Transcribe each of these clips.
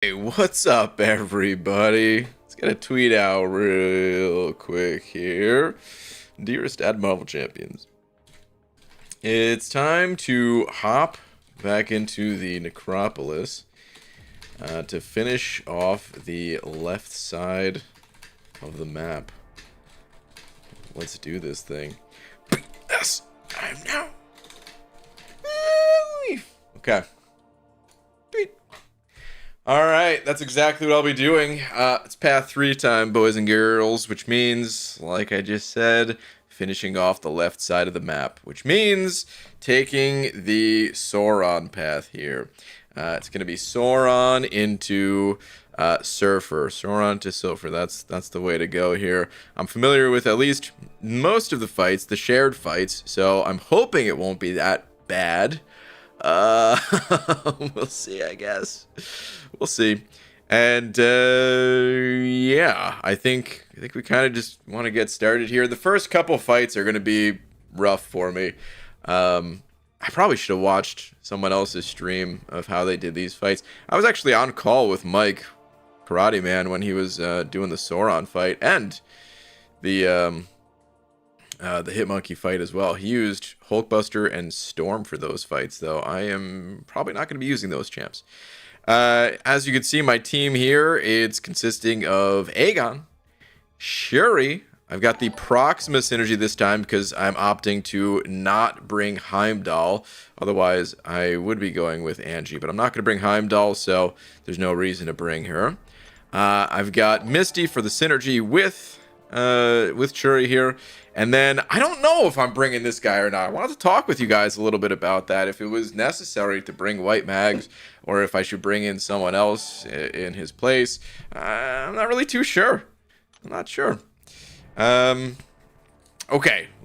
Hey, what's up, everybody? Let's get a tweet out real quick here. Dearest Ad Marvel Champions, it's time to hop back into the Necropolis to finish off the left side of the map. Let's do this thing. Yes, time now. Okay. Alright, that's exactly what I'll be doing. It's path 3 time, boys and girls, which means, like I just said, finishing off the left side of the map, which means taking the Sauron path here. It's going to be Sauron into Surfer. Sauron to Surfer, that's the way to go here. I'm familiar with at least most of the fights, the shared fights, so I'm hoping it won't be that bad. We'll see, I guess. We'll see. And yeah, I think we kind of just want to get started here. The first couple fights are going to be rough for me. I probably should have watched someone else's stream of how they did these fights. I was actually on call with Mike, Karate Man, when he was doing the Sauron fight and the Hitmonkey fight as well. He used Hulkbuster and Storm for those fights, though. I am probably not going to be using those champs. As you can see, my team here, it's consisting of Aegon, Shuri. I've got the Proxima synergy this time because I'm opting to not bring Heimdall. Otherwise, I would be going with Angie, but I'm not going to bring Heimdall, so there's no reason to bring her. I've got Misty for the synergy with Shuri here. And then I don't know if I'm bringing this guy or not. I wanted to talk with you guys a little bit about that. If it was necessary to bring White Mags or if I should bring in someone else in his place. I'm not really too sure. I'm not sure. Okay,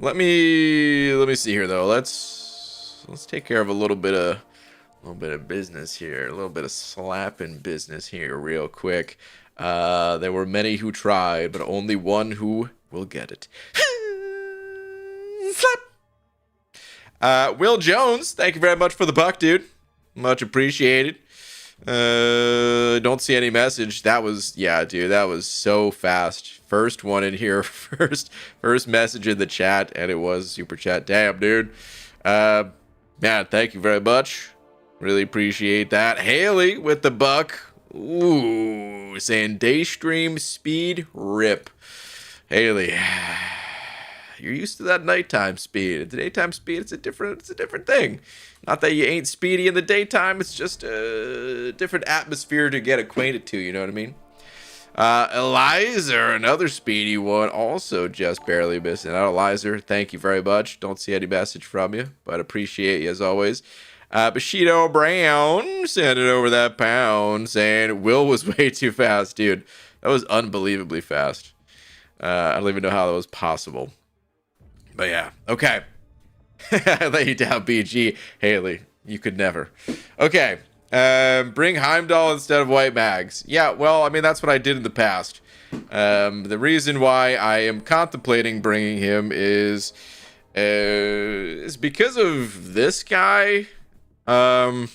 let me see here though. Let's take care of a little bit of business here. A little bit of slapping business here real quick. There were many who tried, but only one who will get it. Slap. Will Jones, thank you very much for the buck, dude. Much appreciated. Don't see any message. That was, yeah, dude, that was so fast. First one in here, first message in the chat, and it was super chat. Damn, dude. Man, thank you very much. Really appreciate that. Haley with the buck. Ooh, saying daystream speed rip. Haley, you're used to that nighttime speed. The daytime speed, it's a different thing. Not that you ain't speedy in the daytime, it's just a different atmosphere to get acquainted to, you know what I mean? Eliza, another speedy one, also just barely missing out. Eliza, thank you very much. Don't see any message from you, but appreciate you as always. Bushido Brown sending over that pound saying Will was way too fast, dude. That was unbelievably fast. I don't even know how that was possible. But yeah, okay. I let you down, BG. Haley, you could never. Okay, bring Heimdall instead of White Mags. Yeah, well, I mean, that's what I did in the past. The reason why I am contemplating bringing him is because of this guy. I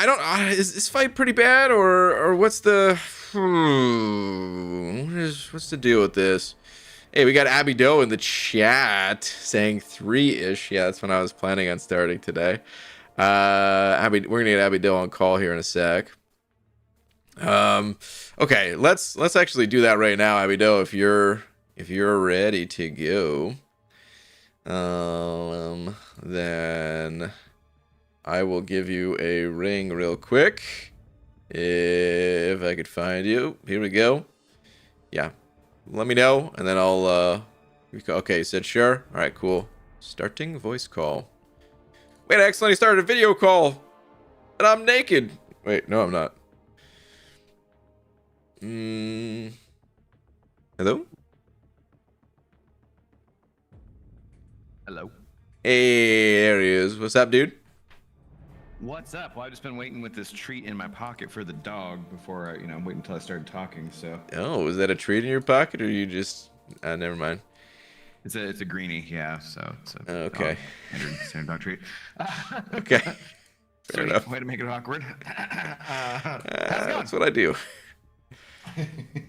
don't. Is this fight pretty bad, or what's the? What's the deal with this? Hey, we got Abby Doe in the chat saying 3-ish. Yeah, that's when I was planning on starting today. We're gonna get Abby Doe on call here in a sec. Okay, let's actually do that right now, Abby Doe, if you're ready to go. Then I will give you a ring real quick. If I could find you. Here we go. Yeah. Let me know, and then I'll, okay, you said sure? Alright, cool. Starting voice call. Wait, I accidentally started a video call! And I'm naked! Wait, no, I'm not. Hello? Hello. Hey, there he is. What's up, dude? What's up? Well, I've just been waiting with this treat in my pocket for the dog before I, wait until I started talking. So. Oh, is that a treat in your pocket, or you just? Never mind. It's a greenie, yeah. So it's a okay. Standard dog treat. Okay. Fair enough. Way to make it awkward. How's it going? That's what I do.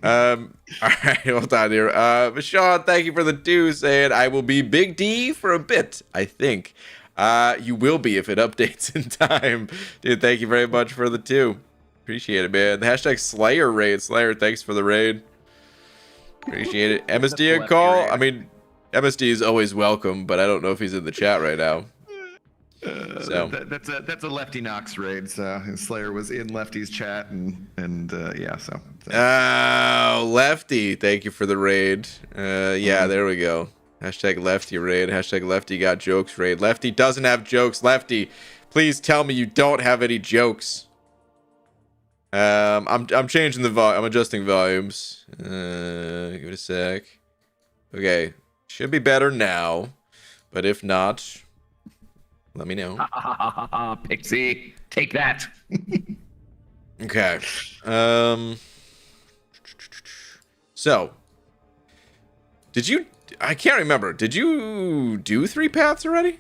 All right, hold on here. Sean, thank you for the 2, saying I will be Big D for a bit, I think. You will be if it updates in time. Dude, thank you very much for the 2. Appreciate it, man. The hashtag Slayer raid. Slayer, thanks for the raid. Appreciate it. MSD a call? I mean, MSD is always welcome, but I don't know if he's in the chat right now. So that's a Lefty Knox raid. So Slayer was in Lefty's chat, and yeah. So. Oh, Lefty, thank you for the raid. Yeah, there we go. Hashtag Lefty raid. Hashtag Lefty got jokes raid. Lefty doesn't have jokes. Lefty, please tell me you don't have any jokes. I'm changing the volume. I'm adjusting volumes. Give it a sec. Okay, should be better now, but if not, let me know. Pixie, take that. Okay. So, did you? I can't remember. Did you do 3 paths already?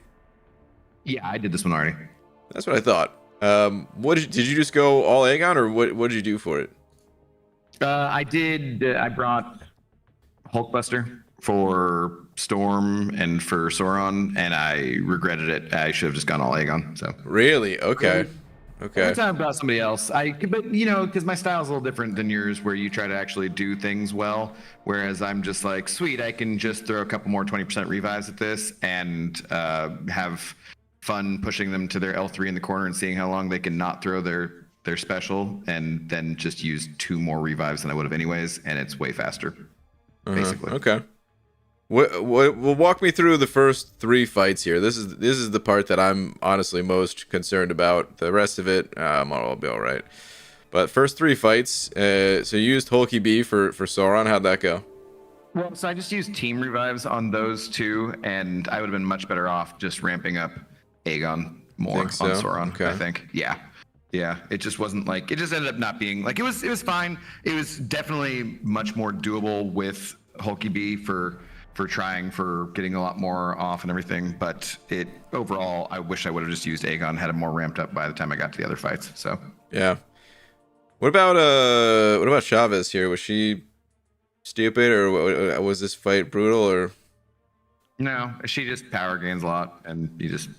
Yeah, I did this one already. That's what I thought. Did you just go all Aegon, or what did you do for it? I did. I brought Hulkbuster for Storm and for Sauron, and I regretted it. I should have just gone all Aegon. So Really? Okay. Okay. every time about somebody else, but you know, because my style is a little different than yours, where you try to actually do things well, whereas I'm just like, sweet, I can just throw a couple more 20% revives at this and have fun pushing them to their L3 in the corner and seeing how long they can not throw their special, and then just use 2 more revives than I would have anyways, and it's way faster, basically. Okay. Well, walk me through the first 3 fights here. This is the part that I'm honestly most concerned about. The rest of it, I'll be all right. But first 3 fights. So you used Hulky B for Sauron. How'd that go? Well, so I just used team revives on those 2, and I would have been much better off just ramping up Aegon more on Sauron. Okay. I think. Yeah. It just wasn't like, it just ended up not being like, it was fine. It was definitely much more doable with Hulky B for trying for getting a lot more off and everything, but it overall, I wish I would have just used Aegon, had him more ramped up by the time I got to the other fights. So Yeah. What about Chavez here? Was she stupid, or was this fight brutal, or? no, she just power gains a lot, and you just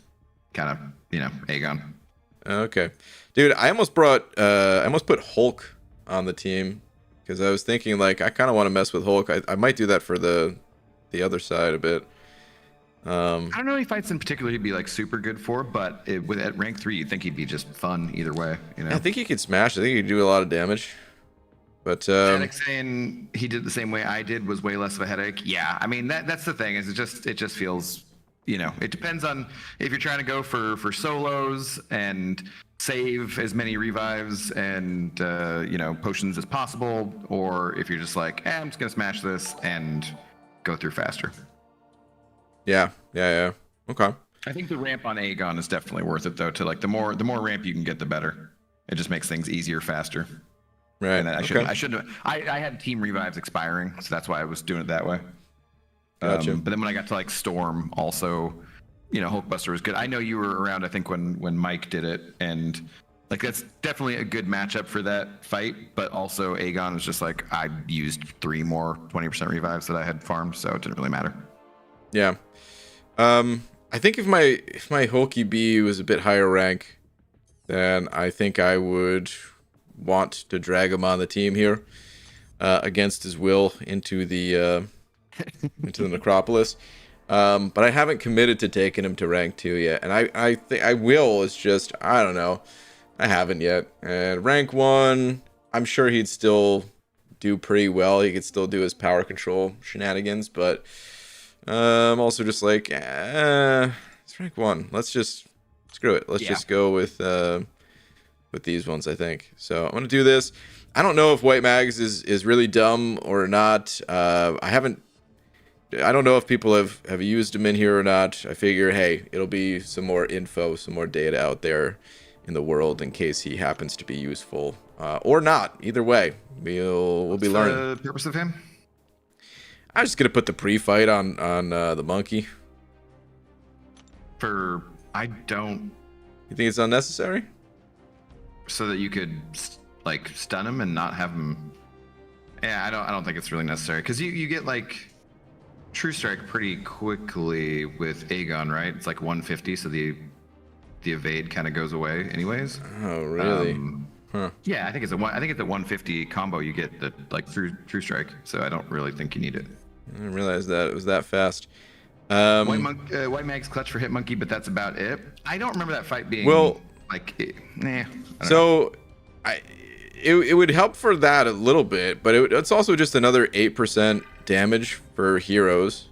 kind of, Aegon. Okay, dude, I almost put Hulk on the team because I was thinking like I kind of want to mess with Hulk. I might do that for the other side a bit. I don't know any fights in particular he'd be like super good for, but at rank 3, you'd think he'd be just fun either way. I think he could smash. I think he could do a lot of damage. But Static saying he did the same way I did was way less of a headache. Yeah, I mean that's the thing, is it just feels, it depends on if you're trying to go for solos and save as many revives and potions as possible, or if you're just like, I'm just gonna smash this and go through faster. Yeah. Okay. I think the ramp on Aegon is definitely worth it though. To like the more ramp you can get, the better. It just makes things easier, faster. Right. And I shouldn't. I had team revives expiring, so that's why I was doing it that way. Gotcha. But then when I got to like Storm, also, Hulkbuster was good. I know you were around, I think, when Mike did it, and like that's definitely a good matchup for that fight. But also Aegon was just like, I used 3 more 20% revives that I had farmed, so it didn't really matter. Yeah. I think if my Hulky B was a bit higher rank, then I think I would want to drag him on the team here, against his will into the Necropolis. But I haven't committed to taking him to rank 2 yet, and I think I will. It's just I don't know. I haven't yet. And rank 1, I'm sure he'd still do pretty well. He could still do his power control shenanigans, but I'm also just like, it's rank 1. Let's just screw it. Let's just go with these ones, I think. So I'm gonna do this. I don't know if White Mags is really dumb or not. I don't know if people have used him in here or not. I figure, hey, it'll be some more info, some more data out there in the world in case he happens to be useful, or not. Either way, we'll be learning. What's the purpose of him? I'm just gonna put the pre-fight on the monkey. I don't You think it's unnecessary? So that you could like stun him and not have him. Yeah, I don't think it's really necessary because you get like True Strike pretty quickly with Aegon, right? It's like 150, so the evade kind of goes away anyways. Oh, really? Huh. Yeah, I think it's a 150 combo you get that like through True Strike. So I don't really think you need it. I didn't realize that it was that fast. White Mag's clutch for Hit Monkey, but that's about it. I don't remember that fight being like. So, it would help for that a little bit, but it's also just another 8% damage for heroes.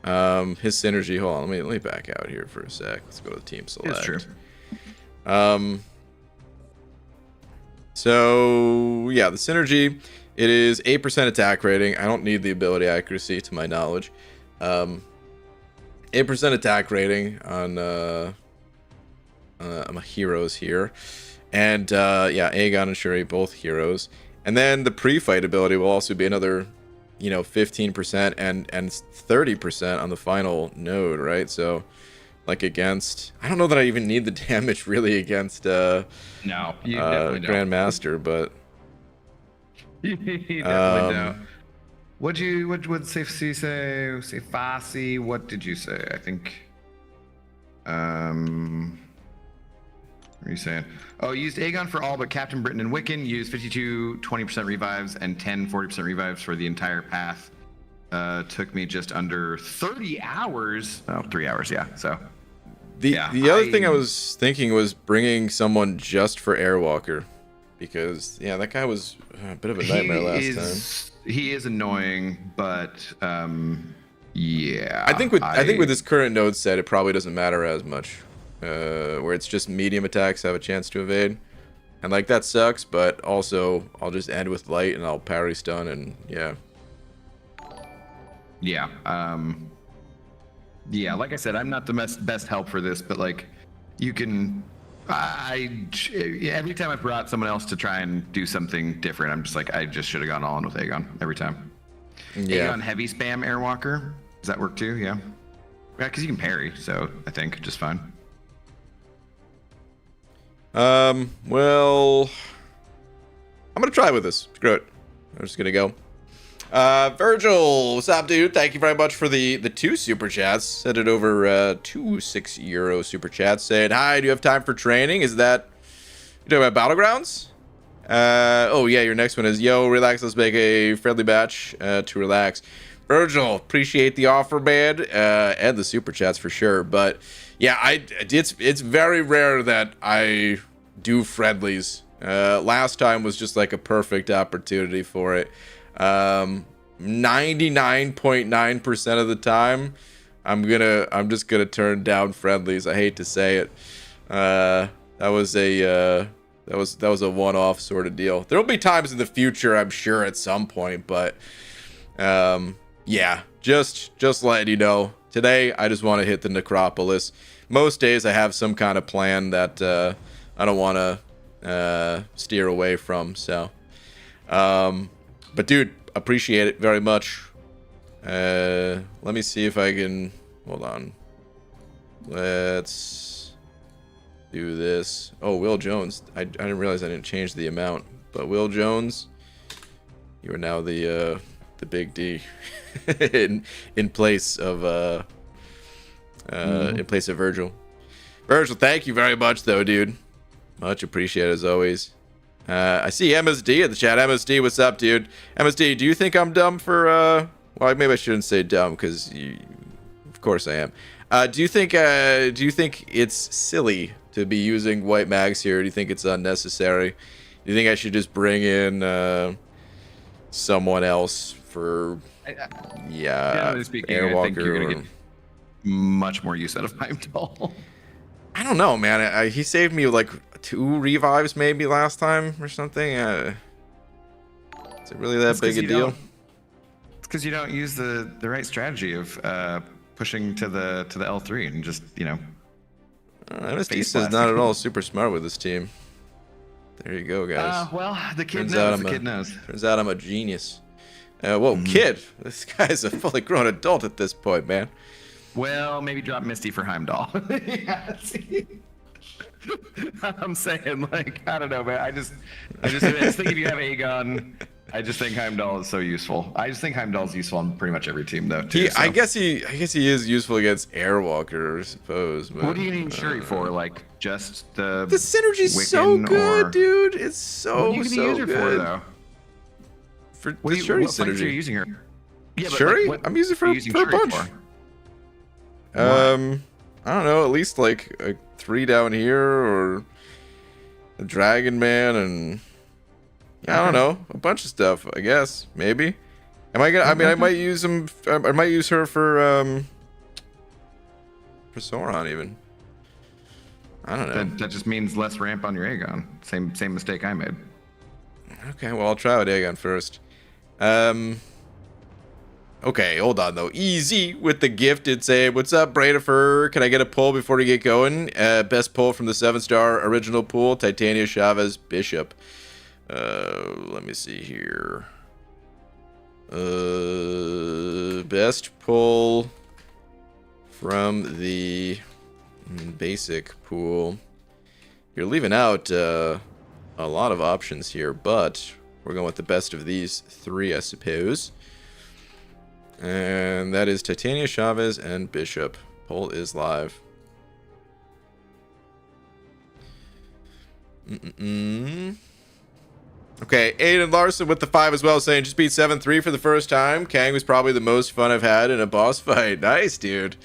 His synergy. Hold on, let me back out here for a sec. Let's go to team select. It's true. So yeah, the synergy. It is 8% attack rating. I don't need the ability accuracy to my knowledge. 8% attack rating on my heroes here. And yeah, Aegon and Shuri, both heroes. And then the pre-fight ability will also be another, 15% and 30% on the final node, right? So like against, I don't know that I even need the damage really against no, you definitely don't. Grandmaster, but You definitely don't. What would Safety say? Say Fassi. What did you say? I think. What are you saying? Oh, used Aegon for all but Captain Britain and Wiccan. Used 52 20% revives and 10 40% revives for the entire path. Took me just under 30 hours. Oh, 3 hours, yeah. So. The other thing I was thinking was bringing someone just for Airwalker. Because, yeah, that guy was a bit of a nightmare last time. He is annoying, but yeah. I think with this current node set, it probably doesn't matter as much. Where it's just medium attacks have a chance to evade. And, like, that sucks, but also I'll just end with light and I'll parry stun and, yeah. Yeah. Yeah, like I said, I'm not the best help for this, but, like, you can... every time I brought someone else to try and do something different, I'm just like, I just should have gone all in with Aegon every time. Yeah. Aegon heavy spam Airwalker. Does that work too? Yeah. Yeah, because you can parry, so I think just fine. Well, I'm gonna try with this. Screw it. I'm just gonna go. Virgil, what's up, dude? Thank you very much for the 2 super chats. Sent it over 2 €6 super chats saying, hi, do you have time for training? Is that you talking about Battlegrounds? Oh yeah, your next one is, yo, relax, let's make a friendly batch to relax. Virgil, appreciate the offer, man, and the super chats for sure. But yeah, it's very rare that I do friendlies. Last time was just like a perfect opportunity for it. 99.9% of the time I'm just gonna turn down friendlies. I hate to say it. That was a one-off sort of deal. There'll be times in the future, I'm sure, at some point, but yeah, just letting you know. Today I just want to hit the Necropolis. Most days I have some kind of plan that I don't want to steer away from, so but dude, appreciate it very much. Let me see if I can... Hold on. Let's do this. Oh, Will Jones. I didn't realize I didn't change the amount. But Will Jones, you are now the big D in place of Virgil. Virgil, thank you very much, though, dude. Much appreciated as always. I see MSD in the chat. MSD, what's up, dude? MSD, do you think I'm dumb for, well, maybe I shouldn't say dumb, because of course I am. Do you think it's silly to be using white mags here? Do you think it's unnecessary? Do you think I should just bring in, someone else for, generally speaking, I think you're going to get much more use out of Heimdall. I don't know, man. He saved me like 2 revives maybe last time or something. Is it really that big a deal? It's because you don't use the right strategy of pushing to the L3 and just, MSD is not at all super smart with this team. There you go, guys. Well, the kid knows. The kid knows. Turns out I'm a genius. Whoa, kid! This guy's a fully grown adult at this point, man. Well, maybe drop Misty for Heimdall. Yeah, I'm saying, like, I don't know, man. I just think if you have Aegon, I just think Heimdall is so useful. I just think Heimdall's useful on pretty much every team, though. Too, I guess he is useful against Airwalker, I suppose. But, what do you need Shuri for? Like, just the synergy's Wiccan so good, or... dude. It's so What are you gonna use her for, though? For What the Shuri what fights are you synergy. using her? Yeah, but Shuri? like, what I'm using are you for a bunch. I don't know, at least like a 3 down here, or a Dragon Man, and I don't know, a bunch of stuff. I guess maybe. Am I gonna? I mean, I might use them. I might use her for Sauron even. I don't know. That just means less ramp on your Aegon. Same mistake I made. Okay, well, I'll try with Aegon first. Okay, hold on, though. Easy with the gifted say, what's up, Bradifer? Can I get a pull before we get going? Best pull from the 7-star original pool, Titania, Chavez, Bishop. Let me see here. Best pull from the basic pool. You're leaving out a lot of options here, but we're going with the best of these 3, I suppose. And that is Titania, Chavez, and Bishop. Poll is live. Okay, Aiden Larson with the 5 as well, saying just beat 7-3 for the first time. Kang was probably the most fun I've had in a boss fight. Nice, dude.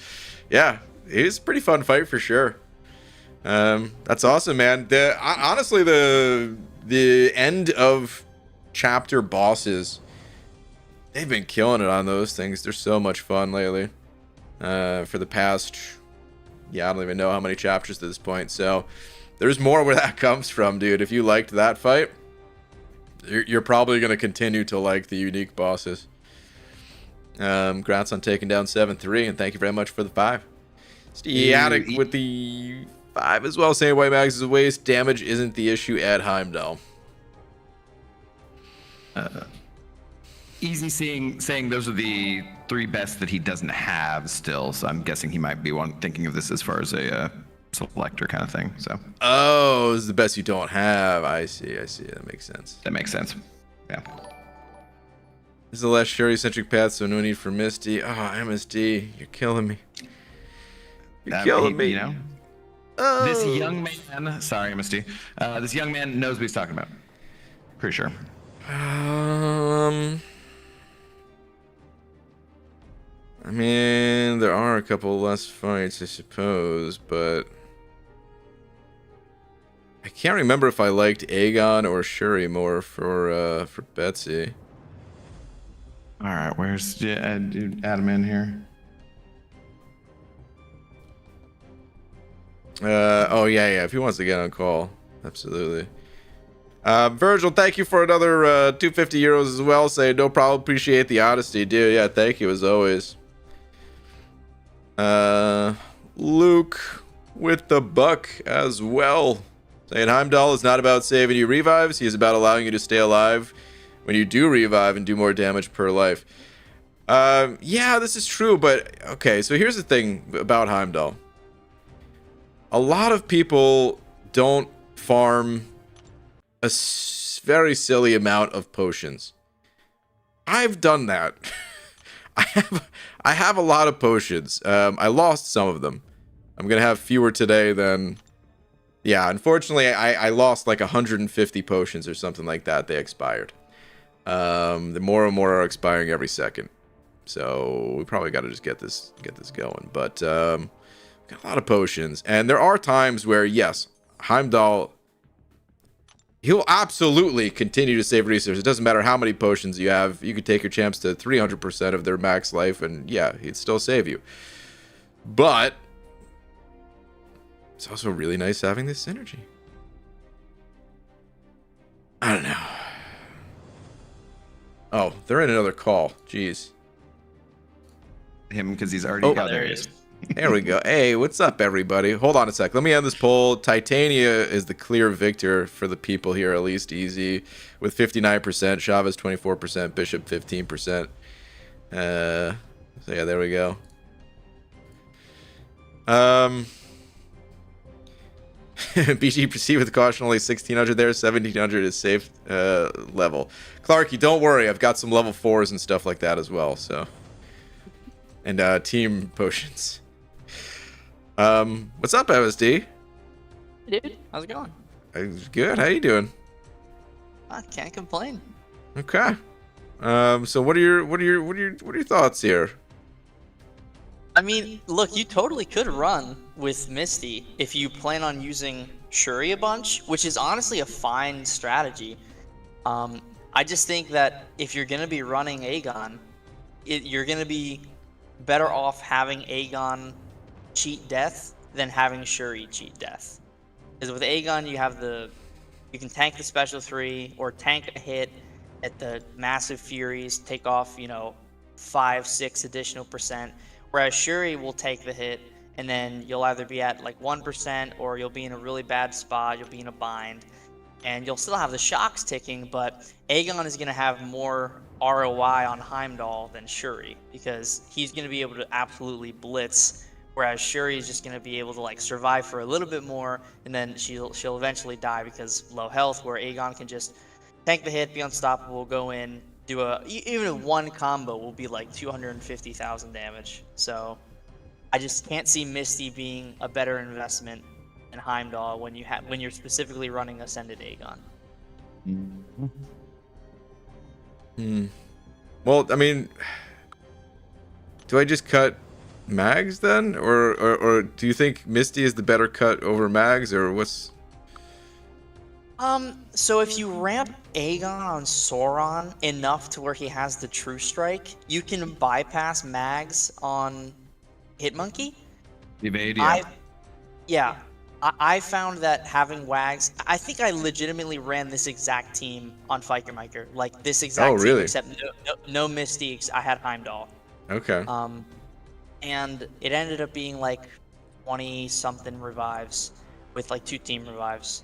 Yeah, it was a pretty fun fight for sure. That's awesome, man. Honestly, the end of chapter bosses, they've been killing it on those things. They're so much fun lately. For the past, I don't even know how many chapters at this point. So there's more where that comes from, dude. If you liked that fight, you're probably going to continue to like the unique bosses. Congrats on taking down 7-3, and thank you very much for the 5. Steatic with the 5 as well, saying White Mags is a waste. Damage isn't the issue at Heimdall. Easy saying those are the 3 best that he doesn't have still, so I'm guessing he might be thinking of this as far as a selector kind of thing. So. Oh, this is the best you don't have. I see. That makes sense. That makes sense. Yeah. This is the last Shuri-centric path, so no need for Misty. Oh, MSD, you're killing me. You're killing me. You know, this young man. Sorry, Misty. This young man knows what he's talking about. Pretty sure. I mean, there are a couple less fights, I suppose, but I can't remember if I liked Aegon or Shuri more for Betsy. All right, where's add him in here? Oh yeah. If he wants to get on call, absolutely. Virgil, thank you for another 250 euros as well. Say no problem. Appreciate the honesty, dude. Yeah, thank you as always. Luke with the buck as well, saying Heimdall is not about saving you revives. He is about allowing you to stay alive when you do revive and do more damage per life. Yeah, this is true, but okay, so here's the thing about Heimdall. A lot of people don't farm a very silly amount of potions. I've done that. I have a lot of potions. I lost some of them. I'm gonna have fewer today than... Yeah, unfortunately, I lost like 150 potions or something like that. They expired. The more and more are expiring every second. So we probably got to just get this going. But got a lot of potions, and there are times where yes, Heimdall, he'll absolutely continue to save resources. It doesn't matter how many potions you have. You could take your champs to 300% of their max life, and yeah, he'd still save you. But it's also really nice having this synergy. I don't know. Oh, they're in another call. Jeez. Him, because he's already got there. He is. There we go. Hey, what's up, everybody? Hold on a sec. Let me end this poll. Titania is the clear victor for the people here, at least easy, with 59%. Chavez 24%. Bishop 15%. So yeah, there we go. BG proceed with caution. Only 1600 there. 1700 is safe level. Clarky, don't worry. I've got some level 4s and stuff like that as well. So, and team potions. What's up, MSD? Hey, dude, how's it going? Good. How you doing? I can't complain. Okay. So what are your thoughts here? I mean, look, you totally could run with Misty if you plan on using Shuri a bunch, which is honestly a fine strategy. I just think that if you're gonna be running Aegon, you're gonna be better off having Aegon cheat death than having Shuri cheat death. Because with Aegon, you can tank the special 3 or tank a hit at the massive Furies, take off 5-6 additional percent. Whereas Shuri will take the hit, and then you'll either be at like 1% or you'll be in a really bad spot, you'll be in a bind, and you'll still have the shocks ticking, but Aegon is going to have more ROI on Heimdall than Shuri, because he's going to be able to absolutely blitz, whereas Shuri is just going to be able to like survive for a little bit more, and then she'll eventually die because low health, where Aegon can just tank the hit, be unstoppable, go in, do even one combo will be like 250,000 damage. So I just can't see Misty being a better investment than Heimdall when you're specifically running Ascended Aegon. Well, I mean, do I just cut Mags then, or do you think Misty is the better cut over Mags, or what's? So if you ramp Aegon on Sauron enough to where he has the True Strike, you can bypass Mags on Hitmonkey. Evade, yeah. I found that having Wags, I think I legitimately ran this exact team on Fikermaker, like this exact team, except no Misty. I had Heimdall. Okay. And it ended up being like 20-something revives with like 2 team revives.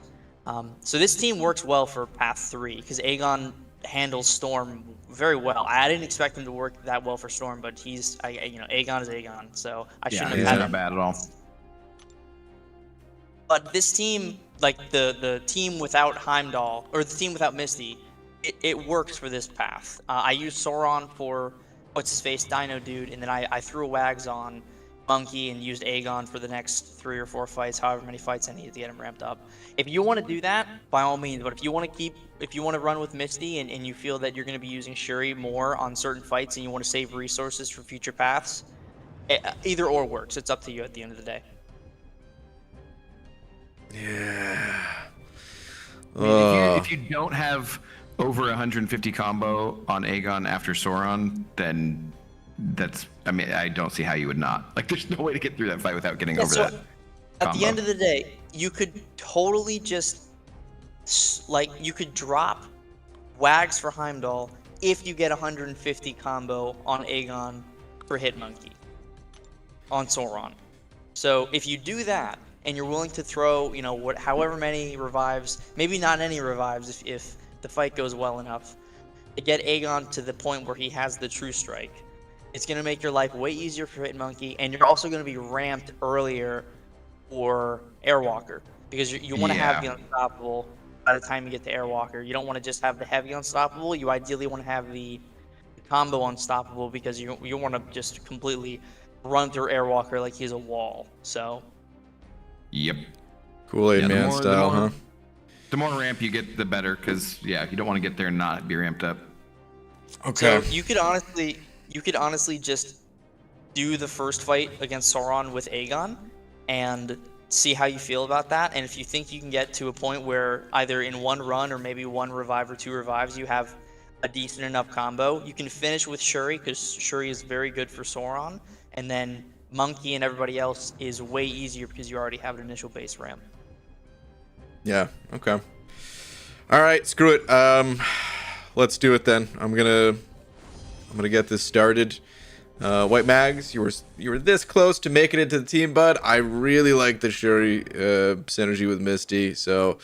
So this team works well for Path 3 because Aegon handles Storm very well. I didn't expect him to work that well for Storm, but Aegon is Aegon, so I shouldn't have had him. Not bad at all. But this team, like the team without Heimdall or the team without Misty, it works for this path. I used Sauron for what's his face, Dino Dude, and then I threw Wags on Monkey and used Aegon for the next 3 or 4 fights, however many fights I needed to get him ramped up. If you want to do that, by all means, but if you want to run with Misty and you feel that you're going to be using Shuri more on certain fights and you want to save resources for future paths, either or works. It's up to you at the end of the day. Yeah. I mean, if you don't have over 150 combo on Aegon after Sauron, then I don't see how you would not. Like, there's no way to get through that fight without getting over that. At the end of the day, you could totally just you could drop Wags for Heimdall if you get 150 combo on Aegon for Hitmonkey on Sauron. So if you do that and you're willing to throw, however many revives, maybe not any revives if the fight goes well enough, to get Aegon to the point where he has the True Strike, it's going to make your life way easier for Hitmonkey, and you're also going to be ramped earlier for Airwalker, because you want to have the Unstoppable by the time you get to Airwalker. You don't want to just have the heavy Unstoppable. You ideally want to have the combo Unstoppable, because you want to just completely run through Airwalker like he's a wall. So. Yep. Kool-Aid Man style, huh? The more ramp you get, the better, because you don't want to get there and not be ramped up. Okay. So you could honestly just do the first fight against Sauron with Aegon and see how you feel about that. And if you think you can get to a point where either in one run or maybe 1 revive or 2 revives, you have a decent enough combo, you can finish with Shuri, because Shuri is very good for Sauron. And then Monkey and everybody else is way easier because you already have an initial base ramp. Yeah, okay. All right, screw it. Let's do it then. I'm gonna get this started. White Mags, you were this close to making it to the team, bud. I really like the Shuri synergy with Misty, so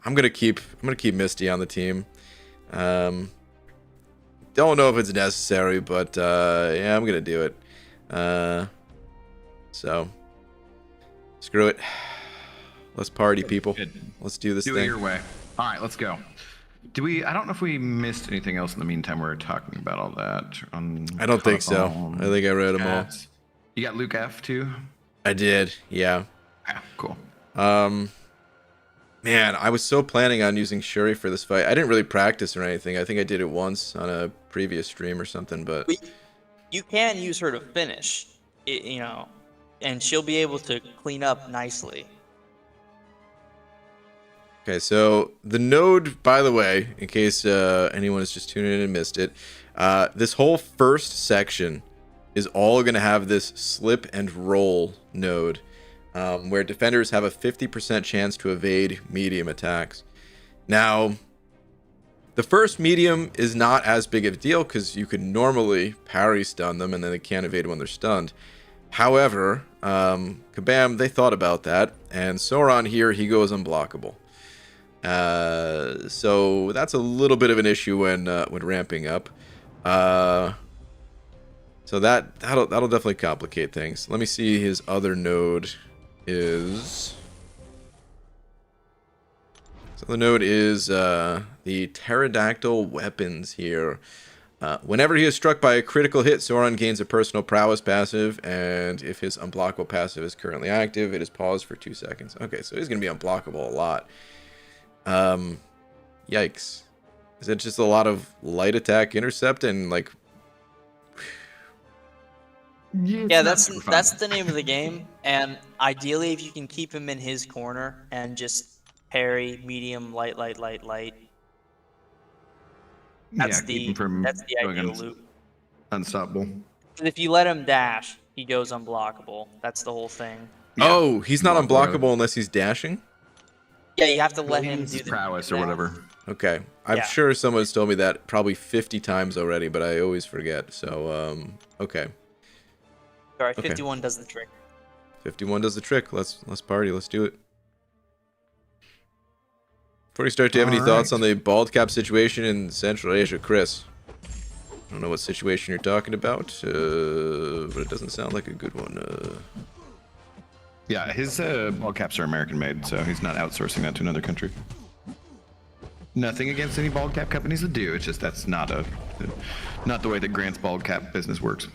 I'm gonna keep Misty on the team. Don't know if it's necessary, but yeah, I'm gonna do it. So screw it. Let's party, people. Good. Let's do this Do thing. it your way. All right, let's go. I don't know if we missed anything else in the meantime. We were talking about all that. I don't think so. I think I read them all. You got Luke F too? I did, yeah. Yeah, cool. Man, I was so planning on using Shuri for this fight. I didn't really practice or anything. I think I did it once on a previous stream or something, but... You can use her to finish, and she'll be able to clean up nicely. Okay, so the node, by the way, in case anyone is just tuning in and missed it, this whole first section is all going to have this slip and roll node. Where defenders have a 50% chance to evade medium attacks. Now, the first medium is not as big of a deal because you could normally parry stun them and then they can't evade when they're stunned. However, Kabam, they thought about that, and Sauron here, he goes unblockable. So that's a little bit of an issue when ramping up. So that'll definitely complicate things. Let me see his other node. So the node is the pterodactyl weapons here. Whenever he is struck by a critical hit, Sauron gains a personal prowess passive, and if his unblockable passive is currently active, it is paused for 2 seconds. Okay, so he's gonna be unblockable a lot. Yikes. Is it just a lot of light attack intercept and like... Yeah, that's the name of the game, and ideally if you can keep him in his corner and just parry medium, light. That's the ideal loop. Unstoppable. But if you let him dash, he goes unblockable. That's the whole thing. Yeah. Oh, he's not unblockable unless he's dashing? Yeah, you have to let him do the prowess or whatever. Okay. I'm sure someone's told me that probably 50 times already, but I always forget. So, okay. Sorry, 51 does the trick. 51 does the trick. Let's party. Let's do it. Before you start, do you have any thoughts on the bald cap situation in Central Asia, Chris? I don't know what situation you're talking about, but it doesn't sound like a good one. Yeah, his bald caps are American made, so he's not outsourcing that to another country. Nothing against any bald cap companies that do. It's just that's not the way that Grant's bald cap business works.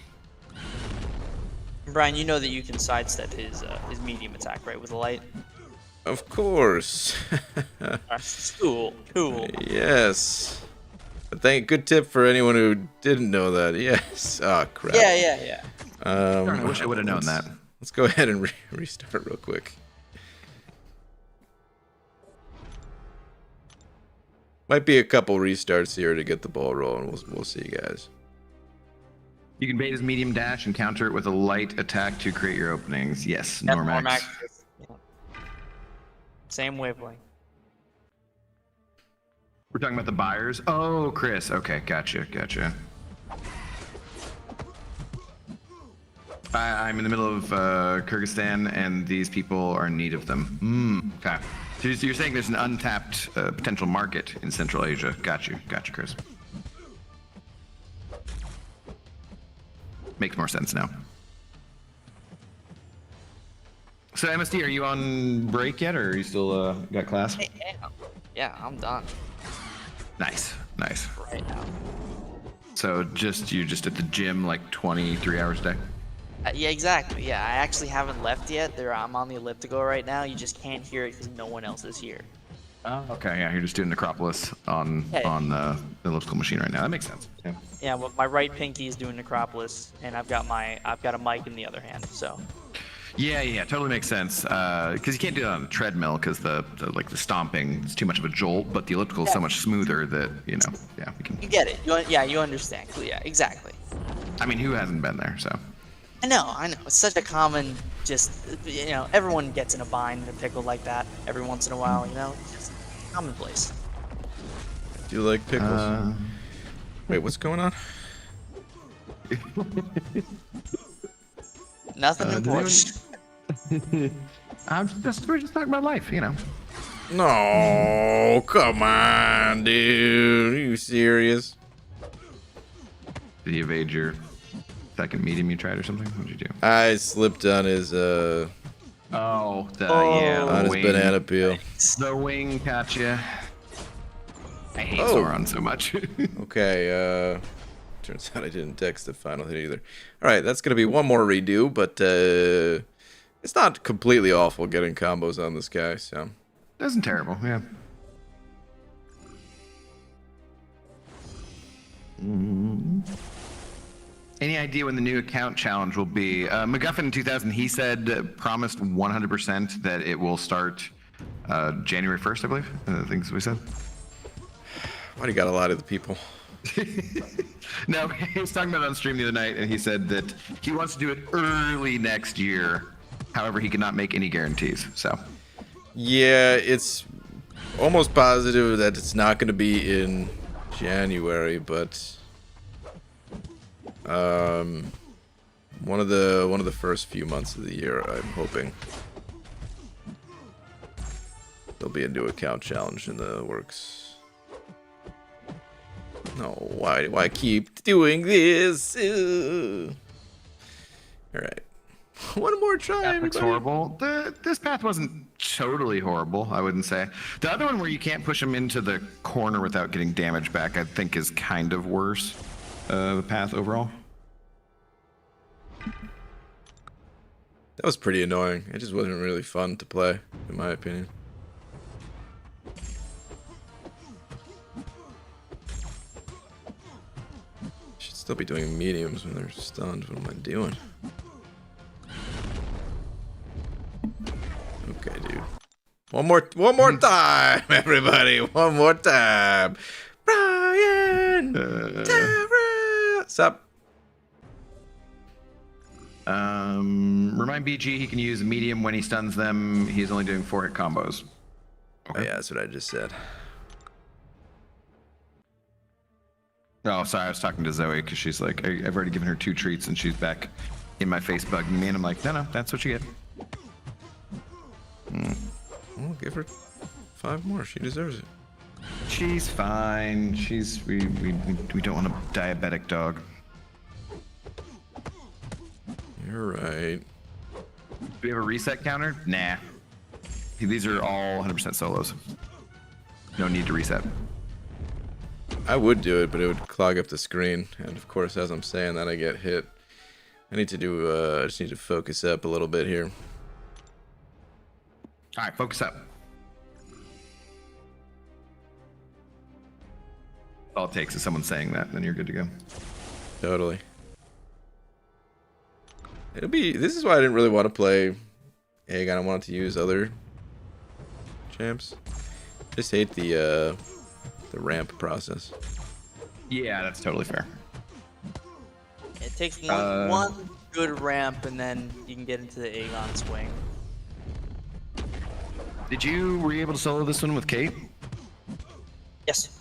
Brian, you know that you can sidestep his medium attack, right, with a light? Of course. Cool. Yes. But good tip for anyone who didn't know that. Yes. Oh, crap. Yeah. I wish I would have known that. Let's go ahead and restart real quick. Might be a couple restarts here to get the ball rolling. We'll see, guys. You can bait his medium dash and counter it with a light attack to create your openings. Yes, Normax. Yeah. Same wavelength. We're talking about the buyers? Oh, Chris. Okay, gotcha. I'm in the middle of Kyrgyzstan, and these people are in need of them. Okay. So you're saying there's an untapped potential market in Central Asia. Got you, Chris. Makes more sense now. So MSD, are you on break yet, or are you still got class? Yeah, I'm done. Nice. Right now. So you're just at the gym like 23 hours a day? Yeah, exactly. Yeah, I actually haven't left yet. I'm on the elliptical right now. You just can't hear it because no one else is here. Oh, okay. Yeah, you're just doing Necropolis on the elliptical machine right now. That makes sense. Yeah. Yeah, well, my right pinky is doing Necropolis, and I've got a mic in the other hand. So. Yeah, totally makes sense. Because you can't do it on a treadmill because the stomping is too much of a jolt, but the elliptical is so much smoother that we can. You get it. You understand. Yeah, exactly. I mean, who hasn't been there? So. I know. It's such a common, everyone gets in a bind and a pickle like that every once in a while. It's just commonplace. Do you like pickles? Wait, what's going on? Nothing important. We're just talking about life, No, come on, dude. Are you serious? Did he evade your second medium you tried or something? What did you do? I slipped on his Oh, Oh. On his wing. banana peel. The wing gotcha. I hate Oh. Sauron so much. Okay, turns out I didn't text the final hit either. Alright, that's gonna be one more redo, but it's not completely awful getting combos on this guy, so. Isn't terrible, yeah. Any idea when the new account challenge will be? MacGuffin in 2000, he said, promised 100% that it will start January 1st, I believe. I think that's what we said. Why do you got a lot of the people? No, he was talking about it on stream the other night, and he said that he wants to do it early next year. However, he cannot make any guarantees, so. Yeah, it's almost positive that it's not going to be in January, but one of the first few months of the year, I'm hoping there'll be a new account challenge in the works. No, why keep doing this? All right. One more try, That looks everybody. horrible. This path wasn't totally horrible, I wouldn't say. The other one where you can't push him into the corner without getting damage back, I think is kind of worse. The path overall. That was pretty annoying. It just wasn't really fun to play, in my opinion. Should still be doing mediums when they're stunned. What am I doing? Okay, dude. One more time, everybody. One more time. Brian! Tara! Sup? Remind BG he can use medium when he stuns them. He's only doing 4-hit combos. Oh, yeah, that's what I just said. Oh, sorry, I was talking to Zoe because she's like, I've already given her 2 treats and she's back in my face bugging me, and I'm like, no, that's what you get. Well, give her 5 more. She deserves it. She's fine. We don't want a diabetic dog. You're right. Do we have a reset counter? Nah. These are all 100% solos. No need to reset. I would do it, but it would clog up the screen. And of course, as I'm saying that, I get hit. I need to do, I just need to focus up a little bit here. All right, focus up. All it takes is someone saying that, and then you're good to go. Totally. This is why I didn't really want to play Aegon. I wanted to use other champs. Just hate the ramp process. Yeah, that's totally fair. It takes one good ramp, and then you can get into the Aegon swing. Were you able to solo this one with Kate? Yes.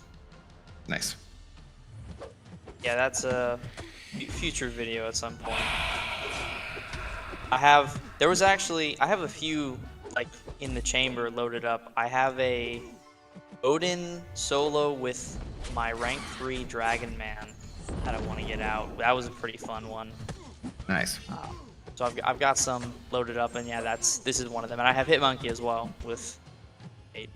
Nice. Yeah, that's a future video at some point. I have a few like in the chamber loaded up. I have a Odin solo with my rank 3 Dragon Man that I want to get out. That was a pretty fun one. Nice. So I've got some loaded up, and yeah, this is one of them. And I have Hitmonkey as well with 8.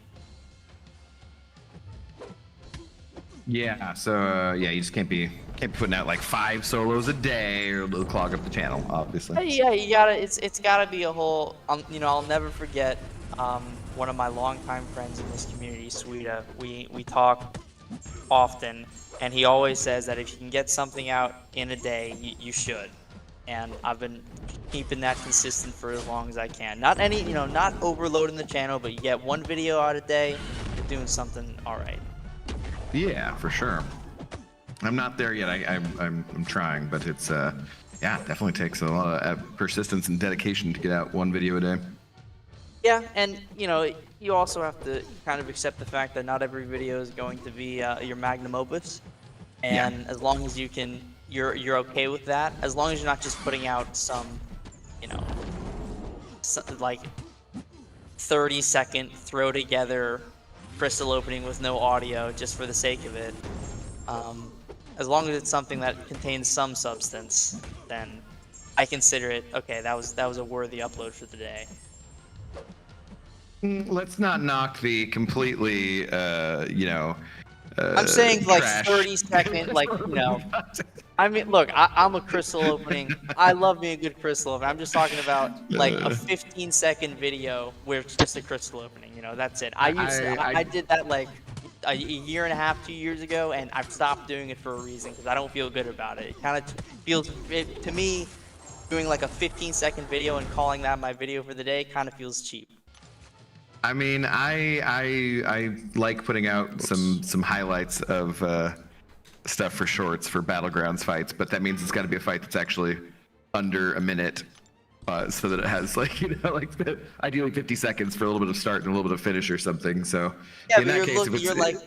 Yeah. So yeah, you just can't be putting out like 5 solos a day, or it'll clog up the channel, obviously. Yeah, you gotta. It's gotta be a whole. I'll never forget. One of my longtime friends in this community, Sweeta. We talk often, and he always says that if you can get something out in a day, you should. And I've been keeping that consistent for as long as I can. Not overloading the channel, but you get 1 video out a day, you're doing something all right. Yeah, for sure. I'm not there yet. I'm trying, but it's yeah, definitely takes a lot of persistence and dedication to get out 1 video a day. Yeah, and you also have to kind of accept the fact that not every video is going to be your magnum opus, and as long as you're okay with that, as long as you're not just putting out some like 30-second throw together crystal opening with no audio just for the sake of it. As long as it's something that contains some substance, then I consider it okay. That was a worthy upload for the day. Let's not knock the completely, I'm saying like trash. 30-second, like, I mean, look, I'm a crystal opening. I love me a good crystal opening. I'm just talking about like a 15-second video where it's just a crystal opening. That's it. I did that like a year and a half, 2 years ago, and I've stopped doing it for a reason because I don't feel good about it. It kind of feels to me doing like a 15-second video and calling that my video for the day kind of feels cheap. I mean, I like putting out some highlights of stuff for shorts for Battlegrounds fights, but that means it's got to be a fight that's actually under a minute, so that it has like ideally 50 seconds for a little bit of start and a little bit of finish or something. So yeah, in that case, you're like,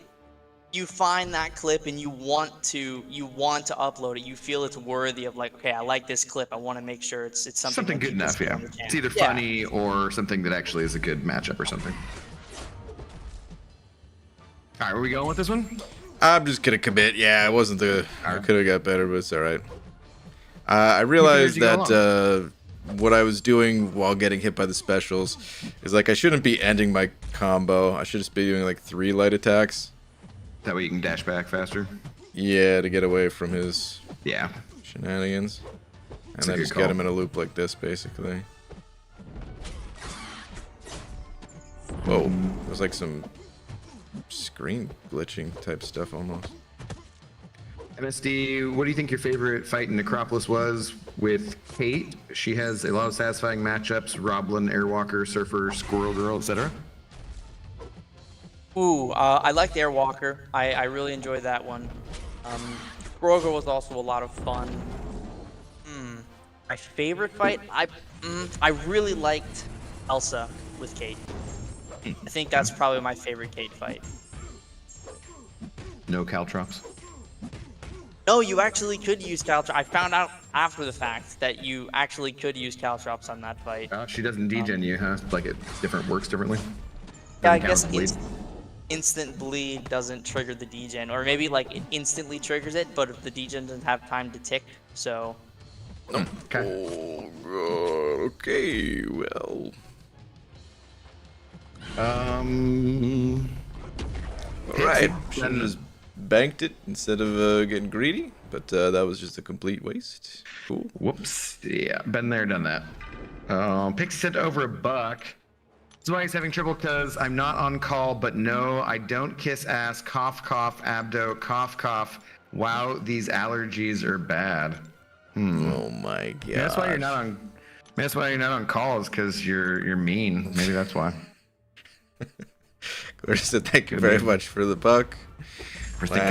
you find that clip and you want to upload it. You feel it's worthy of like, okay, I like this clip. I want to make sure it's something good enough. Yeah, it's either funny or something that actually is a good matchup or something. All right, where are we going with this one? I'm just gonna commit. Yeah, it wasn't I could have got better, but it's all right. I realized that what I was doing while getting hit by the specials is like I shouldn't be ending my combo. I should just be doing like 3 light attacks. That way you can dash back faster. Yeah, to get away from his shenanigans. And then just get him in a loop like this, basically. Whoa, there's like some screen glitching type stuff almost. MSD, what do you think your favorite fight in Necropolis was with Kate? She has a lot of satisfying matchups: Roblin, Airwalker, Surfer, Squirrel Girl, etc. Ooh, I liked Airwalker. I really enjoyed that one. Squirrel Girl was also a lot of fun. My favorite fight? I really liked Elsa with Kate. I think that's probably my favorite Kate fight. No Caltrops. No, you actually could use Caltrops. I found out after the fact that you actually could use Caltrops on that fight. She doesn't degen you, huh? Like it works differently? Yeah, I guess instant bleed doesn't trigger the degen, or maybe like it instantly triggers it, but if the degen doesn't have time to tick, so. Okay. Oh god. Okay. Well. All right. Should have just banked it instead of getting greedy, but that was just a complete waste. Cool. Whoops. Yeah, been there, done that. Pixie sent over $1. That's why he's having trouble, because I'm not on call, but no, I don't kiss ass, cough, cough, abdo, cough, cough. Wow, these allergies are bad. Oh my god. Yeah, that's why you're not on. That's why you're not on call, is because you're mean. Maybe that's why. Clarissa, thank you very much for the buck. For thinking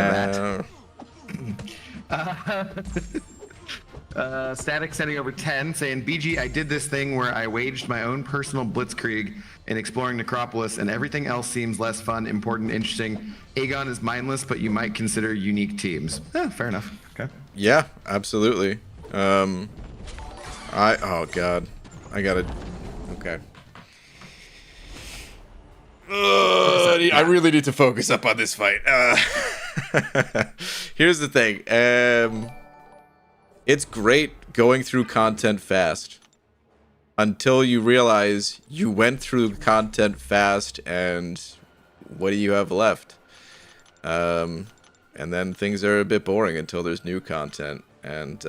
that. Static sending over 10, saying, BG, I did this thing where I waged my own personal blitzkrieg in exploring Necropolis, and everything else seems less fun, important, interesting. Aegon is mindless, but you might consider unique teams. Fair enough. Okay. Yeah, absolutely. Oh god, I gotta. Okay. I really need to focus up on this fight. Here's the thing. It's great going through content fast until you realize you went through content fast and what do you have left? And then things are a bit boring until there's new content. And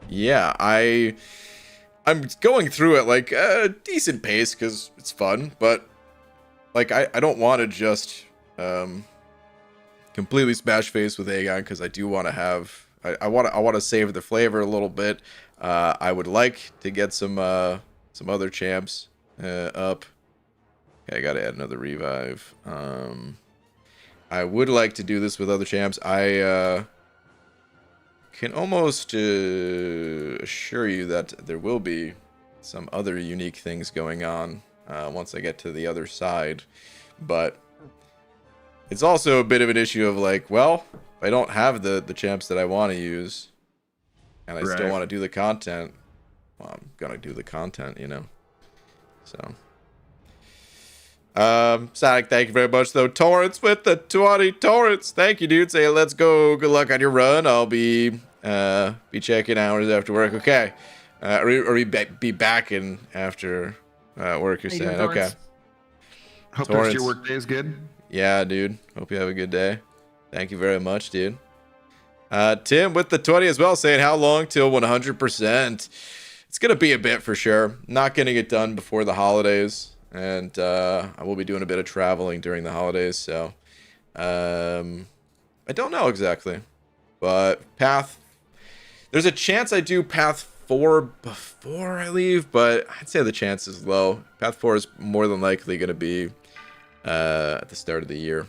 yeah, I'm going through it like a decent pace because it's fun, but like I don't want to just completely smash face with Aegon, because I do want to have I want to savor the flavor a little bit. I would like to get some other champs up. Okay, I gotta add another revive. I would like to do this with other champs. I can almost assure you that there will be some other unique things going on once I get to the other side. But it's also a bit of an issue of like, well, if I don't have the champs that I want to use, and I still want to do the content, well, I'm gonna do the content, you know. So. Sonic, thank you very much, though. Torrance with the 20 Torrance. Thank you, dude. Say, let's go. Good luck on your run. I'll be checking hours after work. Okay. Or be back in after Work, you're How you saying. doing, Okay. Torrance? Hope the rest of your Torrance. work day is good. Yeah, dude. Hope you have a good day. Thank you very much, dude. Tim with the 20 as well, saying how long till 100%? It's gonna be a bit for sure. Not getting it done before the holidays, and I will be doing a bit of traveling during the holidays, so I don't know exactly, but path. There's a chance I do path 4 before I leave, but I'd say the chance is low. Path 4 is more than likely gonna be at the start of the year.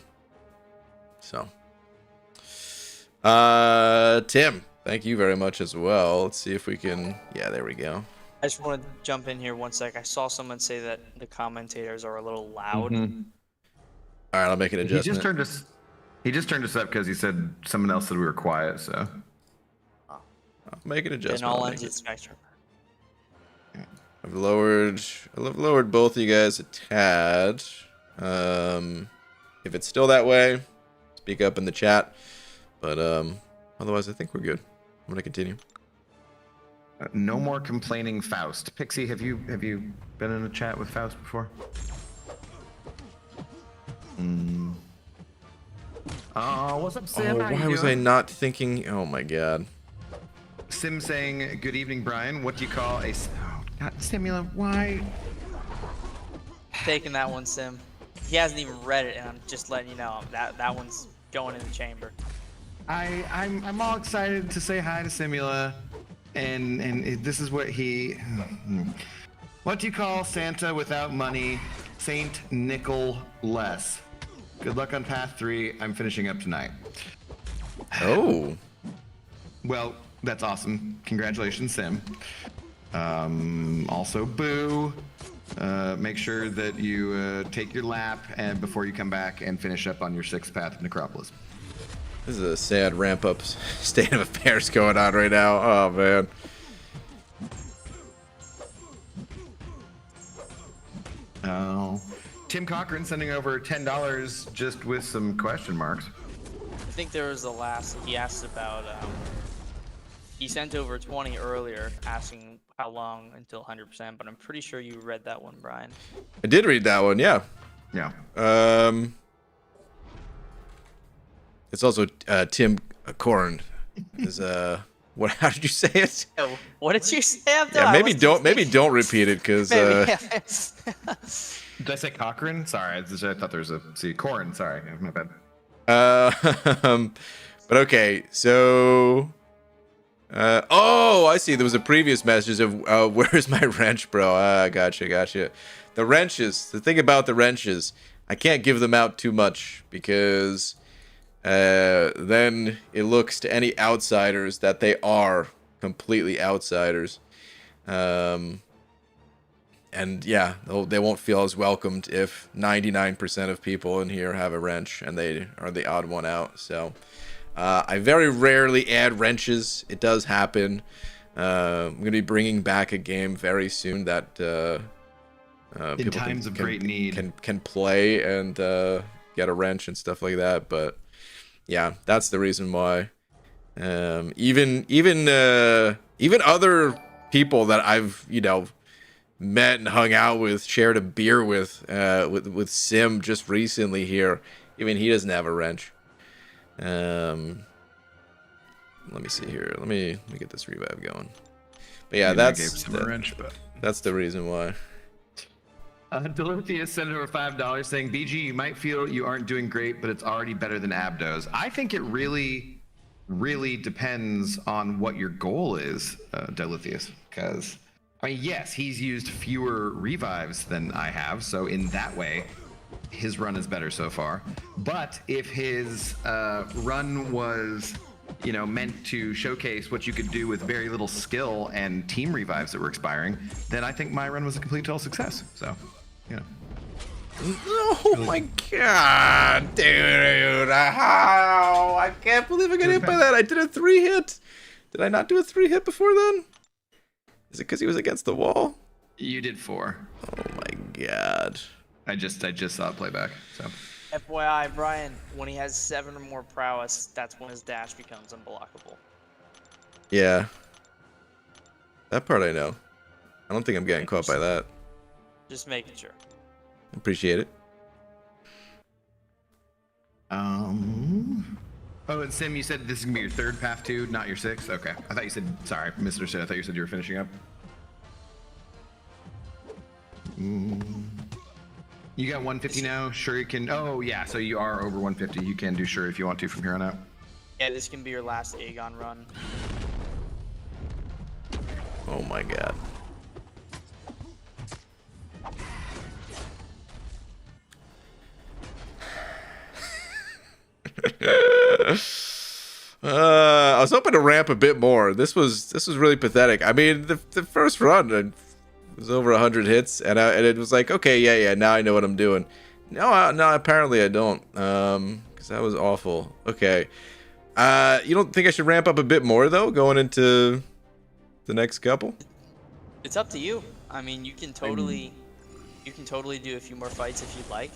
So, Tim, thank you very much as well. Let's see if we can. Yeah, there we go. I just want to jump in here 1 sec. I saw someone say that the commentators are a little loud. Mm-hmm. All right, I'll make an adjustment. He just turned us up because he said someone else said we were quiet. So I'll make an adjustment. In all I'll ends, make it's spectrum. I've lowered both of you guys a tad. If it's still that way, speak up in the chat. But otherwise, I think we're good. I'm gonna continue. no more complaining, Faust. Pixie, have you been in a chat with Faust before? Oh, what's up, Sim? Oh, How you why was I doing? not thinking? Oh my god. Sim saying, "Good evening, Brian. What do you call a?" Oh, God, Simula, why? Taking that one, Sim. He hasn't even read it, and I'm just letting you know that one's going in the chamber. I'm all excited to say hi to Simula, and this is what he. What do you call Santa without money? Saint Nicholas. Good luck on path 3. I'm finishing up tonight. Oh. Well, that's awesome. Congratulations, Sim. Also, Boo. Make sure that you take your lap and before you come back and finish up on your 6th path of Necropolis. This is a sad ramp-up state of affairs going on right now. Oh man. Oh. Tim Cochran sending over $10 just with some question marks. I think there was the last. He asked about. He sent over 20 earlier, asking how long until 100%. But I'm pretty sure you read that one, Brian. I did read that one, yeah. Yeah. It's also Tim Corn. Is what? How did you say it? Oh, what did you say? Yeah, maybe don't repeat it, because. Did I say Cochran? Sorry, I thought there was a C. Corn, sorry. My bad. But okay, so. Oh, I see. There was a previous message of where's my wrench, bro? Gotcha. The wrenches. The thing about the wrenches, I can't give them out too much because then it looks to any outsiders that they are completely outsiders. And yeah, they won't feel as welcomed if 99% of people in here have a wrench and they are the odd one out. So I very rarely add wrenches. It does happen. I'm going to be bringing back a game very soon that In times of great need. Can play and get a wrench and stuff like that. But yeah, that's the reason why. Even other people that I've met and hung out with, shared a beer with Sim just recently here. Even he doesn't have a wrench. Let me see here. Let me get this revive going. But yeah, that's the reason why. Dorothea sent over $5 saying, "BG, you might feel you aren't doing great, but it's already better than Abdos." I think it really, really depends on what your goal is, Dorotheus, because. I mean, yes, he's used fewer revives than I have, so in that way, his run is better so far. But if his run was, meant to showcase what you could do with very little skill and team revives that were expiring, then I think my run was a complete total success. So, Oh my god, dude! How? I can't believe I got hit by that. I did a 3-hit. Did I not do a 3-hit before then? Is it because he was against the wall? You did 4. Oh my god. I just saw it playback. So. FYI, Brian, when he has 7 or more prowess, that's when his dash becomes unblockable. Yeah. That part I know. I don't think I'm getting caught by that. Just making sure. Appreciate it. Oh, and Sim, you said this is gonna be your third path too, not your sixth. Okay, I thought you said. Sorry, misunderstood. I thought you said you were finishing up. You got 150 now. Sure, you can. Oh yeah, so you are over 150. You can do sure if you want to from here on out. Yeah, this can be your last Aegon run. Oh my god. I was hoping to ramp a bit more. This was really pathetic. I mean, the first run was over 100 hits, and it was like, okay, yeah, now I know what I'm doing. No, apparently I don't. Because that was awful. Okay. You don't think I should ramp up a bit more though, going into the next couple? It's up to you. I mean, you can totally do a few more fights if you'd like,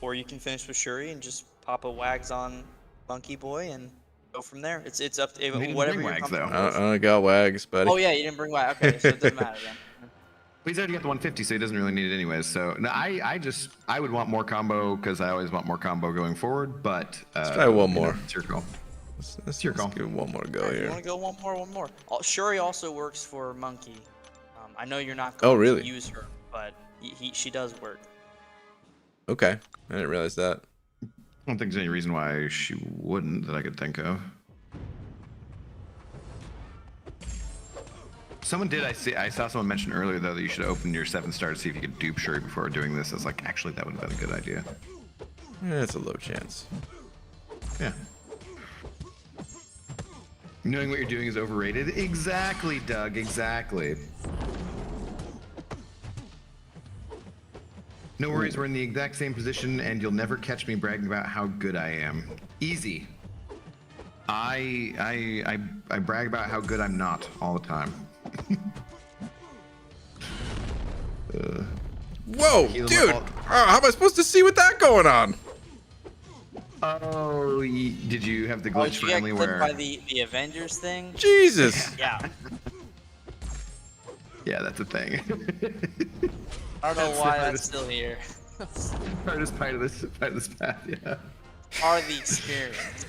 or you can finish with Shuri and just pop a Wags on Monkey Boy and go from there. It's up to whatever you're comfortable with. I got Wags, buddy. Oh yeah, you didn't bring Wags. Okay, so it doesn't matter then. He's already got the 150, so he doesn't really need it anyways. So no, I would want more combo because I always want more combo going forward. But let's try one more. It's your call. Let's give one more go here. You want to go one more? Shuri also works for Monkey. I know you're not going to use her, but she does work. Okay, I didn't realize that. I don't think there's any reason why she wouldn't that I could think of. Someone did. I saw someone mention earlier though that you should open your 7-star to see if you could dupe Shuri before doing this. I was like, actually, that would have been a good idea. Yeah, it's a low chance. Yeah. Knowing what you're doing is overrated. Exactly, Doug. Exactly. No worries, we're in the exact same position, and you'll never catch me bragging about how good I am. Easy. I brag about how good I'm not all the time. Whoa, dude! How am I supposed to see with that going on? Oh, did you have the glitch finally where? By the Avengers thing? Jesus! Yeah. Yeah, that's a thing. I don't know why that's still here. Hardest part of this path, yeah. Part of the experience.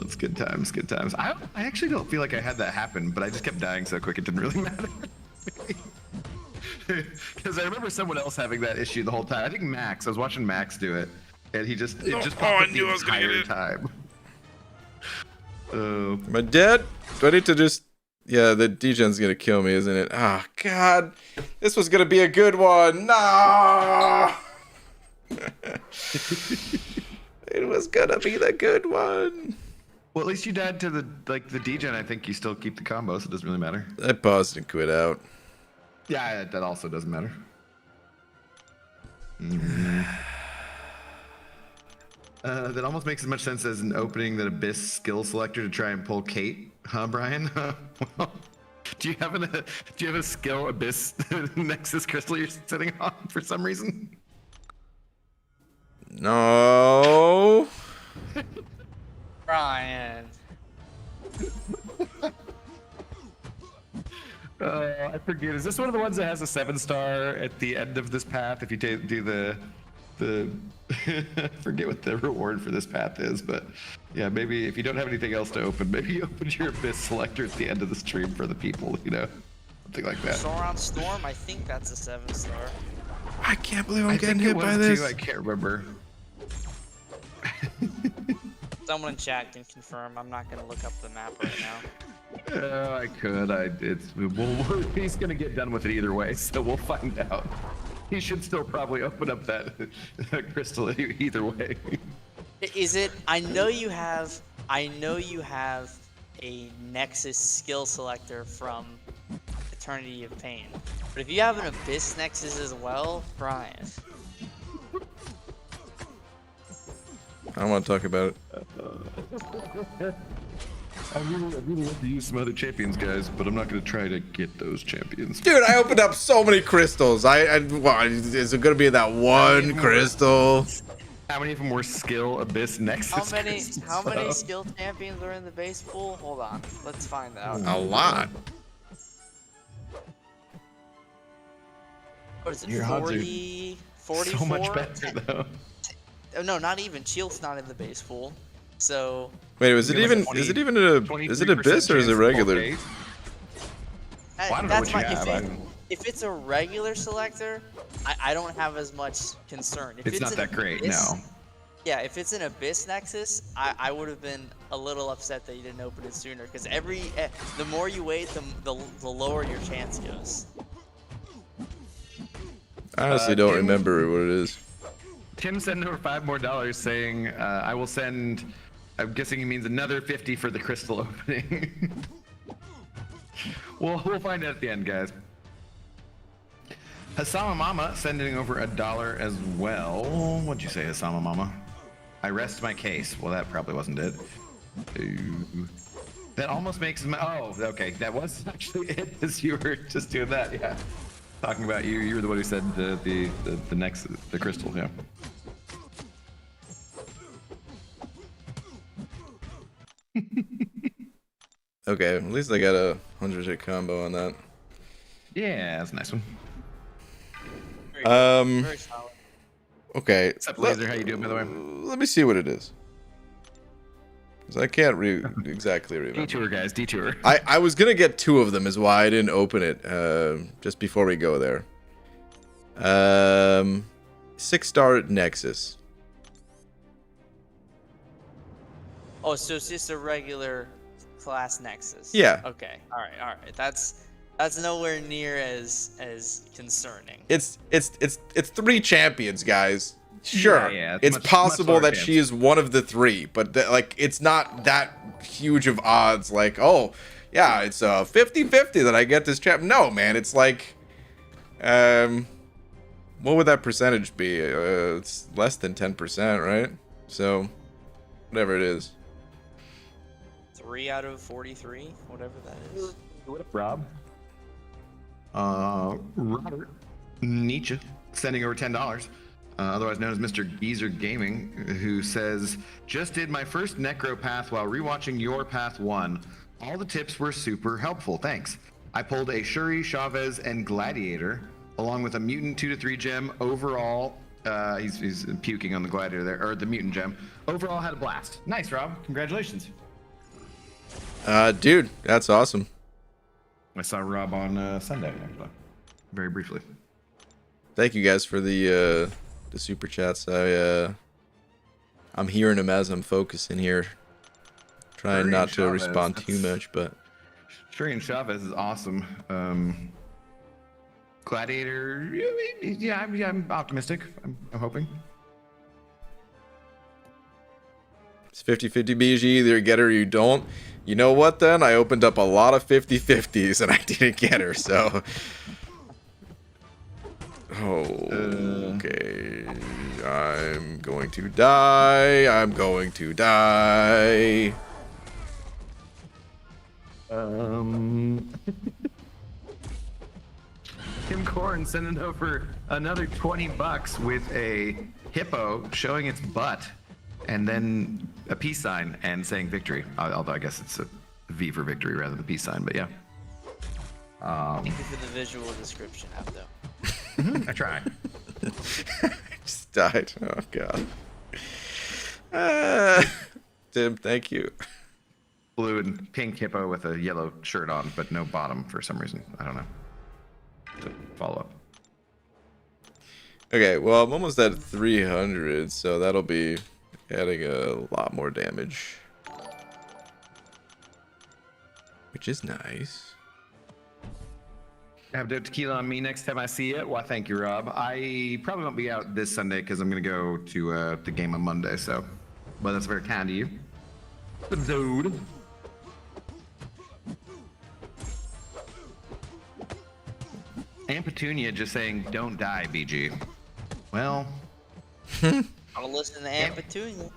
It's good times, good times. I actually don't feel like I had that happen, but I just kept dying so quick it didn't really matter. Because I remember someone else having that issue the whole time. I think Max. I was watching Max do it, and it just popped up the entire time. Am I dead? Do I need to just... Yeah, the degen's gonna kill me, isn't it? Oh, God. This was gonna be a good one. No! It was gonna be the good one. Well, at least you died to the degen. I think you still keep the combo, so it doesn't really matter. I paused and quit out. Yeah, that also doesn't matter. That almost makes as much sense as an opening that Abyss skill selector to try and pull Kate, huh, Brian? Well, do you have a skill Abyss Nexus crystal you're sitting on for some reason? No. Brian. I forget. Is this one of the ones that has a 7-star at the end of this path? If you do the I forget what the reward for this path is, but yeah, maybe if you don't have anything else to open, maybe you open your Abyss selector at the end of the stream for the people, something like that. Sauron Storm, I think that's a 7-star. I can't believe I'm getting hit by this. I can't remember. Someone in chat can confirm. I'm not gonna look up the map right now. I could. He's gonna get done with it either way, so we'll find out. He should still probably open up that crystal either way. Is it? I know you have a Nexus skill selector from Eternity of Pain, but if you have an Abyss Nexus as well, Brian. I don't want to talk about it. I really want to use some other champions, guys, but I'm not going to try to get those champions. Dude, I opened up so many crystals. Is it going to be that one crystal? How many of them were skill Abyss Nexus? How many skill champions are in the base pool? Hold on, let's find out. A lot. What is it? Your odds are 40, 44? so much better though. Oh, no, not even. Shield's not in the base pool. So Wait, is it Give us even? 20 Is it even a? Is it Abyss or is it regular? Well, I don't know that's what you my. have. If it's a regular selector, I don't have as much concern. If It's not an that great, Abyss- no. Yeah, if it's an Abyss Nexus, I would have been a little upset that you didn't open it sooner. Because the more you wait, the lower your chance goes. I honestly don't Tim- remember what it is. Tim sent over $5 more saying, I will send, I'm guessing he means another 50 for the crystal opening. We'll find out at the end, guys. Hasama Mama sending over $1 as well. What'd you say, Hasama Mama? I rest my case. Well, that probably wasn't it. Ooh. That almost makes me. Oh, okay. That was actually it. As you were just doing that, yeah. Talking about you. You were the one who said the next the crystal, yeah. Okay, at least I got a 100-hit combo on that. Yeah, that's a nice one. Very solid. Okay. What's up, Laser? How you doing, by the way? Let me see what it is. Because I can't exactly remember. Detour, guys. Detour. I was gonna get 2 of them, is why I didn't open it. Just before we go there. 6-star Nexus. Oh, so it's just a regular class Nexus. Yeah. Okay. All right. That's nowhere near as concerning. It's 3 champions, guys. Sure, Yeah, it's much possible lower that chance. she is one of the 3, but like it's not that huge of odds. Like, oh, yeah, it's 50-50 that I get this champ. No, man, it's like, what would that percentage be? It's less than 10%, right? So, whatever it is. 3 out of 43, whatever that is. What up, Rob? Robert Nietzsche sending over $10. Otherwise known as Mr. Geezer Gaming, who says, just did my first Necro path while rewatching your path 1. All the tips were super helpful, thanks. I pulled a Shuri, Chavez, and Gladiator, along with a Mutant 2-3 gem. Overall, he's puking on the Gladiator there, or the Mutant gem. Overall, had a blast. Nice, Rob. Congratulations. Dude, that's awesome. I saw Rob on Sunday, actually. Very briefly. Thank you guys for the super chats. I'm hearing them as I'm focusing here, trying Shuri not and to Chavez, respond too that's- much, but Shuri and Chavez is awesome. Gladiator, yeah, I'm optimistic. I'm hoping. it's 50-50 BG. Either get her or you don't. You know what then? I opened up a lot of 50-50s and I didn't get her, so. Oh, okay. I'm going to die. I'm going to die. Tim Corn sending over another $20 with a hippo showing its butt, and then a peace sign and saying victory. Although I guess it's a V for victory rather than a peace sign, but yeah. Thank you for the visual description, Abdo. I try. I just died. Oh, God. Tim, thank you. Blue and pink hippo with a yellow shirt on, but no bottom for some reason. I don't know. To follow up. Okay, well, I'm almost at 300, so that'll be adding a lot more damage. Which is nice. Have the tequila on me next time I see it. Well, thank you, Rob. I probably won't be out this Sunday because I'm going to go to the game on Monday, so. But that's very kind of you. Dude. And Petunia just saying, don't die, BG. Well. I'll listen to Aunt Petunia.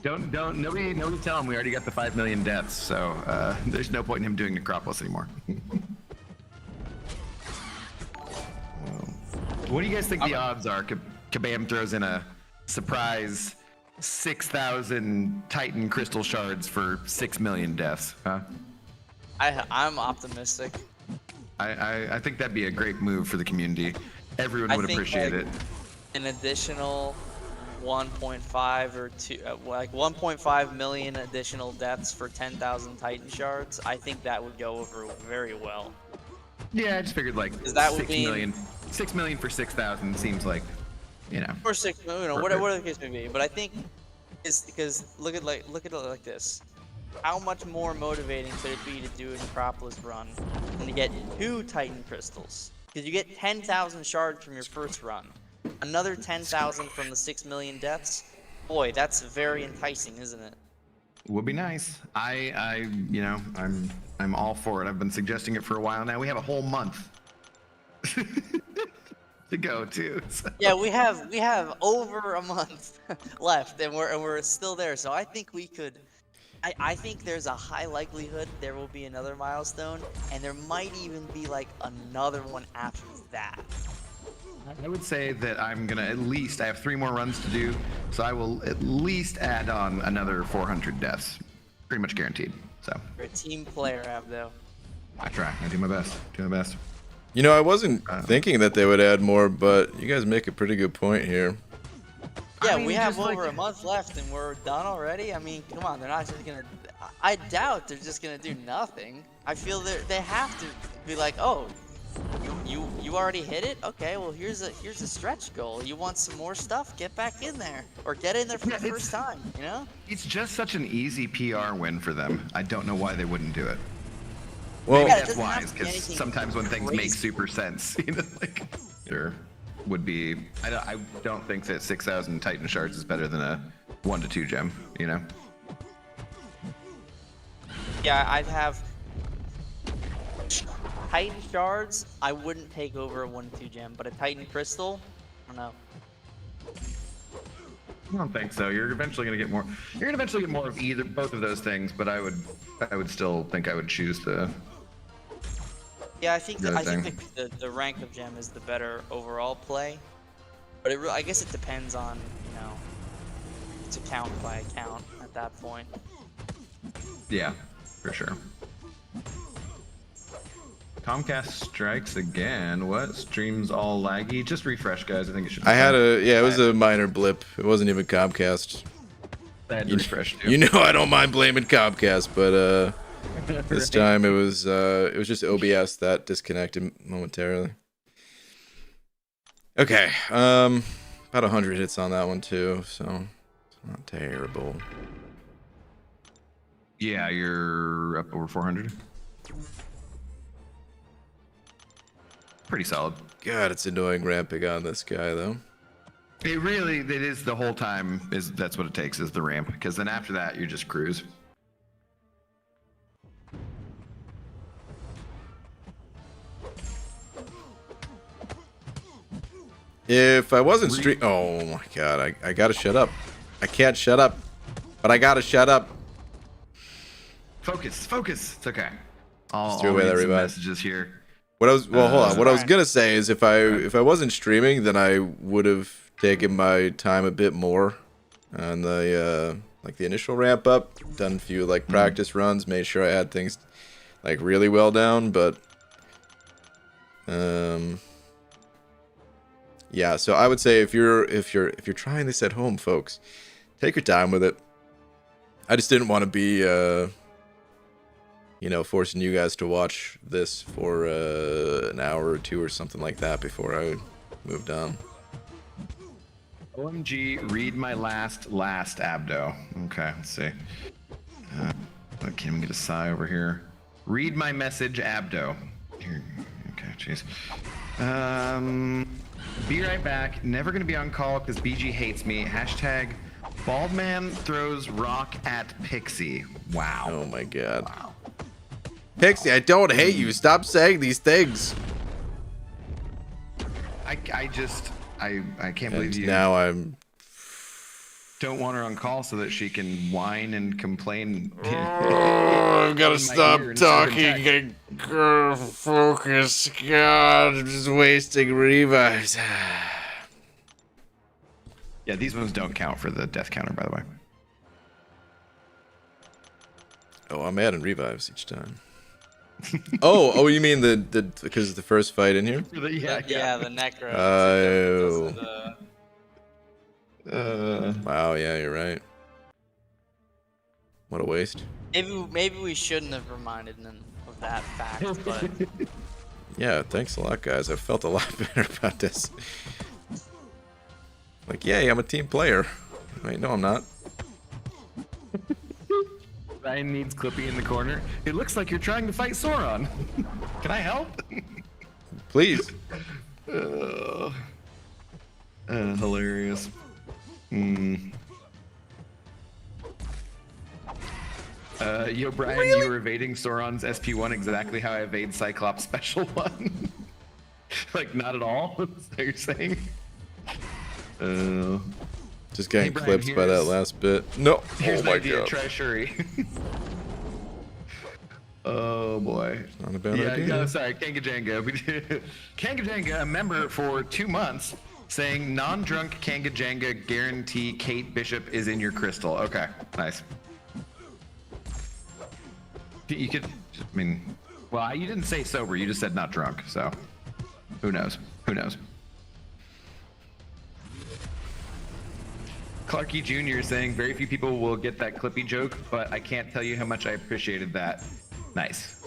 Nobody tell him we already got the 5 million deaths, so there's no point in him doing Necropolis anymore. What do you guys think the odds are Kabam throws in a surprise 6,000 Titan crystal shards for 6 million deaths. Huh? I'm optimistic. I think that'd be a great move for the community. Everyone would appreciate it. An additional 1.5 or 2, like 1.5 million additional deaths for 10,000 Titan shards. I think that would go over very well. Yeah, I just figured like that 6 million. 6 million for 6,000 seems like, you know. Or 6, whatever the case may be. But I think it's because look at it like this. How much more motivating could it be to do a Necropolis run and to get 2 Titan crystals? Because you get 10,000 shards from your first run. Another 10,000 from the 6 million deaths. Boy, that's very enticing, isn't it? Would be nice. You know, I'm all for it. I've been suggesting it for a while now. We have a whole month to go too. So. Yeah, we have over a month left, and we're still there. So I think we could. I think there's a high likelihood there will be another milestone, and there might even be like another one after that. I would say that I'm gonna I have 3 more runs to do, so I will at least add on another 400 deaths. Pretty much guaranteed. So. You're a team player, Abdo. I try. I do my best. You know, I wasn't thinking that they would add more, but you guys make a pretty good point here. Yeah, I mean, we have over like, a month left and we're done already. I mean, come on, they're not just gonna. I doubt they're just gonna do nothing. I feel they have to be like, oh, you already hit it. Okay, well here's a stretch goal. You want some more stuff? Get back in there, or get in there for the first time. You know? It's just such an easy PR win for them. I don't know why they wouldn't do it. Well, Maybe Yeah, it that's doesn't have wise, to be because anything sometimes when things crazy. make super sense, you know, like there would be. I don't think that 6,000 Titan shards is better than a 1 to 2 gem. You know. Yeah, I'd have Titan shards. I wouldn't take over a 1-2 gem, but a Titan crystal, I don't know. I don't think so. You're eventually gonna get more. You're gonna eventually get more of both of those things, but I would still think I would choose the. Yeah, I think The other the rank of gem is the better overall play, but I guess it depends on, you know, it's account by account at that point. Yeah, for sure. Comcast strikes again. What? Stream's all laggy. Just refresh, guys. I think it should. It was a minor blip. It wasn't even Comcast. I had to refresh too. You know I don't mind blaming Comcast, but this time it was just OBS that disconnected momentarily. Okay, about 100 hits on that one too, so it's not terrible. Yeah, you're up over 400. Pretty solid. God, it's annoying ramping on this guy though. It is the whole time. That's what it takes is the ramp, because then after that you just cruise. If I wasn't oh my god, I gotta shut up. I can't shut up, but I gotta shut up. Focus. It's okay. I'll do away read that some revive. messages here. Hold on. What I was Alright. gonna say is if I wasn't streaming, then I would have taken my time a bit more on the like the initial ramp up. Done a few like practice runs, made sure I had things like really well down. But yeah. So I would say if you're trying this at home, folks, take your time with it. I just didn't want to be forcing you guys to watch this for an hour or two or something like that before I moved on. OMG, read my last Abdo. Okay, let's see. Can we get a sigh over here? Read my message, Abdo. Here. Okay, jeez. Be right back. Never gonna be on call because BG hates me. Hashtag Baldman throws rock at Pixie. Wow. Oh my god. Wow. Pixie, I don't hate you. Stop saying these things. I can't believe And you now I'm. don't want her on call so that she can whine and complain. I've got to stop talking. Focus. God, I'm just wasting revives. Yeah, these ones don't count for the death counter, by the way. Oh, I'm adding revives each time. Oh, you mean the because of the first fight in here? Yeah, The necro. Wow, yeah, you're right. What a waste. Maybe we shouldn't have reminded them of that fact, but Yeah, thanks a lot, guys. I felt a lot better about this. Like, yay, I'm a team player. Wait, no, I'm not. Ryan needs Clippy in the corner. It looks like you're trying to fight Sauron. Can I help? Please. Hilarious. Yo, Brian, you were evading Sauron's SP1 exactly how I evade Cyclops Special 1. Like, not at all? Is that what you're saying? Just getting Brian, clipped by that last bit. No. Here's Oh my my idea. god. Try Shuri. Oh boy. Not a bad Yeah, idea. no, sorry, Kangajanga. Kangajanga, a member for 2 months, saying non-drunk Kangajanga guarantee Kate Bishop is in your crystal. Okay, nice. You could, I mean, well, you didn't say sober. You just said not drunk. So, who knows? Who knows? Clarky Jr. saying very few people will get that Clippy joke, but I can't tell you how much I appreciated that. Nice.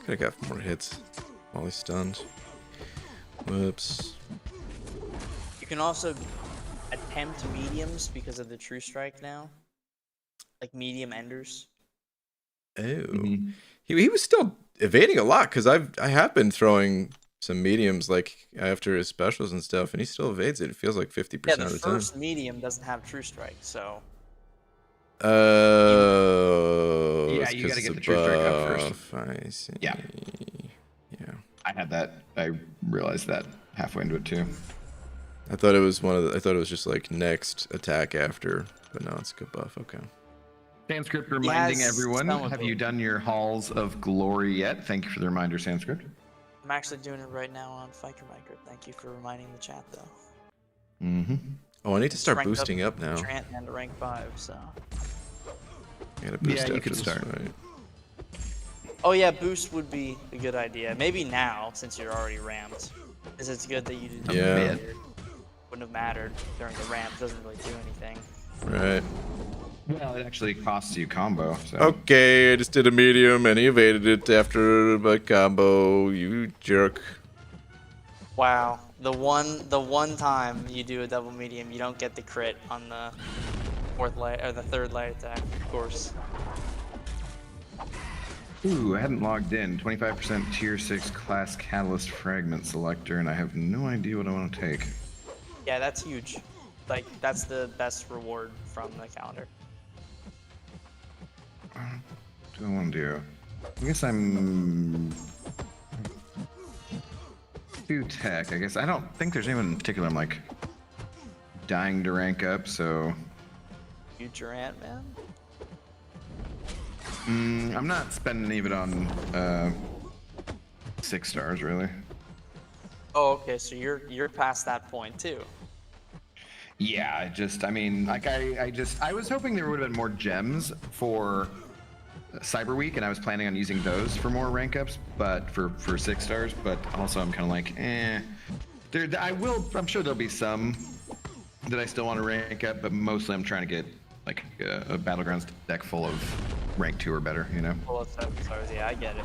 Could've got more hits while he's stunned. Whoops. you can also attempt mediums because of the true strike now, like medium enders. Oh. He was still evading a lot because I have been throwing some mediums like after his specials and stuff, and he still evades it. It feels like 50% Yeah, of the the time. first medium doesn't have true strike, so Yeah, you gotta get the true strike up first. I see. Yeah. Yeah. I had that. I realized that halfway into it too. I thought it was I thought it was just like next attack after, but no, it's a good buff. Okay. Sanskrit reminding Yes, everyone, some of have them. you done your Halls of Glory yet? Thank you for the reminder, Sanskrit. I'm actually doing it right now on Fiker Micro. Thank you for reminding the chat, though. Oh, I need to start Ranked boosting up now. Trant and rank 5, so. I gotta boost Yeah, you after could this start. fight. Oh yeah, boost would be a good idea. Maybe now, since you're already ramped. Because it's good that you didn't do Yeah. it. Wouldn't have mattered during the ramp. Doesn't really do anything. Right. Well, it actually costs you combo. So. Okay, I just did a medium and he evaded it after my combo. You jerk. Wow. The one time you do a double medium, you don't get the crit on the fourth light or the third light attack, of course. Ooh, I hadn't logged in. 25% tier 6 class catalyst fragment selector, and I have no idea what I want to take. Yeah, that's huge. Like that's the best reward from the calendar. What do I want to do? I guess I'm... do tech. I guess I don't think there's anyone in particular I'm like dying to rank up, so... You Durant, man. I'm not spending any of it on 6 stars, really. Oh, okay, so you're past that point too. Yeah, I mean, like I was hoping there would have been more gems for Cyber Week, and I was planning on using those for more rank ups, but for 6 stars. But also, I'm kind of like, I'm sure there'll be some that I still want to rank up, but mostly I'm trying to get like a Battlegrounds deck full of rank 2 or better, you know. Well, it's 7 stars. Yeah, I get it.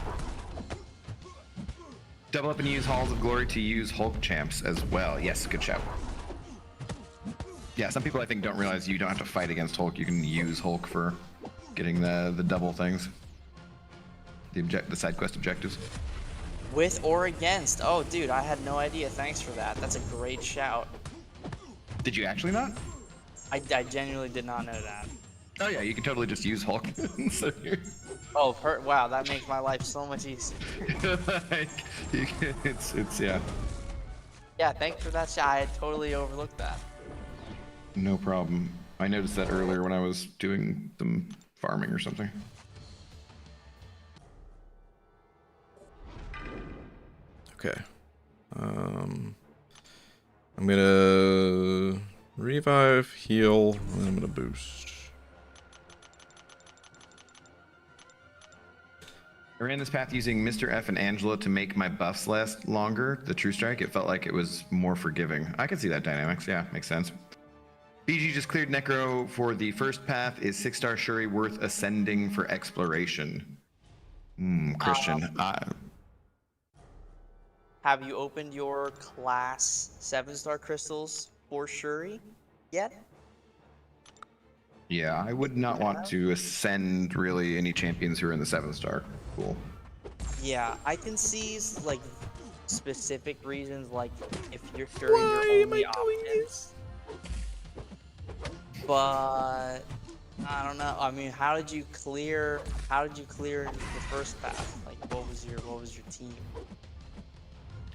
Double up and use Halls of Glory to use Hulk champs as well. Yes, good shout. Yeah, some people I think don't realize you don't have to fight against Hulk. You can use Hulk for getting the double things. The side quest objectives. With or against. Oh, dude, I had no idea. Thanks for that. That's a great shout. Did you actually not? I genuinely did not know that. Oh yeah, you can totally just use Hulk. So Oh, wow, that makes my life so much easier. like, it's yeah. Yeah, thanks for that shout. I had totally overlooked that. No problem. I noticed that earlier when I was doing some farming or something. Okay. I'm gonna revive, heal, and then I'm gonna boost. I ran this path using Mr. F and Angela to make my buffs last longer. The True Strike, it felt like it was more forgiving. I can see that dynamics. Yeah, makes sense. BG just cleared Necro for the first path. Is 6-star Shuri worth ascending for exploration? Christian. Have you opened your class 7-star crystals for Shuri yet? Yeah, I would not want to ascend really any champions who are in the 7-star pool. Yeah, I can see like specific reasons, like if you're Shuri, your only option. But I don't know. I mean, how did you clear the first path? Like, what was your team?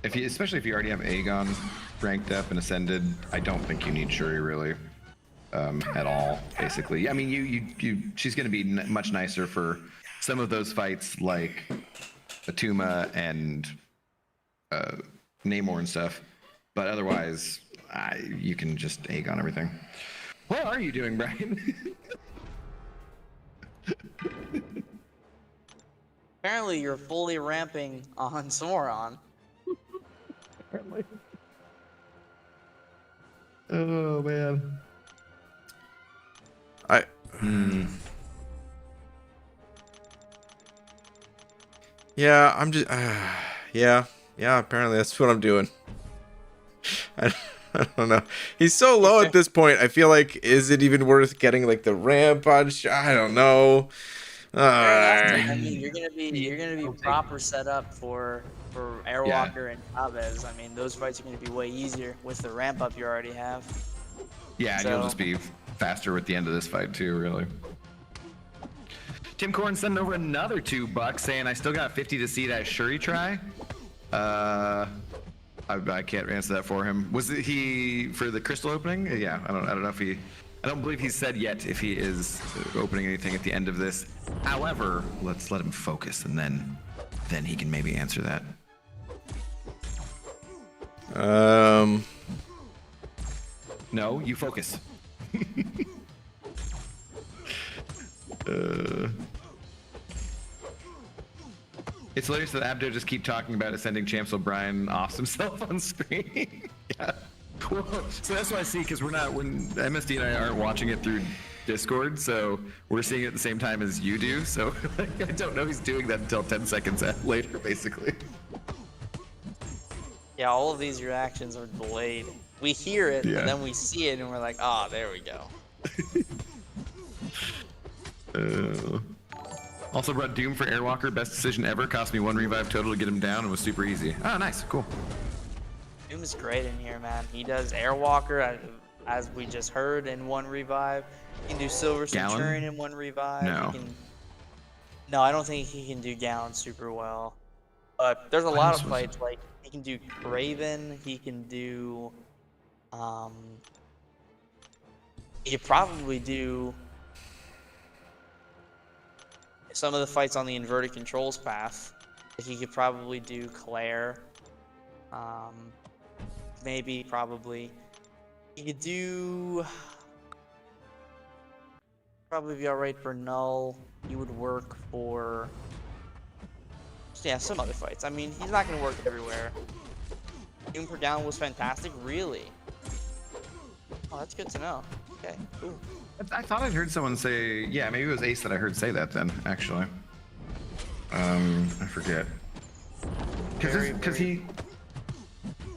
Especially if you already have Aegon ranked up and ascended, I don't think you need Shuri really at all. Basically, I mean, she's going to be much nicer for some of those fights like Atuma and Namor and stuff. But otherwise, you can just Aegon everything. What are you doing, Brian? Apparently, you're fully ramping on Sauron. Apparently. Oh man. Yeah, I'm just. Yeah. Apparently, that's what I'm doing. I don't know. He's so low at this point. I feel like, is it even worth getting like the ramp on? I don't know. I mean, you're gonna be proper set up for Airwalker and Chavez. I mean, those fights are gonna be way easier with the ramp up you already have. Yeah, and you'll just be faster at the end of this fight too, really. Tim Corn sending over another $2 saying, I still got 50 to see that Shuri try. I can't answer that for him. Was it he for the crystal opening? Yeah, I don't know if he. I don't believe he's said yet if he is opening anything at the end of this. However, let's let him focus, and then he can maybe answer that. No, you focus. It's hilarious that Abdo just keep talking about ascending champs while Brian offs himself on screen. Yeah. Well, so that's what I see, because when MSD and I aren't watching it through Discord, so we're seeing it at the same time as you do. So like, I don't know he's doing that until 10 seconds later, basically. Yeah, all of these reactions are delayed. We hear it, and then we see it, and we're like, ah, there we go. Also brought Doom for Airwalker. Best decision ever. Cost me 1 revive total to get him down and was super easy. Oh, nice. Cool. Doom is great in here, man. He does Airwalker, as we just heard, in 1 revive. He can do Silver Centurion in 1 revive. No. No, I don't think he can do Gallon super well. But there's a lot of fights, like, he can do Raven, he can do... he could probably do... some of the fights on the inverted controls path. He could probably do Claire. Maybe, probably. He could do... probably be alright for Null. He would work for... yeah, some other fights. I mean, he's not going to work everywhere. Doom per Gallon was fantastic? Really? Oh, that's good to know. Okay, cool. I thought I'd heard someone say, yeah, maybe it was Ace that I heard say that then, actually. I forget. Because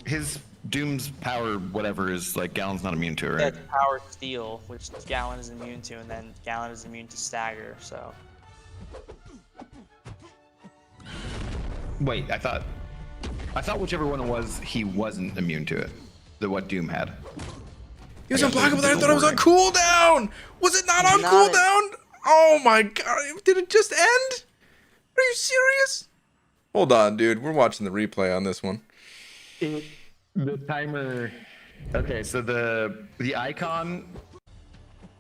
his Doom's power, whatever, is like Gallon's not immune to it, right? Yeah, power steel, which Gallon is immune to, and then Gallon is immune to stagger, so. Wait, I thought whichever one it was, he wasn't immune to it. What Doom had. He was unblockable, then I thought it was on cooldown! Was it not on cooldown? Oh my god, did it just end? Are you serious? Hold on, dude. We're watching the replay on this one. The timer... Okay, so the icon,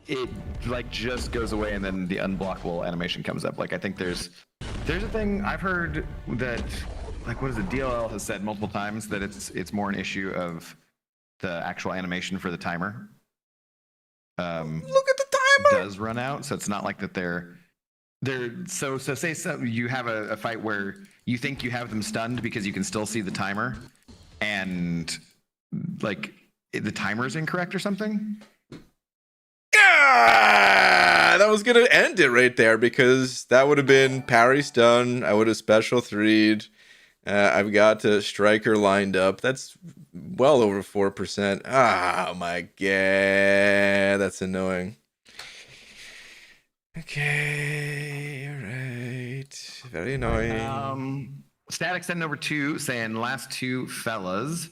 it like just goes away and then the unblockable animation comes up. Like I think there's a thing I've heard that like what is it? DLL has said multiple times that it's more an issue of the actual animation for the timer. Look at the timer. Does run out, so it's not like that they're so say you have a fight where you think you have them stunned because you can still see the timer, and like the timer is incorrect or something. That was gonna end it right there because that would have been parry stun. I would have special 3'd. I've got a striker lined up. That's well over 4%. Oh my god, that's annoying. Okay, alright. Very annoying. Static send number 2 saying last two fellas.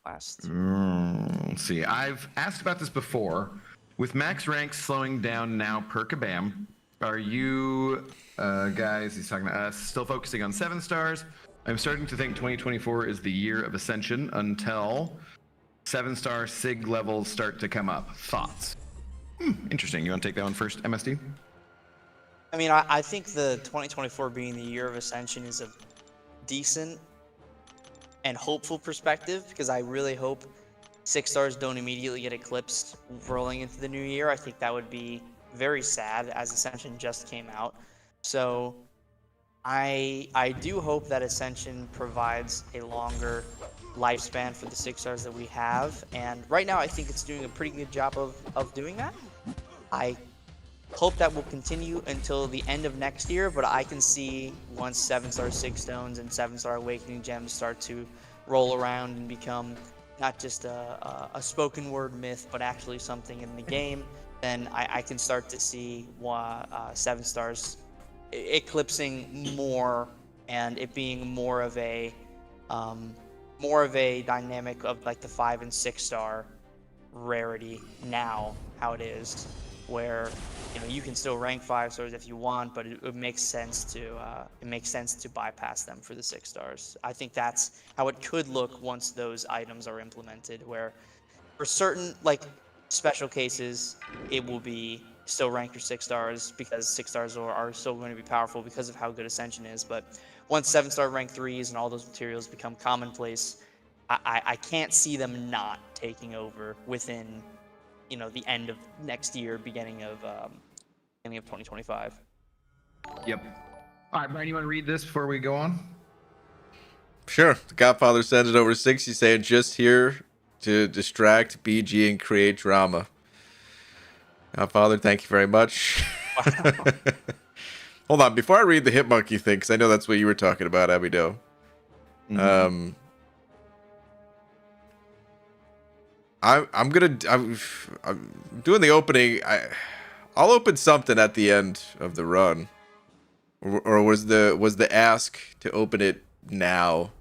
Last. Let's see. I've asked about this before. With max ranks slowing down now per kabam, are you guys, he's talking to us, still focusing on 7 stars? I'm starting to think 2024 is the year of ascension until 7-star SIG levels start to come up. Thoughts? Interesting. You want to take that one first, MSD? I mean, I think the 2024 being the year of ascension is a decent and hopeful perspective, because I really hope 6 stars don't immediately get eclipsed rolling into the new year. I think that would be very sad, as Ascension just came out. So I do hope that Ascension provides a longer lifespan for the 6 stars that we have. And right now I think it's doing a pretty good job of doing that. I hope that will continue until the end of next year, but I can see once 7-star 6 stones and 7-star awakening gems start to roll around and become not just a spoken word myth, but actually something in the game, then I can start to see 7 stars eclipsing more, and it being more of a dynamic of like the 5 and 6 star rarity now, how it is, where you can still rank 5 stars if you want, but it makes sense to bypass them for the 6 stars. I think that's how it could look once those items are implemented, where for certain like special cases it will be still rank your 6 stars, because 6 stars are still going to be powerful because of how good Ascension is. But once 7-star rank 3s and all those materials become commonplace, I can't see them not taking over within the end of next year, beginning of 2025. Yep. All right, Brian, you want to read this before we go on? Sure. The Godfather sends it over 6. He's saying, just here to distract BG and create drama. Godfather, thank you very much. Wow. Hold on, before I read the Hit Monkey thing, because I know that's what you were talking about, Abido. Mm-hmm. I'm doing the opening. I'll open something at the end of the run, or was the ask to open it now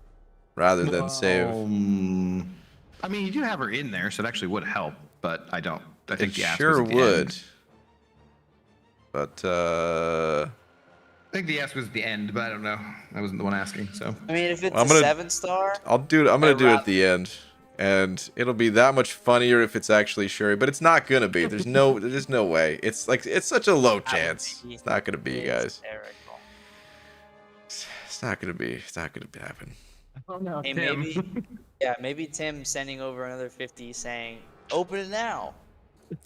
rather than save? I mean, you do have her in there, so it actually would help, but I don't. I think the ask sure was at the would. end. But I think the ask was at the end, but I don't know. I wasn't the one asking, so. I mean, if it's a 7-star, I'm gonna do it at the end. And it'll be that much funnier if it's actually Shuri, but it's not gonna be. There's no way. It's such a low chance. It's not gonna be, guys. It's not gonna be. It's not gonna happen. Oh no, hey, Tim. maybe Tim sending over another 50 saying, "Open it now."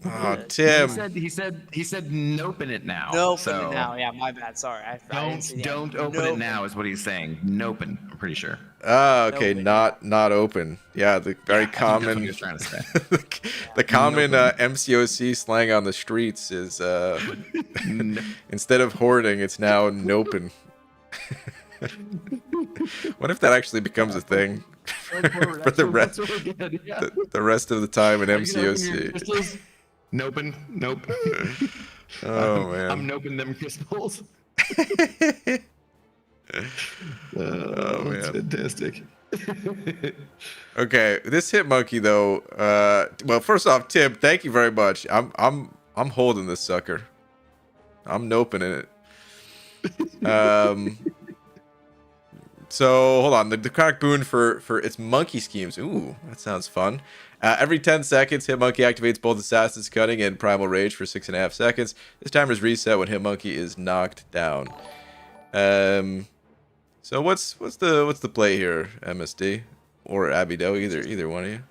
Oh, Tim. He said nope in it now. Nope so it now. Yeah, my bad. Sorry. Don't open it now is what he's saying. Nope, I'm pretty sure. Oh, okay, Nope. not open. Yeah, the very common. I think that's what he was trying to say. The common MCOC slang on the streets is instead of hoarding, it's now noping. What if that actually becomes a thing for the rest of the time in MCOC? Noping. Nope. Oh man. I'm noping them crystals. Oh man. That's fantastic. Okay, this Hit Monkey though. Well, first off, Tim, thank you very much. I'm holding this sucker. I'm noping it. So hold on. The chronic boon for its monkey schemes. Ooh, that sounds fun. Every 10 seconds, Hit Monkey activates both Assassin's Cutting and Primal Rage for 6.5 seconds. This timer is reset when Hit Monkey is knocked down. So what's the play here, MSD or Abido? Either one of you.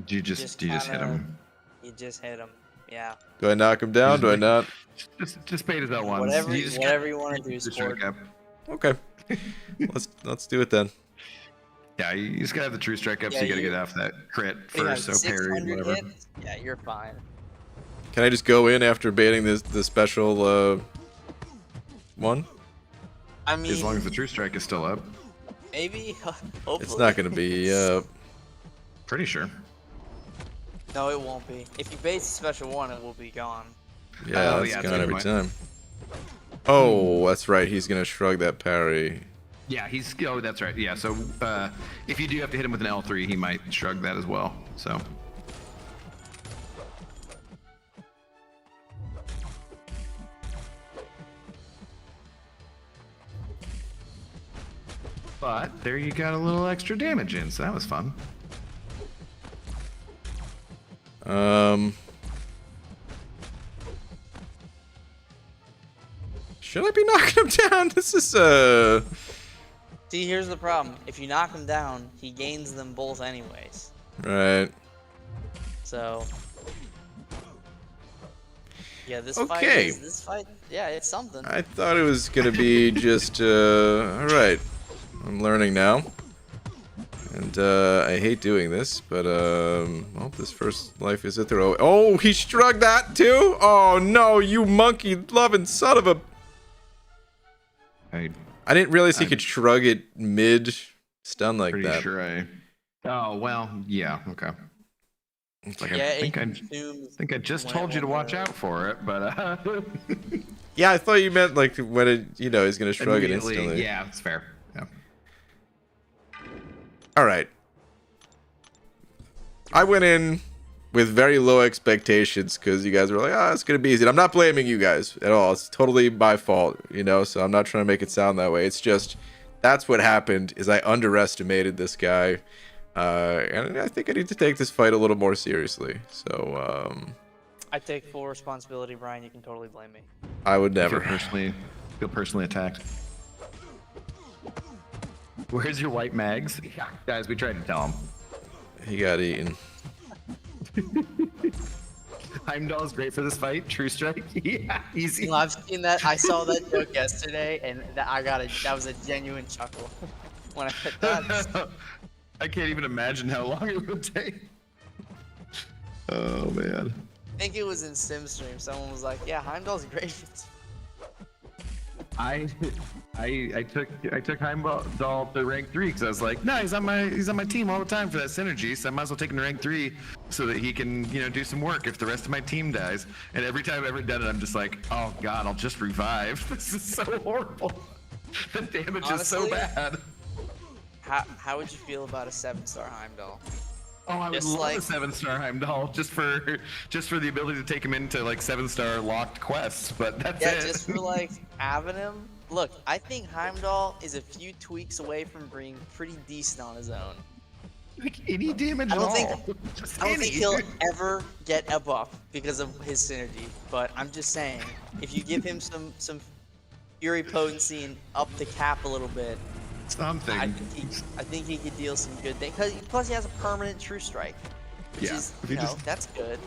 You just hit him. You just hit him. Yeah. Do I knock him down? Do I not? Just bait his out once. Whatever you want to do, sport. Okay. let's do it then. Yeah, you just gotta have the true strike up, so you gotta get off that crit first, so parry and whatever. Hits, yeah, you're fine. Can I just go in after baiting the special one? I mean, as long as the true strike is still up. Maybe. Hopefully. It's not gonna be Pretty sure. No, it won't be. If you bait the special one, it will be gone. Yeah, it's gone every time. Oh, that's right. He's gonna shrug that parry. Yeah, oh, that's right. Yeah, so if you do have to hit him with an L3, he might shrug that as well. So. But there you got a little extra damage in, so that was fun. Should I be knocking him down? This is See, here's the problem. If you knock him down, he gains them both anyways. Right. So. Yeah, this okay. fight, yeah, it's something. I thought it was gonna be just all right. I'm learning now. And I hate doing this, but well, this first life is a throw. Oh, he shrugged that too? Oh no, you monkey loving son of a. I didn't realize he could shrug it mid stun like pretty that. Sure oh well, yeah, okay. Like yeah, I think I just told you to watch out for it, but yeah, I thought you meant like when it, he's gonna shrug it instantly. Yeah, it's fair. Yeah. All right. I went in with very low expectations because you guys were like, it's going to be easy. And I'm not blaming you guys at all. It's totally my fault, so I'm not trying to make it sound that way. It's just that's what happened is I underestimated this guy. And I think I need to take this fight a little more seriously. So I take full responsibility, Brian. You can totally blame me. I would never. Feel personally attacked. Where's your white mags? Yeah, guys, we tried to tell him. He got eaten. Heimdall's great for this fight. True strike. Yeah, easy. Well, I've seen that. I saw that joke yesterday, and that was a genuine chuckle when I hit that. I can't even imagine how long it would take. Oh man. I think it was in SimStream. Someone was like, "Yeah, Heimdall's great for this." I took Heimdall to rank 3 because I was like, no, he's on my team all the time for that synergy, so I might as well take him to rank 3 so that he can do some work if the rest of my team dies. And every time I've ever done it, I'm just like, oh god, I'll just revive. This is so horrible. The damage is so bad. How would you feel about a 7-star Heimdall? Oh, I would love a 7-star Heimdall just for the ability to take him into like 7-star locked quests, but that's it. Yeah, just for like having him. Look, I think Heimdall is a few tweaks away from being pretty decent on his own. Like any damage I don't think think he'll ever get a buff because of his synergy, but I'm just saying, if you give him some fury potency and up the cap a little bit, something. I think he could deal some good things. Plus, he has a permanent true strike, which is, that's good.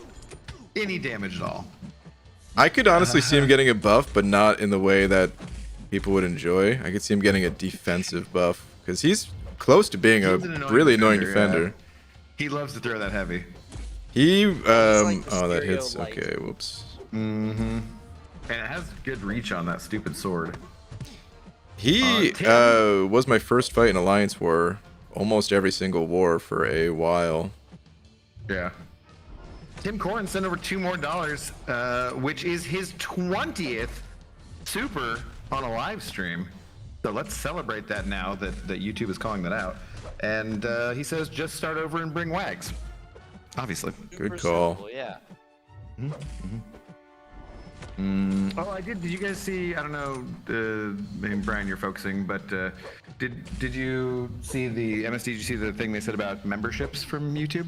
Any damage at all. I could honestly see him getting a buff, but not in the way that people would enjoy. I could see him getting a defensive buff because he's close to being a really annoying defender. He loves to throw that heavy. He like oh, that hits. light. Okay, whoops. Mm-hmm. And it has good reach on that stupid sword. He was my first fight in Alliance War, almost every single war for a while. Yeah. Tim Corrin sent over $2 more, which is his 20th super on a live stream. So let's celebrate that now that YouTube is calling that out. And he says, just start over and bring wags. Obviously. Good call. Simple, yeah. Mm-hmm. Oh, I did. Did you guys see? I don't know, maybe Brian, you're focusing, but did you see the MSD? Did you see the thing they said about memberships from YouTube?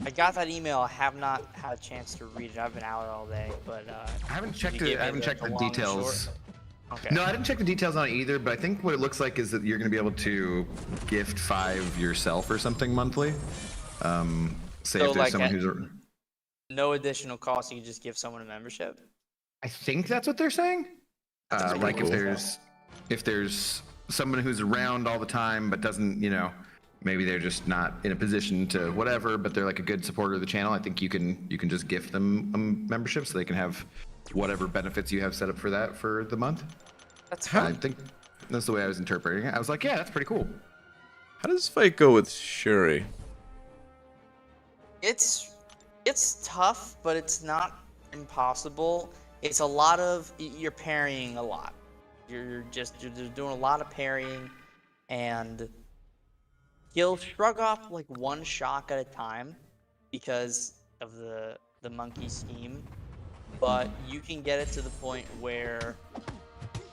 I got that email. I have not had a chance to read it. I've been out all day, but I haven't checked the details Okay. No, I didn't check the details on it either, but I think what it looks like is that you're going to be able to gift 5 yourself or something monthly. Say So, if there's like, someone who's... no additional cost, you can just give someone a membership. I think that's what they're saying. That's Like cool. if there's someone who's around all the time but doesn't, maybe they're just not in a position to whatever, but they're like a good supporter of the channel. I think you can just gift them a membership so they can have whatever benefits you have set up for that for the month. That's I fine. think that's the way I was interpreting it. I was like, yeah, that's pretty cool. How does this fight go with Shuri? It's tough, but it's not impossible. It's a lot of you're parrying a lot. You're just doing a lot of parrying, and he'll shrug off like one shock at a time because of the monkey scheme. But you can get it to the point where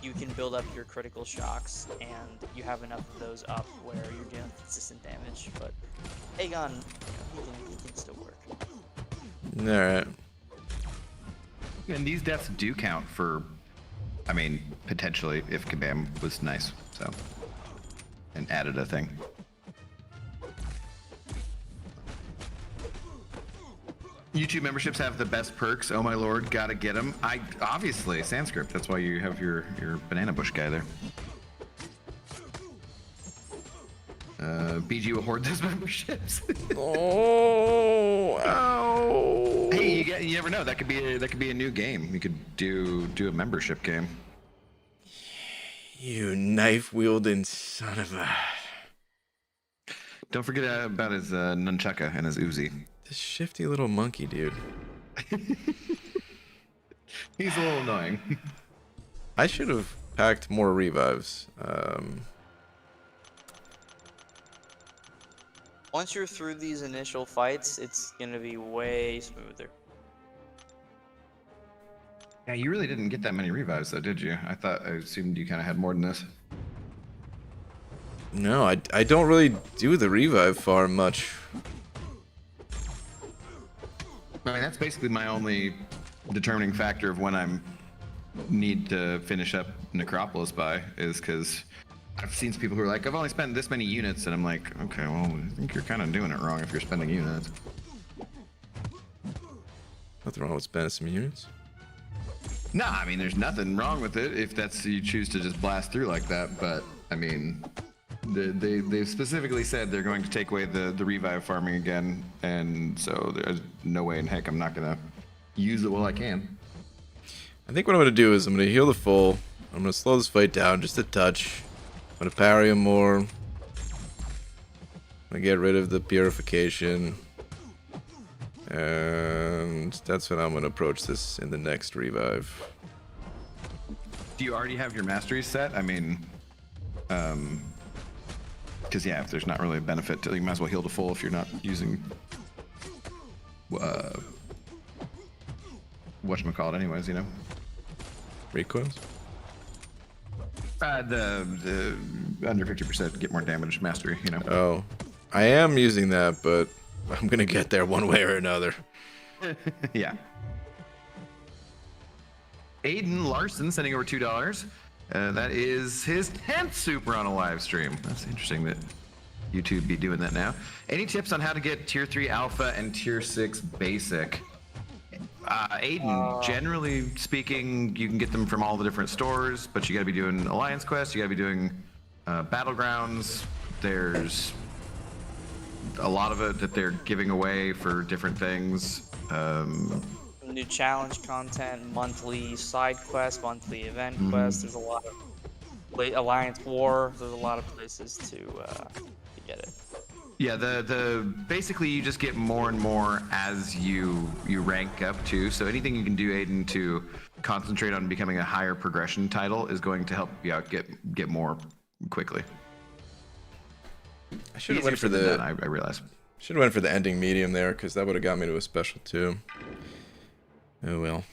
you can build up your critical shocks, and you have enough of those up where you're doing consistent damage. But Aegon, he can still work. Alright. And these deaths do count for, I mean, potentially if Kabam was nice, so, and added a thing. YouTube memberships have the best perks. Oh my lord, gotta get them. Obviously Sanskrit. That's why you have your banana bush guy there. BG will hoard those memberships. Oh, ow. Hey, you never know. That could be a new game. You could do a membership game. You knife-wielding son of a... Don't forget about his nunchaka and his Uzi. This shifty little monkey, dude. He's a little annoying. I should have packed more revives. Once you're through these initial fights, it's gonna be way smoother. Yeah, you really didn't get that many revives, though, did you? I assumed you kind of had more than this. No, I don't really do the revive farm much. I mean, that's basically my only determining factor of when I'm need to finish up Necropolis by, is because I've seen some people who are like, I've only spent this many units, and I'm like, okay, well, I think you're kind of doing it wrong if you're spending units. Nothing wrong with spending some units. Nah, I mean, there's nothing wrong with it if that's you choose to just blast through like that, but I mean, they specifically said they're going to take away the revive farming again, and so there's no way in heck I'm not gonna use it while I can. I think what I'm gonna do is I'm gonna heal the full. I'm gonna slow this fight down just a touch. I'm gonna parry him more. I'm gonna get rid of the purification. And that's when I'm gonna approach this in the next revive. Do you already have your masteries set? I mean, because yeah, if there's not really a benefit to, you might as well heal to full if you're not using whatchamacallit anyways, you know? Recoils? The under 50% get more damage mastery, you know? Oh, I am using that, but I'm gonna get there one way or another. Yeah. Aiden Larson sending over $2. That is his 10th super on a live stream. That's interesting that YouTube be doing that now. Any tips on how to get tier 3 alpha and tier 6 basic? Aiden, generally speaking, you can get them from all the different stores, but you gotta be doing Alliance quests, you gotta be doing Battlegrounds. There's a lot of it that they're giving away for different things. New challenge content, monthly side quests, monthly event quests. There's a lot of Alliance War. There's a lot of places to get it. Yeah, the basically you just get more and more as you rank up too. So anything you can do, Aiden, to concentrate on becoming a higher progression title is going to help you out get more quickly. I should have went for the. I realize. Should have went for the ending medium there, because that would have got me to a special too. Oh well.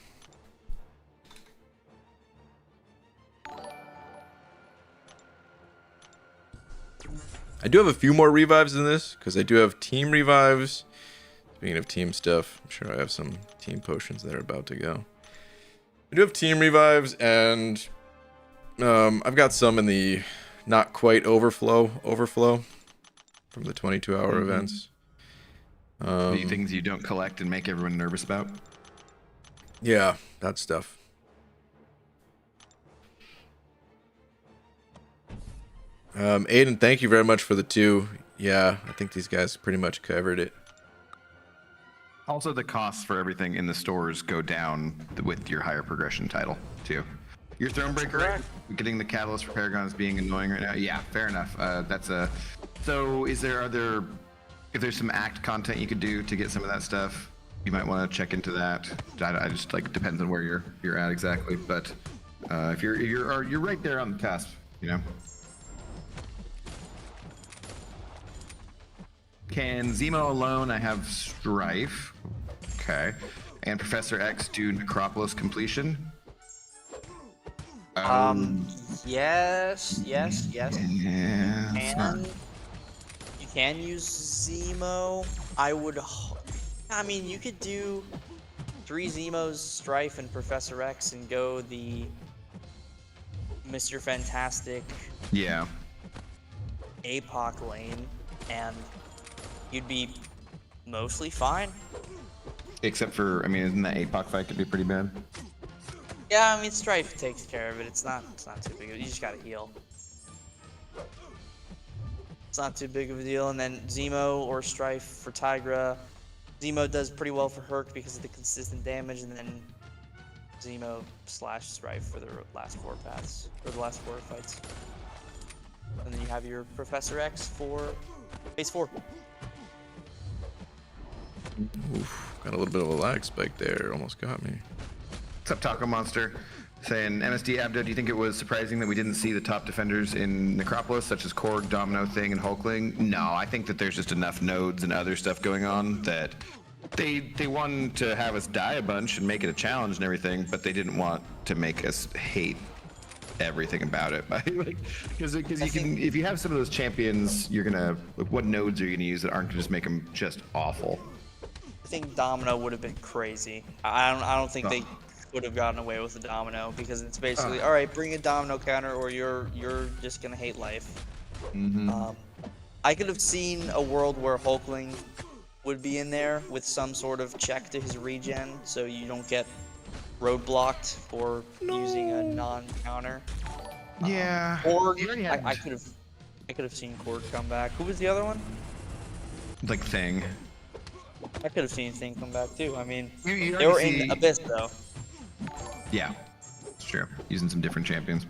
I do have a few more revives in this, because I do have team revives. Speaking of team stuff, I'm sure I have some team potions that are about to go. I do have team revives, and I've got some in the not quite overflow from the 22-hour events. The things you don't collect and make everyone nervous about. Yeah, that stuff. Aiden, thank you very much for the 2. Yeah, I think these guys pretty much covered it. Also, the costs for everything in the stores go down with your higher progression title, too. Your Thronebreaker, getting the Catalyst for Paragon is being annoying right now. Yeah, fair enough. That's a... So, is there other... If there's some act content you could do to get some of that stuff, you might want to check into that. I just, like, depends on where you're at exactly. But if you're right there on the cusp, you know? Can Zemo alone? I have Strife. Okay. And Professor X do Necropolis completion? Yes. Yeah, it's not... You can use Zemo. I mean, you could do 3 Zemos, Strife, and Professor X and go the Mr. Fantastic Yeah. APOC lane, and you'd be mostly fine. Except for, I mean, isn't that APOC fight could be pretty bad? Yeah, I mean, Strife takes care of it. It's not too big of a deal. You just gotta heal. It's not too big of a deal. And then Zemo or Strife for Tigra. Zemo does pretty well for Herc because of the consistent damage, and then Zemo / Strife for the last 4 paths, or the last 4 fights. And then you have your Professor X for phase 4. Oof, got a little bit of a lag spike there. Almost got me. What's up, Taco Monster? Saying, MSD Abdo, do you think it was surprising that we didn't see the top defenders in Necropolis, such as Korg, Domino, Thing, and Hulkling? No, I think that there's just enough nodes and other stuff going on that they wanted to have us die a bunch and make it a challenge and everything, but they didn't want to make us hate everything about it. Because if you have some of those champions, you're gonna, like, what nodes are you gonna use that aren't gonna just make them just awful? I think Domino would have been crazy. I don't think they would have gotten away with the Domino, because it's basically all right, bring a Domino counter or you're just gonna hate life. I could have seen a world where Hulkling would be in there with some sort of check to his regen, so you don't get roadblocked for using a non-counter. Yeah. Or I could have seen Korg come back. Who was the other one? Like Thing. I could have seen Thing come back too. I mean, You they were already in Abyss though. Yeah, it's true. Using some different champions.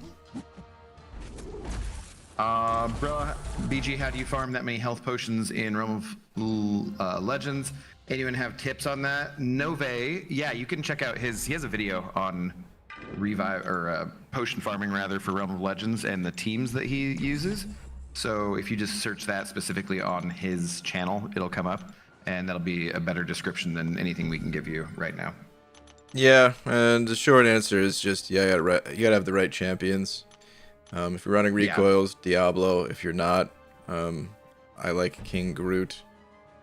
Bro, BG, how do you farm that many health potions in Realm of Legends? Anyone have tips on that? Nove, yeah, you can check out he has a video on revive or potion farming rather for Realm of Legends and the teams that he uses. So if you just search that specifically on his channel, it'll come up, and that'll be a better description than anything we can give you right now. Yeah, and the short answer is just, yeah, you gotta have the right champions. If you're running recoils, Diablo. If you're not, I like King Groot.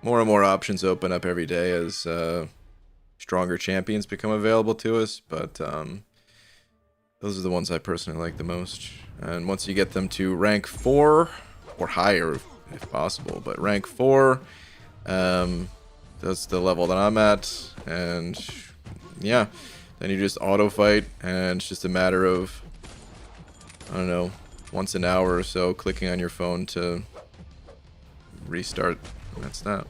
More and more options open up every day as stronger champions become available to us, but those are the ones I personally like the most. And once you get them to rank 4 or higher, if possible, but rank 4, that's the level that I'm at, and yeah, then you just auto fight, and it's just a matter of, I don't know, once an hour or so clicking on your phone to restart. That's that.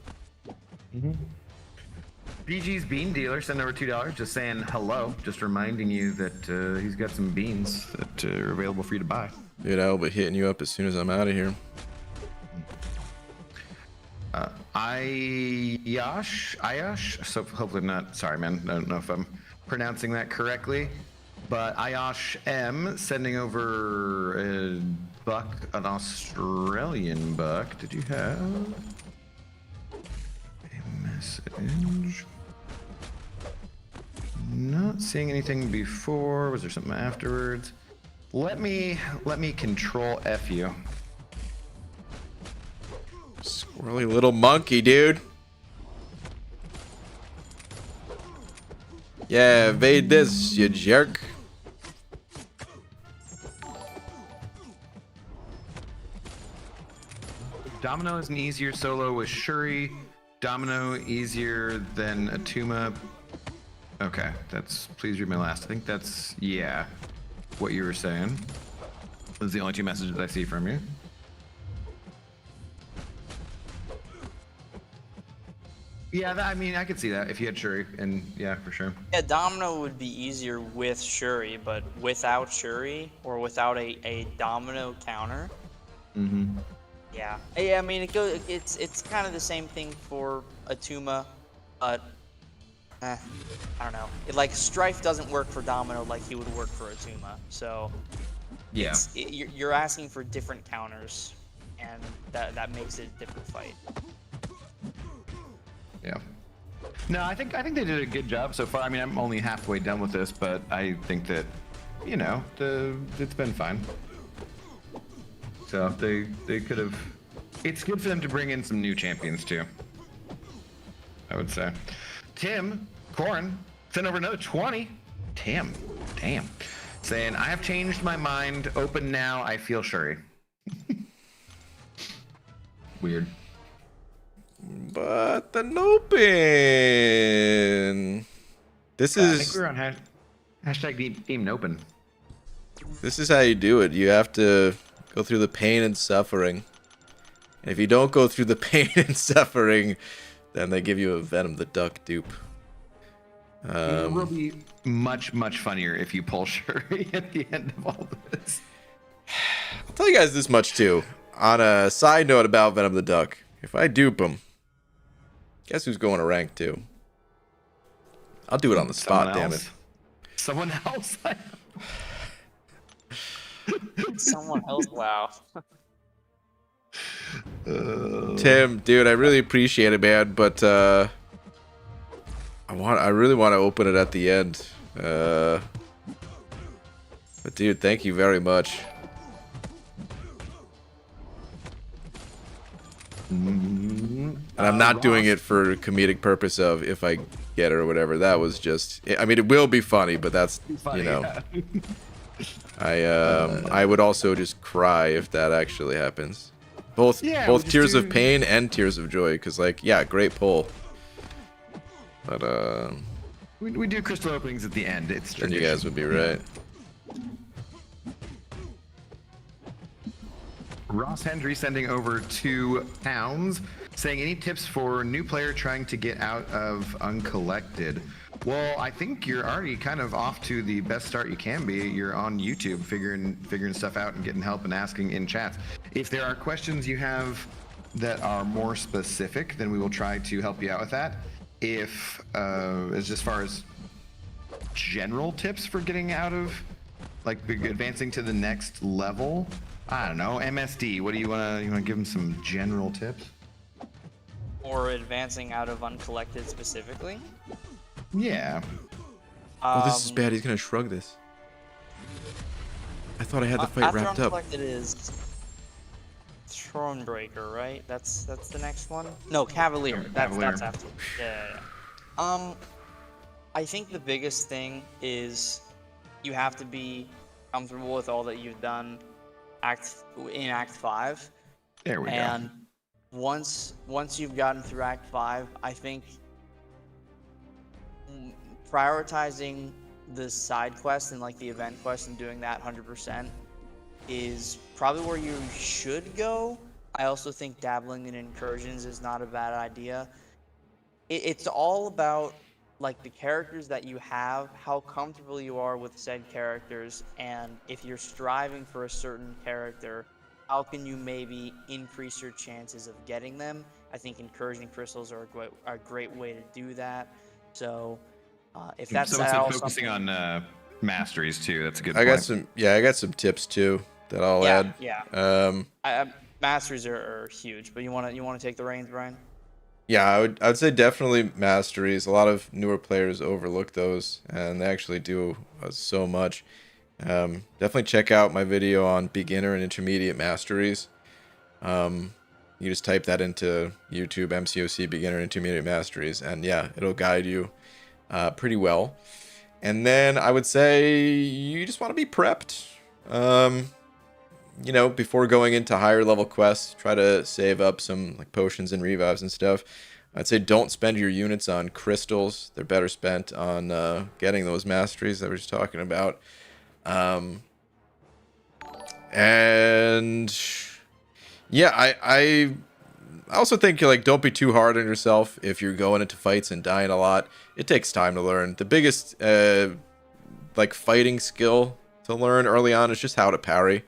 BG's Bean Dealer sent over $2, just saying hello, just reminding you that he's got some beans that are available for you to buy. Dude, I'll be hitting you up as soon as I'm out of here. Ayash, so hopefully not, sorry man, I don't know if I'm pronouncing that correctly, but Ayash M sending over a buck, an Australian buck. Did you have a message? Not seeing anything before. Was there something afterwards? Let me control F you. Squirrely little monkey, dude. Yeah, evade this, you jerk. Domino is an easier solo with Shuri. Domino easier than Atuma. Okay, please read my last. I think that's, yeah, what you were saying. Those are the only 2 messages I see from you. Yeah, I mean, I could see that if you had Shuri, and yeah, for sure. Yeah, Domino would be easier with Shuri, but without Shuri or without a Domino counter. Mm-hmm. Yeah, I mean, it's kind of the same thing for Atuma, but I don't know. Like Strife doesn't work for Domino like he would work for Atuma, so Yeah. You're asking for different counters, and that makes it a different fight. Yeah. No, I think they did a good job so far. I mean, I'm only halfway done with this, but I think that, you know, it's been fine. So they could have. It's good for them to bring in some new champions too, I would say. Tim Corin sent over another 20. Tim, damn. Saying, I have changed my mind. Open now. I feel Shuri. Weird. But the open. This I think is. we're on hashtag Team Open. This is how you do it. You have to go through the pain and suffering. And if you don't go through the pain and suffering, then they give you a Venom the Duck dupe. It will be much, much funnier if you pull Shuri at the end of all this. I'll tell you guys this much too. On a side note about Venom the Duck, if I dupe him, guess who's going to rank 2? I'll do it on the spot, damn it. Someone else? Someone else, wow. Tim, dude, I really appreciate it, man, but I really want to open it at the end. But dude, thank you very much. And I'm not doing it for comedic purpose of if I get it or whatever. That was just, I mean, it will be funny, but that's, Funny, you know, yeah. I would also just cry if that actually happens. Both tears of pain and tears of joy, because like, yeah, great pull. But we do crystal openings at the end. It's then tradition. you guys would be right. Ross Hendry sending over £2, saying any tips for new player trying to get out of uncollected. Well, I think you're already kind of off to the best start you can be. You're on YouTube figuring stuff out and getting help and asking in chats. If there are questions you have that are more specific, then we will try to help you out with that. If as far as general tips for getting out of, like, advancing to the next level, I don't know, MSD. What do you wanna give them some general tips? Or advancing out of uncollected specifically? Yeah. Oh, this is bad. He's gonna shrug this. I thought I had the fight after wrapped up. uncollected is Thronebreaker, right? That's the next one. No, Cavalier. That's after. Yeah. I think the biggest thing is you have to be comfortable with all that you've done in Act 5. There we go. And once you've gotten through Act 5, I think prioritizing the side quest and like the event quest and doing that 100% is probably where you should go. I also think dabbling in incursions is not a bad idea. It's all about like the characters that you have, how comfortable you are with said characters, and if you're striving for a certain character, how can you maybe increase your chances of getting them? I think incursion crystals are a great way to do that. So if that's focusing on masteries too, that's a good point. I got some tips too that I'll add. Yeah. Masteries are huge, but you want to take the reins, Brian? Yeah, I would say definitely masteries. A lot of newer players overlook those, and they actually do so much. Definitely check out my video on beginner and intermediate masteries. You just type that into YouTube, MCOC beginner and intermediate masteries, and yeah, it'll guide you pretty well. And then I would say you just want to be prepped. you know, before going into higher level quests, try to save up some like potions and revives and stuff. I'd say don't spend your units on crystals. They're better spent on getting those masteries that we were just talking about. And yeah, I also think like don't be too hard on yourself if you're going into fights and dying a lot. It takes time to learn. The biggest like fighting skill to learn early on is just how to parry,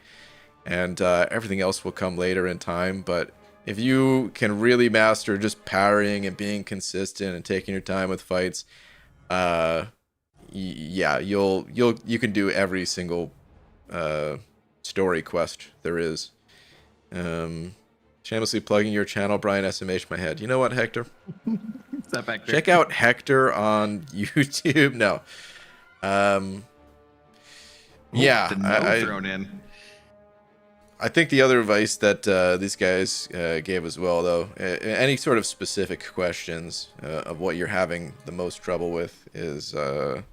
and everything else will come later in time. But if you can really master just parrying and being consistent and taking your time with fights, yeah, you can do every single story quest there is. Shamelessly plugging your channel, Brian SMH my head. You know what, Hector? Is that back there? Check out Hector on YouTube. No. Yeah. Thrown in. I think the other advice that these guys gave as well, though, any sort of specific questions of what you're having the most trouble with is a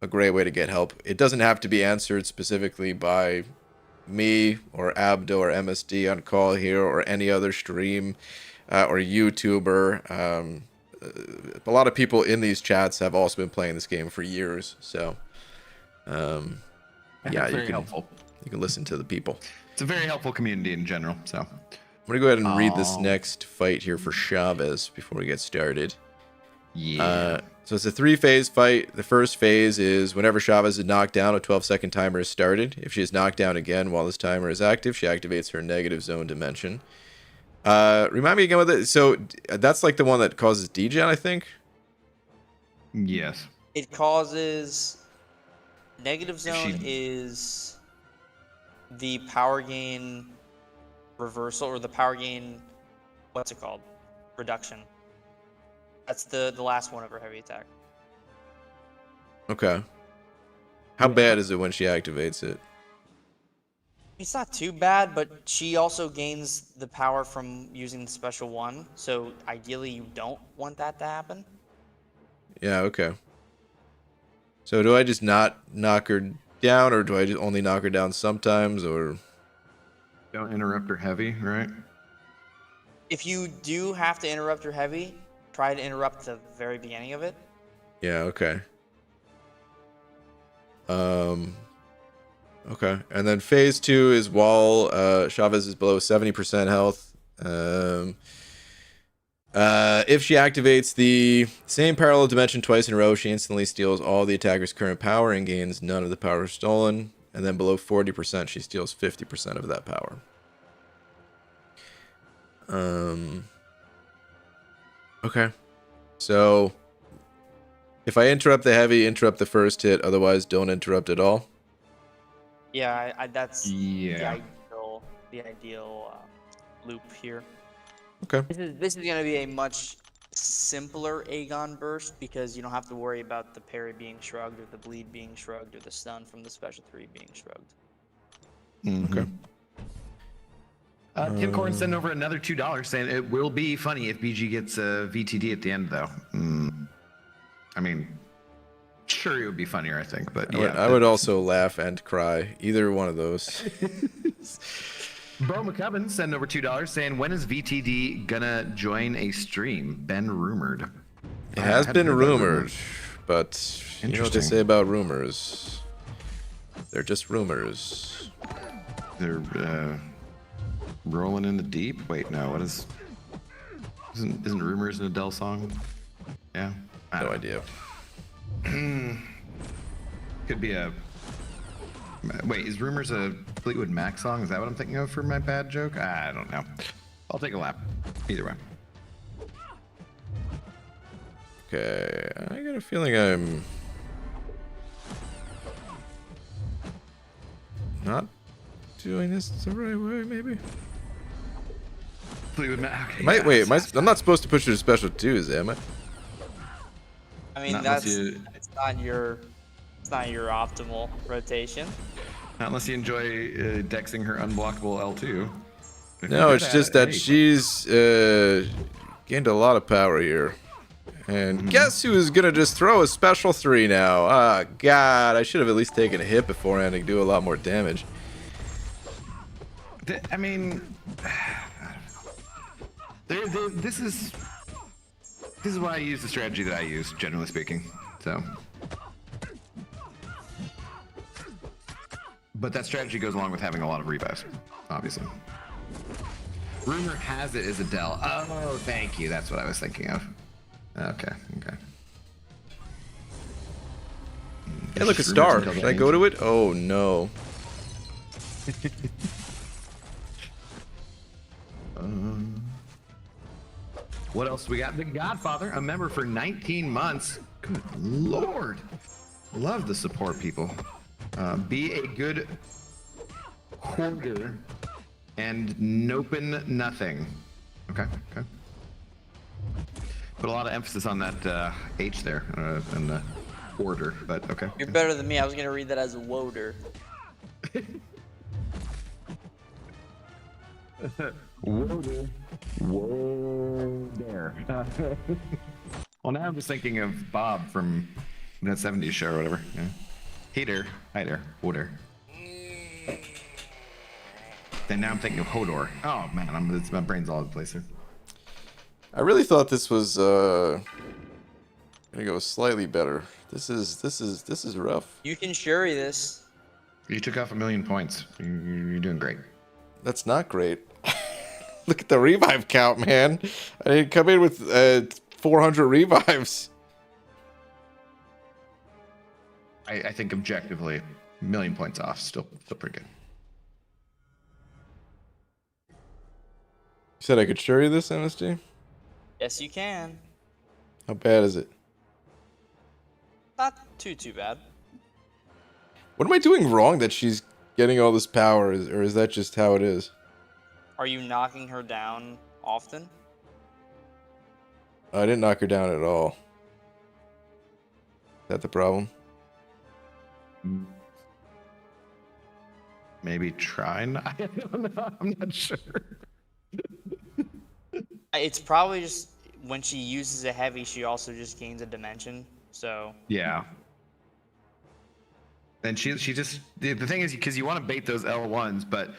great way to get help. It doesn't have to be answered specifically by me or Abdo or MSD on call here or any other stream or YouTuber. A lot of people in these chats have also been playing this game for years, so yeah, very helpful. You can listen to the people. It's a very helpful community in general. So I'm gonna go ahead and read this next fight here for Chavez before we get started. Yeah. So it's a 3-phase fight. The first phase is whenever Chavez is knocked down, a 12-second timer is started. If she is knocked down again while this timer is active, she activates her negative zone dimension. Remind me again what that. So that's like the one that causes degen, I think. Yes. It causes negative zone is the power gain reversal or the power gain. What's it called? Reduction. That's the last one of her heavy attack. Okay. How bad is it when she activates it? It's not too bad, but she also gains the power from using the special one. So ideally, you don't want that to happen. Yeah, okay. So do I just not knock her down, or do I just only knock her down sometimes, or... Don't interrupt her heavy, right? If you do have to interrupt her heavy, try to interrupt the very beginning of it. Yeah, okay. Okay, and then phase 2 is while Chavez is below 70% health. If she activates the same parallel dimension twice in a row, she instantly steals all the attacker's current power and gains none of the power stolen. And then below 40%, she steals 50% of that power. Okay. So, if I interrupt the heavy, interrupt the first hit. Otherwise, don't interrupt at all. Yeah, that's Yeah. the ideal loop here. Okay. This is gonna be a much simpler Aegon burst because you don't have to worry about the parry being shrugged or the bleed being shrugged or the stun from the special 3 being shrugged. Mm-hmm. Okay. Tim Corn sent over another $2 saying it will be funny if BG gets a VTD at the end, though. I mean, sure, it would be funnier, I think, but yeah. I would also laugh and cry. Either one of those. Bo McCubbin sent over $2 saying, when is VTD gonna join a stream? Been rumored. It has been rumored, but you know what they say about rumors. They're just rumors. They're rolling in the deep. Wait, no. What is? Isn't rumors an Adele song? Yeah. No idea. Could be a. Wait, is rumors a Fleetwood Mac song? Is that what I'm thinking of for my bad joke? I don't know. I'll take a lap. Either way. Okay, I got a feeling I'm not doing this the right way, maybe. Fleetwood Mac. Okay, Wait, I'm not supposed to push her to special 2s, am I? I mean, Not it's not your optimal rotation. Not unless you enjoy dexing her unblockable L2. No, it's just that she's gained a lot of power here. And guess who is gonna just throw a special 3 now? Ah, God, I should have at least taken a hit beforehand to do a lot more damage. I mean, this is why I use the strategy that I use, generally speaking. So, but that strategy goes along with having a lot of revives, obviously. Rumor has it is Adele. Oh, thank you. That's what I was thinking of. Okay. Hey, look, a star. Should I go to it? Oh, no. What else we got? The Godfather, a member for 19 months. Good lord. Love the support, people. Be a good hoarder and nopen nothing. Okay. Put a lot of emphasis on that H there and the order, but okay. You're better than me. I was gonna read that as a woder. Woder. Whoa there. Well, now I'm just thinking of Bob from that 70s show or whatever. Yeah. Hey there. Hi there. Woder. Then now I'm thinking of Hodor. Oh man, my brain's all over the place here. I really thought this was gonna go slightly better. This is rough. You can Shuri this. You took off 1,000,000 points. You're doing great. That's not great. Look at the revive count, man. I didn't come in with 400 revives. I think objectively, 1,000,000 points off. Still pretty good. You said I could Shuri this, MSD? Yes, you can. How bad is it? Not too bad. What am I doing wrong that she's getting all this power, or is that just how it is? Are you knocking her down often? I didn't knock her down at all. Is that the problem? Maybe try not. I don't know. I'm not sure. It's probably just when she uses a heavy, she also just gains a dimension. So yeah. And she just the thing is because you want to bait those L1s, but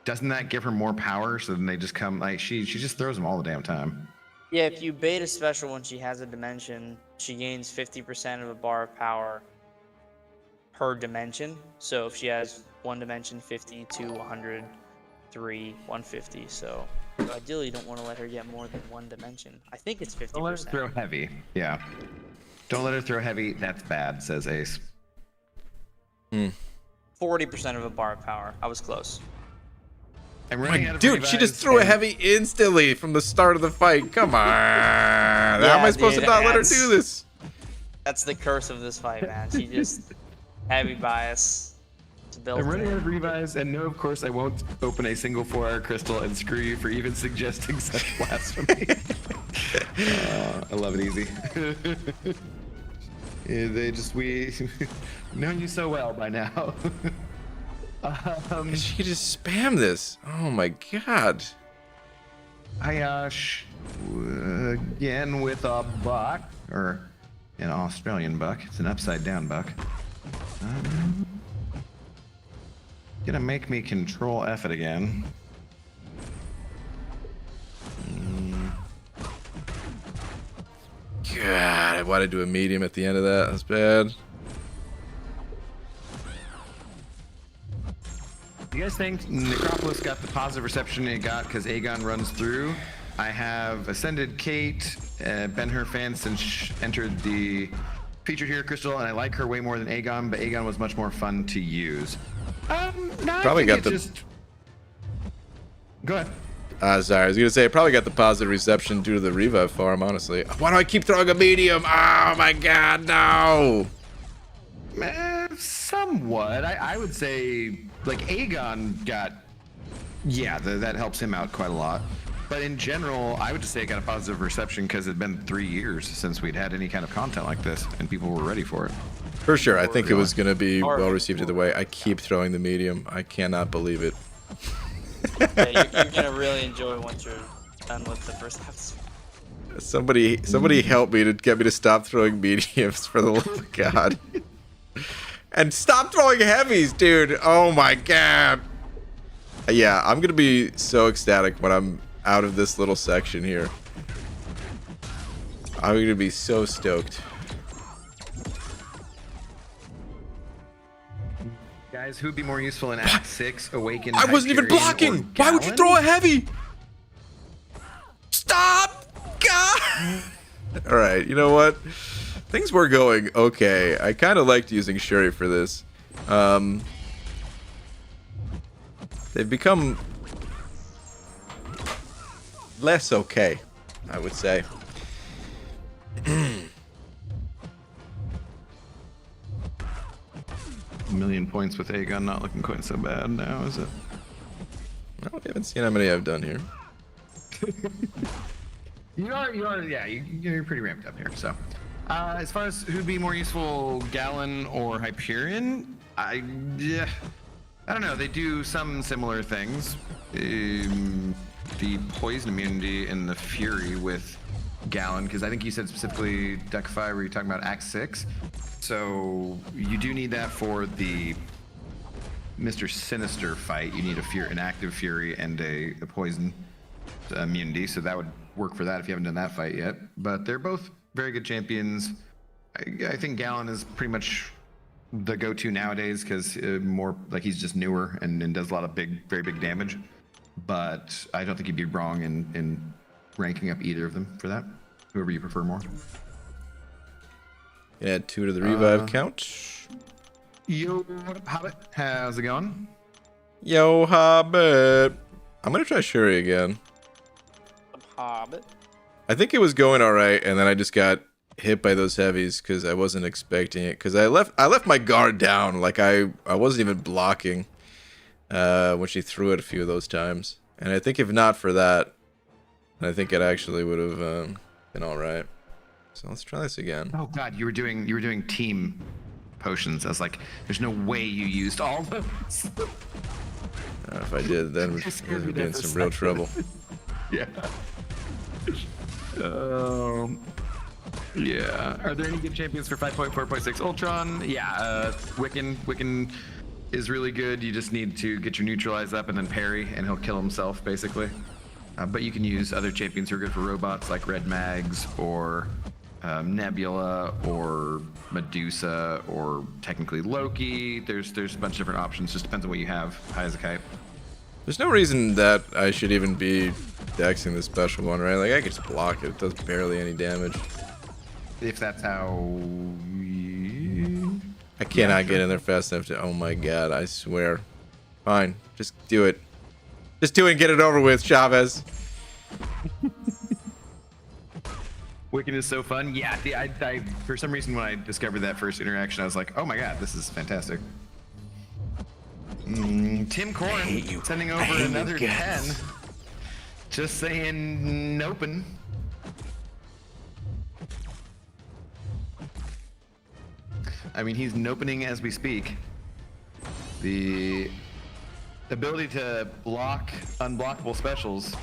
doesn't that give her more power? So then they just come like she just throws them all the damn time. yeah, if you bait a special when she has a dimension, she gains 50% of a bar of power per dimension. So if she has one dimension, 50, 2, 100, 3, 150. So ideally, you don't want to let her get more than one dimension. I think it's 50%. Don't let her throw heavy. Yeah. Don't let her throw heavy. That's bad, says Ace. 40% of a bar of power. I was close. I'm running out of Dude, she just threw a heavy instantly from the start of the fight. Come on. How am I supposed to not let her do this? That's the curse of this fight, man. She just heavy bias. I'm running out of revives, and no, of course, I won't open a single 4-hour crystal, and screw you for even suggesting such blasphemy. I love it easy. Yeah, we known you so well by now. She could just spam this. Oh my god. Ayash again with a buck, or an Australian buck. It's an upside down buck. Gonna make me control F it again. God, I wanted to do a medium at the end of that. That's bad. Do you guys think Necropolis got the positive reception it got because Aegon runs through? I have ascended Kate, been her fan since she entered the featured hero crystal, and I like her way more than Aegon, but Aegon was much more fun to use. No, Probably got the. Just... Go ahead. Sorry, I was gonna say I probably got the positive reception due to the revive farm. Honestly, why do I keep throwing a medium? Oh my god, no! Somewhat. I would say like Aegon got, yeah, that helps him out quite a lot. But in general, I would just say it got a positive reception because it'd been 3 years since we'd had any kind of content like this, and people were ready for it. For sure, I think it was gonna be well received either way. I keep throwing the medium. I cannot believe it. Yeah, you're gonna really enjoy once you're done with the first half. Somebody help me to get me to stop throwing mediums for the love of God. And stop throwing heavies, dude. Oh my god. Yeah, I'm gonna be so ecstatic when I'm out of this little section here. I'm gonna be so stoked. Guys, who'd be more useful in Act 6, Awakened, I wasn't even Hyperion, blocking! or Why would you Gallon? throw a heavy? Stop! God! Alright, you know what? Things were going okay. I kind of liked using Shuri for this. They've become less okay, I would say. A million points with Aegon, not looking quite so bad now, is it? Well, we haven't seen how many I've done here. You're pretty ramped up here. So, as far as who'd be more useful, Gallon or Hyperion, I don't know. They do some similar things. The poison immunity and the fury with Gallon, because I think you said specifically Decify, where you're talking about Act 6. So you do need that for the Mr. Sinister fight. You need an active fury and a poison immunity, so that would work for that if you haven't done that fight yet. But they're both very good champions. I think Gallon is pretty much the go-to nowadays because more like he's just newer and does a lot of very big damage. But I don't think you'd be wrong in ranking up either of them for that. Whoever you prefer more. Add 2 to the revive count. Yo, Hobbit, how's it going? Yo, Hobbit. I'm gonna try Shuri again. Hobbit. I think it was going alright, and then I just got hit by those heavies because I wasn't expecting it. Because I left my guard down, like I wasn't even blocking when she threw it a few of those times. And I think if not for that, I think it actually would have been alright. So let's try this again. Oh God, you were doing team potions. I was like, there's no way you used all of those. If I did, then we'd be in some real trouble. Yeah. Yeah. Are there any good champions for 5.4.6 Ultron? Yeah. Wiccan is really good. You just need to get your neutralize up and then parry, and he'll kill himself basically. But you can use other champions who are good for robots like Red Mags or Nebula or Medusa or technically Loki. There's a bunch of different options. Just depends on what you have. High as a kite. There's no reason that I should even be dexing the special one, right? Like I could just block it. It does barely any damage. If that's how. I cannot get in there fast enough to. Oh my god! I swear. Fine, just do it. Just do it and get it over with, Chavez. Wiccan is so fun. Yeah, I for some reason when I discovered that first interaction, I was like, oh my god, this is fantastic. Tim Corn sending over another 10. Just saying, nopen. I mean, he's nopening as we speak. The ability to block unblockable specials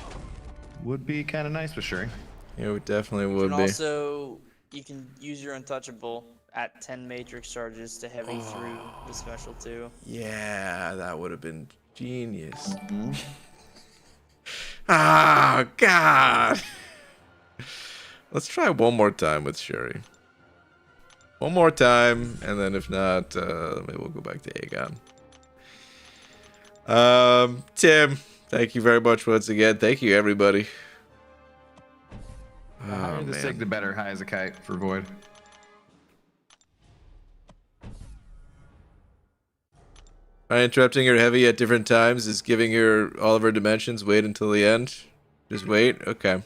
would be kind of nice with Shuri. It definitely would be. Also, you can use your untouchable at 10 matrix charges to heavy through the special too. Yeah, that would have been genius. Ah, God. Let's try one more time with Shuri. One more time, and then if not, maybe we'll go back to Aegon. Tim, thank you very much once again. Thank you, everybody. The higher the sig, the better. High as a kite for Void. Interrupting your heavy at different times is giving her all of her dimensions. Wait until the end. Just wait. Okay.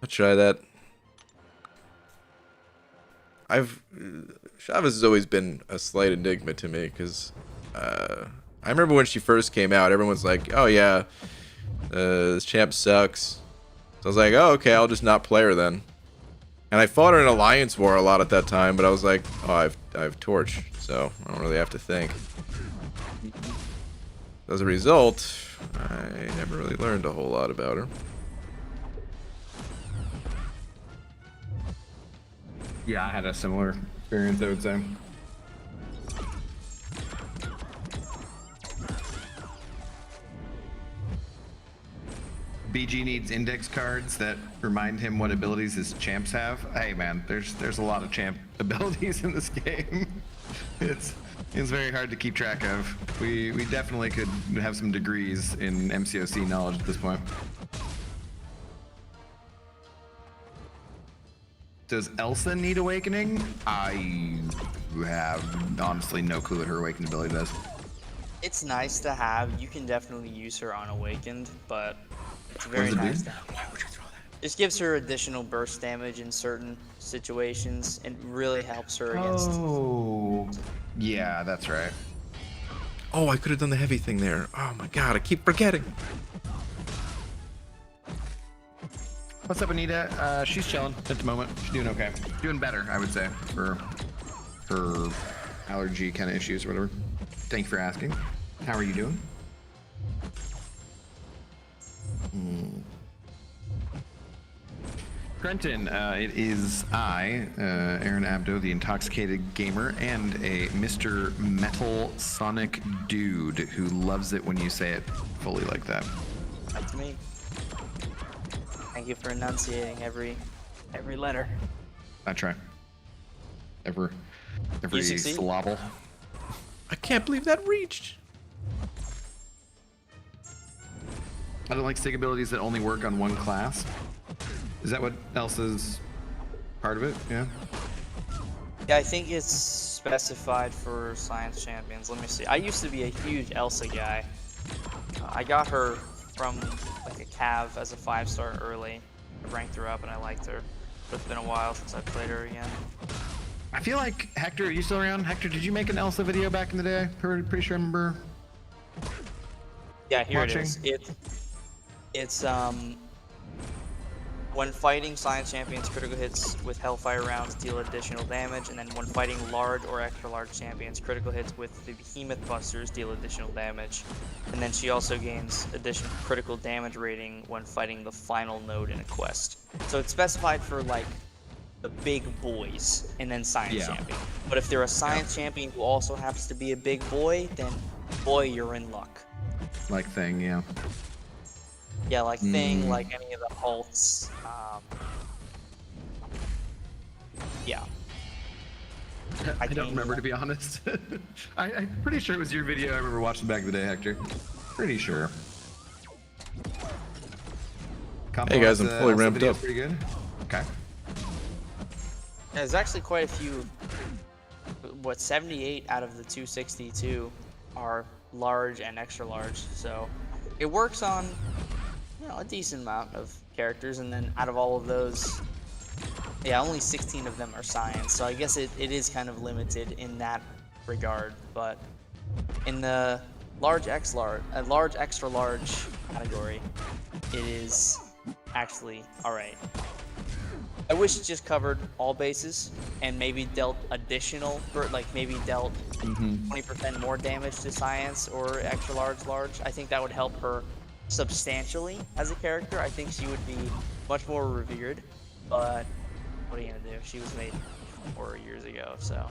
I'll try that. Chavez has always been a slight enigma to me because I remember when she first came out, everyone's like, "Oh yeah, this champ sucks." So I was like, "Oh okay, I'll just not play her then." And I fought her in Alliance War a lot at that time, but I was like, "Oh, I've Torch, so I don't really have to think." As a result, I never really learned a whole lot about her. Yeah, I had a similar experience, I would say. BG needs index cards that remind him what abilities his champs have. Hey man, there's a lot of champ abilities in this game. It's very hard to keep track of. We definitely could have some degrees in MCOC knowledge at this point. Does Elsa need awakening? I have honestly no clue what her awakened ability does. It's nice to have. You can definitely use her unawakened, but it's very nice to have. Why would you throw that? Just gives her additional burst damage in certain situations and really helps her against. Oh, yeah, that's right. Oh, I could have done the heavy thing there. Oh my god, I keep forgetting. What's up, Anita? She's chilling at the moment. She's doing okay. Doing better, I would say, for her allergy kind of issues or whatever. Thank you for asking. How are you doing? Brenton, it is I, Aaron Abdo, the intoxicated gamer, and a Mr. Metal Sonic dude who loves it when you say it fully like that. That's me. Thank you for enunciating every letter. I try. Every You succeed. syllable. I can't believe that reached. I don't like stick abilities that only work on one class. Is that what Elsa's part of it? Yeah. Yeah, I think it's specified for science champions. Let me see. I used to be a huge Elsa guy. I got her from like a Cav as a 5-star early. I ranked her up and I liked her. But it's been a while since I played her again. I feel like Hector, are you still around? Hector, did you make an Elsa video back in the day? Pretty sure I remember. Yeah, here watching. it is. It's when fighting science champions, critical hits with Hellfire rounds deal additional damage, and then when fighting large or extra large champions, critical hits with the Behemoth Busters deal additional damage. And then she also gains additional critical damage rating when fighting the final node in a quest. So it's specified for like the big boys and then science champion. But if they're a science champion who also happens to be a big boy, then boy, you're in luck. Like thing, yeah. Yeah, like Thing, like any of the Hulks. Yeah. I don't remember, to be honest. I'm pretty sure it was your video I remember watching back in the day, Hector. Pretty sure. Hey guys, I'm fully ramped up. Pretty good. Okay. There's actually quite a few. 78 out of the 262 are large and extra large, so it works on a decent amount of characters, and then out of all of those, yeah, only 16 of them are science, so I guess it is kind of limited in that regard. But in the large extra large category, it is actually alright. I wish it just covered all bases and maybe dealt additional, like maybe dealt 20% more damage to science or extra large. I think that would help her substantially as a character. I think she would be much more revered, but what are you gonna do? She was made 4 years ago, so.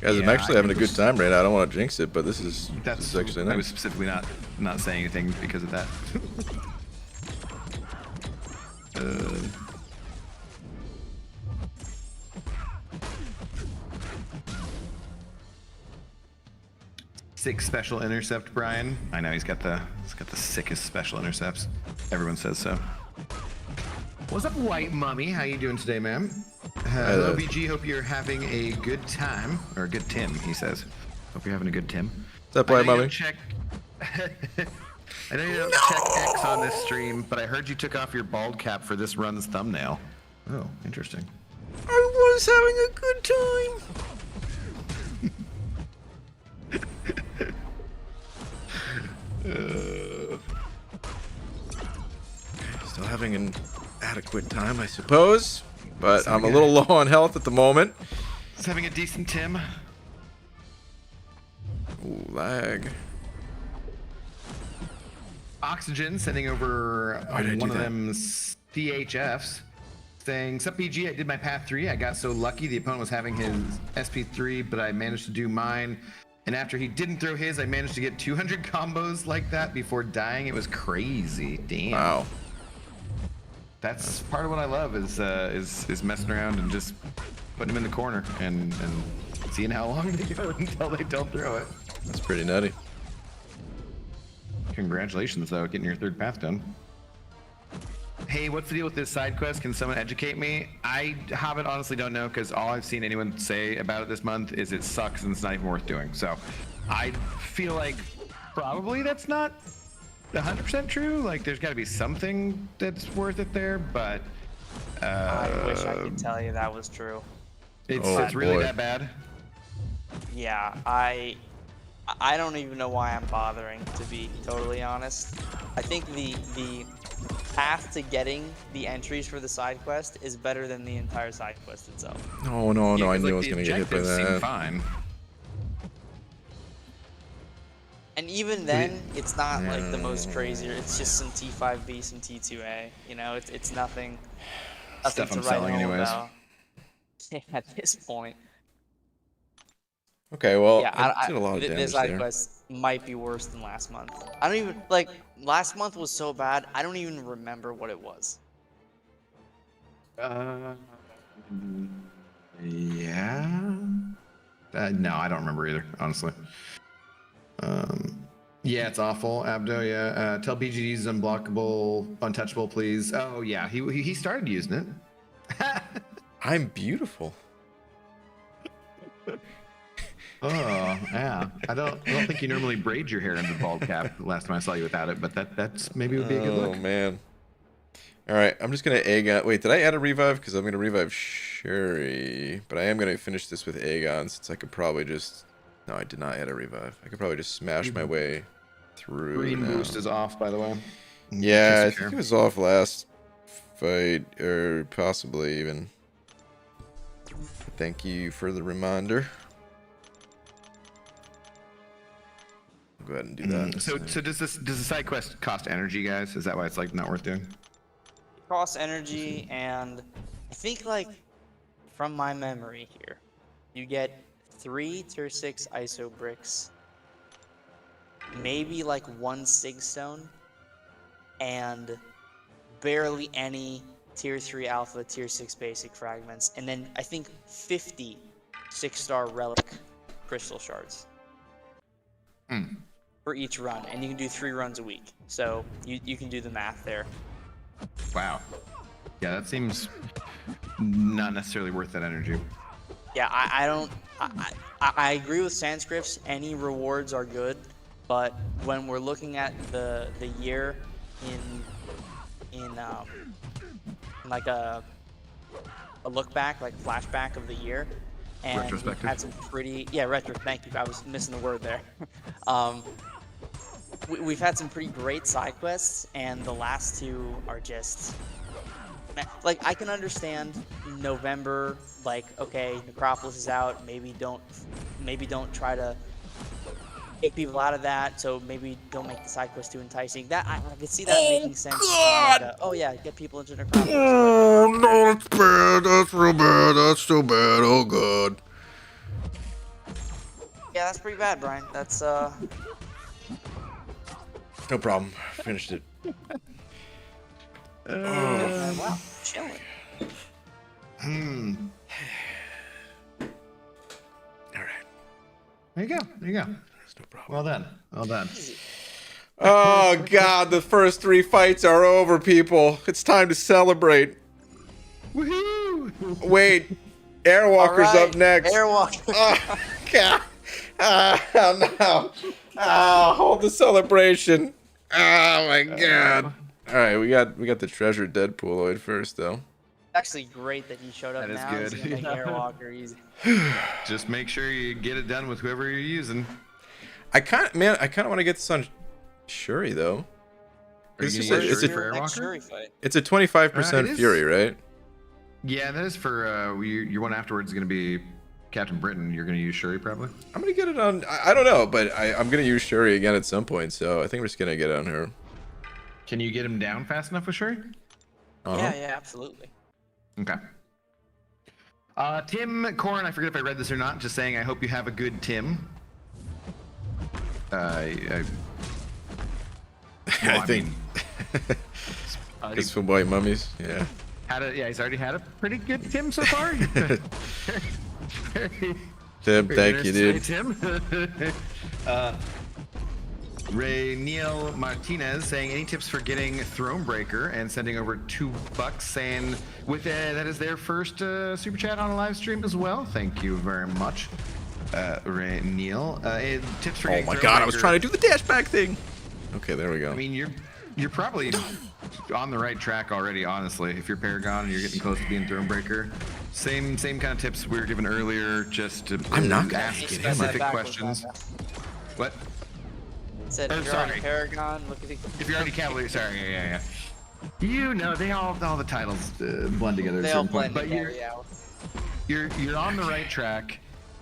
Guys, I'm actually having a good time right now. I don't want to jinx it, but this is actually nice. I was specifically not saying anything because of that. Sick special intercept, Brian. I know he's got the sickest special intercepts. Everyone says so. What's up, White Mummy? How you doing today, ma'am? Hello, BG. Hope you're having a good time, or a good Tim. He says. Hope you're having a good Tim. What's up, White Mummy? I know you don't check X on this stream, but I heard you took off your bald cap for this run's thumbnail. Oh, interesting. I was having a good time. Still having an adequate time, I suppose, but I'm a little low on health at the moment. Just having a decent Tim. Ooh, lag. Oxygen sending over Why did I do one of that? them CHFs saying, "Sup BG, I did my path 3. I got so lucky the opponent was having his SP3, but I managed to do mine. And after he didn't throw his, I managed to get 200 combos like that before dying. It was crazy. Damn. Wow. That's part of what I love is messing around and just putting them in the corner and seeing how long they go until they don't throw it. That's pretty nutty. Congratulations, though, getting your third path done. Hey, what's the deal with this side quest? Can someone educate me? I Hobbit honestly don't know, because all I've seen anyone say about it this month is it sucks and it's not even worth doing. So I feel like probably that's not 100% true. Like, there's got to be something that's worth it there, but I wish I could tell you that was true. It's really that bad. Yeah, I don't even know why I'm bothering, to be totally honest. I think the path to getting the entries for the side quest is better than the entire side quest itself. No, I knew I was gonna get hit by objectives seem that. fine. And even then, it's not like the most crazier. It's just some T5B, some T2A. You know, it's nothing Stuff to I'm write selling home anyways. about. At this point. Okay, well, Yeah, I did a lot of damage this side there. quest might be worse than last month. I don't even like last month was so bad. I don't even remember what it was. Yeah. No, I don't remember either, honestly. Yeah, it's awful, Abdo. Yeah. Tell BGD is unblockable, untouchable, please. Oh yeah, he started using it. I'm beautiful. Oh yeah. I don't think you normally braid your hair into a bald cap. The last time I saw you without it, but that's maybe would be a good look. Oh man. All right, I'm just gonna Aegon. Wait, did I add a revive? Because I'm gonna revive Shuri, but I am gonna finish this with Aegon since I could probably just. No, I did not add a revive. I could probably just smash my way through. Green now. boost is off, by the way. Yeah, I Just think here. it was off last fight, or possibly even. Thank you for the reminder. I'll go ahead and do that. So does the side quest cost energy, guys? Is that why it's like not worth doing? Cost energy, and I think like from my memory here, you get 3 tier 6 ISO bricks, maybe like 1 sig stone, and barely any tier 3 alpha, tier 6 basic fragments, and then I think 50 6-star relic crystal shards for each run, and you can do 3 runs a week. So you can do the math there. Wow. Yeah, that seems not necessarily worth that energy. Yeah, I agree with Sanscripts. Any rewards are good, but when we're looking at the year in like a look back, like flashback of the year, and we've Retrospective. had some pretty retro. Thank you. I was missing the word there. We've had some pretty great side quests, and the last 2 are just like, I can understand November, like, okay, Necropolis is out, maybe don't try to take people out of that, so maybe don't make the side quest too enticing. That I could see that making sense. God! Oh yeah, get people into Necropolis. Oh no, that's bad. That's real bad. That's so bad. Oh god. Yeah, that's pretty bad, Brian. That's No problem. Finished it. wow, chilling. All right. There you go. There you go. That's no problem. Well done. Well done. Oh god, the first 3 fights are over, people. It's time to celebrate. Woohoo! Wait, Airwalker's All right, up next. Airwalker. Oh god. Oh no. Oh, hold the celebration. Oh my god. All right, we got the treasure Deadpooloid first though. Actually, great that he showed up That is now. good. It's gonna make Airwalker easy. Just make sure you get it done with whoever you're using. I kind of want to get this on Shuri though. Are you It's gonna just use a- Shuri for Next Airwalker? Shuri fight. It's a 25% it is. Fury, right? Yeah, that is for your one afterwards is going to be Captain Britain. You're going to use Shuri probably. I'm gonna get it on. I don't know, but I'm gonna use Shuri again at some point. So I think we're just gonna get on her. Can you get him down fast enough with Shuri? Yeah, absolutely. Okay. Tim Corn, I forget if I read this or not. Just saying, I hope you have a good Tim. I I think it's for white mummies. Yeah. He's already had a pretty good Tim so far. Tim, thank you, dude. Tim. Ray Neil Martinez saying, any tips for getting Thronebreaker, and sending over $2 saying that is their first super chat on a live stream as well. Thank you very much, Ray Neil. Tips for getting Oh my god, I was trying to do the dash back thing. Okay, there we go. I mean, you're probably on the right track already, honestly. If you're Paragon and you're getting close to being Thronebreaker, same kind of tips we were given earlier. Just to I'm not ask specific questions. What? Said if you're already Paragon, look at if you're already Cavalier, sorry, yeah. You know, all the titles blend together. They all blend but together, yeah. You're on the right track.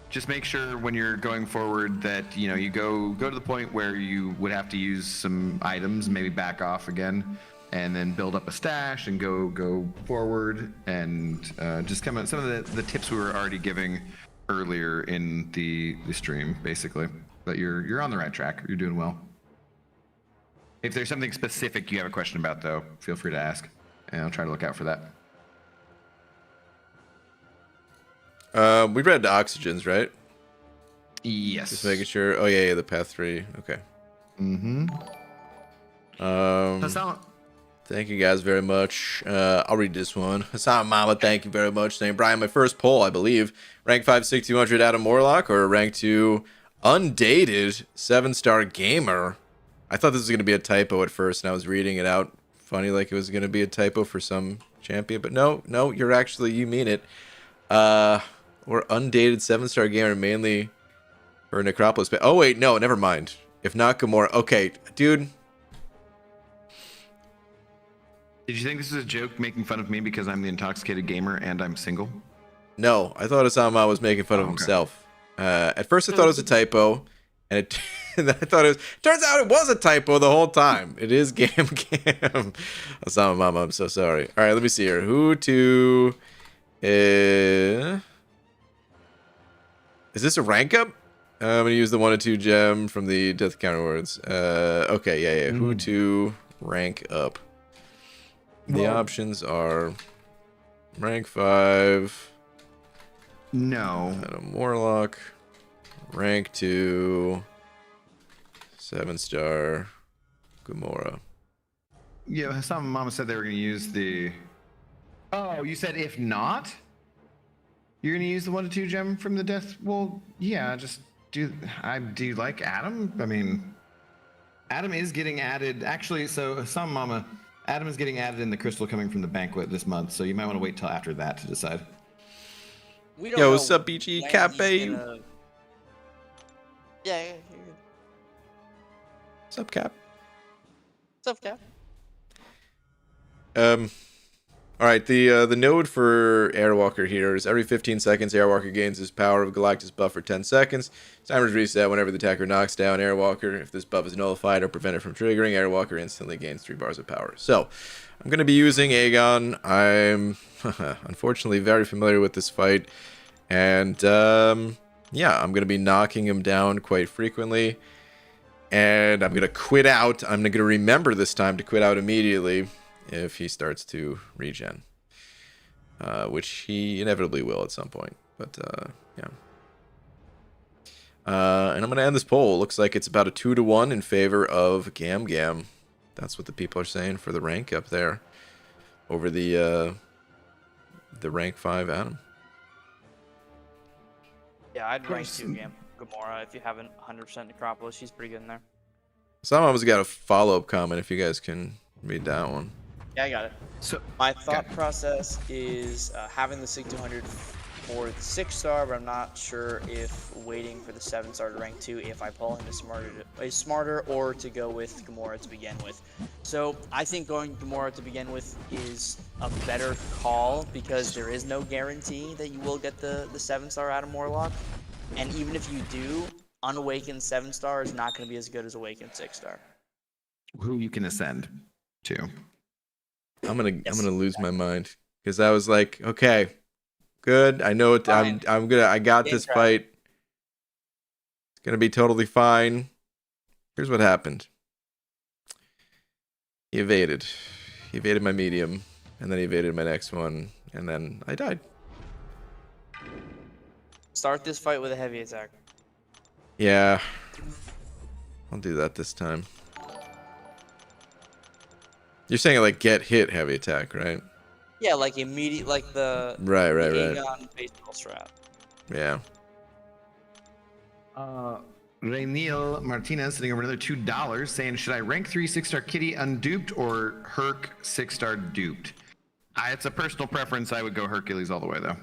Just make sure when you're going forward that you go to the point where you would have to use some items, maybe back off again, and then build up a stash and go forward, and just come out some of the tips we were already giving earlier in the stream, basically. But you're on the right track. You're doing well. If there's something specific you have a question about, though, feel free to ask, and I'll try to look out for that. We read the oxygens, right? Yes. Just making sure. Oh yeah, the path 3. Okay. Thank you guys very much. I'll read this one. Hassan Mama, thank you very much. Saying, Brian, my first poll, I believe, rank 5 6200 Adam Morlock or rank 2 undated 7-star gamer. I thought this was going to be a typo at first, and I was reading it out funny like it was going to be a typo for some champion, but no, you mean it. Or undated 7-star gamer mainly for Necropolis. Oh wait, no, never mind. If not Gamora, okay, dude. Did you think this was a joke making fun of me because I'm the intoxicated gamer and I'm single? No, I thought Osama was making fun of himself. At first I thought it was a typo, and and I thought it was. Turns out it was a typo the whole time. It is Gam. Osama Mama, I'm so sorry. All right, let me see here. Who to? Is this a rank up? I'm gonna use the 1 and 2 gem from the death counter words. Okay, yeah. Who to rank up? The options are rank 5. No. Adam Warlock. Rank 2. 7-star Gamora. Yeah, Hassan Mama said they were going to use the... Oh, you said if not? You're going to use the 1 to 2 gem from the death? Well, yeah, just do you like Adam? I mean, Adam is getting added. Actually, so Hassan Mama, Adam is getting added in the crystal coming from the banquet this month, so you might want to wait till after that to decide. We don't Yo, know what's up, BG? when Cafe? he's gonna- Yeah, you're good. What's up, Cap? What's up, Cap? All right, the node for Airwalker here is every 15 seconds, Airwalker gains his power of Galactus buff for 10 seconds. Timers reset whenever the attacker knocks down Airwalker. If this buff is nullified or prevented from triggering, Airwalker instantly gains 3 bars of power. So, I'm going to be using Aegon. I'm unfortunately very familiar with this fight. And, yeah, I'm going to be knocking him down quite frequently. And I'm going to quit out. I'm going to remember this time to quit out immediately if he starts to regen, which he inevitably will at some point. But yeah, and I'm gonna end this poll. Looks like it's about a 2-to-1 in favor of Gam. That's what the people are saying for the rank up there over the rank 5 Adam. Yeah, I'd rank 2 Gamora if you haven't 100% Necropolis. She's pretty good in there. Someone's got a follow-up comment if you guys can read that one. Yeah, I got it. So My thought process is having the Sig 200 for the 6-star, but I'm not sure if waiting for the 7-star to rank 2 if I pull him is smarter or to go with Gamora to begin with. So I think going Gamora to begin with is a better call because there is no guarantee that you will get the 7-star Adam Warlock. And even if you do, Unawakened 7-star is not going to be as good as Awakened 6-star. who you can ascend to. I'm gonna lose my mind because I was like, okay, good. I know it. I got this fight. It's gonna be totally fine. Here's what happened. He evaded. He evaded my medium, and then he evaded my next one, and then I died. Start this fight with a heavy attack. Yeah. I'll do that this time. You're saying like get hit heavy attack, right? Yeah, like immediate, like the Right. Aegon baseball strap. Yeah. Rainiel Martinez sitting over another $2 saying, should I rank 3 6-star Kitty unduped or Herc 6-star duped? It's a personal preference. I would go Hercules all the way, though.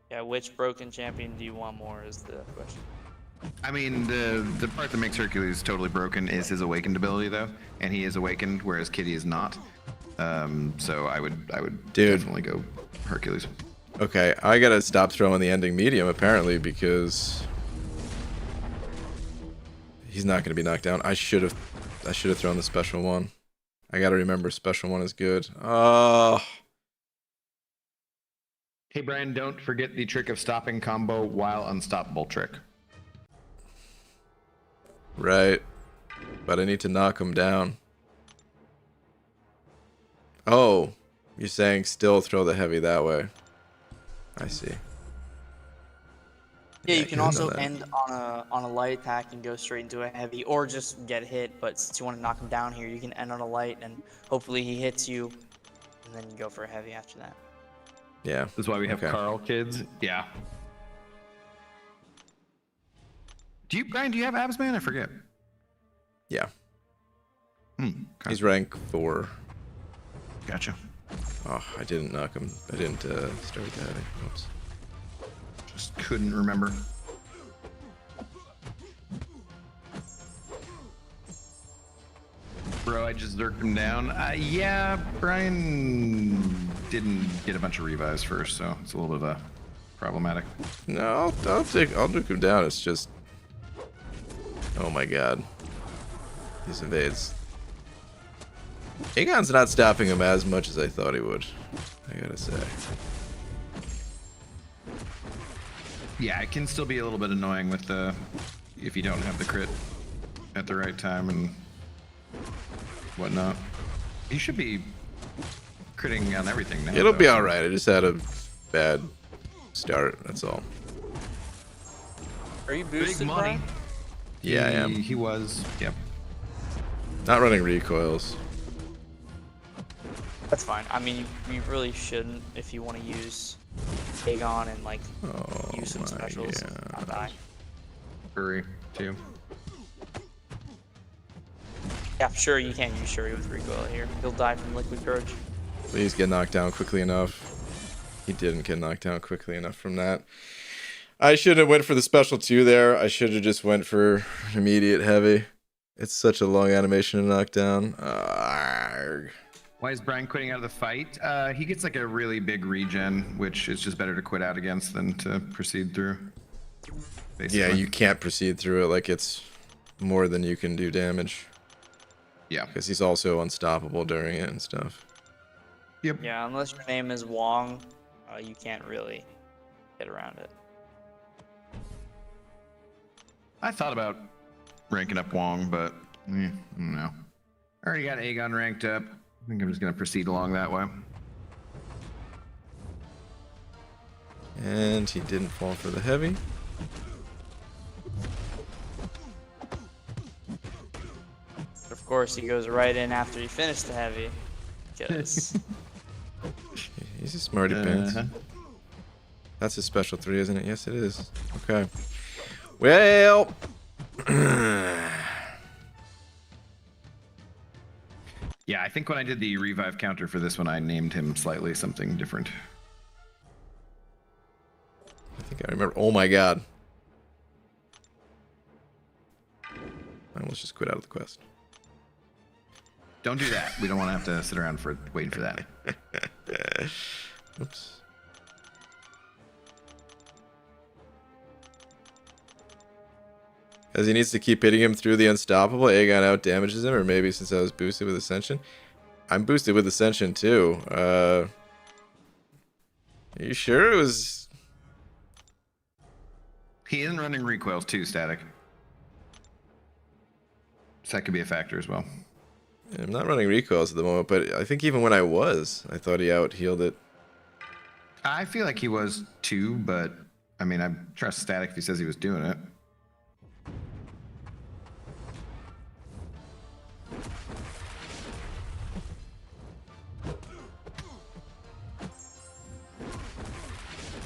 Yeah, which broken champion do you want more is the question. I mean, the part that makes Hercules totally broken is his awakened ability, though, and he is awakened, whereas Kitty is not. So I would definitely go Hercules. Okay, I gotta stop throwing the ending medium apparently because he's not gonna be knocked down. I should have thrown the special one. I gotta remember special one is good. Oh. Hey Brian, don't forget the trick of stopping combo while unstoppable trick. Right. But I need to knock him down. Oh, you're saying still throw the heavy that way. I see. Yeah, you can I also know that. end on a light attack and go straight into a heavy, or just get hit. But since you want to knock him down here, you can end on a light, and hopefully he hits you, and then you go for a heavy after that. Yeah. That's why we have Okay. Carl kids. Yeah. Brian, do you have abs, man? I forget. Yeah. Okay. He's rank 4. Gotcha. Oh, I didn't knock him. I didn't start with the heavy. Oops. Just couldn't remember. Bro, I just zerked him down. Yeah, Brian didn't get a bunch of revives first, so it's a little bit problematic. No, I'll nuke him down. It's just, oh my god, these evades. Aegon's not stopping him as much as I thought he would, I gotta say. Yeah, it can still be a little bit annoying with the if you don't have the crit at the right time and whatnot. You should be critting on everything now. It'll though. be all right. I just had a bad start. That's all. Are you boosted, Big money. Brian? Yeah, I am. He was. Yep. Not running recoils. That's fine. I mean, you really shouldn't if you want to use Aegon and like use some my specials. God. Not die. Hurry too. Yeah, sure you can't use Shuri with recoil here. He'll die from liquid courage. Please get knocked down quickly enough. He didn't get knocked down quickly enough from that. I should have went for the special 2 there. I should have just went for immediate heavy. It's such a long animation to knock down. Arrgh. Why is Brian quitting out of the fight? He gets like a really big regen, which is just better to quit out against than to proceed through. Basically. Yeah, you can't proceed through it like it's more than you can do damage. Yeah. Because he's also unstoppable during it and stuff. Yep. Yeah, unless your name is Wong, you can't really get around it. I thought about ranking up Wong, but I don't know. I already got Aegon ranked up. I think I'm just gonna proceed along that way. And he didn't fall for the heavy. Of course, he goes right in after you finish the heavy. Because He's a smarty pants. Uh-huh. That's his special 3, isn't it? Yes, it is. Okay. Well. Yeah, I think when I did the revive counter for this one, I named him slightly something different. I think I remember. Oh my god. Let's just quit out of the quest. Don't do that. We don't want to have to sit around for waiting for that. Oops. As he needs to keep hitting him through the unstoppable, Aegon out damages him, or maybe since I was boosted with Ascension. I'm boosted with Ascension too. Are you sure it was? He isn't running recoils too, Static. That could be a factor as well. Yeah, I'm not running recoils at the moment, but I think even when I was, I thought he out-healed it. I feel like he was too, but I mean, I trust Static if he says he was doing it.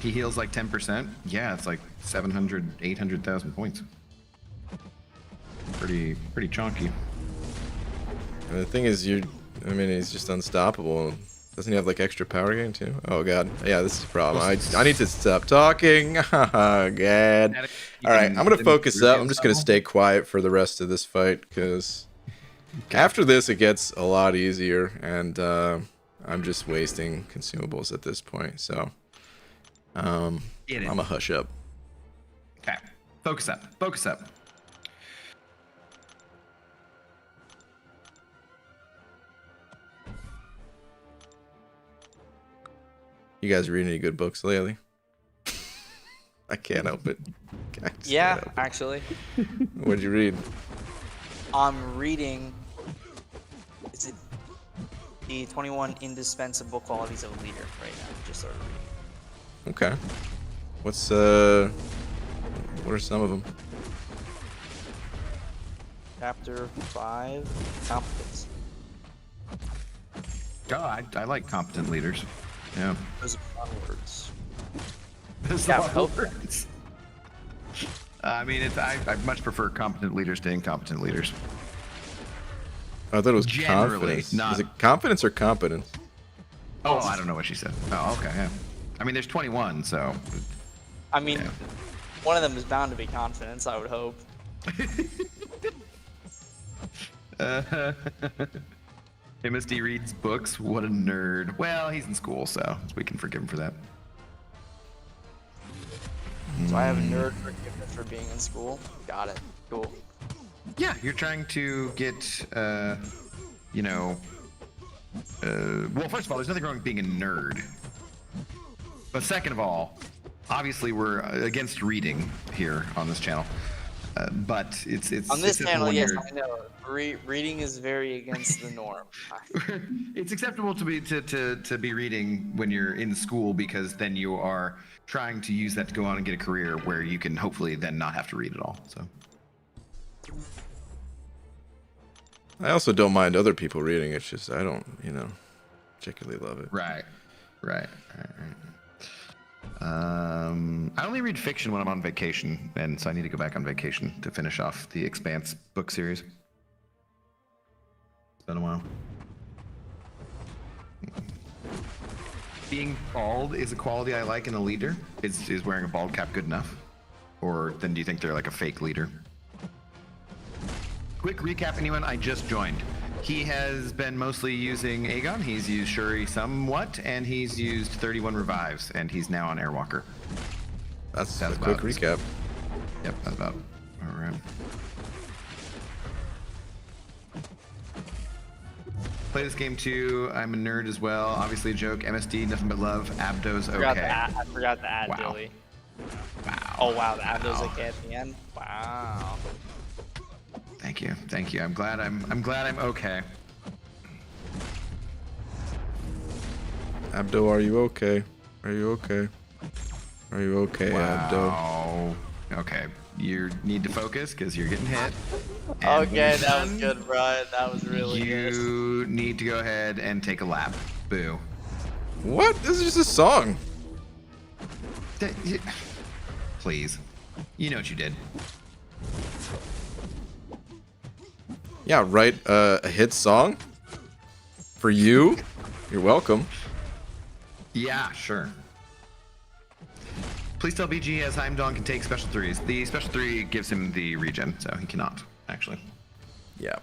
He heals like 10%. Yeah, it's like 700, 800,000 points. Pretty chunky. And the thing is, I mean, he's just unstoppable. Doesn't he have like extra power gain too? Oh god, yeah, this is a problem. I need to stop talking. Oh god. All right, I'm gonna focus up. I'm just gonna stay quiet for the rest of this fight because after this it gets a lot easier, and I'm just wasting consumables at this point. So I'm a hush up. Okay, focus up. Focus up. You guys read any good books lately? I can't help it. Yeah, actually. What'd you read? I'm reading. Is it the 21 indispensable qualities of a leader right now? Just started reading. Okay. What are some of them? Chapter 5, competence. Oh, I like competent leaders. Yeah. Those are fun words. Those Yeah, are hope- words. I mean, I much prefer competent leaders to incompetent leaders. I thought it was Generally, confidence. not- Is it confidence or competence? Oh, I don't know what she said. Oh, okay. Yeah. I mean, there's 21, so. I mean, Yeah. one of them is bound to be confidence, I would hope. MSD reads books. What a nerd. Well, he's in school, so we can forgive him for that. So I have nerd forgiveness for being in school. Got it. Cool. Yeah, you're trying to get, you know. Well, first of all, there's nothing wrong with being a nerd. But second of all, obviously we're against reading here on this channel. But it's On this acceptable channel, when yes, you're- I know. Reading is very against the norm. it's acceptable to be reading when you're in school because then you are trying to use that to go on and get a career where you can hopefully then not have to read at all. So I also don't mind other people reading. It's just I don't, particularly love it. right. I only read fiction when I'm on vacation, and so I need to go back on vacation to finish off the Expanse book series. It's been a while. Being bald is a quality I like in a leader. Is wearing a bald cap good enough? Or then do you think they're like a fake leader? Quick recap, anyone, I just joined. He has been mostly using Aegon, he's used Shuri somewhat, and he's used 31 revives, and he's now on Airwalker. That's That's a quick about- recap. Yep, that's about alright. Play this game too. I'm a nerd as well. Obviously a joke. MSD, nothing but love. Abdo's okay. I forgot to add Wow. Dilly. Wow. Oh wow, the Abdo's Wow. okay at the end. Wow. Thank you. I'm glad I'm okay. Abdo, are you okay? Are you okay? Are you okay, Abdo? Wow. Okay. You need to focus because you're getting hit. And when Okay, you're that was done, good, Brian. That was really good. You need to go ahead and take a lap. Boo. What? This is just a song. Please. You know what you did. Yeah, write a hit song for you. You're welcome. Yeah, sure. Please tell BG as Heimdall can take special threes. The special three gives him the regen, so he cannot, actually. Yeah.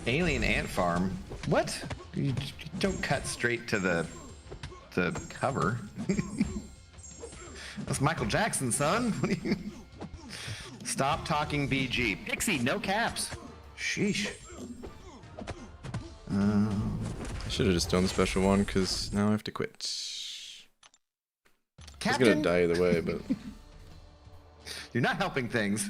Alien ant farm. What? You don't cut straight to the cover. That's Michael Jackson, son. What do you... Stop talking BG. Pixie, no caps. Sheesh. I should have just done the special one because now I have to quit. I was Captain, gonna die either way, but you're not helping things.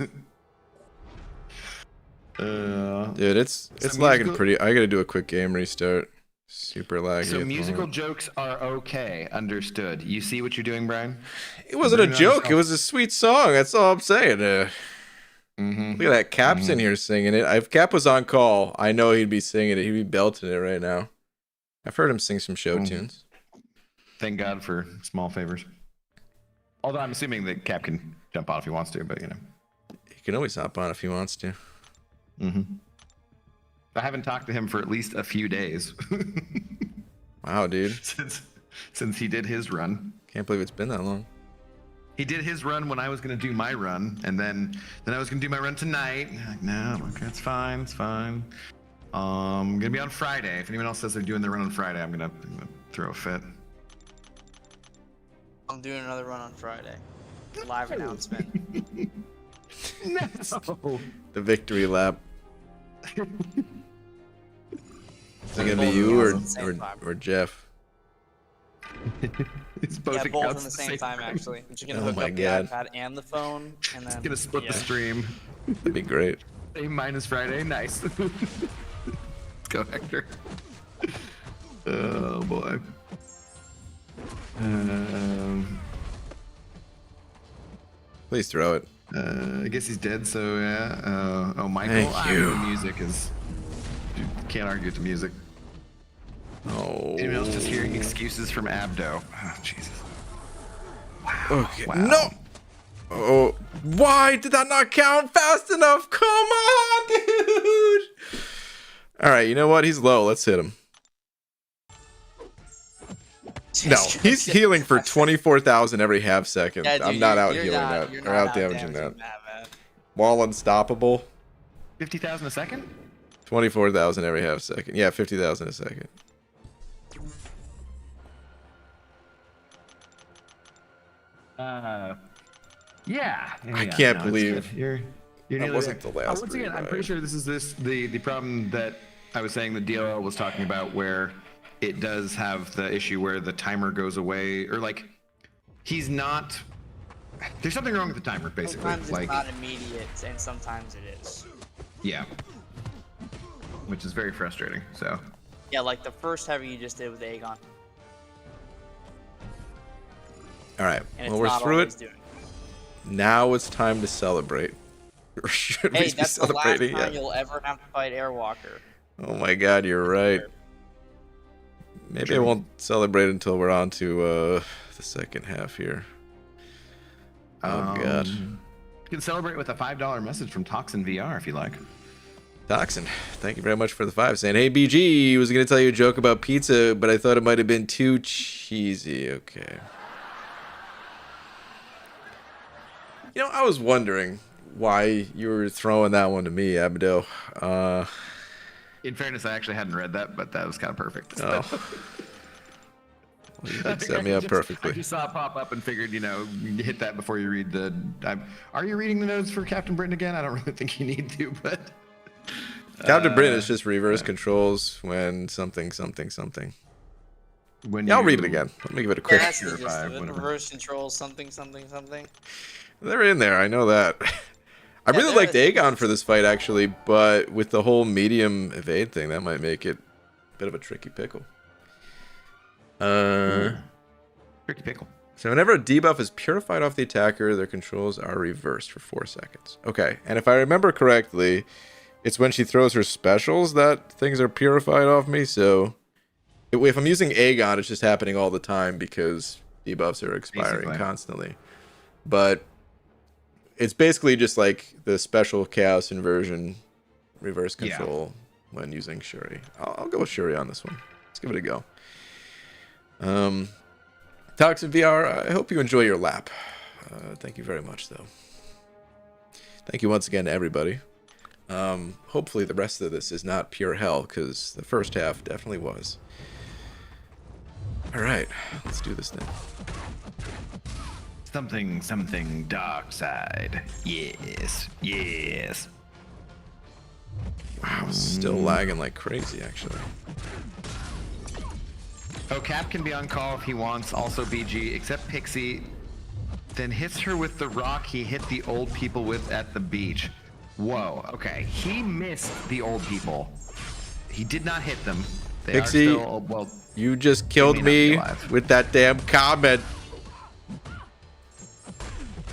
Dude, it's lagging pretty. I gotta do a quick game restart. Super laggy. So musical jokes are okay. Understood. You see what you're doing, Brian? It wasn't a joke. It was a sweet song. That's all I'm saying. Look at that. Cap's in here singing it. If Cap was on call, I know he'd be singing it. He'd be belting it right now. I've heard him sing some show tunes. Thank God for small favors. Although I'm assuming that Cap can jump on if he wants to, but He can always hop on if he wants to. I haven't talked to him for at least a few days. Wow, dude. Since he did his run. Can't believe it's been that long. He did his run when I was going to do my run, and then I was going to do my run tonight. Like, no, okay, it's fine, it's fine. I'm going to be on Friday. If anyone else says they're doing their run on Friday, I'm going to throw a fit. I'm doing another run on Friday. Live announcement. No. The victory lap. Is it gonna be you or Jeff? It's both Yeah, both at the same time, actually. I'm just gonna hook up the iPad and the phone, and then gonna split the stream. That'd be great. A- Friday, nice. Let's go, Hector. Oh boy. Please throw it. I guess he's dead, so yeah. Oh, Michael. Thank you. The music is. Dude, can't argue with the music. Oh. Anyone else just hearing excuses from Abdo? Oh, Jesus. Wow. Okay. Wow. No. Oh, why did that not count fast enough? Come on, dude. All right, you know what? He's low. Let's hit him. No, he's healing for 24,000 every half second. Yeah, dude, I'm not out you're healing not- that you're or not out damaging that. man. Wall unstoppable. 50,000 a second? 24,000 every half second. Yeah, 50,000 a second. Yeah. I can't believe that's good. You're that nearly wasn't there. the last Once again, I'm revive. pretty sure this is the problem that I was saying that DLL was talking about, where it does have the issue where the timer goes away, or like he's not. There's something wrong with the timer, basically. Sometimes like, it's not immediate, and sometimes it is. yeah, which is very frustrating. So. Yeah, like the first heavy you just did with Aegon. All right. And Well, it's we're not through always it. doing. Now it's time to celebrate. Or should we Hey, be that's the last celebrating? time Yeah. you'll ever have to fight Airwalker. Oh my God, you're right. Maybe I won't celebrate until we're on to the second half here. Oh God. You can celebrate with a $5 message from Toxin VR if you like. Toxin, thank you very much for the 5, saying, hey BG, was gonna tell you a joke about pizza, but I thought it might have been too cheesy. Okay. You know, I was wondering why you were throwing that one to me, Abdo. In fairness, I actually hadn't read that, but that was kind of perfect. Oh. Well, you did set me up perfectly. I just saw it pop up and figured, you hit that before you read the. Are you reading the notes for Captain Britain again? I don't really think you need to, but. Captain Britain is just reverse controls when something. When Yeah, I'll read it again. Let me give it a quick. Yeah, that's just Purify, the whatever. reverse control something. They're in there. I know that. I really there liked is. Aegon for this fight, actually, but with the whole medium evade thing, that might make it a bit of a tricky pickle. Tricky pickle. So whenever a debuff is purified off the attacker, their controls are reversed for 4 seconds. Okay, and if I remember correctly, it's when she throws her specials that things are purified off me, so if I'm using Aegon, it's just happening all the time because debuffs are expiring Basically. constantly. But it's basically just like the special chaos inversion reverse control when using Shuri. I'll go with Shuri on this one. Let's give it a go. Toxin VR, I hope you enjoy your lap. Thank you very much, though. Thank you once again to everybody. Hopefully the rest of this is not pure hell, because the first half definitely was. Alright, let's do this thing. Something dark side. Yes. Wow, still lagging like crazy, actually. Oh, Cap can be on call if he wants. Also BG, except Pixie. Then hits her with the rock he hit the old people with at the beach. Whoa. Okay. He missed the old people. He did not hit them. They Pixie, are still, well, you just may killed not be me alive. with that damn comment.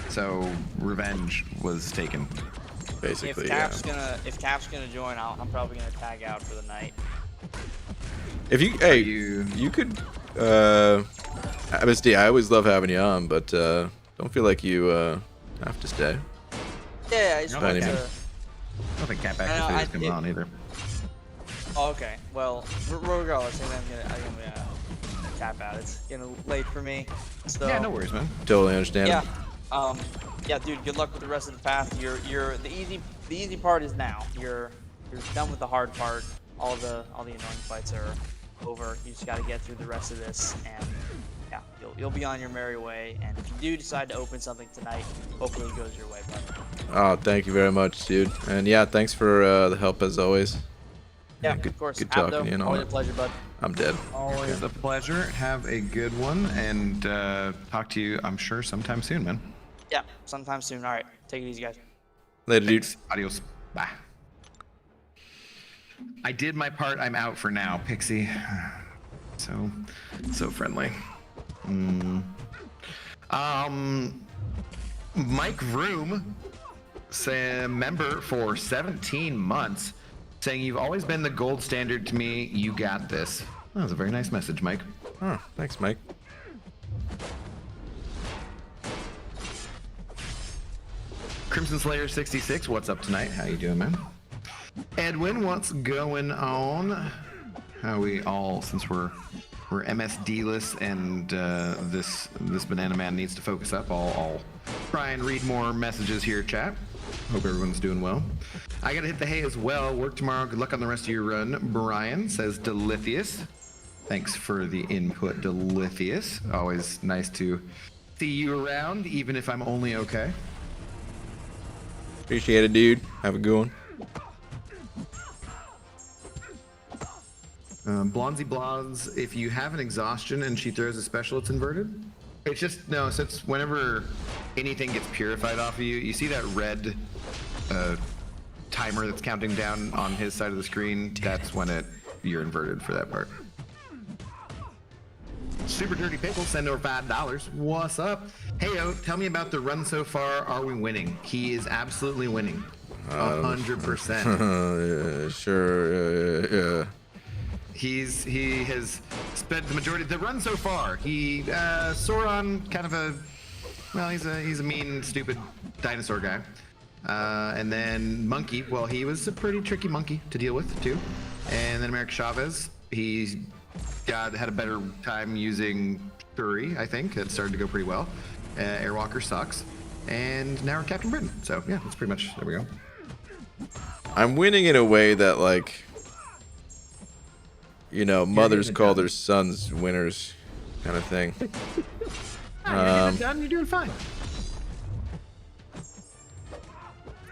So revenge was taken. Basically, If Cap's gonna join, I'm probably gonna tag out for the night. If you, hey, you could, MSD, I always love having you on, but don't feel like you have to stay. Yeah, I just No, wanted okay. to. I don't think Cap actually is coming on either. Oh, okay. Well, regardless, I'm gonna tap out. It's getting late for me. So Yeah, no worries, man. Totally understand. yeah, yeah, dude. Good luck with the rest of the path. You're the easy part is now. You're done with the hard part. All the annoying fights are over. You just got to get through the rest of this, and yeah, you'll be on your merry way. And if you do decide to open something tonight, hopefully it goes your way, bud. Oh, thank you very much, dude. And yeah, thanks for the help as always. Yeah, good, of course. Good talking to you and all Always a that. pleasure, bud. I'm dead. Always a pleasure. Have a good one, and talk to you, I'm sure, sometime soon, man. Yeah, sometime soon. All right, take it easy, guys. Later, dude. Adios. Bye. I did my part. I'm out for now, Pixie. So friendly. Mike Vroom, member for 17 months, saying you've always been the gold standard to me. You got this. That was a very nice message, Mike. Oh, thanks, Mike. Crimson Slayer 66, what's up tonight? How you doing, man? Edwin, what's going on? How we all, since we're MSD-less and this banana man needs to focus up, I'll try and read more messages here, chat. Hope everyone's doing well. I gotta hit the hay as well. Work tomorrow. Good luck on the rest of your run. Brian says Delithius. Thanks for the input, Delithius. Always nice to see you around, even if I'm only okay. Appreciate it, dude. Have a good one. Blonsy Blondes, if you have an exhaustion and she throws a special, it's inverted? It's just, no, since whenever anything gets purified off of you, you see that red timer that's counting down on his side of the screen, that's when you're inverted for that part. Super Dirty Pickle, send over $5. What's up? Hey, tell me about the run so far. Are we winning? He is absolutely winning. 100%. Sure, yeah. He has spent the majority of the run so far. Sauron, kind of he's a mean, stupid dinosaur guy. And then Monkey, well, he was a pretty tricky monkey to deal with too. And then America Chavez, he had a better time using Shuri, I think. It started to go pretty well. Airwalker sucks. And now we're Captain Britain. So yeah, that's pretty much, there we go. I'm winning in a way that, like, you know, mothers call their sons winners, kind of thing. You're doing fine.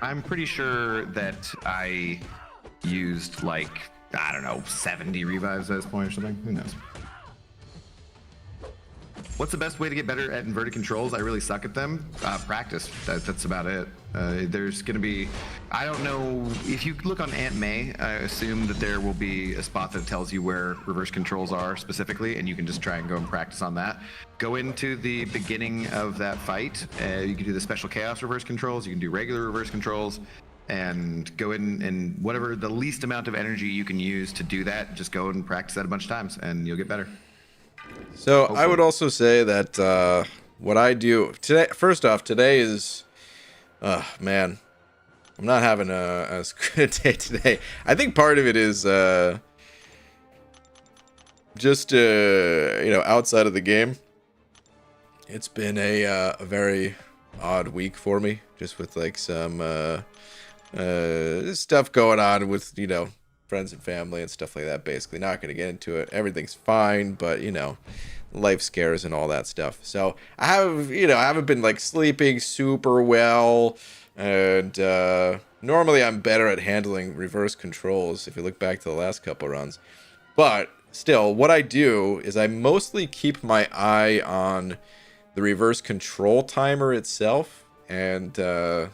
I'm pretty sure that I used, like, I don't know, 70 revives at this point or something. Who knows? What's the best way to get better at inverted controls? I really suck at them. Practice. That's about it. There's going to be... I don't know... If you look on Aunt May, I assume that there will be a spot that tells you where reverse controls are specifically, and you can just try and go and practice on that. Go into the beginning of that fight. You can do the special chaos reverse controls. You can do regular reverse controls. And go in and whatever the least amount of energy you can use to do that, just go and practice that a bunch of times, and you'll get better. So I would also say that what I do today, first off, today is, man, I'm not having as good a day today. I think part of it is just you know, outside of the game. It's been a very odd week for me, just with like some stuff going on with, you know, friends and family and stuff like that. Basically, not going to get into it. Everything's fine, but you know, life scares and all that stuff. So I haven't been like sleeping super well, and normally I'm better at handling reverse controls if you look back to the last couple runs. But still, what I do is I mostly keep my eye on the reverse control timer itself, and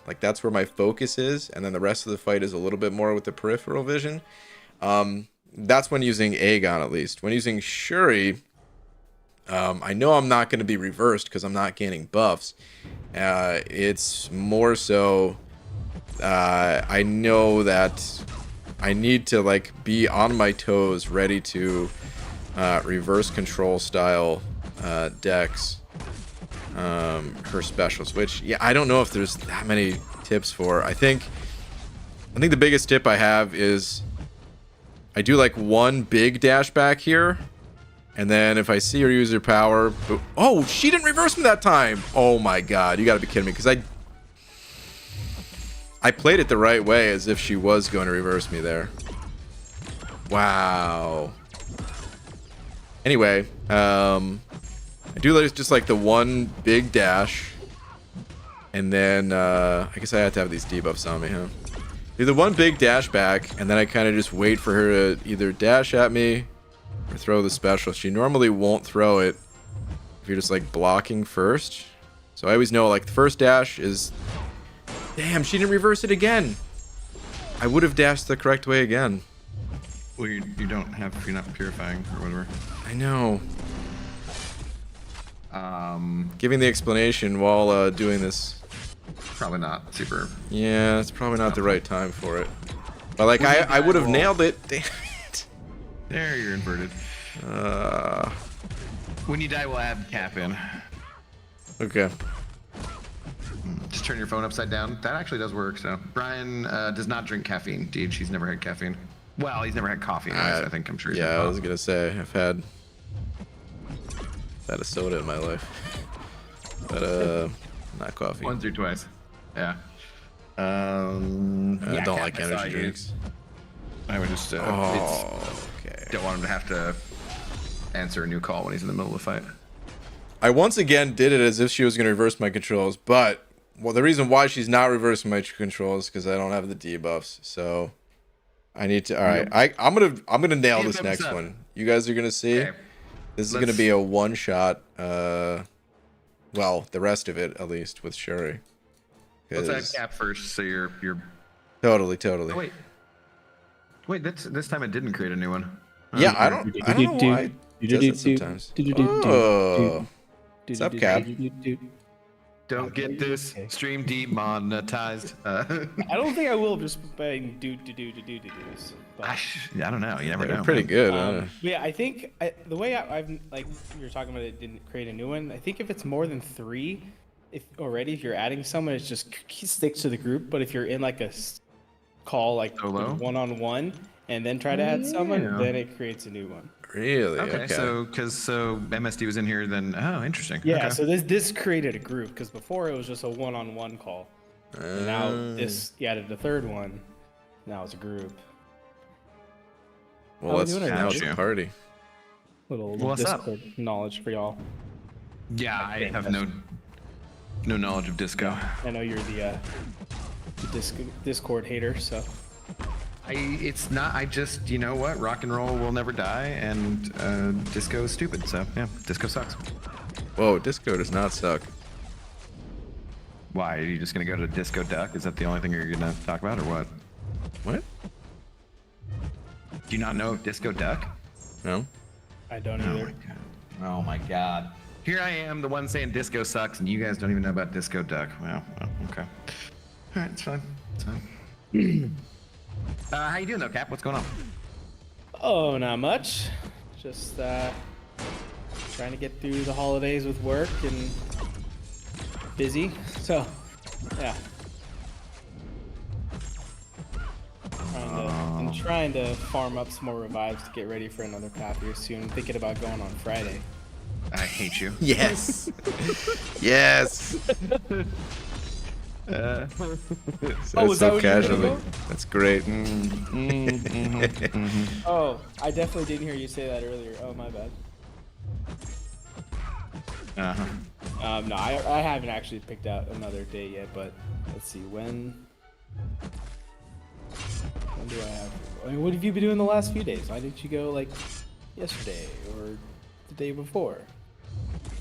like that's where my focus is, and then the rest of the fight is a little bit more with the peripheral vision. That's when using Aegon, at least. When using Shuri, I know I'm not going to be reversed because I'm not gaining buffs. It's more so I know that I need to like be on my toes, ready to reverse control style decks her specials, which I don't know if there's that many tips for. I think the biggest tip I have is I do like one big dash back here, and then if I see her use her power, oh, she didn't reverse me that time. Oh my god, you gotta be kidding me, because I played it the right way, as if she was going to reverse me there. Wow. Anyway, I do just like the one big dash, and then I guess I have to have these debuffs on me, huh? Do the one big dash back, and then I kind of just wait for her to either dash at me or throw the special. She normally won't throw it if you're just like blocking first. So I always know like the first dash is... Damn, she didn't reverse it again. I would have dashed the correct way again. Well, you don't have, you're not purifying or whatever. I know. Giving the explanation while doing this. Probably not super. Yeah, it's probably not the right time for it. But like I would have nailed it. Damn it. There, you're inverted. When you die, we'll add cap in. Okay. Just turn your phone upside down. That actually does work. So Brian does not drink caffeine. Indeed, she's never had caffeine. Well, he's never had coffee. I think I'm sure. He's I was gonna say I've had a soda in my life, but not coffee. Once or twice. Yeah. I don't like energy drinks. I would just. Okay. Don't want him to have to answer a new call when he's in the middle of the fight. I once again did it as if she was gonna reverse my controls, but the reason why she's not reversing my controls is because I don't have the debuffs. So I need to. All right, I'm gonna nail this next one. You guys are gonna see. Okay. This is gonna be a one shot. Well, the rest of it at least with Shuri. Let's add cap first, so you're. Totally. Oh, wait, this time it didn't create a new one. Yeah, I don't know why. It does it sometimes. Oh. What's up, Cap? Don't get this stream demonetized. I don't think I will just by do. I don't know. You never know. Pretty good. Yeah, I think the way I've like you were talking about it didn't create a new one. I think if it's more than 3, if you're adding someone, it's just stick to the group. But if you're in like a call like one-on-one and then try to add someone, then it creates a new one. Really? Okay. So MSD was in here, then interesting. Yeah. Okay. So this created a group because before it was just a one-on-one call. And now you added the third one. Now it's a group. Well, now it's a party. Little Discord knowledge for y'all. Yeah, I have no knowledge of disco. I know you're the Discord hater, so. It's not. I just, you know what? Rock and roll will never die, and disco is stupid. So yeah, disco sucks. Whoa, disco does not suck. Why? Are you just gonna go to Disco Duck? Is that the only thing you're gonna talk about, or what? What? Do you not know of Disco Duck? No. I don't either. Oh my god. Here I am, the one saying disco sucks, and you guys don't even know about Disco Duck. Well, okay. All right, it's fine. It's fine. How you doing though, Cap? What's going on? Oh, not much. Just trying to get through the holidays with work and busy. So, yeah. I'm trying to farm up some more revives to get ready for another path here soon. I'm thinking about going on Friday. I hate you. Yes. Yes. Was that casually. That's great. Oh, I definitely didn't hear you say that earlier. Oh, my bad. No, I haven't actually picked out another date yet, but let's see, when do I have? I mean, what have you been doing the last few days? Why didn't you go like yesterday or the day before?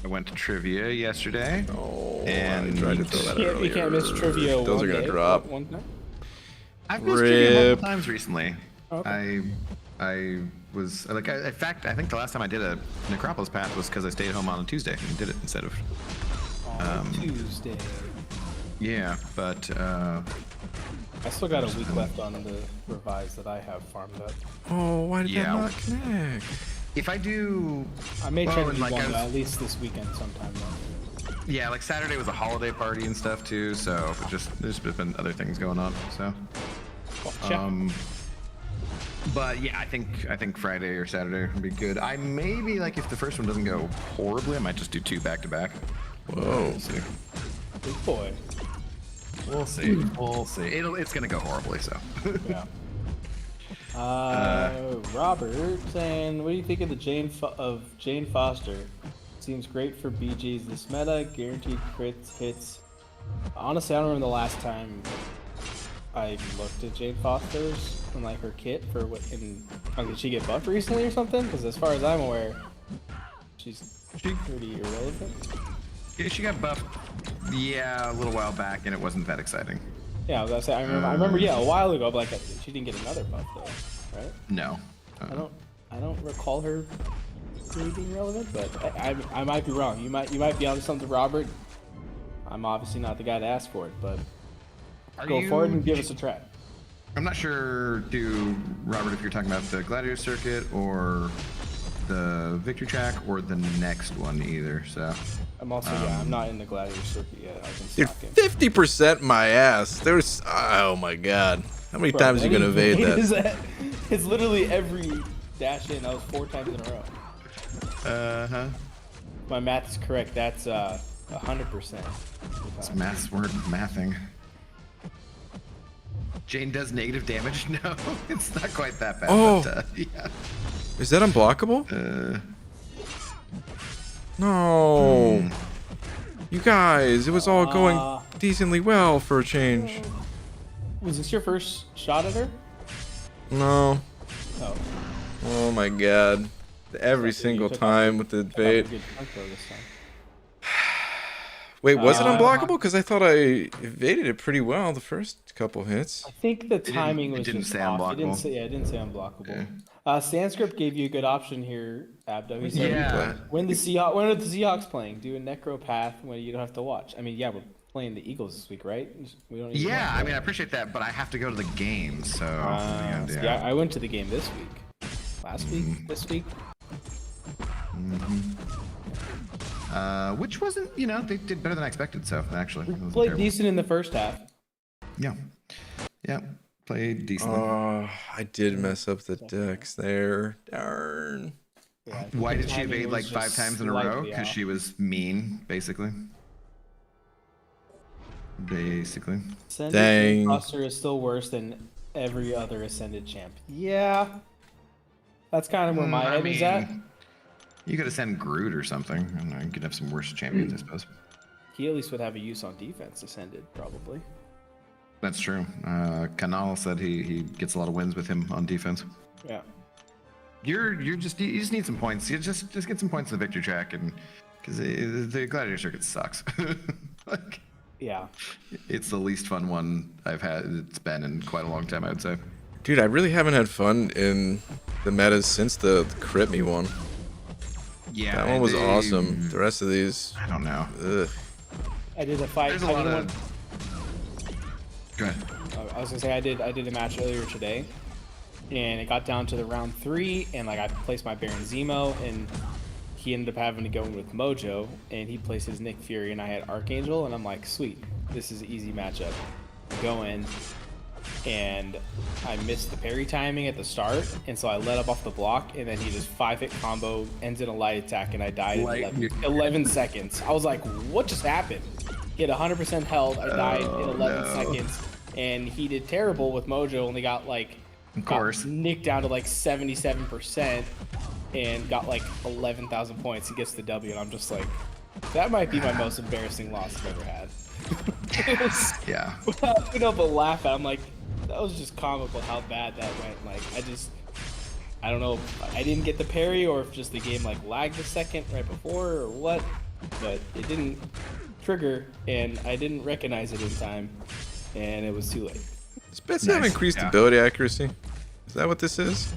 I went to trivia yesterday. Oh, And I tried to throw that earlier. You can't miss trivia. Those one are gonna day, drop. One time. I've missed trivia Rip. multiple times recently. Okay. I was like, in fact, I think the last time I did a Necropolis path was because I stayed home on a Tuesday and did it instead of. On Tuesday. Yeah, but I still got a week left on the revise that I have farmed up. Oh, why did that Yeah. not connect? if I do, I may try well, to and do like one I was- at least this weekend sometime though. yeah, like Saturday was a holiday party and stuff too, so there's been other things going on. So, Gotcha. but yeah, I think Friday or Saturday would be good. I maybe like if the first one doesn't go horribly, I might just do 2 back to back. Whoa. We'll see. Big boy. We'll see. We'll see. It's gonna go horribly, so. Yeah. Robert saying, what do you think of the Jane Foster? Seems great for BGs. This meta, guaranteed crits, hits. Honestly, I don't remember the last time I looked at Jane Foster's and like her kit for what. Did she get buffed recently or something? Because as far as I'm aware, she's pretty irrelevant. Yeah, she got buffed. Yeah, a little while back, and it wasn't that exciting. Yeah, I was gonna say, I remember, yeah, a while ago, but like she didn't get another buff though, right? No. I don't recall her really being relevant, but I might be wrong. You might be onto something, Robert. I'm obviously not the guy to ask for it, but go forward and give us a try. I'm not sure, Robert, if you're talking about the Gladiator Circuit or the Victory Track or the next one either. So. I'm also I'm not in the Gladiator Circuit yet. I can Dude, stock it. 50% my ass. There's, oh my god. How many times are you gonna evade that? It's literally every dash in. That was 4 times in a row. Uh-huh. My math is correct. That's 100%. It's math's word, mathing. Jane does negative damage? No, it's not quite that bad. Oh. But, yeah. Is that unblockable? No. You guys, it was all going decently well for a change. Was this your first shot at her? No. Oh. Oh my god. Every single time with the evade. Good chunk though this time. Wait, was it unblockable? Because I thought I evaded it pretty well the first couple hits. I think the timing was didn't just say off. unblockable. It didn't say unblockable. Sanskrit gave you a good option here, Abdo. He said, Yeah. when are the Seahawks playing? Do a necro path when you don't have to watch. I mean, yeah, we're playing the Eagles this week, right? We don't. Need to Yeah, watch I mean, I appreciate that, but I have to go to the game, so. yeah, I went to the game this week. Last week? This week? Which wasn't, they did better than I expected, so actually. It wasn't Played terrible. decent in the first half. Yeah. Yeah, played decently. Oh, I did mess up the decks there. Darn. Yeah, I think Why the did she timing evade was like 5 just times in a row? slightly Because off. she was mean, basically. Basically. Ascended Dang. Buster is still worse than every other Ascended champ. Yeah. That's kind of where my head is at. You could have sent Groot or something. I don't know, you could have some worse champions, I suppose. He at least would have a use on defense, Ascended, probably. That's true. Kanal said he gets a lot of wins with him on defense. Yeah. You just need some points. You just get some points in the victory track, and because the Gladiator Circuit sucks. Like, Yeah. it's the least fun one I've had. It's been in quite a long time, I would say. Dude, I really haven't had fun in the metas since the Crit Me one. Yeah, That one was awesome. The rest of these, I don't know. ugh. I did a fight. There's a lot of. Go ahead. I was gonna say I did a match earlier today, and it got down to the round 3, and like I placed my Baron Zemo, and he ended up having to go in with Mojo, and he placed his Nick Fury, and I had Archangel, and I'm like, sweet, this is an easy matchup. Go in, and I missed the parry timing at the start, and so I let up off the block, and then he just 5-hit combo, ends in a light attack, and I died in 11 seconds. I was like, what just happened? He had 100% held, I died in 11 seconds, and he did terrible with Mojo, only got like, Of course. nicked down to like 77%, and got like 11,000 points. He gets the W, and I'm just like, that might be my most embarrassing loss I've ever had. It was, Yeah. you know, but laugh at. I'm like, that was just comical how bad that went. Like, I don't know if I didn't get the parry or if just the game like lagged a second right before or what. but it didn't trigger, and I didn't recognize it in time, and it was too late. Does Betsy have increased ability accuracy? Is that what this is?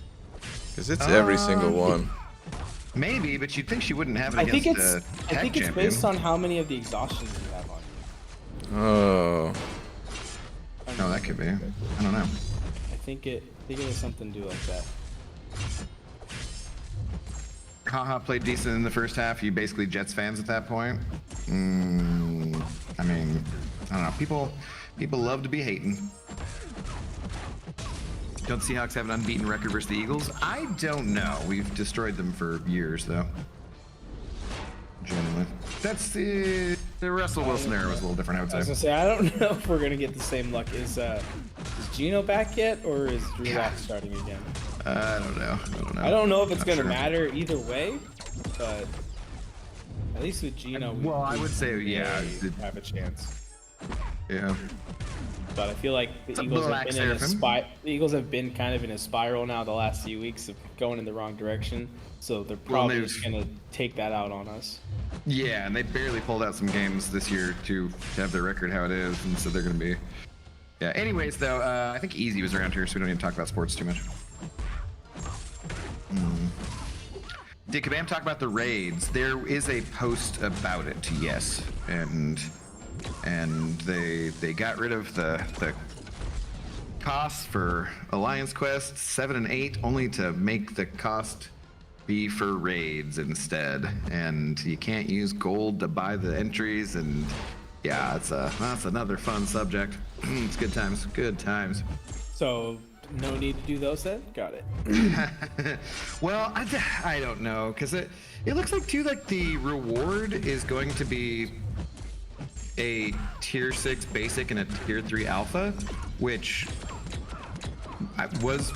Because it's every single one. Maybe, but you'd think she wouldn't have it I against think it's based on how many of the exhaustions you have on you. Oh. No, that could be. I don't know. I think it has something to do like that. Haha played decent in the first half. You basically Jets fans at that point. I mean, I don't know. People love to be hating. Don't Seahawks have an unbeaten record versus the Eagles? I don't know. We've destroyed them for years, though. Generally, that's the Russell Wilson era was a little different. I would I was say. gonna say, I don't know if we're gonna get the same luck. Is Gino back yet, or is Drew Lock starting again? I don't know. I don't know if it's Not gonna sure. matter either way, but at least with Gino, Well, I would say, we yeah, may have a chance. Yeah. But I feel like the It's a Eagles have black been in a seraphim. the Eagles have been kind of in a spiral now the last few weeks of going in the wrong direction. So they're probably they've- just gonna take that out on us. Yeah, and they barely pulled out some games this year to have their record how it is, and so they're going to be. Yeah. Anyways, though, I think Easy was around here, so we don't need to talk about sports too much. Did Kabam talk about the raids? There is a post about it, yes, and they got rid of the costs for Alliance quests 7 and 8, only to make the cost be for raids instead, and you can't use gold to buy the entries, and yeah, that's another fun subject. It's good times, good times. So no need to do those then. Got it. Well, I don't know, because it looks like too like the reward is going to be a tier 6 basic and a tier 3 alpha, which was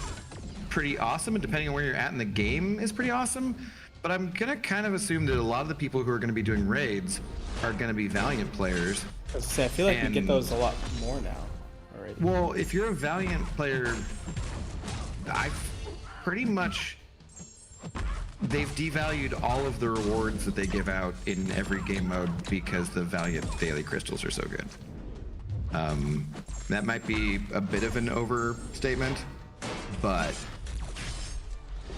pretty awesome, and depending on where you're at in the game is pretty awesome. But I'm gonna kind of assume that a lot of the people who are going to be doing raids are going to be Valiant players. I was gonna say, I feel like we get And- those a lot more now already. Well, if you're a Valiant player, I've pretty much they've devalued all of the rewards that they give out in every game mode because the Valiant daily crystals are so good. That might be a bit of an overstatement, but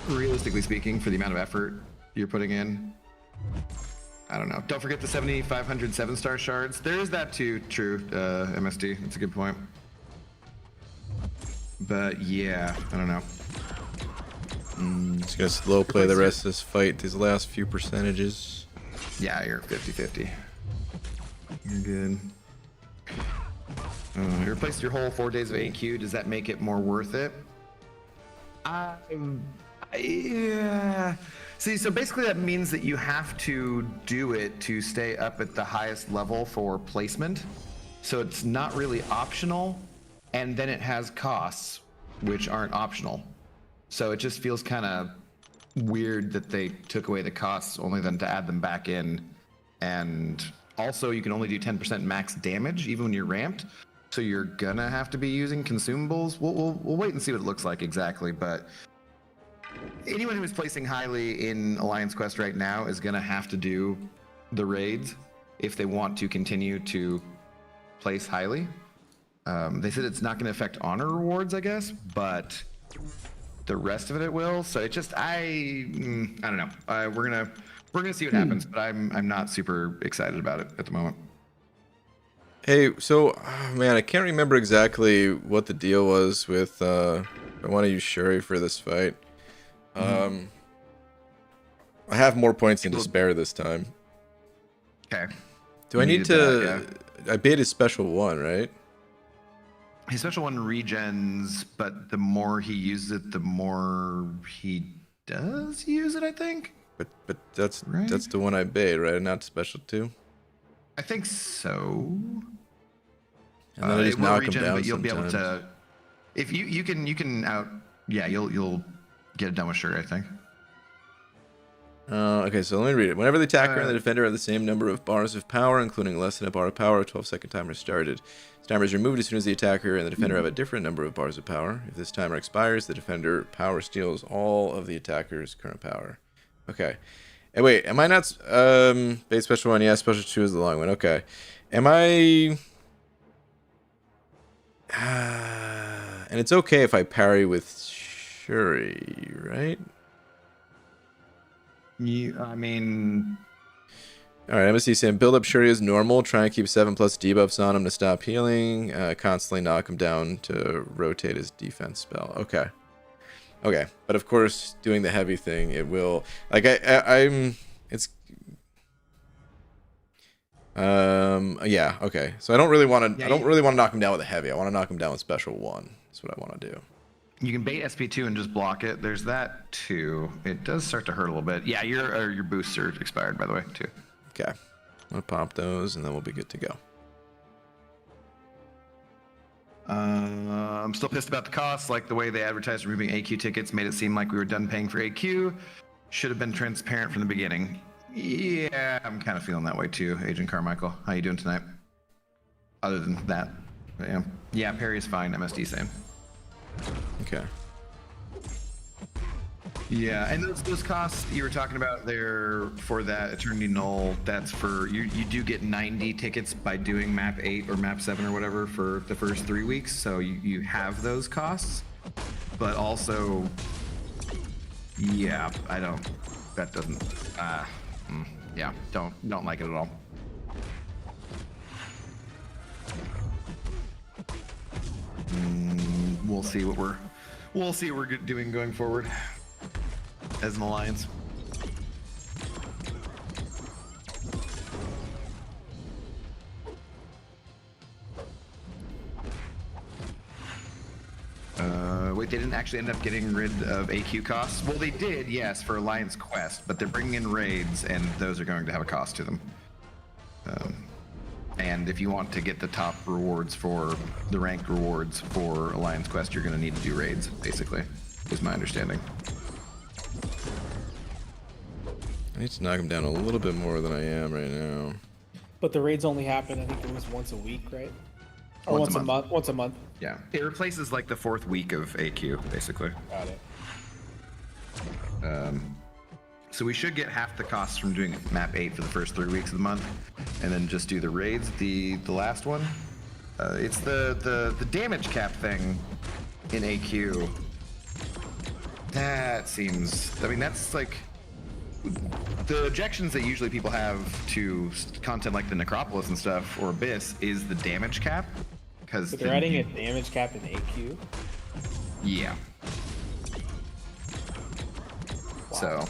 realistically speaking, for the amount of effort you're putting in, I don't know. Don't forget the 7,500 7-star shards. There is that too, true, MSD. That's a good point. But yeah, I don't know. Just gonna slow play the rest of this fight. These last few percentages. Yeah, you're 50-50. You're good. You replaced your whole 4 days of AQ. Does that make it more worth it? Yeah. See, so basically that means that you have to do it to stay up at the highest level for placement. So it's not really optional, and then it has costs, which aren't optional. So it just feels kind of weird that they took away the costs only then to add them back in. And also you can only do 10% max damage even when you're ramped. So you're gonna have to be using consumables. We'll wait and see what it looks like exactly, but anyone who is placing highly in Alliance Quest right now is gonna have to do the raids if they want to continue to place highly. They said it's not gonna affect honor rewards, I guess, but the rest of it will. So it just I don't know. We're gonna see what happens, but I'm not super excited about it at the moment. Hey, so man, I can't remember exactly what the deal was with. I want to use Shuri for this fight. I have more points than to spare this time. Okay. Do I need needed to? that, I bait his special one, right? His special one regens, but the more he uses it, the more he does use it, I think. But that's Right. that's the one I bait, right? Not special two. I think so. And then I just it will knock him regen, down but you'll sometimes. be able to. If you can out. Yeah, you'll get it done with sure, I think. Okay, so let me read it. Whenever the attacker and the defender have the same number of bars of power, including less than a bar of power, a 12-second timer is started. This timer is removed as soon as the attacker and the defender have a different number of bars of power. If this timer expires, the defender power steals all of the attacker's current power. Okay. Hey, wait, am I not? Base special 1, yeah, special 2 is the long one. Okay. Am I? And it's okay if I parry with Shuri, right? I mean, Alright, MSC saying build up Shuri as normal. Try and keep 7+ debuffs on him to stop healing. Constantly knock him down to rotate his defense spell. Okay. Okay. But of course, doing the heavy thing, it will... Like, I'm... It's... Yeah, okay. So I don't really want to... Yeah, I don't really want to knock him down with a heavy. I want to knock him down with special 1. That's what I want to do. you can bait SP2 and just block it. There's that too. It does start to hurt a little bit. Yeah, your boosts are expired, by the way, too. Okay. I'm going to pop those, and then we'll be good to go. I'm still pissed about the cost. Like the way they advertised removing AQ tickets made it seem like we were done paying for AQ. Should have been transparent from the beginning. Yeah, I'm kind of feeling that way too, Agent Carmichael. How you doing tonight? Other than that, yeah, Perry is fine. MSD same. Okay. Yeah, and those costs you were talking about there for that Eternity Null, that's for you do get 90 tickets by doing map 8 or map 7 or whatever for the first 3 weeks, so you have those costs. But also, yeah, that doesn't yeah, don't like it at all. We'll see what we're doing going forward as an alliance. Wait, they didn't actually end up getting rid of AQ costs? Well, they did, yes, for Alliance Quest, but they're bringing in raids, and those are going to have a cost to them. And if you want to get the top rewards for the ranked rewards for Alliance Quest, you're going to need to do raids, basically, is my understanding. I need to knock him down a little bit more than I am right now. But the raids only happen, I think it was once a week, right? Or once a month. Once a month. Yeah, it replaces like the 4th week of AQ, basically. Got it. So we should get half the costs from doing map 8 for the first 3 weeks of the month, and then just do the raids, the last one. It's the damage cap thing in AQ. That seems, I mean, that's like the objections that usually people have to content like the Necropolis and stuff or Abyss is the damage cap. Because but they're adding a damage cap in AQ. Yeah. Wow. So,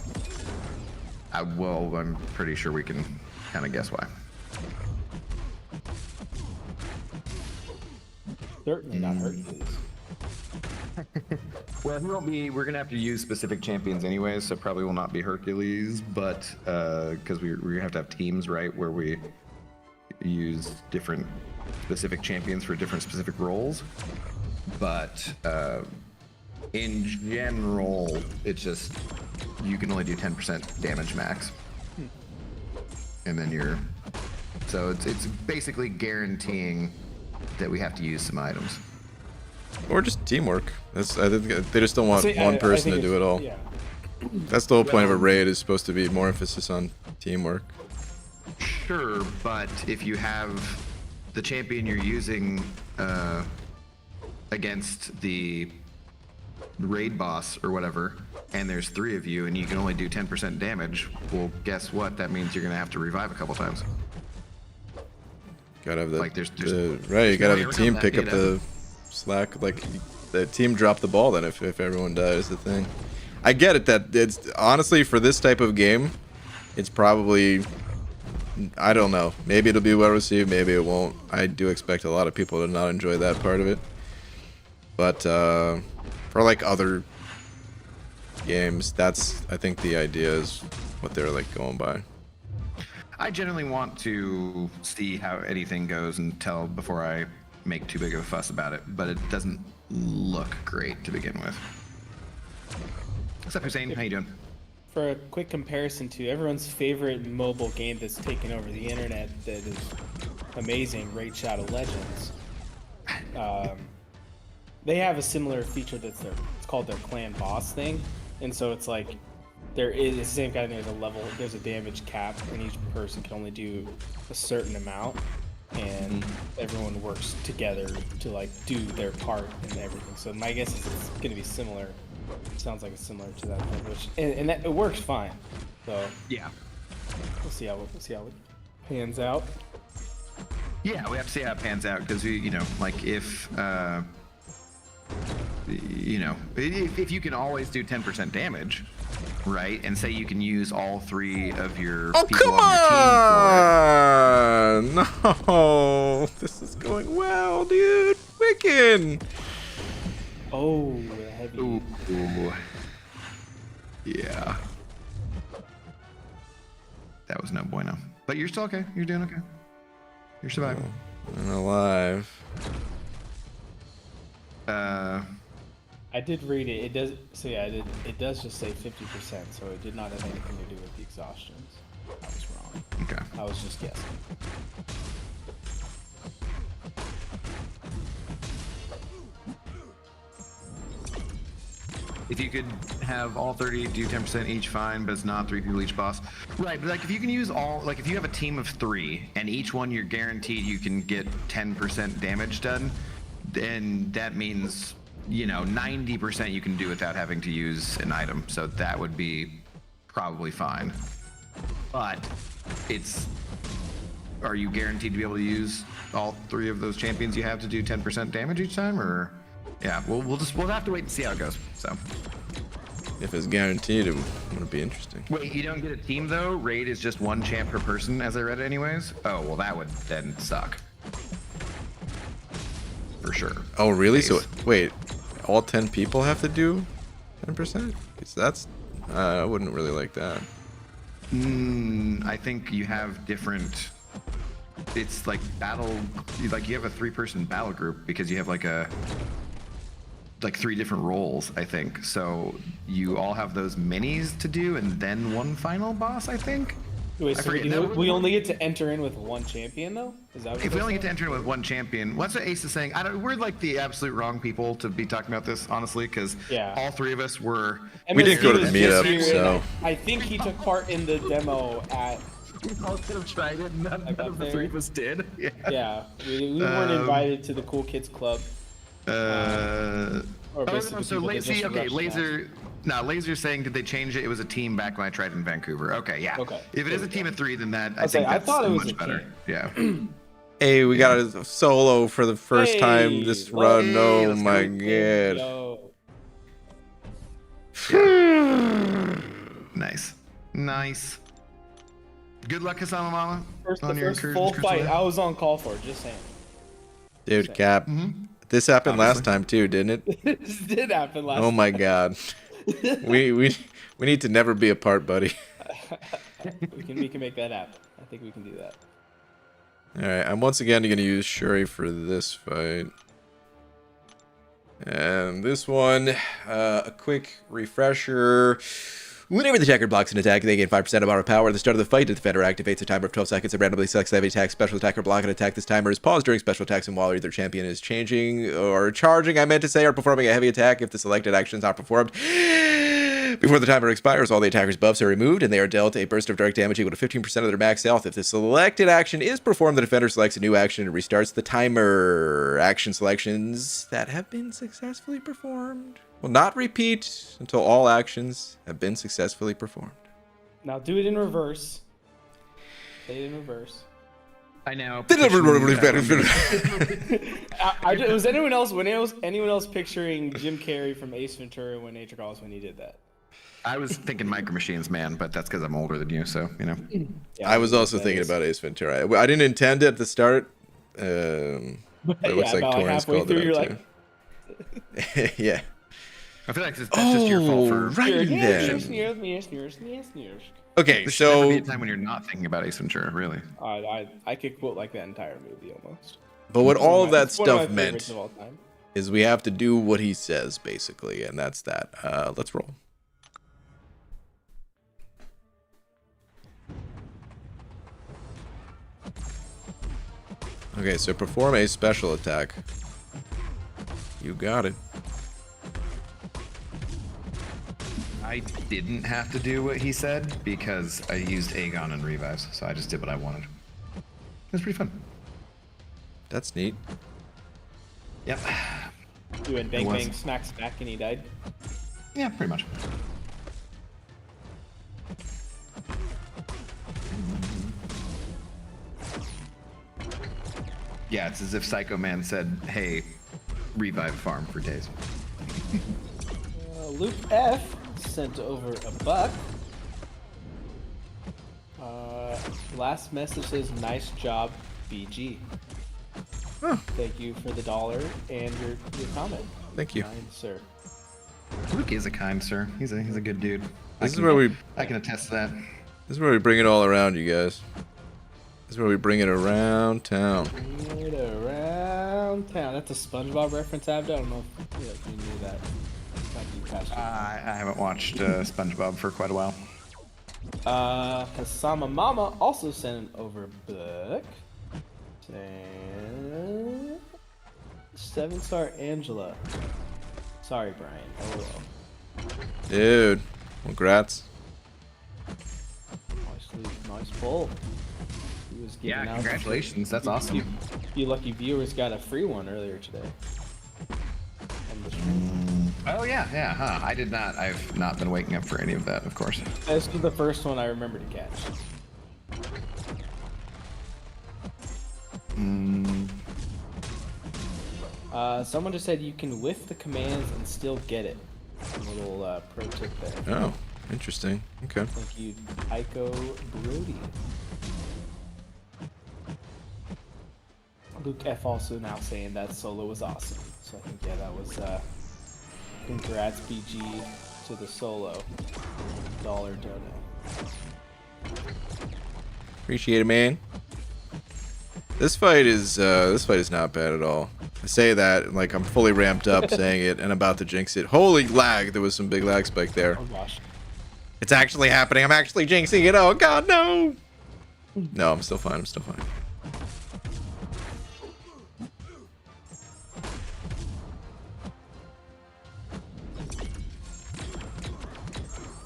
I'm pretty sure we can kind of guess why. Certainly not Hercules. Well, he won't be. We're gonna have to use specific champions anyways, so probably will not be Hercules, but because we have to have teams, right, where we use different specific champions for different specific roles. But in general, it's just you can only do 10% damage max, and then so it's basically guaranteeing that we have to use some items. Or just teamwork. I think they just don't want one person to do it all. Yeah. That's the whole point of a raid, is supposed to be more emphasis on teamwork. Sure, but if you have the champion you're using against the raid boss or whatever, and there's 3 of you, and you can only do 10% damage, well, guess what? That means you're gonna have to revive a couple times. Gotta have the, Like, right. You gotta have a team pick up the slack. Like the team drop the ball then if everyone dies. The thing. I get it that it's honestly for this type of game, it's probably, I don't know. Maybe it'll be well received. Maybe it won't. I do expect a lot of people to not enjoy that part of it. But for like other games, that's I think the idea is what they're like going by. I generally want to see how anything goes and tell before I make too big of a fuss about it, but it doesn't look great to begin with. What's up, Hussein? How you doing? For a quick comparison to everyone's favorite mobile game that's taken over the internet that is amazing, Raid Shadow Legends. They have a similar feature it's called their clan boss thing, and so it's like there is it's the same kind of thing. There's a level, there's a damage cap, and each person can only do a certain amount, and everyone works together to like do their part and everything. So my guess is it's gonna be similar. It sounds like it's similar to that thing, which and that it works fine. So Yeah. we'll see how it pans out. Yeah, we have to see how it pans out because you know, like if you know, if you can always do 10% damage, right? And say you can use all 3 of your people on your team for it. No, this is going well, dude. Wiccan. Oh, heavy. Ooh. Yeah. That was no bueno. But you're still okay. You're doing okay. You're surviving. And alive. I did read it. It does. So yeah, it does just say 50%. So it did not have anything to do with the exhaustions. I was wrong. Okay. I was just guessing. If you could have all 30 do 10% each, fine, but it's not 3 people each boss. Right, but like if you can use all, like if you have a team of 3 and each one you're guaranteed you can get 10% damage done, then that means, you know, 90% you can do without having to use an item. So that would be probably fine. But it's, are you guaranteed to be able to use all 3 of those champions you have to do 10% damage each time, or? Yeah, we'll have to wait and see how it goes. So, If it's guaranteed, it would be interesting. wait, you don't get a team though? Raid is just 1 champ per person, as I read it anyways. Oh, well, that would then suck. For sure. Oh, really? So, wait, all 10 people have to do 10%? Because that's, I wouldn't really like that. I think you have different. It's like battle. Like you have a 3-person battle group because you have like 3 different roles, I think. So you all have those minis to do, and then 1 final boss, I think. Wait, I so forget. we only get to enter in with 1 champion though? Is that what If we only get to enter with 1 champion, what's what Ace is saying? We're like the absolute wrong people to be talking about this, honestly, because Yeah. all 3 of us were. We didn't go to MSD the was meetup, just here, so- and I think he took part in the demo at. We all could have tried it. None Like of up the there? 3 of us did. Yeah. Yeah, we weren't invited to the Cool Kids Club. Or basically So people that Lazy, just okay, rushed Laser. No, Laser's saying, did they change it? It was a team back when I tried in Vancouver. Okay, yeah. Okay, If it there is a we team go. of 3, then that I I'll say, think I that's thought it was much a better. team. Yeah. Hey, we got a solo for the first time this Hey, run. hey, Oh let's my go. god. Yo. Nice. Nice. Good luck, Kasama Mama. The on your first incursions, full Crystal fight Lake. I was on call for, just saying. Dude, Cap. This happened last Obviously. time too, didn't it? This did happen last Oh my god. we need to never be apart, buddy. we can make that happen. I think we can do that. Alright, I'm once again going to use Shuri for this fight. And this one, a quick refresher. Whenever the attacker blocks an attack, they gain 5% of our power. At the start of the fight, the defender activates a timer of 12 seconds and randomly selects the heavy attack. Special attacker block an attack. This timer is paused during special attacks and while either champion is changing or charging, I meant to say, or performing a heavy attack. If the selected action is not performed before the timer expires, all the attacker's buffs are removed and they are dealt a burst of direct damage equal to 15% of their max health. If the selected action is performed, the defender selects a new action and restarts the timer. Action selections that have been successfully performed will not repeat until all actions have been successfully performed. Now do it in reverse. Say it in reverse. I know. Was anyone else picturing Jim Carrey from Ace Ventura when Nature Calls when he did that? I was thinking Micro Machines, man, but that's because I'm older than you, so, you know. Yeah, I was also that thinking is- about Ace Ventura. I didn't intend it at the start. But it looks Yeah, like about Torrance halfway called through, it you're out like, too. Yeah. I feel like that's just your fault for. right then. Okay, There should never be so a time when you're not thinking about Ace Ventura, really. I could quote like that entire movie almost. but what all of that It's one of my stuff favorites meant of all time. is we have to do what he says, basically, and that's that. Let's roll. Okay, so perform a special attack. You got it. I didn't have to do what he said because I used Aegon and revives, so I just did what I wanted. It was pretty fun. That's neat. Yep. You went bang bang smack smack and he died. Yeah, pretty much. Yeah, it's as if Psycho Man said, "Hey, revive farm for days." Luke F sent over $1. Last message says, "Nice job, BG." Huh. Thank you for the $1 and your comment. Thank you. Kind sir. Luke is a kind sir. He's a good dude. I can attest to that. This is where we bring it all around, you guys. This is where we bring it around town. Bring it around town. That's a SpongeBob reference, Abd. I don't know if you knew that. Might be past you. I haven't watched SpongeBob for quite a while. Hasama Mama also sent over a book. 7-star Angela. Sorry, Brian. Oh well. Dude, congrats. Nice pull. He was giving Yeah, out congratulations. That's awesome. You lucky viewers got a free one earlier today. On the stream. Oh yeah, huh. I did not. I've not been waking up for any of that, of course. This was the first one I remember to catch. Someone just said you can whiff the commands and still get it. A little pro tip there. Oh, interesting. Okay. Thank you, Aiko Brody. Luke F also now saying that solo was awesome. So I think, yeah, that was congrats BG to the solo. $1 dono. Appreciate it, man. This fight is not bad at all. I say that like I'm fully ramped up saying it and about to jinx it. Holy lag! There was some big lag spike there. Oh gosh. It's actually happening. I'm actually jinxing it. Oh god, no! No, I'm still fine. I'm still fine.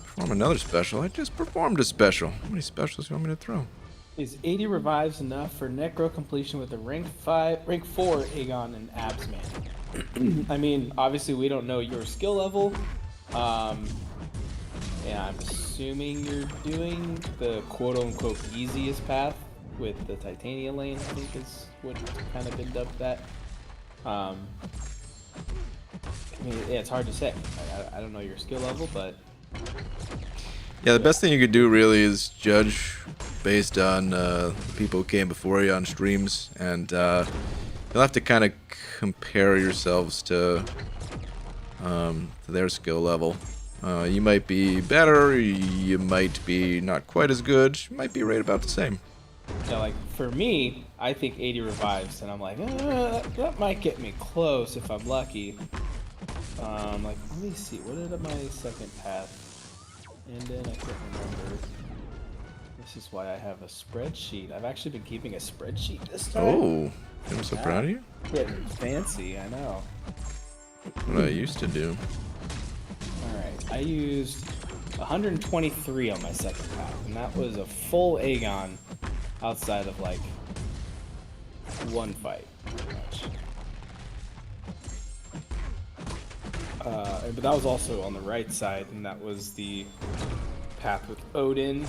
Perform another special. I just performed a special. How many specials do you want me to throw? Is 80 revives enough for Necro completion with a rank 4 Aegon and Abs Man? I mean, obviously we don't know your skill level. And I'm assuming you're doing the quote-unquote easiest path with the Titania lane, I think is what kind of been dubbed that. I mean, yeah, it's hard to say. I don't know your skill level, but... Yeah, the best thing you could do really is judge based on people who came before you on streams, and you'll have to kind of compare yourselves to their skill level. You might be better, you might be not quite as good, you might be right about the same. Yeah, like for me, I think 80 revives, and I'm like, that might get me close if I'm lucky. Like, let me see, what did my second path? And then I can't remember. This is why I have a spreadsheet. I've actually been keeping a spreadsheet this time. Oh, I'm so proud of you. Getting fancy, I know. What I used to do. Alright, I used 123 on my second path, and that was a full Aegon outside of like one fight, pretty much. But that was also on the right side, and that was the path with Odin,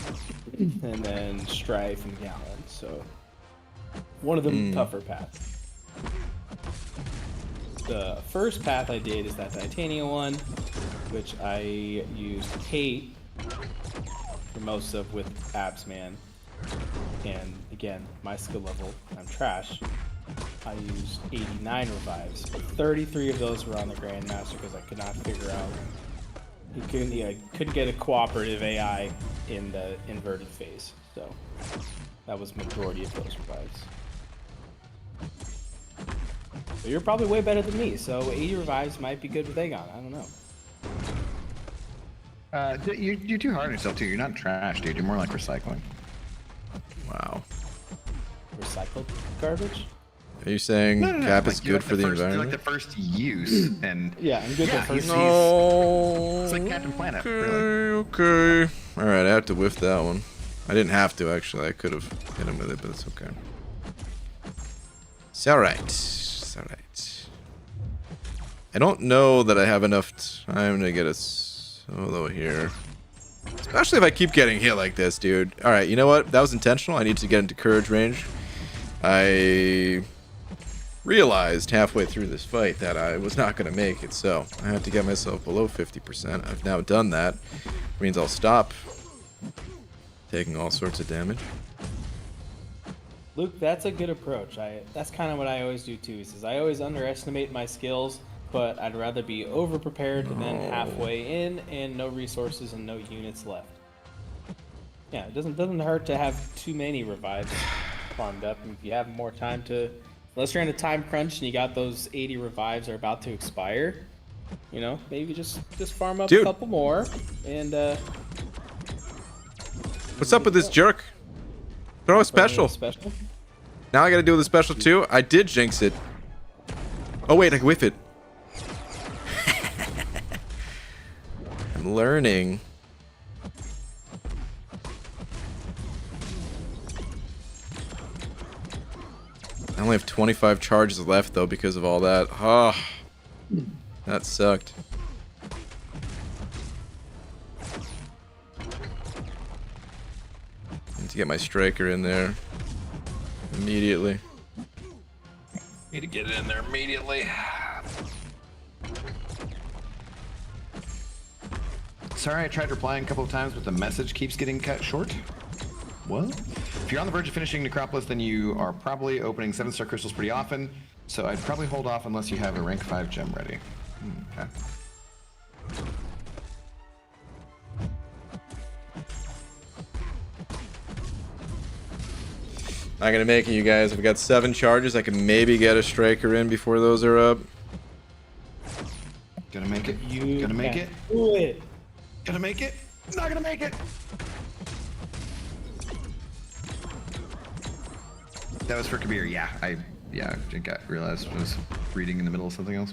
and then Strife and Gallon. So one of the tougher paths. The first path I did is that Titania one, which I used Kate for most of with Absman. And again, my skill level, I'm trash. I used 89 revives, but 33 of those were on the Grandmaster because I could not figure out. I couldn't get a cooperative AI in the inverted phase, so that was majority of those revives. But you're probably way better than me, so 80 revives might be good with Aegon. I don't know. You're too hard on yourself too. You're not trash, dude. You're more like recycling. Wow. Recycled garbage? Are you saying cap is good for the environment? Like the first use, and Yeah, I'm good. yeah, No. it's like Captain Planet, Okay, really. okay. All right, I have to whiff that one. I didn't have to actually. I could have hit him with it, but it's okay. It's all right. It's all right. I don't know that I have enough time to get a solo here. Especially if I keep getting hit like this, dude. All right, you know what? That was intentional. I need to get into courage range. I realized halfway through this fight that I was not going to make it, so I had to get myself below 50%. I've now done that. It means I'll stop taking all sorts of damage. Luke, that's a good approach. That's kind of what I always do too. Is I always underestimate my skills, but I'd rather be over prepared than halfway in and no resources and no units left. Yeah, it doesn't hurt to have too many revives farmed up. And if you have more time to, unless you're in a time crunch and you got those 80 revives are about to expire, you know, maybe just farm up a couple more and. What's up with this jerk? Throw a special. Now I gotta do the special too? I did jinx it. Oh wait, I can whiff it. I'm learning. I only have 25 charges left though because of all that. Oh, that sucked. Need to get my striker in there immediately. Need to get it in there immediately. Sorry, I tried replying a couple of times, but the message keeps getting cut short. What? If you're on the verge of finishing Necropolis, then you are probably opening 7-star crystals pretty often, so I'd probably hold off unless you have a rank 5 gem ready. Okay. Not gonna make it, you guys. I've got 7 charges. I can maybe get a striker in before those are up. Gonna make it. You gonna make it. Do it. Gonna make it. Not gonna make it. That was for Kabir. Yeah, I realized I was reading in the middle of something else.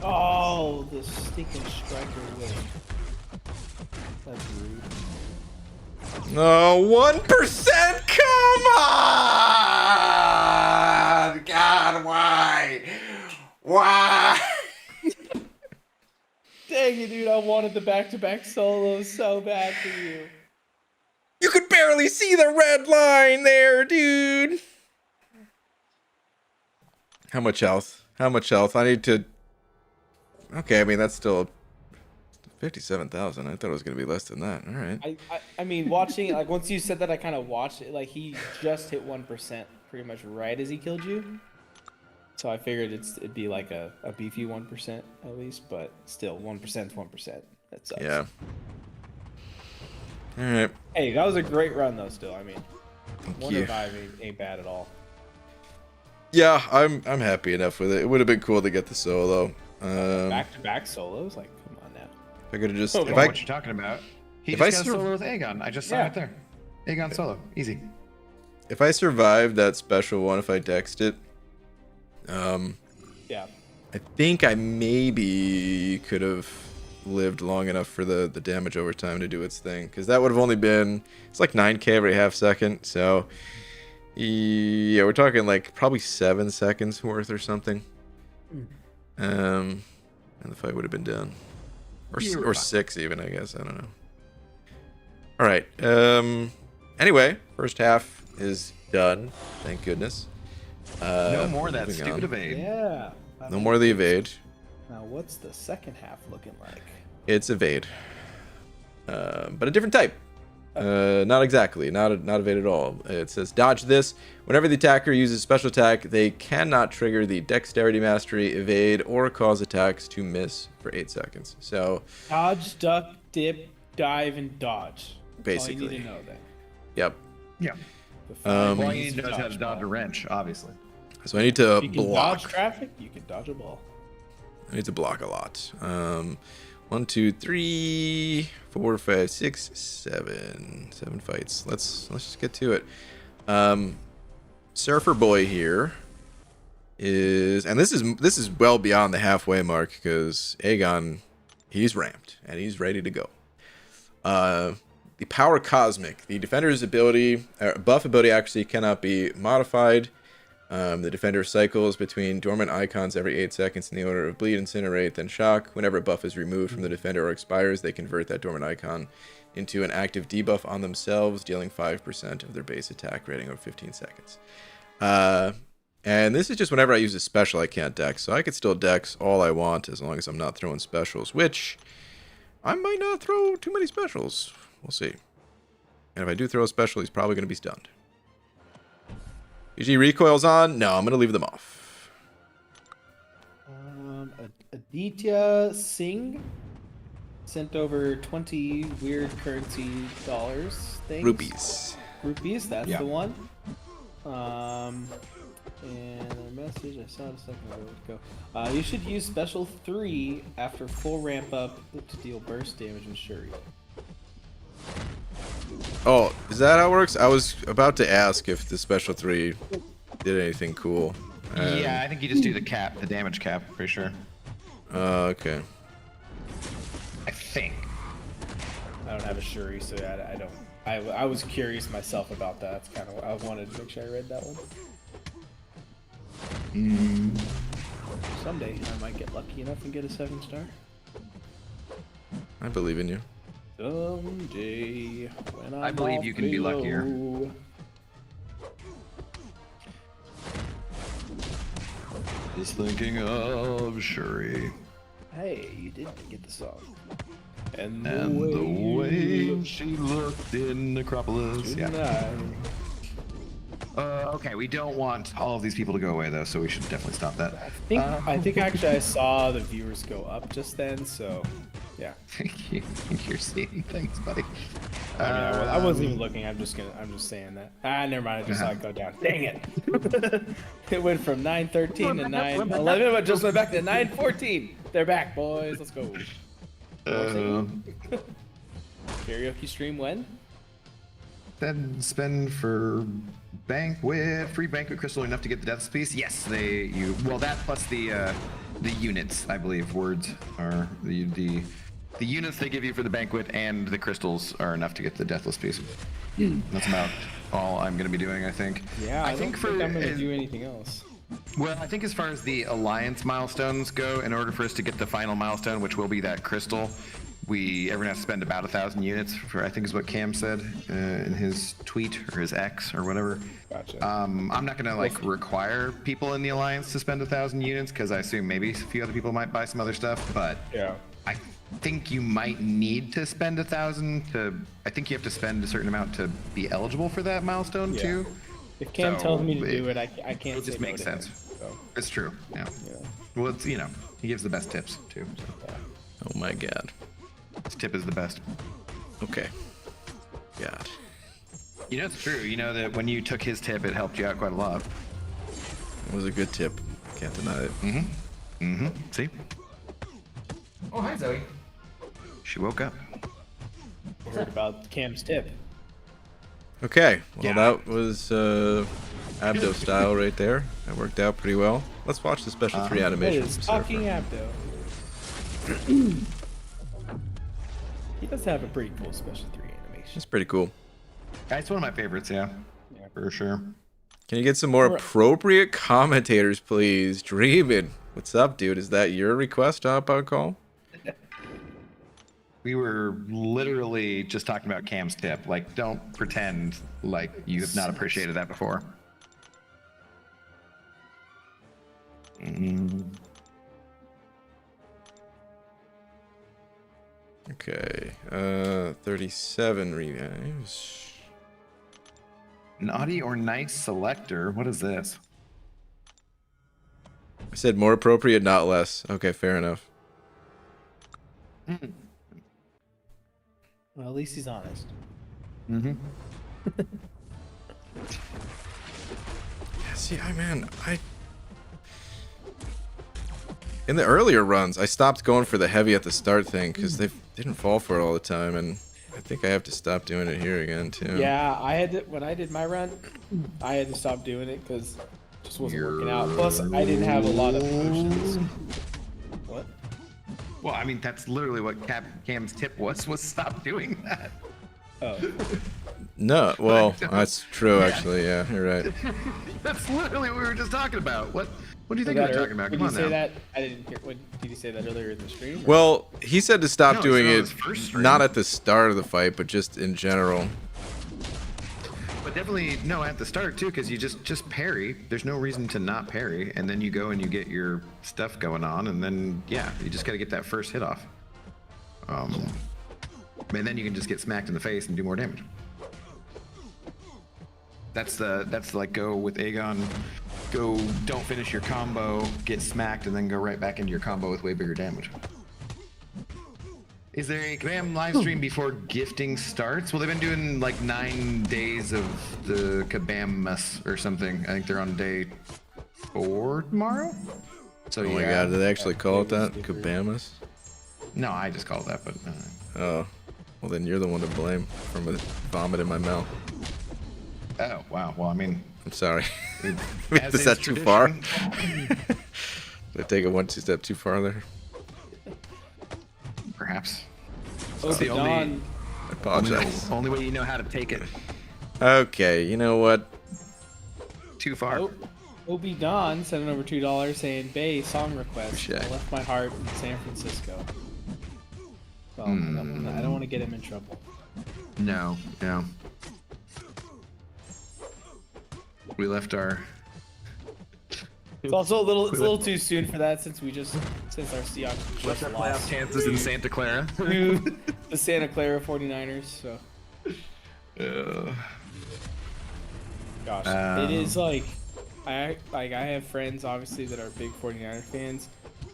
Oh, the stinking striker win. That's rude. No, 1%? Come on! God, why? Why? Dang it, dude. I wanted the back-to-back solos so bad for you. You could barely see the red line there, dude. How much health? How much health? I need to... Okay, I mean, that's still 57,000. I thought it was going to be less than that. All right. I mean, watching it, like, once you said that, I kind of watched it. Like, he just hit 1% pretty much right as he killed you. So I figured it'd be like a beefy 1% at least, but still, 1% is 1%. That sucks. Yeah. All right. Hey, that was a great run, though, still. I mean, Thank one you. revive ain't bad at all. Yeah, I'm happy enough with it. It would have been cool to get the solo. Back-to-back solos? Like, come on now. I could have just... I don't know what you're talking about. He if just I got a solo with Aegon. I just saw it there. Aegon solo. Easy. If I survived that special one, if I dexed it, Yeah. I think I maybe could have lived long enough for the damage over time to do its thing, because that would have only been, it's like 9k every half second, so yeah, we're talking like probably 7 seconds worth or something. And the fight would have been done, or 6 even, I guess. I don't know. All right. Anyway, first half is done. Thank goodness. No more of that moving stupid on. evade. Yeah. No more of the evade. Now, what's the second half looking like? It's evade, but a different type. Not exactly, not evade at all. It says dodge this. Whenever the attacker uses special attack, they cannot trigger the dexterity mastery, evade, or cause attacks to miss for 8 seconds. So Dodge, duck, dip, dive, and dodge. basically, All you need to know that. Yep. Yeah. Well, you need to know how to dodge a wrench, obviously. So I need to If you can block. dodge traffic, you can dodge a ball. I need to block a lot. 1, 2, 3, 4, 5, 6, 7. 7 fights. Let's just get to it. Surfer Boy here is, and this is well beyond the halfway mark because Aegon, he's ramped and he's ready to go. The Power Cosmic, the Defender's ability, buff ability actually cannot be modified. The Defender cycles between dormant icons every 8 seconds in the order of Bleed, Incinerate, then Shock. Whenever a buff is removed from the Defender or expires, they convert that dormant icon into an active debuff on themselves, dealing 5% of their base attack rating over 15 seconds. And this is just whenever I use a special I can't dex, so I could still dex all I want as long as I'm not throwing specials, which I might not throw too many specials. We'll see. And if I do throw a special, he's probably going to be stunned. PG recoils on? No, I'm going to leave them off. Aditya Singh sent over 20 weird currency dollars things. Rupees, that's the one. And a message I saw it a second ago. You should use special 3 after full ramp up to deal burst damage and Shuri. Oh, is that how it works? I was about to ask if the special 3 did anything cool. Yeah, I think you just do the cap, the damage cap, for sure. Okay. I think. I don't have a Shuri, so I don't. I was curious myself about that. That's kind of I wanted to make sure I read that one. Someday I might get lucky enough and get a 7-star. I believe in you. Someday when I believe you can be luckier. Just thinking of Shuri. Hey, you did get the song. And the way she looked in Necropolis. Yeah. Okay, we don't want all of these people to go away though, so we should definitely stop that. I think actually I saw the viewers go up just then, so yeah. You're seeing things, buddy. I wasn't even looking. I'm just saying that. Never mind. I just saw it go down. Dang it! It went from 9:13 to 9:11, but just went back to 9:14. They're back, boys. Let's go. Karaoke stream when? Then spend for banquet, free banquet crystal enough to get the death piece. Yes, well that plus the units, I believe words are the units they give you for the banquet and the crystals are enough to get the deathless piece. That's about all I'm going to be doing, I think. Yeah, I think I'm going to do anything else. Well, I think as far as the alliance milestones go, in order for us to get the final milestone, which will be that crystal, everyone has to spend about 1,000 units for, I think is what Cam said in his tweet or his X or whatever. Gotcha. I'm not gonna require people in the alliance to spend 1,000 units because I assume maybe a few other people might buy some other stuff, but yeah, I think you might need to spend 1,000 to. I think you have to spend a certain amount to be eligible for that milestone too. If Cam tells me to do it, I can't. It just makes sense. So. It's true. Yeah. Well, it's he gives the best tips too. So. Oh my god. His tip is the best. Okay. God. It's true. You know that when you took his tip, it helped you out quite a lot. It was a good tip. Can't deny it. See? Oh, hi, Zoe. She woke up. Heard about Cam's tip. Okay. Well, that was Abdo style right there. That worked out pretty well. Let's watch the special 3 animation. It's talking Abdo. He does have a pretty cool special 3 animation. It's pretty cool. It's one of my favorites, yeah, for sure. Can you get some more appropriate commentators, please? Dreamin'. What's up, dude? Is that your request to hop on call? We were literally just talking about Cam's tip. Like, don't pretend like you have not appreciated that before. Okay. 37 revives. Naughty or nice selector? What is this? I said more appropriate, not less. Okay, fair enough. Well, at least he's honest. Yeah, see, In the earlier runs, I stopped going for the heavy at the start thing because they didn't fall for it all the time, and I think I have to stop doing it here again too. Yeah, I had to, when I did my run, I had to stop doing it because it just wasn't working out. Plus, I didn't have a lot of potions. What? Well, I mean, that's literally what Cam's tip was stop doing that. Oh. No, well, that's true actually. Yeah, you're right. That's literally what we were just talking about. What do you think Was we that were talking about? Did Come you on say now. that? I didn't hear. What, did you say that earlier in the stream? Well, he said to stop No, doing it's on it, his first stream. not at the start of the fight, but just in general. But definitely no at the start too, because you just parry. There's no reason to not parry, and then you go and you get your stuff going on, and then yeah, you just got to get that first hit off. And then you can just get smacked in the face and do more damage. That's like go with Aegon, go don't finish your combo, get smacked, and then go right back into your combo with way bigger damage. Is there a Graham live stream before gifting starts? Well, they've been doing like 9 days of the Kabam or something. I think they're on day 4 tomorrow. So Oh my god, did they actually call it that? Kabamas? No, I just call it that, but Oh, well then you're the one to blame from a vomit in my mouth. oh wow. Well, I mean, I'm sorry. as Is that is too far? tradition, Did I take it 1-2 step too far there? Perhaps. Oh, It's the only, Dawn. I apologize. only way you know how to take it Okay, you know what? too far. Oh, Obi Don sending over $2 saying, "Bay song request. Appreciate I it. left my heart in San Francisco." Well, I don't want to get him in trouble. No. We left our. It's also a little too soon for that since our Seahawks just lost chances in Santa Clara. to the Santa Clara 49ers. So, gosh, it is like I have friends obviously that are big 49er fans.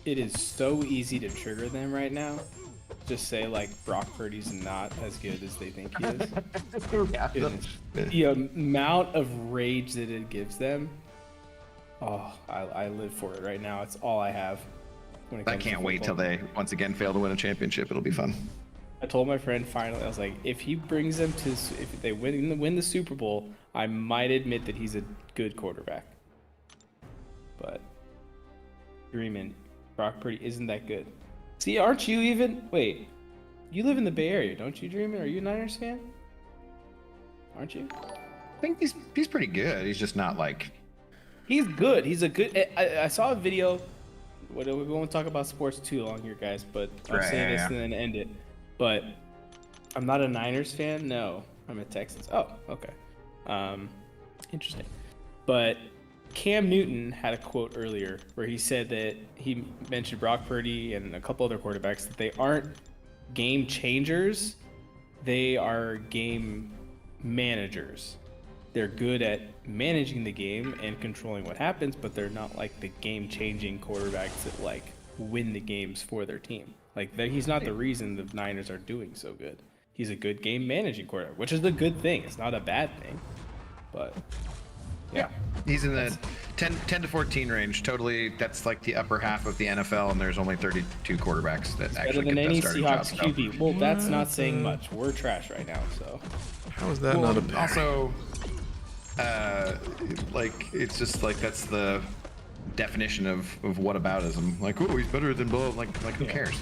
It is so easy to trigger them right now. Just say like Brock Purdy's not as good as they think he is. Goodness. The amount of rage that it gives them. Oh, I live for it right now. It's all I have. When it I comes to can't wait till football. they once again fail to win a championship. It'll be fun. I told my friend finally. I was like, if he brings them to, if they win the Super Bowl, I might admit that he's a good quarterback. But dreaming, Brock Purdy isn't that good. See, aren't you even? Wait, you live in the Bay Area, don't you, Dreamin'? Are you a Niners fan? Aren't you? I think he's pretty good. He's just not like. He's good. He's a good. I saw a video. We won't talk about sports too long here, guys. But I'll Right, say this yeah. and then end it. But I'm not a Niners fan. No, I'm a Texans. Oh, okay. Interesting. But Cam Newton had a quote earlier where he said that he mentioned Brock Purdy and a couple other quarterbacks that they aren't game changers. They are game managers. They're good at managing the game and controlling what happens, but they're not like the game-changing quarterbacks that like win the games for their team. Like he's not the reason the Niners are doing so good. He's a good game-managing quarterback, which is a good thing. It's not a bad thing, but yeah. He's in the 10 to 14 range. Totally, that's like the upper half of the NFL, and there's only 32 quarterbacks that Better actually than get any that starting Seahawks job. QB. Well, that's not saying much. We're trash right now, so. How is that Well, not a parry? also, like it's just like that's the definition of whataboutism. Like, oh, he's better than blah. Like who cares?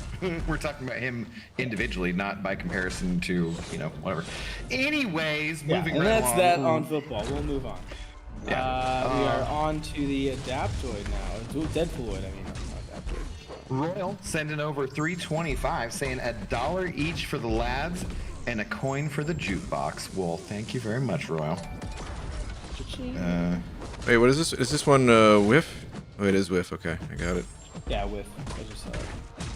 We're talking about him individually, not by comparison to whatever. Anyways, Yeah, moving and right that's along. that on football. We'll move on. Yeah. We are on to the Adaptoid now. Deadpooloid, I mean, not Adaptoid. Royal sending over 325, saying $1 each for the lads and a coin for the jukebox. Well, thank you very much, Royal. Wait, what is this? Is this one whiff? Oh, it is whiff. Okay, I got it. Yeah, with. I just saw it.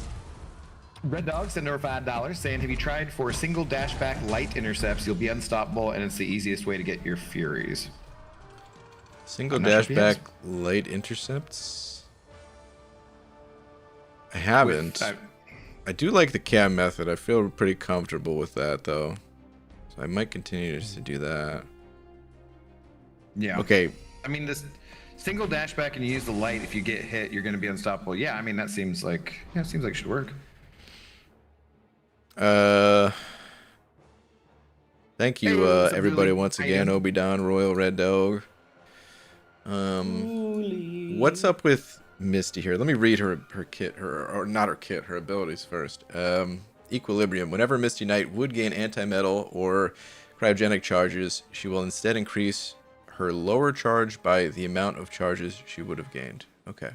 Red Dog sent over $5, saying, have you tried for single dashback light intercepts? You'll be unstoppable, and it's the easiest way to get your Furies. Single I'm not sure if he has. dashback late intercepts. I haven't. I do like the cam method. I feel pretty comfortable with that though, so I might continue just to do that. Yeah. Okay. I mean, this Single dash back and you use the light. If you get hit, you're going to be unstoppable. Yeah, I mean that seems like it should work. Thank you, Hey, what's up, everybody, Lily? once How you again. doing? Obi Don, Royal Red Dog. What's up with Misty here? Let me read her kit, or not her kit, her abilities first. Equilibrium. Whenever Misty Knight would gain anti-metal or cryogenic charges, she will instead increase her lower charge by the amount of charges she would have gained. Okay.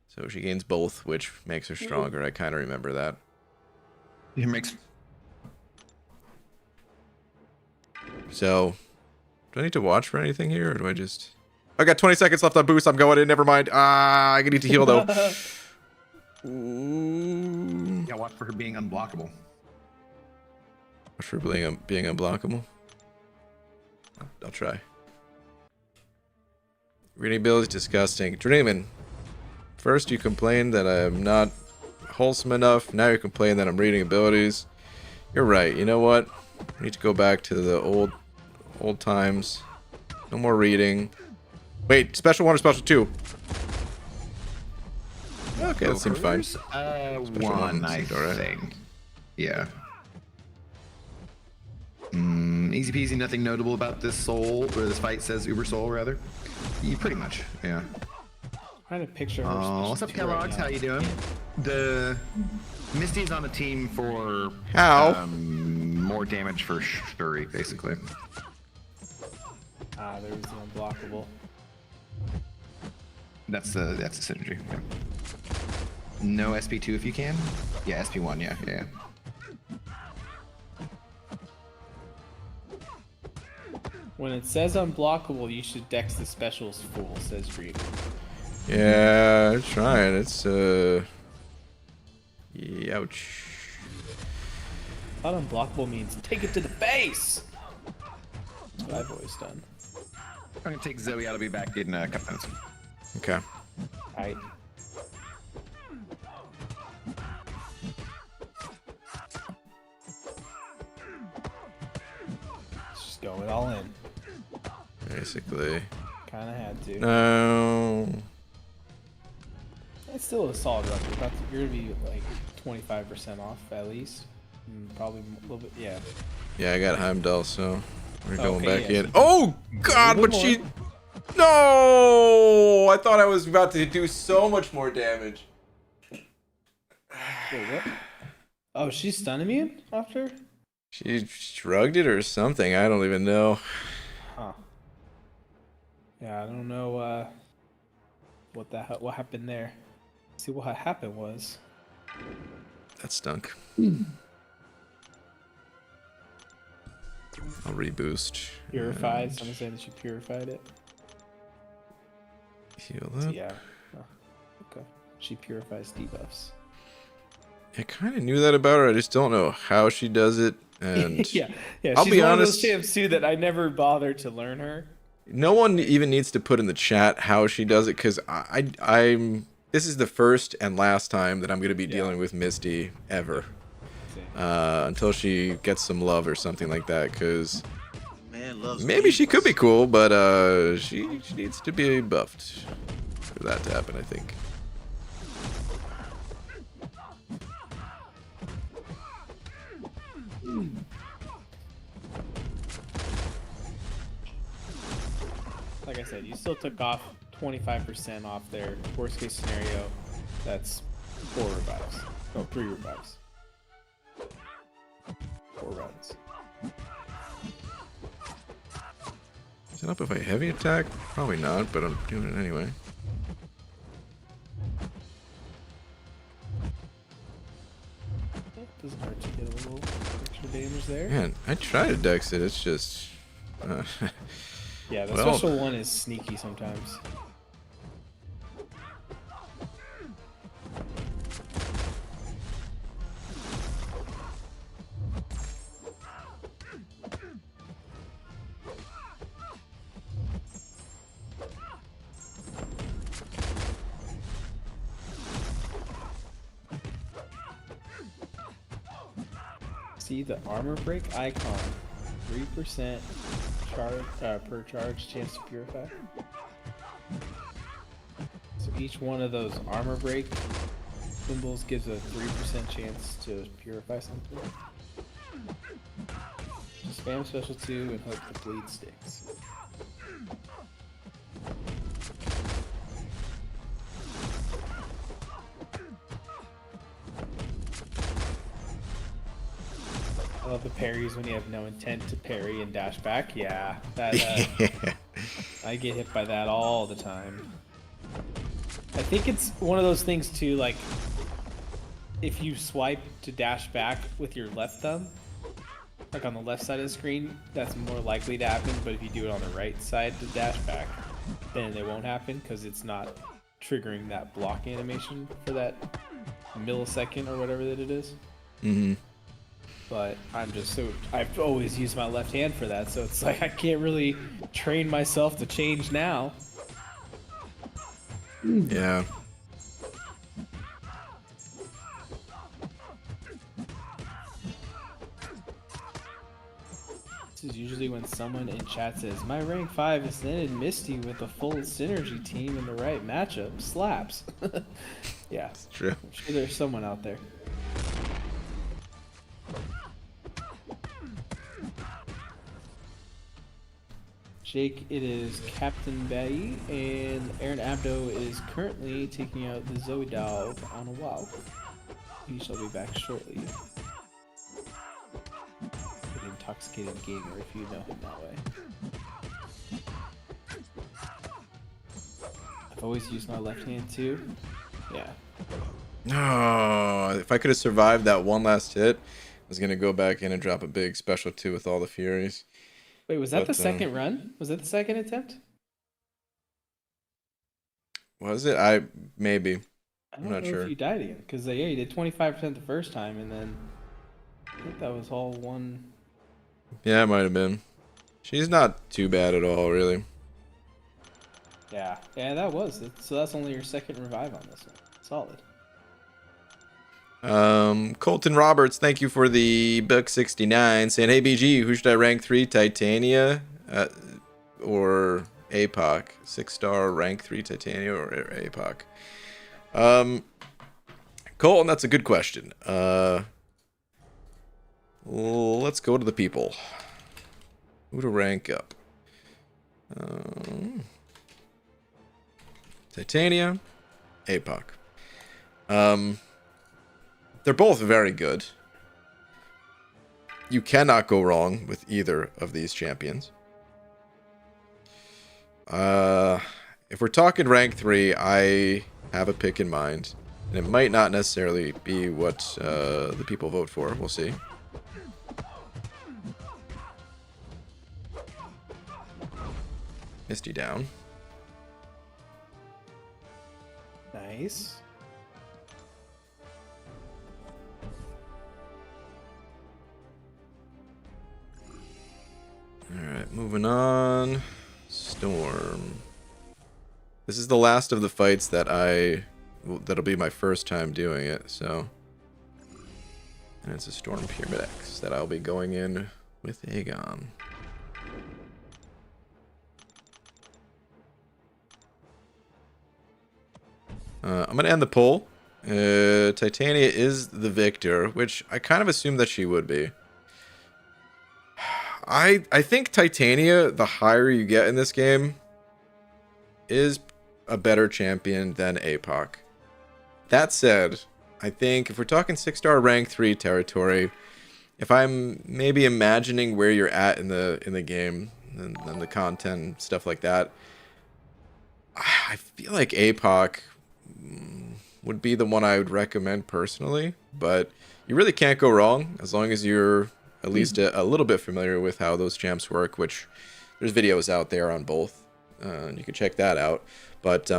So she gains both, which makes her stronger. I kind of remember that. It makes. So, do I need to watch for anything here, or do I just... I got 20 seconds left on boost. I'm going in. Never mind. I need to heal, though. Ooh. Yeah, watch for her being unblockable. Watch for being unblockable. I'll try. Reading ability is disgusting. Dreamin'. First you complain that I'm not wholesome enough. Now you complain that I'm reading abilities. You're right. You know what? I need to go back to the old times. No more reading. Wait, special 1 or special 2? Okay, that seems fine. One, I think. Yeah. Easy peasy, nothing notable about this soul, or this fight, says Uber Soul, rather. Yeah, pretty much, yeah. Trying to picture. What's up, Kellogg's? How you doing? The Misty's on the team for more damage for Shuri, basically. There was the unblockable. That's the synergy. Yeah. No SP2 if you can. Yeah, SP1. Yeah. When it says unblockable, you should dex the specials full, says Dream. Yeah, I'm trying. It's ouch. I thought unblockable means take it to the face. That's what I've always done. I'm gonna take Zoe out. I'll be back in a couple minutes. Okay. Alright. Just go it all in. Basically. Kinda had to. No. It's still a solid run. You're gonna be like 25% off at least. Probably a little bit, yeah. Yeah, I got Heimdall, so we're going Okay, back yeah. in. Oh God, but she. No! I thought I was about to do so much more damage. Wait, what? Oh, she's stun immune after? She shrugged it or something. I don't even know. Huh. Yeah, I don't know what happened there. See, what happened was That stunk. I'll reboost. purified. Someone saying that she purified it. Heal up. Yeah. Oh, okay. She purifies debuffs. I kind of knew that about her. I just don't know how she does it. And yeah. I'll She's be one honest. of those champs too that I never bothered to learn her. No one even needs to put in the chat how she does it, because I'm. This is the first and last time that I'm going to be dealing with Misty ever. Until she gets some love or something like that, because maybe she could be cool, but she needs to be buffed for that to happen, I think. Like I said, you still took off 25% off their worst case scenario. That's 4 revives. No, 3 revives. 4 runs. Is it up if I heavy attack? Probably not, but I'm doing it anyway. Doesn't hurt to get a little extra damage there. Man, I try to dex it. It's just. Yeah, the Well. special one is sneaky sometimes. See the armor break icon. 3% charge per charge chance to purify. Each one of those armor break symbols gives a 3% chance to purify something. Just spam special 2 and hope the bleed sticks. I love the parries when you have no intent to parry and dash back. Yeah, that I get hit by that all the time. I think it's one of those things too, like if you swipe to dash back with your left thumb, like on the left side of the screen, that's more likely to happen. But if you do it on the right side to dash back, then it won't happen because it's not triggering that block animation for that millisecond or whatever that it is. Mm-hmm. But I've always used my left hand for that, so it's like I can't really train myself to change now. Yeah. This is usually when someone in chat says, "My rank 5 is then Misty with a full synergy team in the right matchup. Slaps." Yeah, It's true. I'm sure there's someone out there. Jake, it is Captain Bay, and Aaron Abdo is currently taking out the Zoe dog on a walk. He shall be back shortly. An intoxicated gamer, if you know him that way. I've always used my left hand too. Yeah. No, if I could have survived that one last hit, I was gonna go back in and drop a big special 2 with all the Furies. Wait, was that But, the second run? Was that the second attempt? Was it? Maybe. I I'm don't not know sure. if you died again, because yeah, you did 25% the first time, and then I think that was all one. Yeah, it might have been. She's not too bad at all, really. Yeah, that was. So that's only your second revive on this one. Solid. Colton Roberts, thank you for the buck 69, saying, "Hey BG, who should I rank 3, Titania or APOC? 6-star rank 3 Titania or APOC?" Colton, that's a good question. Let's go to the people. Who to rank up? Titania, APOC. They're both very good. You cannot go wrong with either of these champions. If we're talking rank 3, I have a pick in mind. And it might not necessarily be what the people vote for. We'll see. Misty down. Nice. Alright, moving on. Storm. This is the last of the fights that'll be my first time doing it, so. And it's a Storm Pyramid X that I'll be going in with Aegon. I'm going to end the poll. Titania is the victor, which I kind of assumed that she would be. I think Titania, the higher you get in this game, is a better champion than APOC. That said, I think if we're talking 6-star rank 3 territory, if I'm maybe imagining where you're at in the game and the content, stuff like that, I feel like APOC would be the one I would recommend personally, but you really can't go wrong as long as you're at least a little bit familiar with how those champs work, which there's videos out there on both. You can check that out. But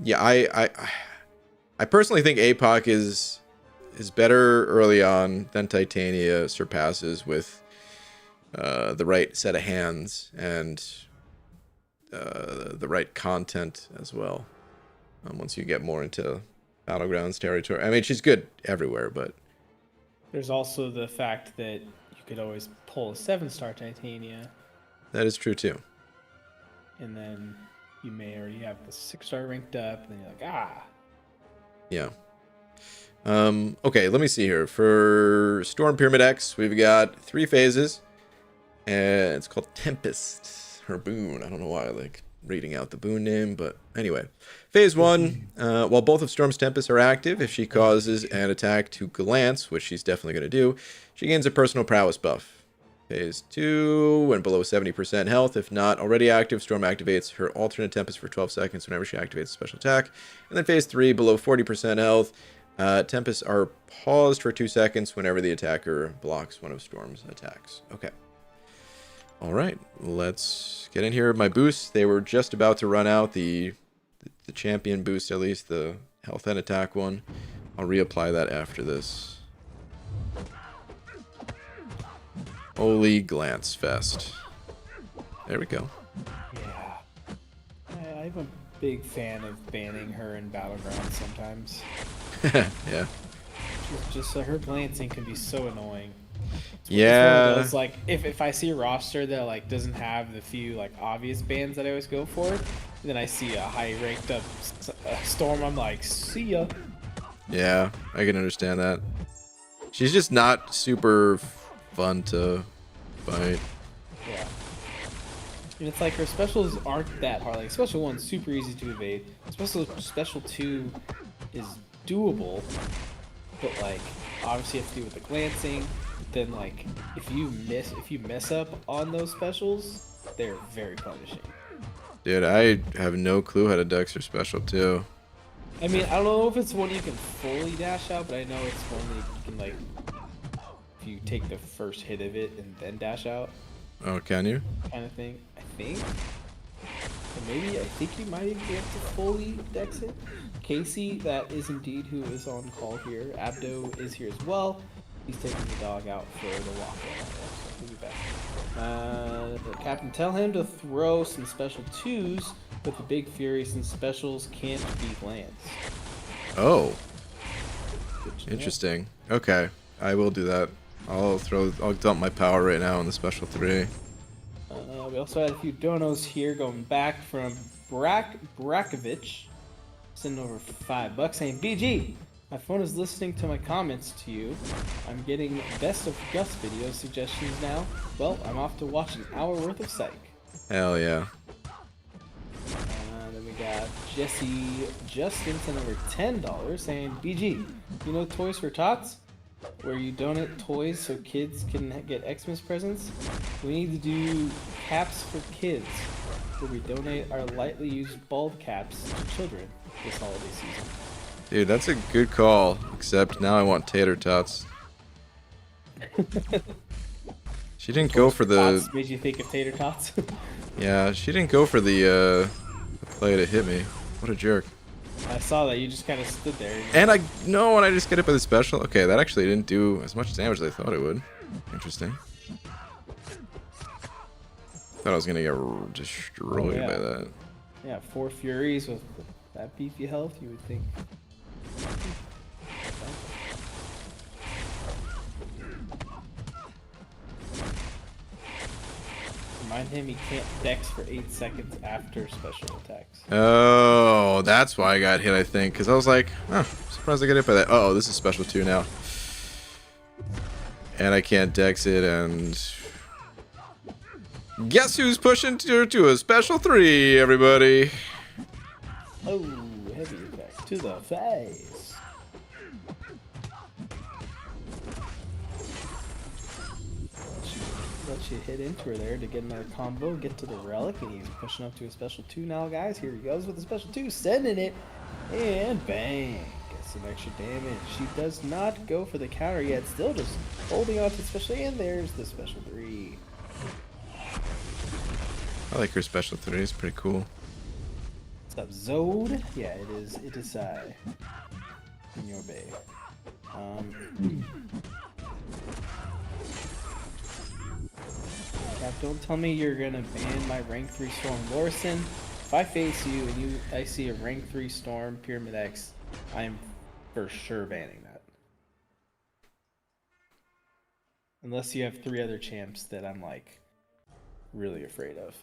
yeah, I personally think APOC is better early on than Titania surpasses with the right set of hands and the right content as well. Once you get more into Battlegrounds territory. I mean, she's good everywhere, but There's also the fact that you could always pull a 7-star Titania, that is true too. and then you may already have the 6-star ranked up, and then you're like, ah. Yeah. Okay, let me see here. For Storm Pyramid X, we've got 3 phases. And it's called Tempest. Her boon. I don't know why I like reading out the boon name, but anyway. Phase 1, while both of Storm's Tempests are active, if she causes an attack to glance, which she's definitely going to do, she gains a personal prowess buff. Phase 2, when below 70% health, if not already active, Storm activates her alternate Tempest for 12 seconds whenever she activates a special attack. And then Phase 3, below 40% health, Tempests are paused for 2 seconds whenever the attacker blocks one of Storm's attacks. Okay. All right, let's get in here. My boosts, they were just about to run out. The champion boost, at least, the health and attack one. I'll reapply that after this. Holy Glance Fest. There we go. Yeah. I'm a big fan of banning her in Battlegrounds sometimes. Yeah. Just her glancing can be so annoying. Yeah. Those, like if I see a roster that like doesn't have the few like obvious bans that I always go for, then I see a high ranked up Storm, I'm like, see ya. Yeah, I can understand that. She's just not super fun to fight. Yeah. And it's like her specials aren't that hard. Like special 1's super easy to evade. Special 2 is doable, but like obviously you have to do with the glancing. Then like if you mess up on those specials, they're very punishing. Dude, I have no clue how to dex her special too. I mean, I don't know if it's one you can fully dash out, but I know it's one that you can like if you take the first hit of it and then dash out. Oh, can you? Kind of thing. I think. Or maybe I think you might even be able to fully dex it. Casey, that is indeed who is on call here. Abdo is here as well. He's taking the dog out for the walk. So he'll be back. Captain, tell him to throw some special 2s with the big fury since specials can't be glance. Oh. Interesting. Okay, I will do that. I'll dump my power right now on the special 3. We also had a few donos here going back from Brakovich. Sending over $5 saying, BG, my phone is listening to my comments to you. I'm getting best of Gus video suggestions now. Well, I'm off to watch an hour worth of Psych. Hell yeah. Then we got Jesse Justin sent over $10 saying, BG, you know Toys for Tots? Where you donate toys so kids can get Xmas presents? We need to do caps for kids, where we donate our lightly used bald caps to children this holiday season. Dude, that's a good call, except now I want tater tots. She didn't go for the... Tots made you think of tater tots? Yeah, she didn't go for the play to hit me. What a jerk. I saw that, you just kind of stood there. And I just get it by the special. Okay, that actually didn't do as much damage as I thought it would. Interesting. Thought I was gonna get destroyed by that. Yeah, 4 Furies with that beefy health, you would think. Remind him he can't dex for 8 seconds after special attacks. Oh, that's why I got hit, I think. Because I was like, huh, surprised I got hit by that. Oh, this is special 2 now. And I can't dex it, and... Guess who's pushing to a special 3, everybody? Oh, heavy attack to the face. Let you hit into her there to get another combo, get to the relic, and he's pushing up to a special 2 now, guys. Here he goes with the special 2, sending it, and bang. Gets some extra damage. She does not go for the counter yet, still just holding on to the special, and there's the special 3. I like her special 3, it's pretty cool. What's up, Zode? Yeah, it is in your bay. Cap, don't tell me you're gonna ban my rank 3 Storm Lorison. If I face you and I see a rank 3 Storm Pyramid X, I'm for sure banning that. Unless you have 3 other champs that I'm like really afraid of.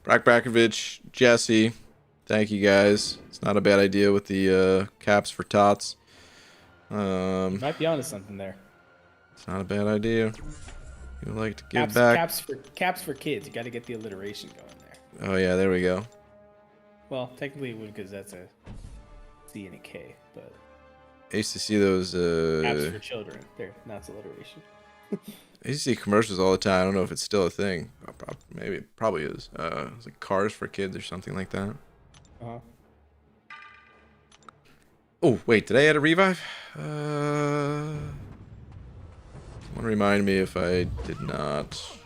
Brakovic, Jesse, thank you guys. It's not a bad idea with the caps for tots. Might be onto something there. It's not a bad idea. You would like to give back. Caps for kids. You got to get the alliteration going there. Oh yeah, there we go. Well, technically it would because that's a C and a K, but I used to see those. caps for children. There, that's alliteration. I used to see commercials all the time. I don't know if it's still a thing. Maybe it probably is. It's like cars for kids or something like that. Uh-huh. Oh wait, did I add a revive? Someone remind me if I did not.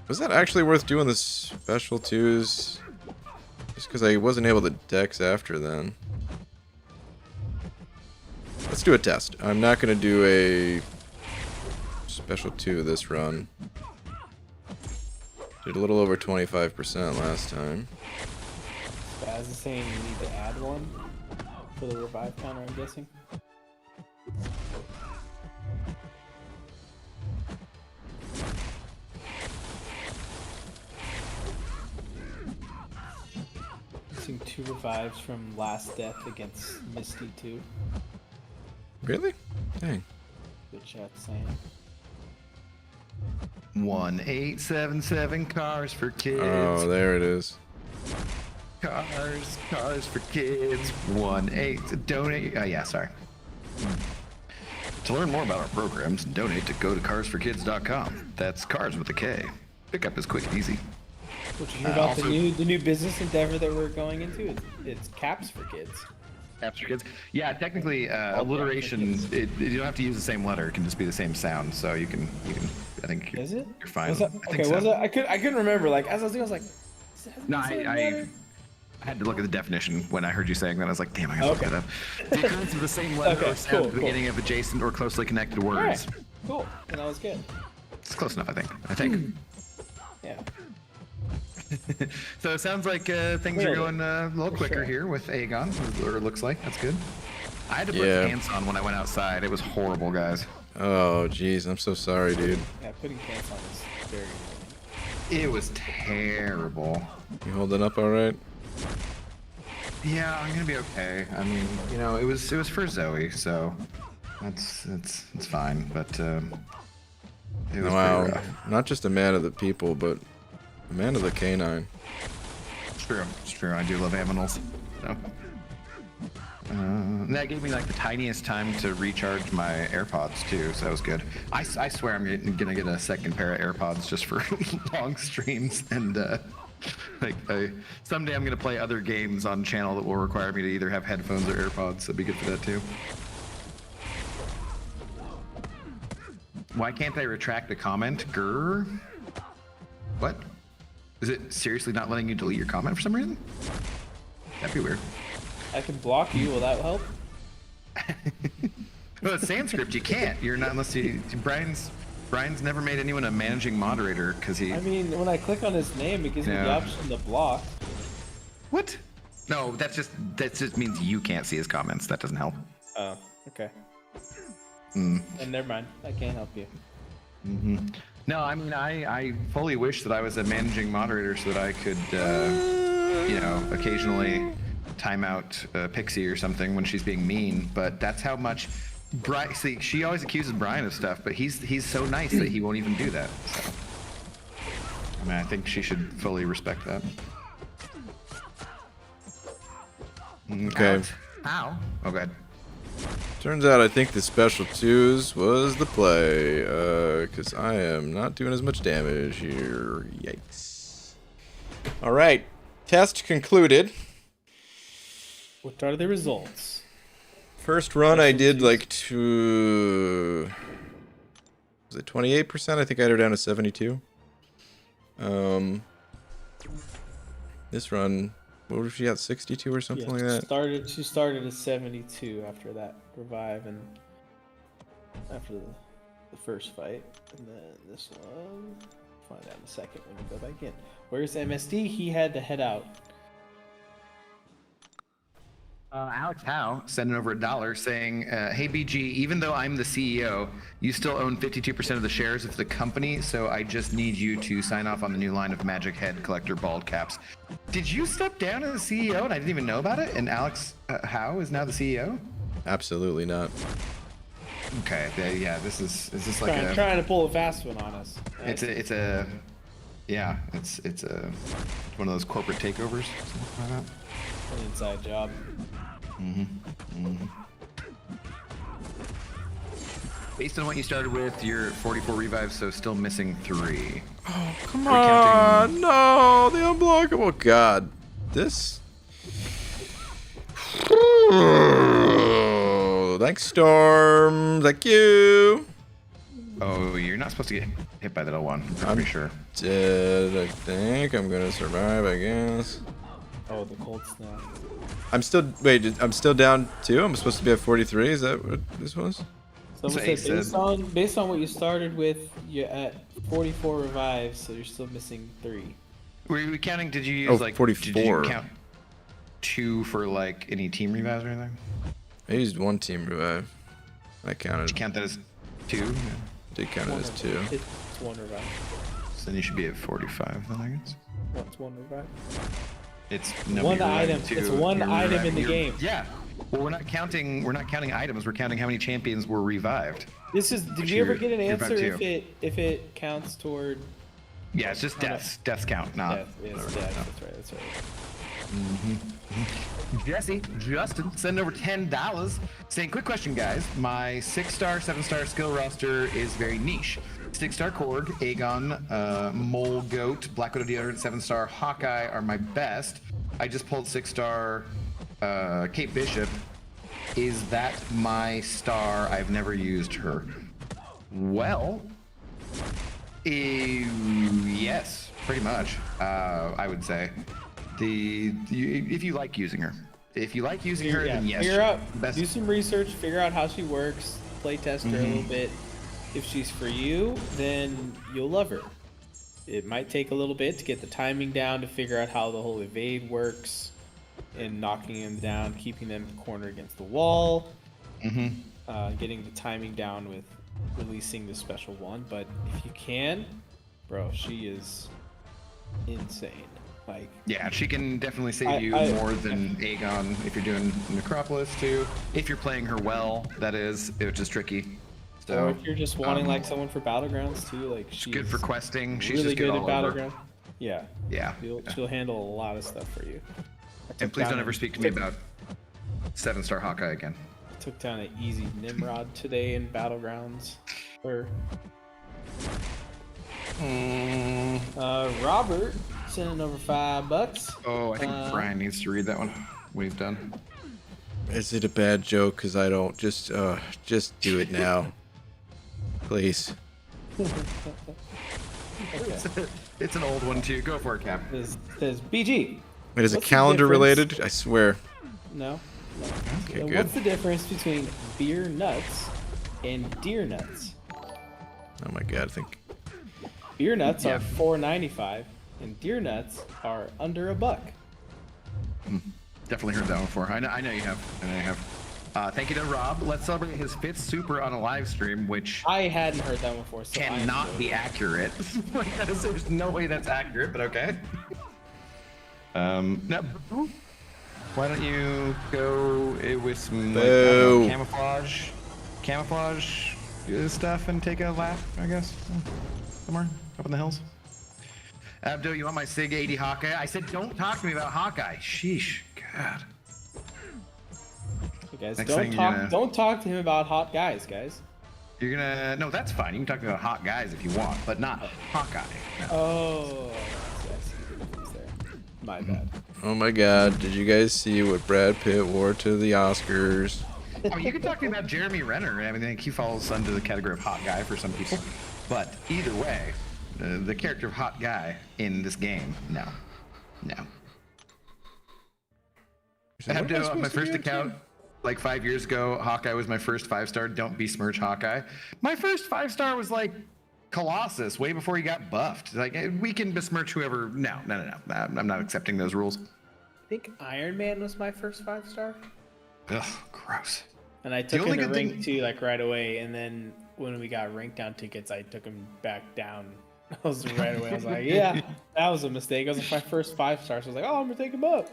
Was that actually worth doing the special twos? Just because I wasn't able to dex after then. Let's do a test. I'm not going to do a special 2 this run. Did a little over 25% last time. As is saying, you need to add one for the revive counter, I'm guessing. Missing 2 revives from last death against Misty 2. Really? Dang. Good chat, Sam. 1877 cars for kids. Oh, there it is. Cars for kids. 18 donate. Oh yeah, sorry. To learn more about our programs, donate to gotocarsforkids.com. That's cars with a K. Pickup is quick and easy. What you hear about the new business endeavor that we're going into? It's caps for kids. Caps for kids. Yeah, technically, alliteration. You don't have to use the same letter. It can just be the same sound. So you can. I think. Is it? You're fine. Was that, I think okay. so. Was it? I couldn't remember. Like as I was doing, I was like. No, I had to look at the definition when I heard you saying that. I was like, damn, I gotta look that up. The occurrence of the same letter or sound at the beginning of adjacent or closely connected words. All right, cool. And that was good. It's close enough, I think. Yeah. So it sounds like things are going a little quicker here with Aegon, or it looks like. That's good. I had to put pants on when I went outside. It was horrible, guys. Oh, jeez. I'm so sorry, dude. Yeah, putting pants on is very annoying. It was terrible. You holding up all right? Yeah, I'm gonna be okay. I mean, you know, it was for Zoe, so it's fine. But it was pretty rough. Not just a man of the people, but a man of the canine. It's true. I do love animals. So. That gave me like the tiniest time to recharge my AirPods too, so that was good. I swear I'm gonna get a second pair of AirPods just for long streams, and someday I'm gonna play other games on channel that will require me to either have headphones or AirPods. So it'd be good for that too. Why can't I retract a comment? Grr. What? Is it seriously not letting you delete your comment for some reason? That'd be weird. I can block you. Will that help? Well, it's Sanskrit. You can't. You're not unless you. Brian's never made anyone a managing moderator because he. I mean, when I click on his name, it gives me the option to block. What? No, that just means you can't see his comments. That doesn't help. Oh, okay. Mm. And never mind. I can't help you. Mm-hmm. No, I mean, I fully wish that I was a managing moderator so that I could, occasionally time out Pixie or something when she's being mean. But that's how much. See, she always accuses Brian of stuff, but he's so nice that he won't even do that. So, I mean, I think she should fully respect that. Okay. Ow. Oh, good. Turns out I think the special twos was the play, because I am not doing as much damage here. Yikes. Alright, test concluded. What are the results? First run I did like was it 28%? I think I had her down to 72. This run, what was she at, 62 or something like that? She started at 72 after that revive and after the first fight, and then this one. Find out in a second when we go back in. Where's MSD? He had to head out. Alex Howe sending over $1 saying, "Hey BG, even though I'm the CEO, you still own 52% of the shares of the company, so I just need you to sign off on the new line of Magic Head Collector bald caps." Did you step down as CEO and I didn't even know about it? And Alex Howe is now the CEO? Absolutely not. Okay, yeah, this is this like a Trying to pull a fast one on us. Right? it's a one of those corporate takeovers. Something like that. An inside job. Based on what you started with, you're at 44 revives, so still missing 3. Oh, come We're counting- on. No, the unblockable. God. This. Thanks, Storm. Thank you. Oh, you're not supposed to get hit by that L1. I'm pretty sure. Dead, I think. I'm gonna survive, I guess. Oh, the cold snap. I'm still. Wait, I'm still down 2? I'm supposed to be at 43? Is that what this was? Someone So said based on what you started with, you're at 44 revives, so you're still missing 3. Were you counting? Did you use 44. Did you count 2 for like any team revives or anything? I used 1 team revive. I counted. Did you count that as 2? Yeah. Did count it as 2. It's 1 revive. So then you should be at 45 then, I guess. What's 1 revive? It's One item. It's one item in the game. Yeah. Well, we're not counting items. We're counting how many champions were revived. This is. Did Which you ever you're- get an you're answer about if it counts toward Yeah, it's just deaths. Deaths count, not. death? Yes, death. That's right. That's right. Justin, send over $10 saying, quick question, guys. My 6-star, 7-star skill roster is very niche. 6-star Korg, Aegon, Mole Goat, Black Widow Deodorant, 7-star Hawkeye are my best. I just pulled 6-star Kate Bishop. Is that my star? I've never used her. Well, yes, pretty much. I would say. If you like using her. If you like using her, then yes. Figure out, best. do some research, figure out how she works, play test her a little bit. If she's for you, then you'll love her. It might take a little bit to get the timing down, to figure out how the whole evade works, and knocking them down, keeping them cornered against the wall. Getting the timing down with releasing the special one. But if you can, bro, she is insane. Like, yeah, she can definitely save you more than Aegon if you're doing Necropolis too. If you're playing her well, that is, which is tricky. So or if you're just wanting like someone for Battlegrounds too, like she's good for questing. She's really just good good at all over. Battleground. Yeah. Yeah. She'll handle a lot of stuff for you. And please don't ever speak to me about 7-star Hawkeye again. Took down an easy Nimrod today in Battlegrounds. Robert sending over $5. Oh, I think Brian needs to read that one when he's done. Is it a bad joke? Cause I don't. Just do it now, please. It's an old one too. Go for it, Cap. Says BG. Wait, is it What's the calendar difference- related? I swear. No. Okay, What's good. the difference between beer nuts and deer nuts? Oh my god, I think. Beer nuts Yeah. are $4.95, and deer nuts are under $1. Definitely heard that one before. I know you have. Thank you to Rob. Let's celebrate his 5th super on a live stream, which I hadn't heard that one before, so cannot be accurate. There's no way that's accurate, but okay. No. Why don't you go with some like, I don't know, camouflage stuff and take a lap, I guess, somewhere up in the hills. Abdo, you want my Sig 80 Hawkeye? I said don't talk to me about Hawkeye. Sheesh, God. Hey guys, Next don't thing talk. you're gonna- Don't talk to him about hot guys, guys. You're gonna no, that's fine. You can talk about hot guys if you want, but not Hawkeye. No. Oh, I see the difference there. My bad. Oh my god, did you guys see what Brad Pitt wore to the Oscars? Oh, you can talk to me about Jeremy Renner. I mean, I think he falls under the category of hot guy for some people. But either way, the character of hot guy in this game, no. I have to on my first account, like 5 years ago, Hawkeye was my first 5-star. Don't besmirch Hawkeye. My first 5-star was like Colossus, way before he got buffed. Like, we can besmirch whoever. No. I'm not accepting those rules. I think Iron Man was my first 5-star. Ugh, gross. And I took only him to good rank thing- 2 like right away, and then when we got rank down tickets, I took him back down. I was right away. I was like, yeah, that was a mistake. It was my first 5 stars. I was like, oh, I'm gonna take him up.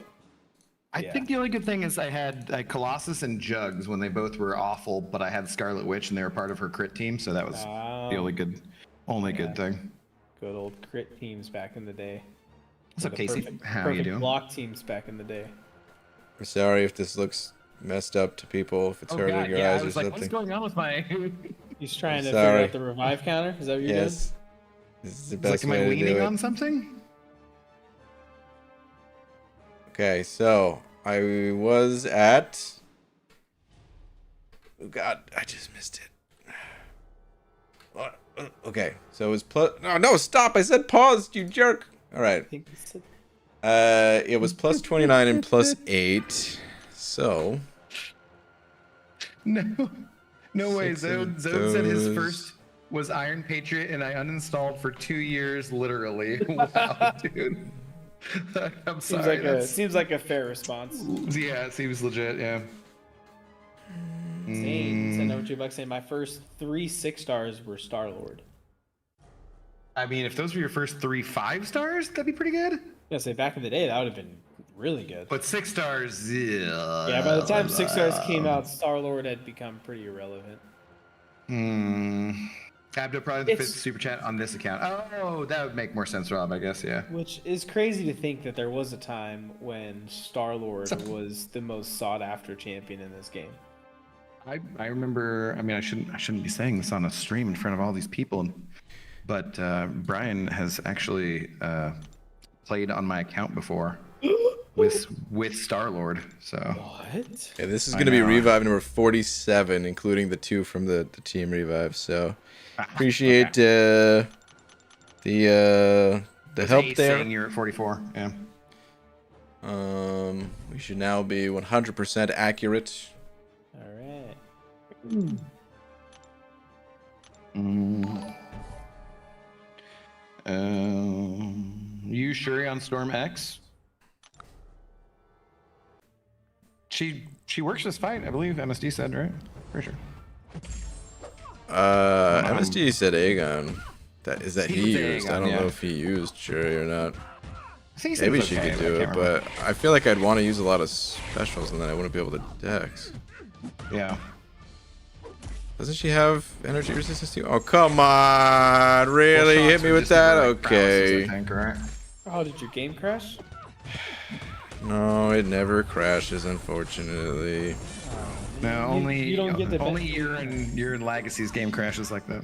I think the only good thing is I had Colossus and Jugs when they both were awful, but I had Scarlet Witch and they were part of her crit team, so that was the only good thing. Good old crit teams back in the day. What's up, The Casey? perfect- How you perfect doing? block teams back in the day. I'm sorry if this looks messed up to people, if it's Oh hurting god, your yeah, eyes I or was like, something. what's going on with my... He's trying to Sorry. figure out the revive counter. Is that what you're Yes. This is the It's like, best am I way to leaning do it. on something? Okay, so I was at. Oh God, I just missed it. What? Okay, so it was plus. No, stop! I said pause, you jerk. All right. doing? I think it's a- It was plus 29 and plus 8. So No way. 6 of Zode said his those. first was Iron Patriot, and I uninstalled for 2 years, literally. Wow, dude. I'm sorry. Seems like a fair response. Yeah, it seems legit. Yeah. Zane sent over $2 saying my first 3 6 stars were Star Lord. I mean, if those were your first 3 5 stars, that'd be pretty good. Yeah, say back in the day that would have been really good. But 6 stars, yeah. Yeah, by the time 6 stars came out, Star Lord had become pretty irrelevant. Abdo probably the It's- 5th super chat on this account. Oh, that would make more sense, Rob. I guess. Yeah. Which is crazy to think that there was a time when Star Lord was the most sought after champion in this game. I remember. I mean, I shouldn't be saying this on a stream in front of all these people, but Brian has actually played on my account before with Star Lord. So What? yeah, this is I going to be know. revive number 47, including the 2 from the team revive. So appreciate the help Ace there. saying you're at 44. Yeah. We should now be 100% accurate. All right. You Shuri on Storm X? She works this fight, I believe. MSD said, right? Pretty sure. MSD said Aegon. That He he was used. I Aegon, don't yeah. know if he used Shuri or not. I think he said Maybe it's she okay, could but I do it, can't remember. but I feel like I'd want to use a lot of specials and then I wouldn't be able to dex. Yeah. Doesn't she have energy resistance too? Oh, come on. Really? Well, Hit shots me are with just that? like paralysis, Okay. I think, right? Oh, did your game crash? No, it never crashes, unfortunately. No, You- only you don't get the only best- you're in Legacy's game crashes like that.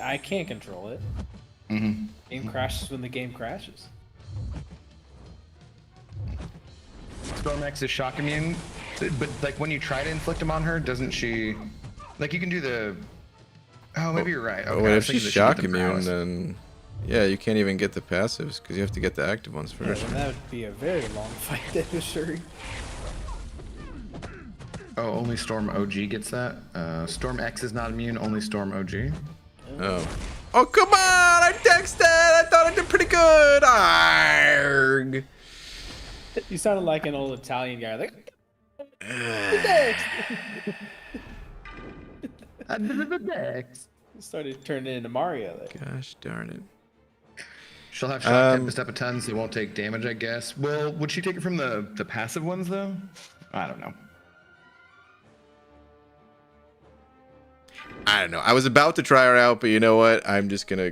I can't control it. Game crashes when the game crashes. Storm X is shock immune, but like when you try to inflict them on her, doesn't she? Like you can do the. Oh, maybe you're right. Okay, Oh, I wait, was if thinking she's that she shock get the immune, prowess. then yeah, you can't even get the passives because you have to get the active ones Yeah, first. then that would be a very long fight then with Shuri. Oh, only Storm OG gets that. Storm X is not immune. Only Storm OG. Oh. Oh, come on! I texted! I thought I did pretty good! Arrgh. You sounded like an old Italian guy, like. Started turning into Mario there. Gosh darn it. She'll have shock tempest up a ton, so it won't take damage, I guess. Well, would she take it from the passive ones though? I don't know. I don't know. I was about to try her out, but you know what? I'm gonna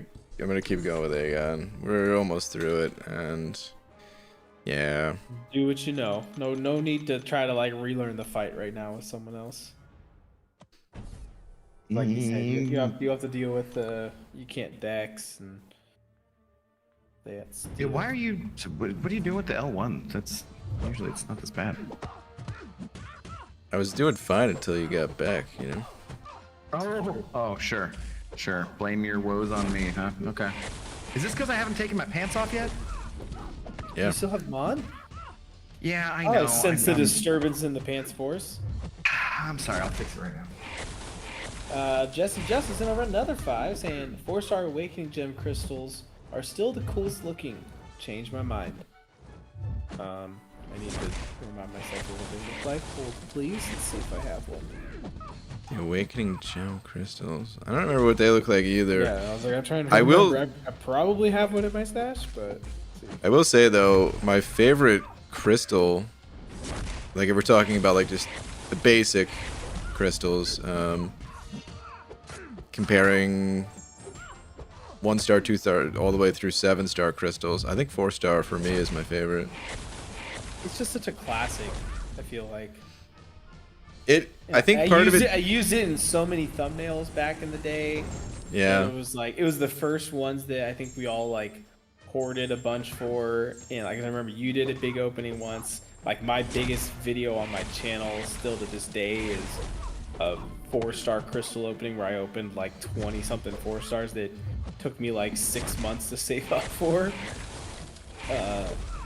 keep going with Aegon. We're almost through it, and yeah. Do what you know. No need to try to like relearn the fight right now with someone else. Like you said, you have to deal with you can't dex and that's. Yeah, why are you? So what are you doing with the L1? That's usually it's not this bad. I was doing fine until you got back, you know. Oh, sure. Blame your woes on me, huh? Okay. Is this because I haven't taken my pants off yet? Yeah. You still have mod? Yeah, I Oh, know. I sense the disturbance in the pants force. I'm sorry. I'll fix it right now. Jesse Justice sent over another 5 saying 4-star awakening gem crystals are still the coolest looking. Changed my mind. I need to remind myself of what they look like. Hold, please. Let's see if I have one. The Awakening Gem Crystals. I don't remember what they look like either. Yeah, I was like, I'm trying to I will. remember. I probably have one in my stash, but. I will say though, my favorite crystal, like if we're talking about like just the basic crystals, comparing 1-star, 2-star, all the way through 7-star crystals, I think 4-star for me is my favorite. It's just such a classic. I feel like. I think part of it. I used it in so many thumbnails back in the day. Yeah. And it was the first ones that I think we all like hoarded a bunch for. And like I remember you did a big opening once. Like my biggest video on my channel still to this day is a 4-star crystal opening where I opened like 20 something 4-stars that took me like 6 months to save up for.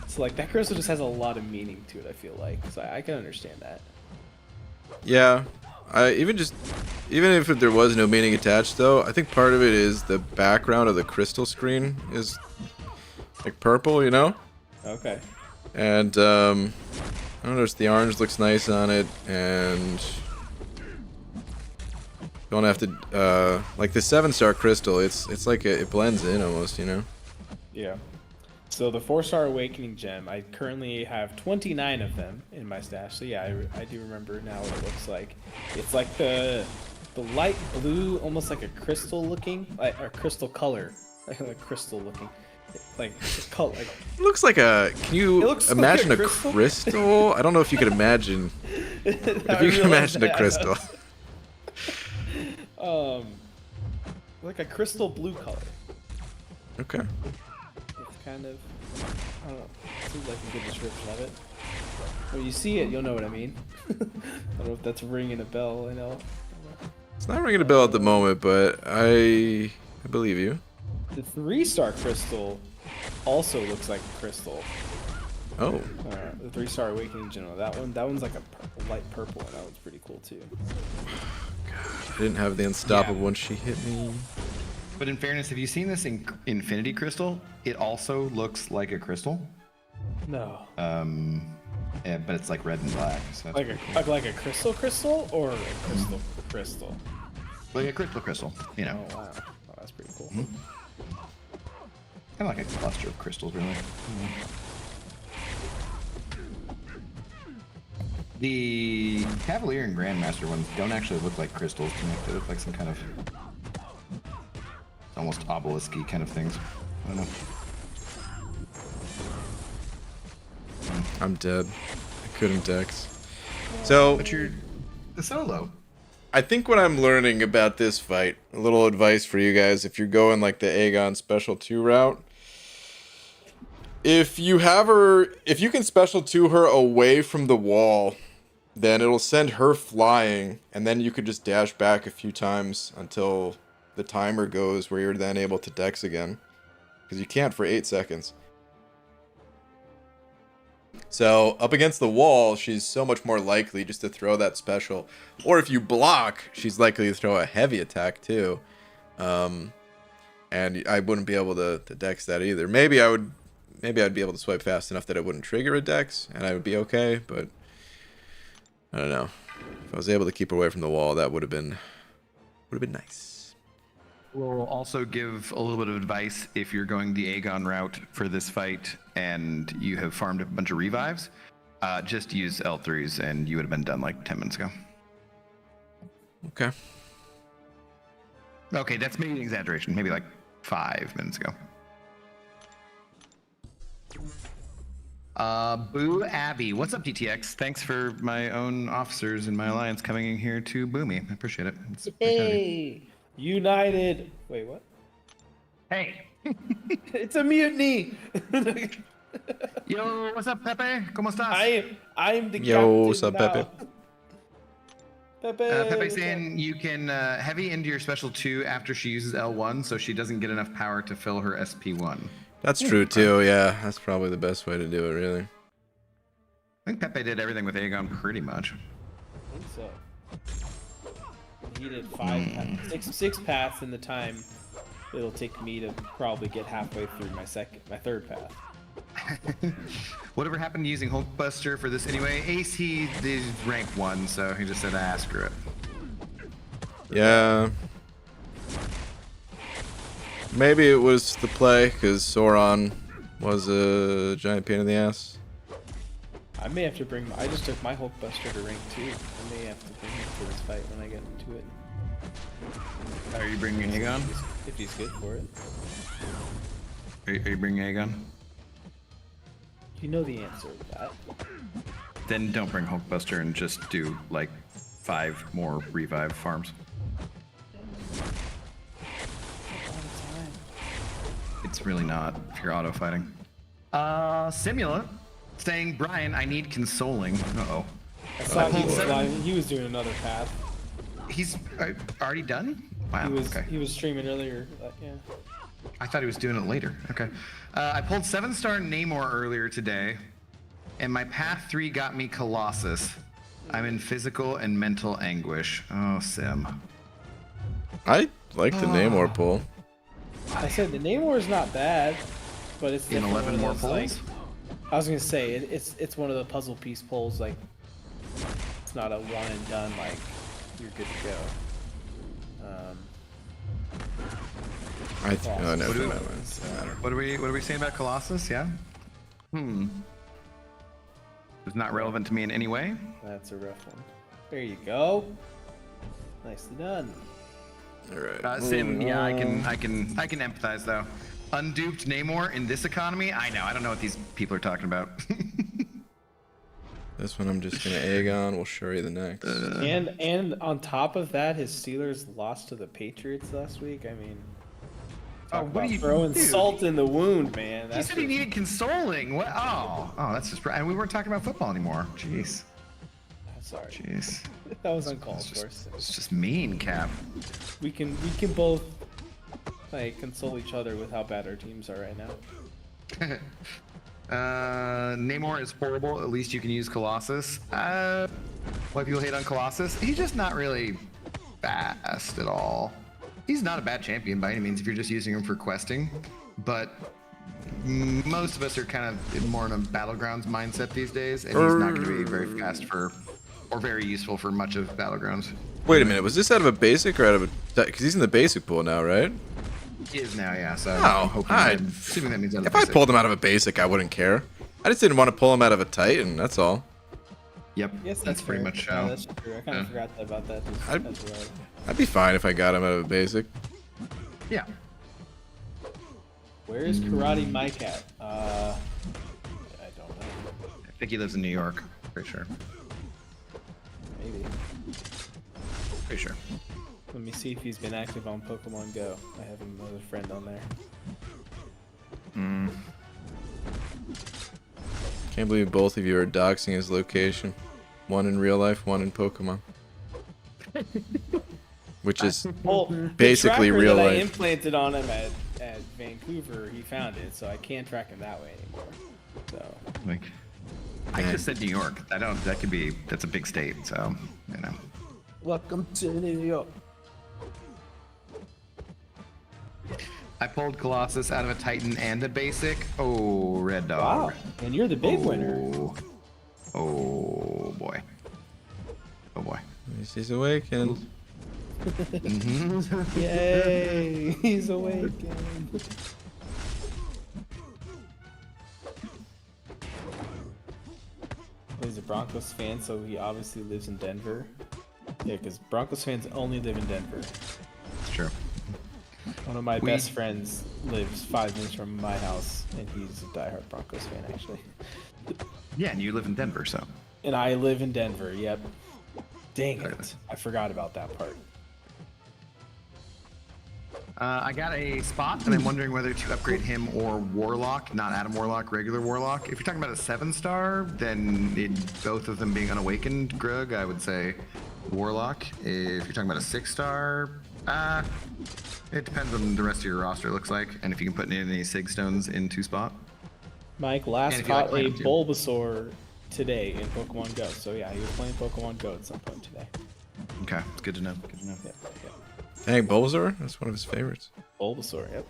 So like that crystal just has a lot of meaning to it, I feel like. So I can understand that. Yeah, even if there was no meaning attached, though, I think part of it is the background of the crystal screen is like purple, you know? Okay. And I don't know, just the orange looks nice on it, and don't have to like the 7-star crystal. It's like it blends in almost, you know? Yeah. So the 4-star Awakening Gem, I currently have 29 of them in my stash. So yeah, I do remember now what it looks like. It's like the light blue, almost like a crystal looking, or crystal color, like crystal looking, like color. Like, It looks like a. Can you imagine like a crystal? I don't know if you could imagine. If you can imagine a crystal. Like a crystal blue color. Okay. It's kind of, I don't know, seems like a good description of it. When you see it, you'll know what I mean. I don't know if that's ringing a bell, I know. It's not ringing a bell at the moment, but I believe you. The 3-star crystal also looks like a crystal. Oh. The 3-star Awakening General. That one's like a light purple, and that one's pretty cool too. I didn't have the unstoppable when she hit me. But in fairness, have you seen this in Infinity Crystal? It also looks like a crystal. No. Yeah, but it's like red and black. So Like a crystal or a crystal? like a crystal, you know. Oh wow. Oh, that's pretty cool. Kind of like a cluster of crystals, really. The Cavalier and Grandmaster ones don't actually look like crystals to me. They look like some kind of almost obelisk-y kind of things. I don't know. I'm dead. I couldn't dex. So, But you're the solo. I think what I'm learning about this fight, a little advice for you guys, if you're going like the Aegon Special 2 route, if you can Special 2 her away from the wall, then it'll send her flying, and then you could just dash back a few times until the timer goes where you're then able to dex again. Because you can't for 8 seconds. So, up against the wall, she's so much more likely just to throw that special. Or if you block, she's likely to throw a heavy attack too. And I wouldn't be able to dex that either. Maybe I'd be able to swipe fast enough that it wouldn't trigger a dex, and I would be okay, but I don't know. If I was able to keep her away from the wall, that would have been nice. We'll also give a little bit of advice if you're going the Aegon route for this fight and you have farmed a bunch of revives. Just use L3s and you would have been done like 10 minutes ago. Okay. Okay, that's maybe an exaggeration. Maybe like 5 minutes ago. Boo Abby. What's up, DTX? Thanks for my own officers in my alliance coming in here to boo me. I appreciate it. It's very kind of you. Hey, United. Wait, what? Hey. It's a mutiny. Yo, what's up, Pepe? ¿Cómo estás? I'm the Yo, captain what's up, now. Pepe? Pepe. Pepe's saying you can heavy into your special 2 after she uses L1, so she doesn't get enough power to fill her SP1. That's true too, yeah. That's probably the best way to do it, really. I think Pepe did everything with Aegon pretty much. I think so. He did six paths in the time it'll take me to probably get halfway through my third path. Whatever happened to using Hulkbuster for this anyway? Ace, he did rank 1, so he just said, screw it. Yeah. Maybe it was the play, because Sauron was a giant pain in the ass. I may have to bring. I just took my Hulkbuster to rank 2. I may have to bring him to this fight when I get to it. Are you bringing Aegon? If he's good for it. Are you bringing Aegon? You know the answer to that. Then don't bring Hulkbuster and just do like 5 more revive farms. It's really not if you're auto fighting. Simula saying, Brian, I need consoling. Uh-oh. I saw he was flying. He was doing another path. He's already done? Wow, okay. He was streaming earlier. Yeah. I thought he was doing it later. Okay. I pulled 7-star Namor earlier today, and my path 3 got me Colossus. I'm in physical and mental anguish. Oh, Sim. I like the Namor pull. I said the Namor is not bad, but it's In 11 more pulls. pulls? Like, I was gonna say it's one of the puzzle piece pulls. Like it's not a one and done. Like you're good to go. Oh, no, What are we saying about Colossus? Yeah. It's not relevant to me in any way. That's a rough one. There you go. Nicely done. All right. Sim, yeah, I can empathize though. Unduped Namor in this economy? I know. I don't know what these people are talking about. This one I'm just gonna Aegon. We'll show you the next. And on top of that, his Steelers lost to the Patriots last week. I mean, what are you throwing dude? salt in the wound, man? He said he needed consoling. What? Oh, that's just. And we weren't talking about football anymore. Jeez. Sorry. Jeez. That was uncalled for. It's just mean, Cap. We can both like console each other with how bad our teams are right now. Namor is horrible. At least you can use Colossus. Why people hate on Colossus? He's just not really fast at all. He's not a bad champion by any means if you're just using him for questing, but most of us are kind of more in a battlegrounds mindset these days, and he's not going to be very fast or very useful for much of battlegrounds. Wait a minute, was this out of a basic or out of a? Because he's in the basic pool now, right? He is now, yeah. So Oh, I'm assuming that means out of if I basic. pulled him out of a basic, I wouldn't care. I just didn't want to pull him out of a Titan. That's all. Yep, Yes, that's pretty fair. much Yeah, how. that's true. I kind of forgot about that. As well. I'd be fine if I got him out of a basic. Yeah. Where is Karate Mike at? I don't know. I think he lives in New York. Pretty sure. Maybe. Pretty sure. Let me see if he's been active on Pokemon Go. I have another friend on there. Can't believe both of you are doxing his location. One in real life, one in Pokemon. Which is basically the tracker real that I life. implanted on him at Vancouver, he found it, so I can't track him that way anymore. So Like, I just said New York. That's a big state, so, you know. welcome to New York. I pulled Colossus out of a Titan and a basic. Oh, red dog. Wow, and you're the big winner. Oh boy. Oh boy. He's awakened. Yay, he's awakened. He's a Broncos fan, so he obviously lives in Denver. Yeah, because Broncos fans only live in Denver. It's true. One of my best friends lives 5 minutes from my house, and he's a diehard Broncos fan, actually. Yeah, and you live in Denver, so. And I live in Denver, yep. Dang it. I forgot about that part. I got a spot, and I'm wondering whether to upgrade him or Warlock, not Adam Warlock, regular Warlock. If you're talking about a 7-star, then both of them being unawakened, Grug, I would say Warlock. If you're talking about a 6-star, it depends on the rest of your roster looks like, and if you can put in any Sig Stones in 2-spot. Mike last And if you like caught a Platinum too. Bulbasaur today in Pokemon Go. So yeah, he was playing Pokemon Go at some point today. Okay, it's good to know. Good to know. Yep. Dang, Bulbasaur? That's one of his favorites. Bulbasaur, yep.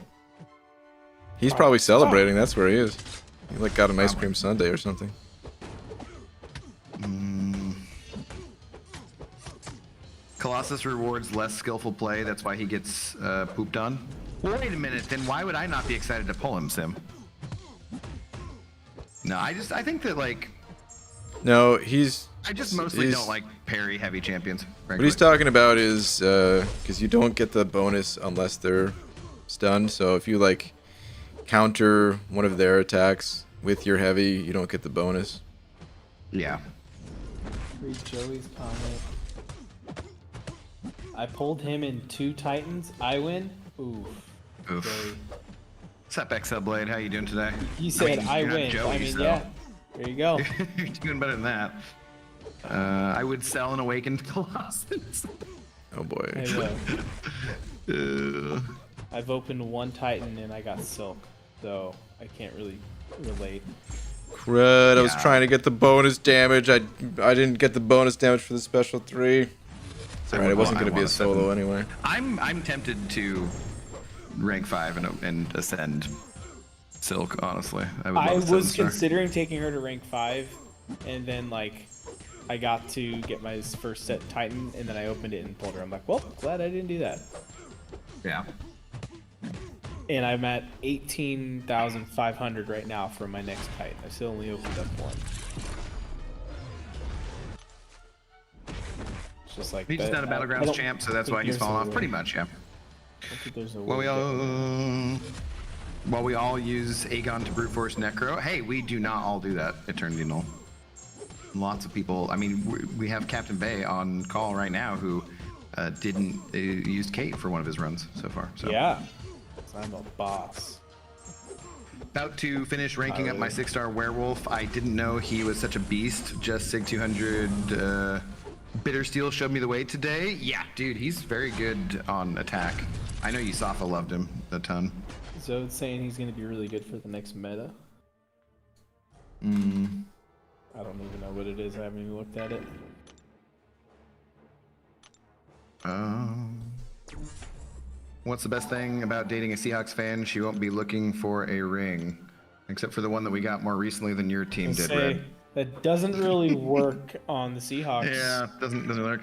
He's probably celebrating. That's where he is. You like got an ice cream sundae or something. Colossus rewards less skillful play. That's why he gets pooped on. Well, wait a minute. Then why would I not be excited to pull him, Sim? No, I think that like No, I just mostly don't like parry heavy champions. What he's talking about is because you don't get the bonus unless they're stunned. So if you like counter one of their attacks with your heavy, you don't get the bonus. Yeah. Read Joey's comment. I pulled him in 2 Titans. I win. Oof. Oof. Joey. What's up, XL Blade? How you doing today? He said I you're not win. Joey, I mean, so. yeah. There you go. You're doing better than that. I would sell an awakened Colossus. Oh boy. I will. I've opened 1 Titan and I got Silk, so I can't really relate. Crud, I was Yeah. trying to get the bonus damage. I didn't get the bonus damage for the special 3. It's alright, it wasn't going to be a solo anyway. I'm tempted to rank 5 and ascend Silk, honestly. I I love was 7-star. considering taking her to rank 5, and then like I got to get my first set Titan, and then I opened it and pulled her. I'm like, well, glad I didn't do that. Yeah. And I'm at 18,500 right now for my next Titan. I still only opened up 1. It's just like He's just not a I Battlegrounds don't champ, so that's think why he's there's a fallen off. way- Pretty much, yeah. I don't think there's a While way to- we all use Aegon to brute force Necro. Hey, we do not all do that. Eternity Null. Lots of people. I mean, we have Captain Bay on call right now who didn't use Kate for one of his runs so far. So. Yeah, 'cause I'm a boss. About to finish ranking up my 6-star werewolf. I didn't know he was such a beast. Just Sig 200 Bitter Steel showed me the way today. Yeah, dude, he's very good on attack. I know Yusafa loved him a ton. Zode's saying he's going to be really good for the next meta. I don't even know what it is. I haven't even looked at it. What's the best thing about dating a Seahawks fan? She won't be looking for a ring. Except for the one that we got more recently than your team did, Red. That doesn't really work on the Seahawks. Yeah, doesn't work.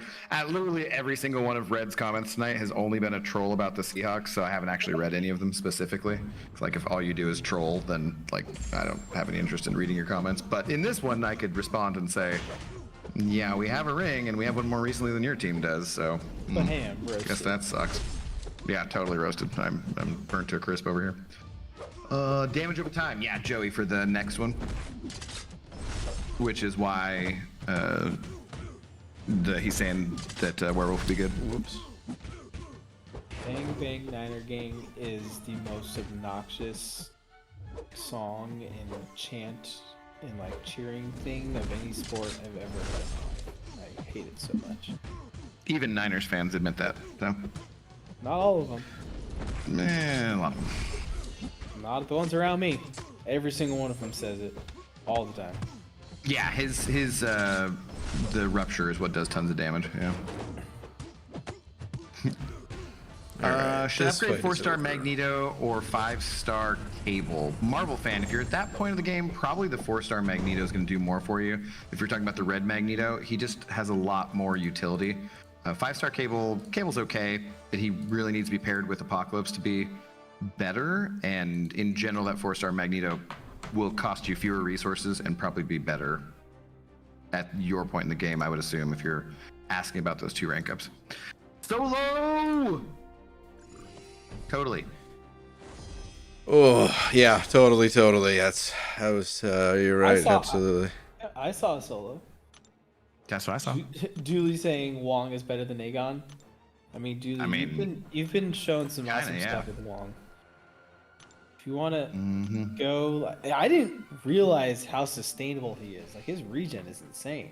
Literally every single one of Red's comments tonight has only been a troll about the Seahawks, so I haven't actually read any of them specifically. It's like if all you do is troll, then like I don't have any interest in reading your comments. But in this one, I could respond and say, yeah, we have a ring, and we have one more recently than your team does. So The ham roasted. guess that sucks. Yeah, totally roasted. I'm burnt to a crisp over here. Damage over time. Yeah, Joey for the next one. Which is why he's saying that Werewolf would be good. Whoops. Bang Bang Niner Gang is the most obnoxious song and chant and like cheering thing of any sport I've ever heard in my life. I hate it so much. Even Niners fans admit that. So, Not all of them. a lot of them. Not the ones around me. Every single one of them says it all the time. Yeah, his the rupture is what does tons of damage. Yeah. Alright, Should I this upgrade fight is 4-star over. Magneto or 5-star Cable? Marvel fan, if you're at that point of the game, probably the 4-star Magneto is going to do more for you. If you're talking about the red Magneto, he just has a lot more utility. 5-star Cable's okay, but he really needs to be paired with Apocalypse to be better. And in general, that 4-star Magneto will cost you fewer resources and probably be better at your point in the game, I would assume, if you're asking about those 2 rank ups. Solo! Totally. Oh, yeah, totally. You're right, absolutely. I saw a solo. That's what I saw. Dooley saying Wong is better than Aegon. I mean, Dooley, I mean, you've been showing some kinda, awesome yeah. stuff with Wong. If you want to go, I didn't realize how sustainable he is. Like his regen is insane.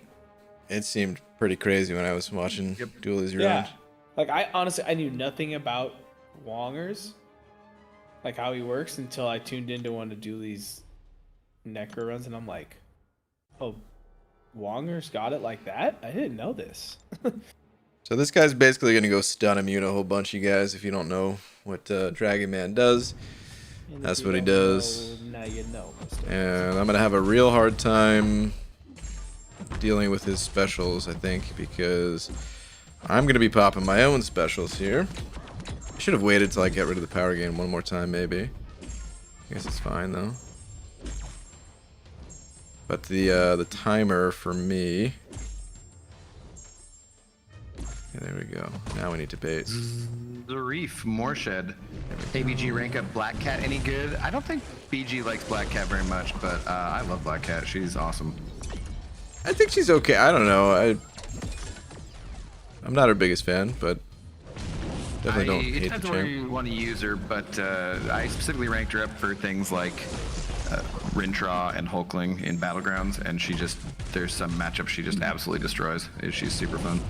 It seemed pretty crazy when I was watching Dooley's Yeah. round. Like I honestly, I knew nothing about Wongers, like how he works, until I tuned into one of Dooley's Necro runs, and I'm like, oh, Wongers got it like that? I didn't know this. So this guy's basically going to go stun immune a whole bunch of you guys if you don't know what Dragon Man does. And if That's you what he don't does. know, now you know. Mr. And I'm gonna have a real hard time dealing with his specials, I think, because I'm gonna be popping my own specials here. I should have waited till I get rid of the power gain one more time, maybe. I guess it's fine though. But the timer for me. Yeah, there we go. Now we need to bait. The Reef, Moorshed. ABG rank up Black Cat any good? I don't think BG likes Black Cat very much, but I love Black Cat. She's awesome. I think she's okay. I don't know. I'm not her biggest fan, but definitely don't It hate depends the where champ. you want to use her, but I specifically ranked her up for things like Rintraw and Hulkling in Battlegrounds, and she just, there's some matchups she just absolutely destroys. She's super fun.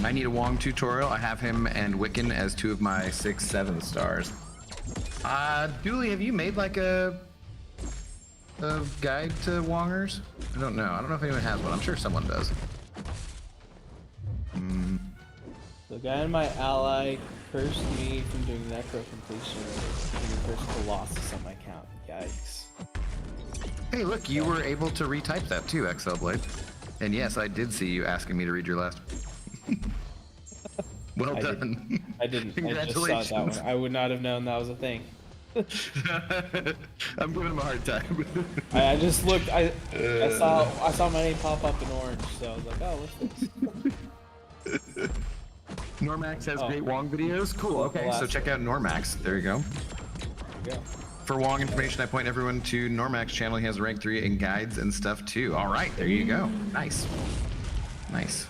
I need a Wong tutorial. I have him and Wiccan as 2 of my 6, 7 stars. Dooley, have you made like a guide to Wongers? I don't know. I don't know if anyone has one. I'm sure someone does. The guy in my ally cursed me from doing necro completion, and he cursed Colossus on my account. Yikes. Hey, look, you were able to retype that too, XL Blade. And yes, I did see you asking me to read your last. Well done. I didn't. Congratulations. I just saw that one. I would not have known that was a thing. I'm giving him a hard time. I just looked. I saw my name pop up in orange, so I was like, oh, what's this? Normax has Oh. great Wong videos. Cool. Okay, so check out Normax. There you go. There you go. For Wong information, I point everyone to Normax channel. He has a rank 3 and guides and stuff too. All right, there you go. Nice. Nice.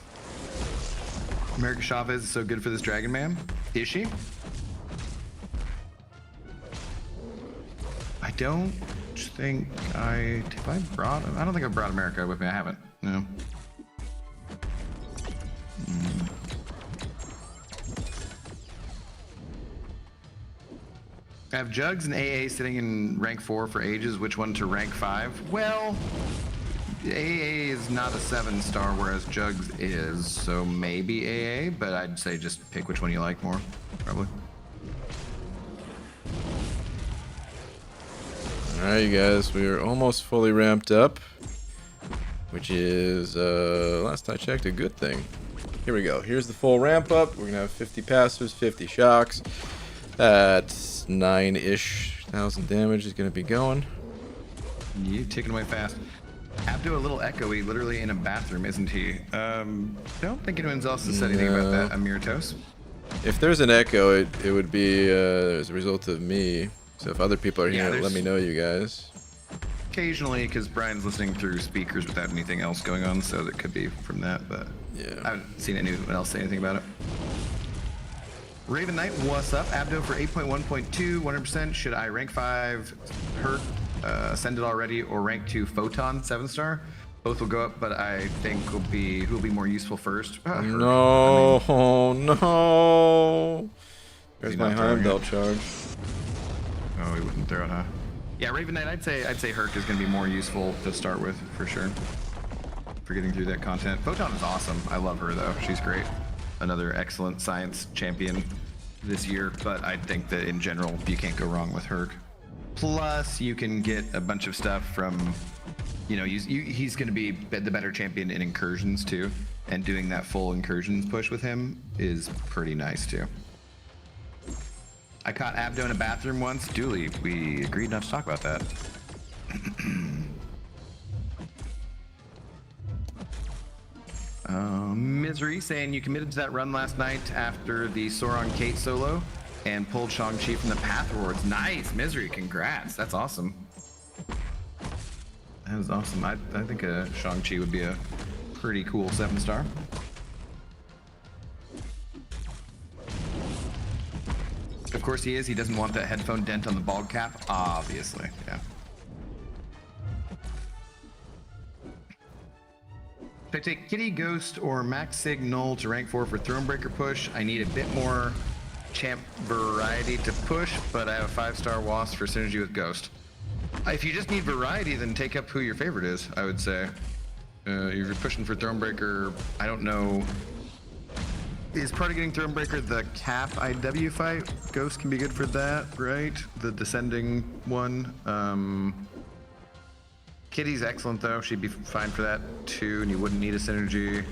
America Chavez is so good for this Dragon Man. Is she? I don't think I don't think I brought America with me. I haven't. No. I have Jugs and AA sitting in rank 4 for ages. Which one to rank 5? Well, AA is not a 7-star, whereas Jugs is, so maybe AA, but I'd say just pick which one you like more, probably. Alright, you guys, we are almost fully ramped up, which is, last I checked, a good thing. Here we go. Here's the full ramp up. We're gonna have 50 passives, 50 shocks. That's 9-ish thousand damage is gonna be going. You ticking away fast. Abdo a little echoey, literally in a bathroom, isn't he? Don't think anyone else has said anything about that. Amirtos. If there's an echo, it would be as a result of me. So if other people are Yeah, here, let there's- me know, you guys. Occasionally, because Brian's listening through speakers without anything else going on, so that could be from that, but I Yeah. haven't seen anyone else say anything about it. Raven Knight, what's up? Abdo for 8.1.2, 100%. Should I rank 5 Hurt, send it already, or rank 2 Photon, 7-star? Both will go up, but I think who'll be more useful first? Hurt. No, no. There's he my not throwing Heimdall it? charge. Oh, he wouldn't throw it, huh? Yeah, Raven Knight, I'd say Herc is going to be more useful to start with, for sure. For getting through that content. Photon is awesome. I love her, though. She's great. Another excellent science champion this year, but I think that in general, you can't go wrong with Herc. Plus, you can get a bunch of stuff from, you know, he's going to be the better champion in incursions, too. And doing that full incursions push with him is pretty nice, too. I caught Abdo in a bathroom once. Dooley, we agreed not to talk about that. Misery saying you committed to that run last night after the Sauron Kate solo and pulled Shang-Chi from the Path Rewards. Nice, Misery, congrats. That's awesome. That was awesome. I think Shang-Chi would be a pretty cool 7-star. Of course he is. He doesn't want that headphone dent on the bald cap. Obviously, yeah. If I take Kitty, Ghost, or Max Signal to rank 4 for Thronebreaker push, I need a bit more champ variety to push, but I have a 5-star Wasp for synergy with Ghost. If you just need variety, then take up who your favorite is, I would say. If you're pushing for Thronebreaker, I don't know Is part of getting Thronebreaker the cap IW fight? Ghost can be good for that, right? The descending one. Kitty's excellent though. She'd be fine for that too, and you wouldn't need a synergy.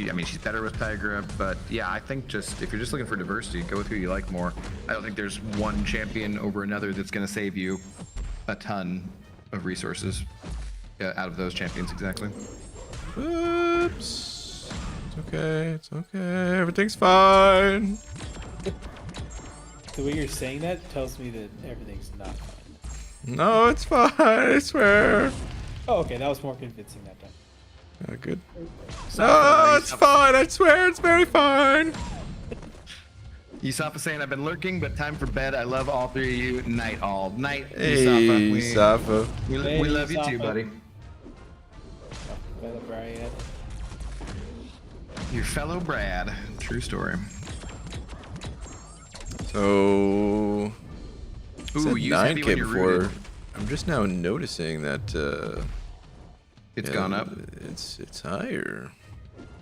I mean, she's better with Tigra, but yeah, I think just if you're just looking for diversity, go with who you like more. I don't think there's one champion over another that's going to save you a ton of resources out of those champions exactly. Oops. It's okay. It's okay. Everything's fine. The way you're saying that tells me that everything's not fine. No, it's fine. I swear. Oh, okay, that was more convincing that time. Good. No, it's fine. I swear, it's very fine. Yusafa saying I've been lurking, but time for bed. I love all three of you. Night all. Night, Hey, Yusafa. Safa. We love you too, Yusafa. buddy. Fellow Brian. Your fellow Brad. True story. So, Ooh, use heavy when 9K you're before. rooted. I'm just now noticing that It's yeah, gone up. It's higher.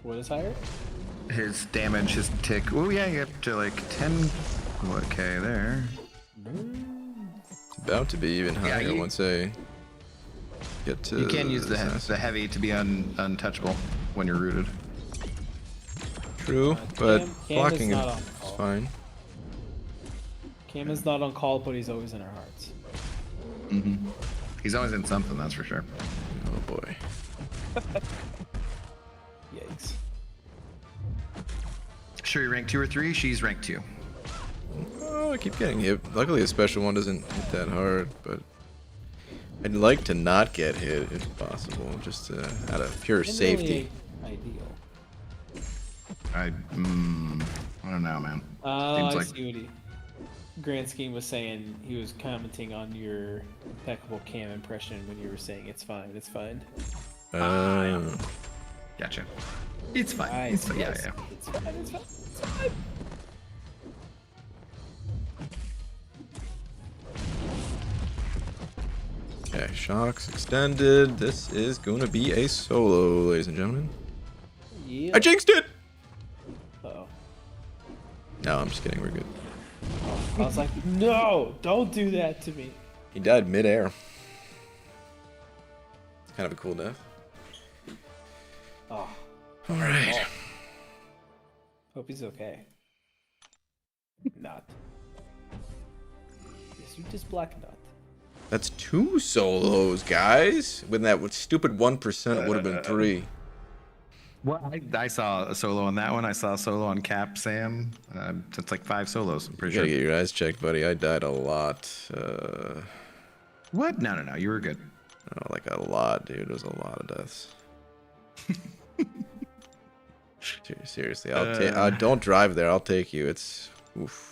What is higher? His damage, his tick. Oh yeah, you get to like 10. What K there? It's about to be even higher you- once I get to. You can use the assassin. heavy to be untouchable when you're rooted. True, but Cam is blocking not on is call. fine. Cam is not on call, but he's always in our hearts. He's always in something, that's for sure. Oh boy. Yikes. Sure, you rank 2 or 3. She's ranked 2. Oh, I keep getting hit. Luckily, a special one doesn't hit that hard, but I'd like to not get hit if possible, just out of pure safety. Ideal. I don't know, man. Oh, Seems I like- see what Grand Scheme was saying. He was commenting on your impeccable Cam impression when you were saying it's fine, it's fine. Gotcha. It's fine. Nice, It's fine. Yeah, yes. yeah. It's fine, it's fine, it's fine. Okay, shocks extended. This is going to be a solo, ladies and gentlemen. Yeah. I jinxed it! Uh-oh. No, I'm just kidding. We're good. I was like, no, don't do that to me. He died midair. It's kind of a cool death. Oh, All right. hope he's okay. Not. Yes, you just black nut. That's 2 solos, guys. When that stupid 1% would have been 3. Well, I saw a solo on that one. I saw a solo on Cap Sam. It's like 5 solos, I'm You pretty gotta sure. get your eyes checked, buddy. I died a lot. What? No. You were good. Oh, like a lot, dude. There's a lot of deaths. Seriously, I'll take. Don't drive there. I'll take you. It's. Oof.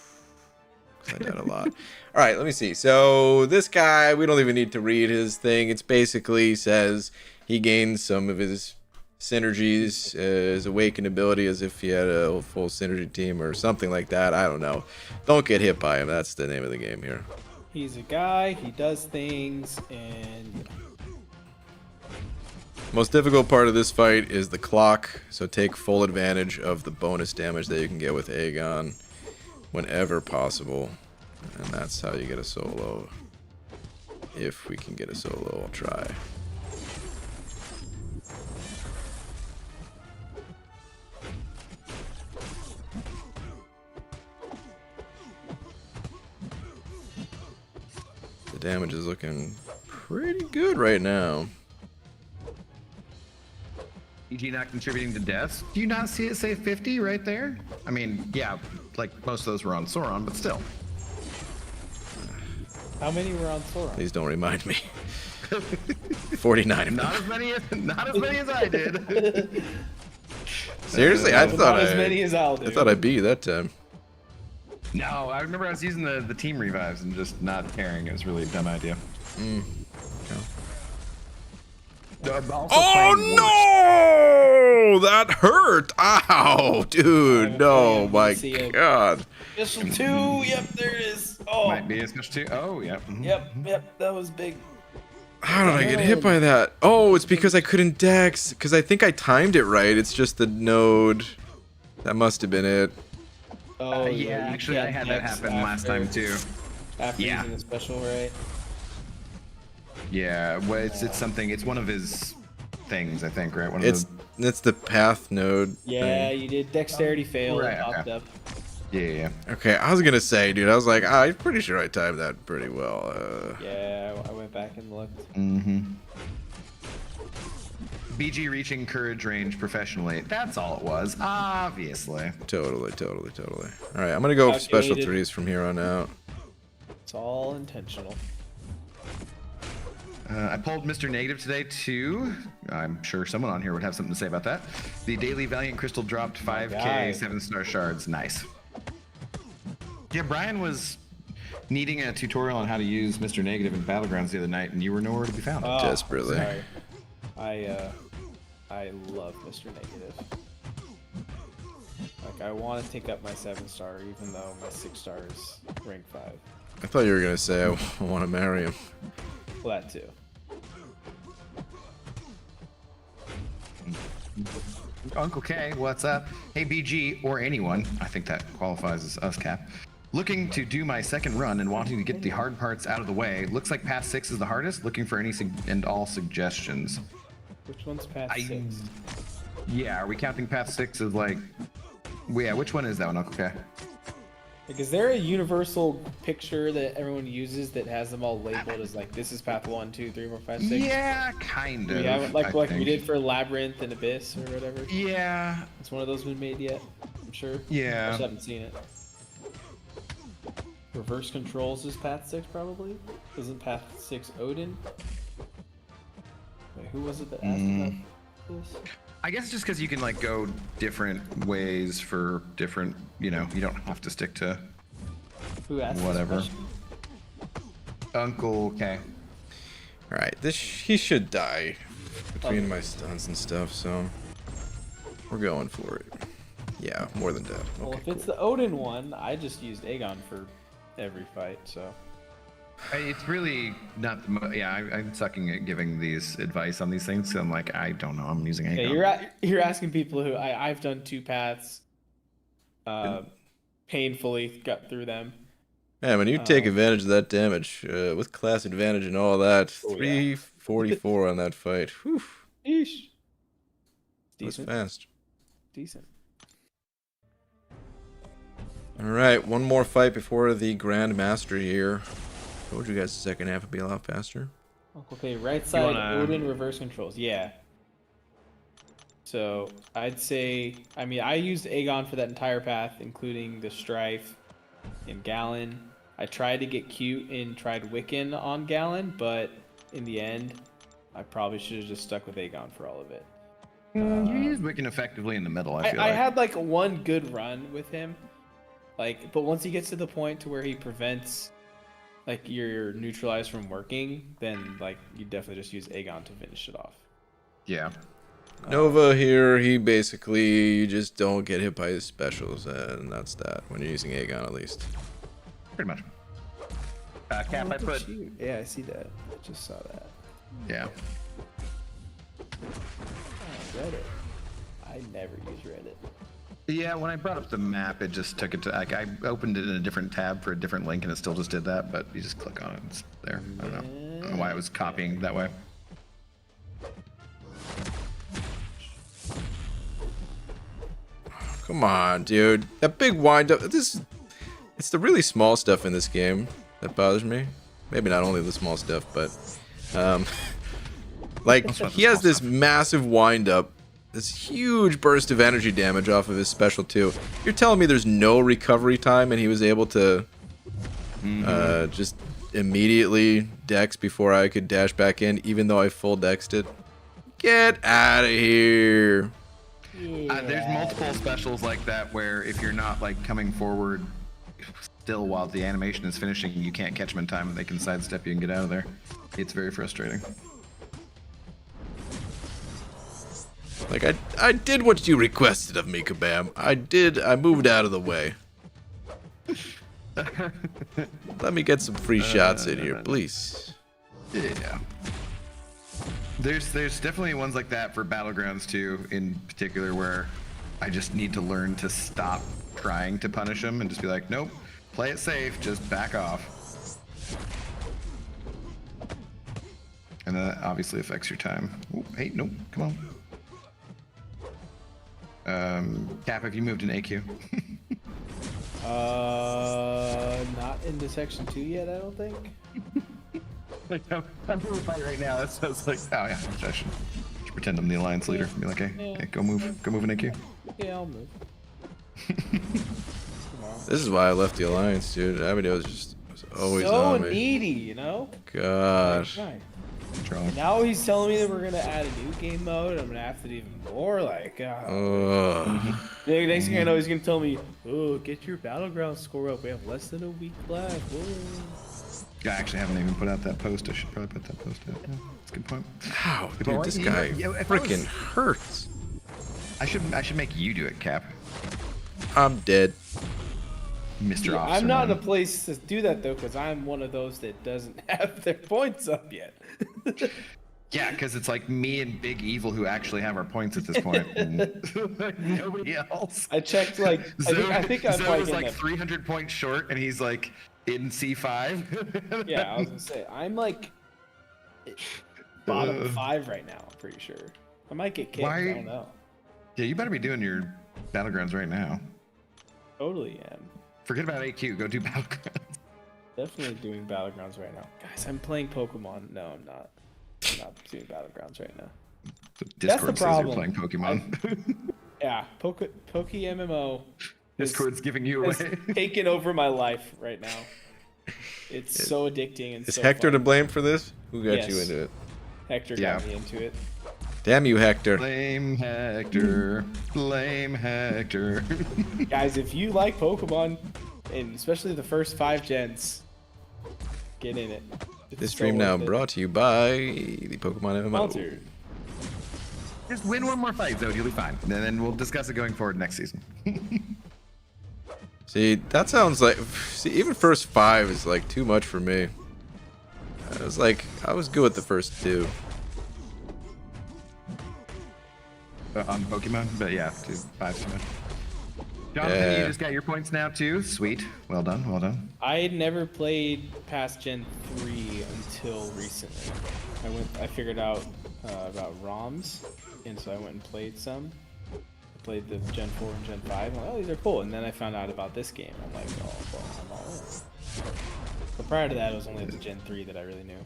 'Cause I died a lot. All right, let me see. So this guy, we don't even need to read his thing. It's basically says he gains some of his synergies, his awakened ability, as if he had a full synergy team or something like that. I don't know. Don't get hit by him. That's the name of the game here. He's a guy, he does things, and Most difficult part of this fight is the clock, so take full advantage of the bonus damage that you can get with Aegon whenever possible. And that's how you get a solo. If we can get a solo, I'll try. The damage is looking pretty good right now. EG not contributing to deaths. Do you not see it say 50 right there? I mean, yeah, like most of those were on Sauron, but still. how many were on Sauron? Please don't remind me. 49 of them. Not as many as I did. Seriously, I thought Not as many as I'll do. I thought I beat you that time. No, I remember I was using the team revives and just not caring. It was really a dumb idea. Oh no! That hurt! Ow, dude! No, Okay, my let's see it. God! Special 2, yep, there it is. Oh, Might be a switch too. Oh, yeah. Mhm. yep, that was big. How did I get hit by that? Oh, it's because I couldn't dex. Because I think I timed it right. It's just the node. That must have been it. Oh yeah, you actually, I can't had that Dex happen last time too. After Yeah. using the special, right? Yeah, well, it's something. It's one of his things, I think, right? One of It's the path node. Yeah, thing. you did dexterity fail. Right, It popped okay. up. Yeah. Okay, I was gonna say, dude. I was like, I'm pretty sure I timed that pretty well. Yeah, I went back and looked. Mm-hmm. BG reaching courage range professionally. That's all it was, obviously. Totally. All right, I'm gonna go special Calculated. 3s from here on out. It's all intentional. I pulled Mr. Negative today too. I'm sure someone on here would have something to say about that. The daily Valiant Crystal dropped 5k guy. 7-star shards. Nice. Yeah, Brian was needing a tutorial on how to use Mr. Negative in Battlegrounds the other night, and you were nowhere to be found. Oh, Desperately. Sorry. I love Mr. Negative. Like, I want to take up my 7-star, even though my 6-star is rank 5. I thought you were gonna say I want to marry him. Well, that too. Uncle K, what's up? Hey BG, or anyone, I think that qualifies as us, Cap. Looking to do my second run and wanting to get the hard parts out of the way. Looks like Path 6 is the hardest. Looking for any and all suggestions. Which one's path 6? Yeah, are we counting Path 6 as like... Well, yeah, which one is that one, Uncle K? Like, is there a universal picture that everyone uses that has them all labeled as like, this is path 1, 2, 3, 4, 5, 6? Yeah, kind of. We haven't, like I we think. did for Labyrinth and Abyss or whatever. Yeah, Has one of those been made yet? I'm sure. I yeah. just haven't seen it. Reverse controls is path 6 probably? Isn't path 6 Odin? Wait, who was it that asked about this? I guess it's just because you can like go different ways for different, you know, you don't have to stick to Who asked this whatever. question? Uncle K. All right, he should die between my stuns and stuff, so we're going for it. Yeah, more than dead. Well, Okay, if it's the Odin one, I just used Aegon for every fight, so. It's really not the yeah, I'm sucking at giving these advice on these things. So I'm like, I don't know. I'm using Aegon. Yeah, you're asking people who I've done 2 paths, painfully got through them. Man, when you take advantage of that damage, with class advantage and all that, Oh, yeah. 344 on that fight. Whew. Eesh. That's Decent. fast. Decent. All right, one more fight before the Grandmaster here. Told you guys the second half would be a lot faster. Okay, right side wanna- Odin reverse controls. Yeah. So I'd say, I mean, I used Aegon for that entire path, including the Strife and Gallon. I tried to get cute and tried Wiccan on Gallon, but in the end, I probably should have just stuck with Aegon for all of it. You use Wiccan effectively in the middle. I feel I like. had like one good run with him, like, but once he gets to the point to where he prevents like your neutralize from working, then like you definitely just use Aegon to finish it off. Yeah. Nova here, he basically, you just don't get hit by his specials, and that's that, when you're using Aegon at least. Pretty much. Cap, I Look at put. you. Yeah, I see that. I just saw that. Yeah. Oh, Reddit. I never use Reddit. Yeah, when I brought up the map, it just took it to, like, I opened it in a different tab for a different link and it still just did that, but you just click on it, it's there. I don't know why it was copying that way. Come on, dude. That big wind up, it's the really small stuff in this game that bothers me. Maybe not only the small stuff, but, like, he has this massive wind up, this huge burst of energy damage off of his special too. You're telling me there's no recovery time and he was able to just immediately dex before I could dash back in, even though I full dexed it? Get out of here. There's multiple specials like that where if you're not like coming forward still while the animation is finishing, you can't catch them in time and they can sidestep you and get out of there. It's very frustrating. Like, I did what you requested of me, Kabam. I moved out of the way. Let me get some free shots in here, please. Yeah. There's definitely ones like that for Battlegrounds too, in particular, where I just need to learn to stop trying to punish him and just be like, nope, play it safe, just back off. And that obviously affects your time. Ooh, hey, nope, come on. Cap, have you moved an AQ? Not into section 2 yet, I don't think. I'm doing a fight right now. That sounds like, oh yeah, I should pretend I'm the alliance leader. Be like, hey, go move an AQ. Yeah, I'll move. This is why I left the alliance, dude. Abigail was always so on me. needy, you know? Gosh. Right. Controlling. Now he's telling me that we're gonna add a new game mode. I'm gonna have to do even more. Like, the next thing I know, he's gonna tell me, "Oh, get your battleground score up. We have less than a week left." Whoa. I actually haven't even put out that post. I should probably put that post out. Yeah, that's a good point. Wow, dude, this guy freaking hurts. I should make you do it, Cap. I'm dead. Mr. Yeah, Officer. I'm not in Man. a place to do that though, because I'm one of those that doesn't have their points up yet. Yeah, because it's like me and Big Evil who actually have our points at this point. And nobody else. I checked like I think I'm Zoe like, was in like the, 300 points short, and he's like in C5. yeah, I was gonna say I'm like bottom 5 right now. I'm pretty sure I might get kicked. I don't know. Yeah, you better be doing your battlegrounds right now. Totally am. Forget about AQ. Go do battlegrounds. Definitely doing battlegrounds right now, guys. I'm playing Pokemon. No, I'm not. I'm not doing battlegrounds right now. Discord says you're problem. playing Pokemon. Yeah, Poke MMO. Discord's giving you has away. taken over my life right now. It's so addicting and Is so Hector fun. to blame for this? Who got you Yes. into it? Hector Yeah. got me into it. Damn you, Hector. Blame Hector. Blame Hector. Guys, if you like Pokemon, and especially the first 5 gens, get in it. It's This so stream now worth it. brought to you by the Pokemon MMO. Sponsored. Just win one more fight, Zod. You'll be fine. And then we'll discuss it going forward next season. See, that sounds like... See, even first 5 is like too much for me. I was good with the first 2. On Pokemon, but yeah, 5 too much. Jonathan, Yeah. you just got your points now too. Sweet. Well done. Well done. I had never played past Gen 3 until recently. I figured out about ROMs, and so I went and played some. I played the Gen 4 and Gen 5. I'm like, oh, these are cool. And then I found out about this game. I'm like, oh, well, I'm all in. But prior to that, it was only the Gen 3 that I really knew.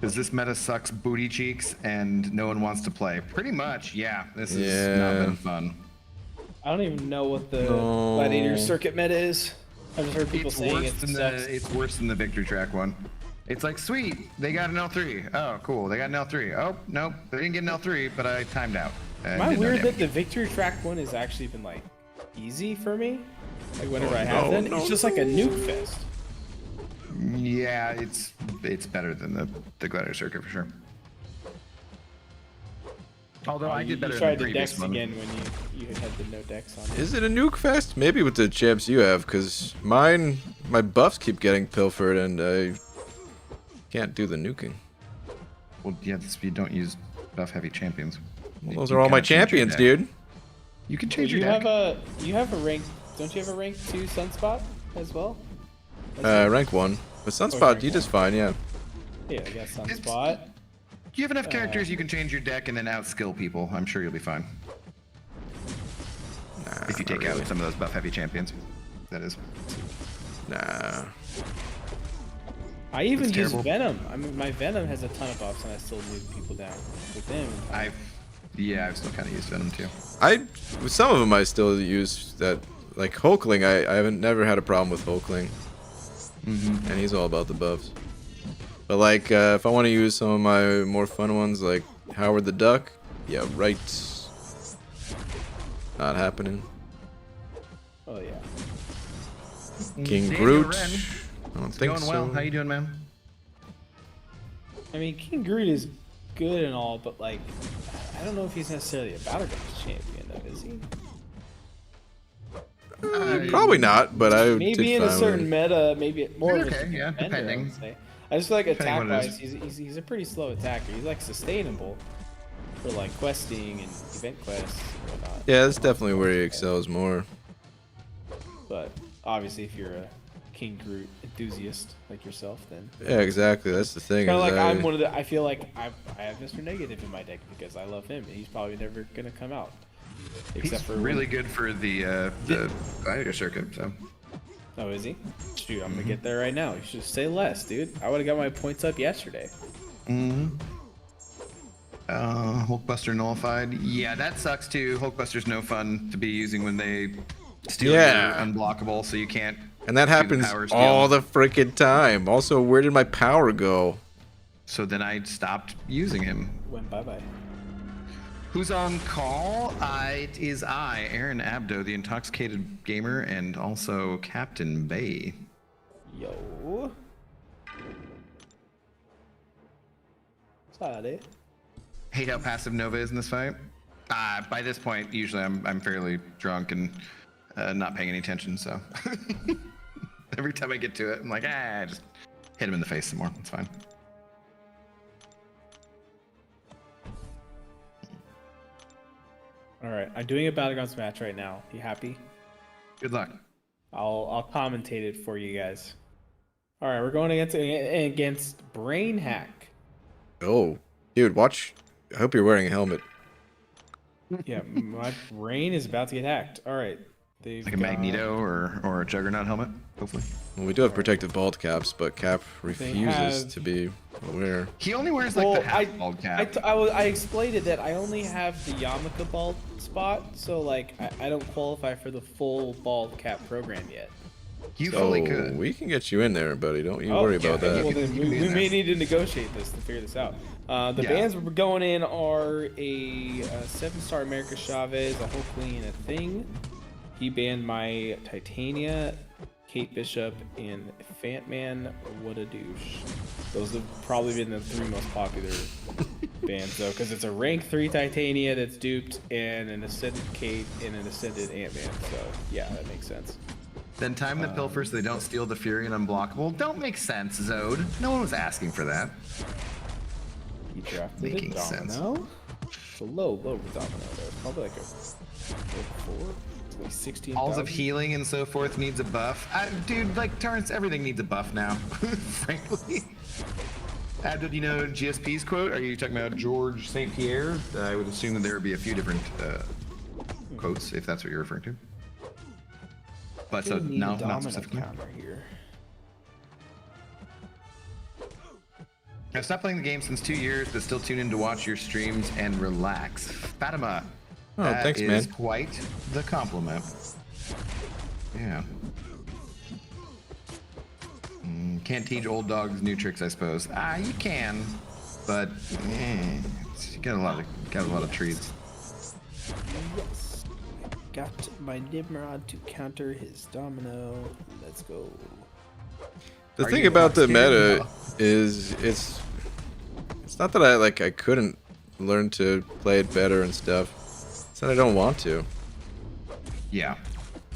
Does this meta sucks booty cheeks and no one wants to play? Pretty much, yeah. This has not been fun. I don't even know what the No. Gladiator Circuit meta is. I've just heard people It's saying worse it than sucks. it's worse than the Victory Track one. It's like, sweet, they got an L3. Oh, cool, they got an L3. Oh, nope, they didn't get an L3, but I timed out. Am I weird that the Victory Track one has actually been like easy for me? Like whenever I have them, it's just like a nuke fest. Yeah, it's better than the Gladiator Circuit for sure. Although I did better You than tried the the previous decks one. again when you had the no decks on. Is it a nuke fest? Maybe with the champs you have, because my buffs keep getting pilfered and I can't do the nuking. Well, yeah, you don't use buff heavy champions. Well, those You are all my can't change your champions, deck. dude. You can change You your deck. have a rank. Don't you have a rank 2 Sunspot as well? Rank 1. But rank Sunspot, you 1. just fine, yeah. Yeah, I guess Sunspot. You have enough characters, you can change your deck and then outskill people. I'm sure you'll be fine. Nah, If you take not really. out some of those buff heavy champions. That is. Nah. I even That's use terrible. Venom. I mean, my Venom has a ton of buffs, and I still move people down with him. I've still kind of used Venom too. With some of them I still use that, like Hulkling, I haven't never had a problem with Hulkling. And he's all about the buffs. But like, if I want to use some of my more fun ones, like Howard the Duck, yeah, right. Not happening. Oh yeah. King Daniel Groot, Wren. I don't It's think going so. well. How you doing, man? I mean, King Groot is good and all, but like, I don't know if he's necessarily a battlegrounds champion, though, is he? Probably not, but I Maybe did in a fine certain with it. meta, maybe more of a Okay, yeah, defender, I would depending. say. I just feel like Depending attack what it wise, he's a pretty slow attacker. He's like sustainable, for like questing and event quests and whatnot. Yeah, that's definitely where he excels more. But obviously, if you're a King Groot enthusiast like yourself, then Yeah, exactly. That's the thing. kind of is like I- I'm one of the. I feel like I have Mr. Negative in my deck because I love him, and he's probably never gonna come out. He's Except for really good for the Gladiator circuit. So Oh, is he? Shoot, I'm gonna get there right now. You should say less, dude. I would have got my points up yesterday. Hulkbuster nullified. Yeah, that sucks too. Hulkbuster's no fun to be using when they steal Yeah. your unblockable, so you can't. And that do the happens power steal. all the freaking time. Also, where did my power go? So then I stopped using him. Went bye bye. Who's on call? It is I, Aaron Abdo, the intoxicated gamer, and also Captain Bay. Yo. Sorry. Hate how passive Nova is in this fight. By this point, usually I'm fairly drunk and not paying any attention. So every time I get to it, I'm like, just hit him in the face some more. It's fine. All right, I'm doing a Battlegrounds match right now. You happy? Good luck. I'll commentate it for you guys. All right, we're going against Brain Hack. Oh, dude, watch. I hope you're wearing a helmet. Yeah, my brain is about to get hacked. All right, they've Like a got- Magneto or a Juggernaut helmet, hopefully. Well, we do have protective bald caps, but Cap refuses have- to be aware. He only wears like Well, the half bald cap. I explained it that I only have the yarmulke bald spot, so like I don't qualify for the full bald cap program yet. you So fully could. we can get you in there, buddy. Don't you worry about yeah, that. Well, then You can we do may that. need to negotiate this to figure this out. The Yeah. bands we're going in are a 7-star America Chavez, a Hulkling, and a Thing. He banned my Titania, Kate Bishop, and Fantman. What a douche. Those have probably been the 3 most popular bands, though, because it's a rank 3 Titania that's duped, and an Ascended Kate, and an Ascended Ant-Man. So, yeah, that makes sense. Then time the pilfer so they don't steal the Fury and Unblockable. Don't make sense, Zode. No one was asking for that. He drafted Making a sense. Domino. It's a low Domino there. Probably like a 4, like 16. Halls of Healing and so forth needs a buff. Dude, like Torrance, everything needs a buff now, frankly. Did you know GSP's quote? Are you talking about George St. Pierre? I would assume that there would be a few different quotes, if that's what you're referring to. But so, no, not specifically. Counter here. I've stopped playing the game since 2 years, but still tune in to watch your streams and relax. Fatima. Oh, that thanks, is man. quite the compliment. Yeah. Can't teach old dogs new tricks, I suppose. You can, but you got a lot of trees. Yes. Got my Nimrod to counter his Domino. Let's go. The Are thing you about the locked in? meta is it's not that I couldn't learn to play it better and stuff. It's that I don't want to. Yeah.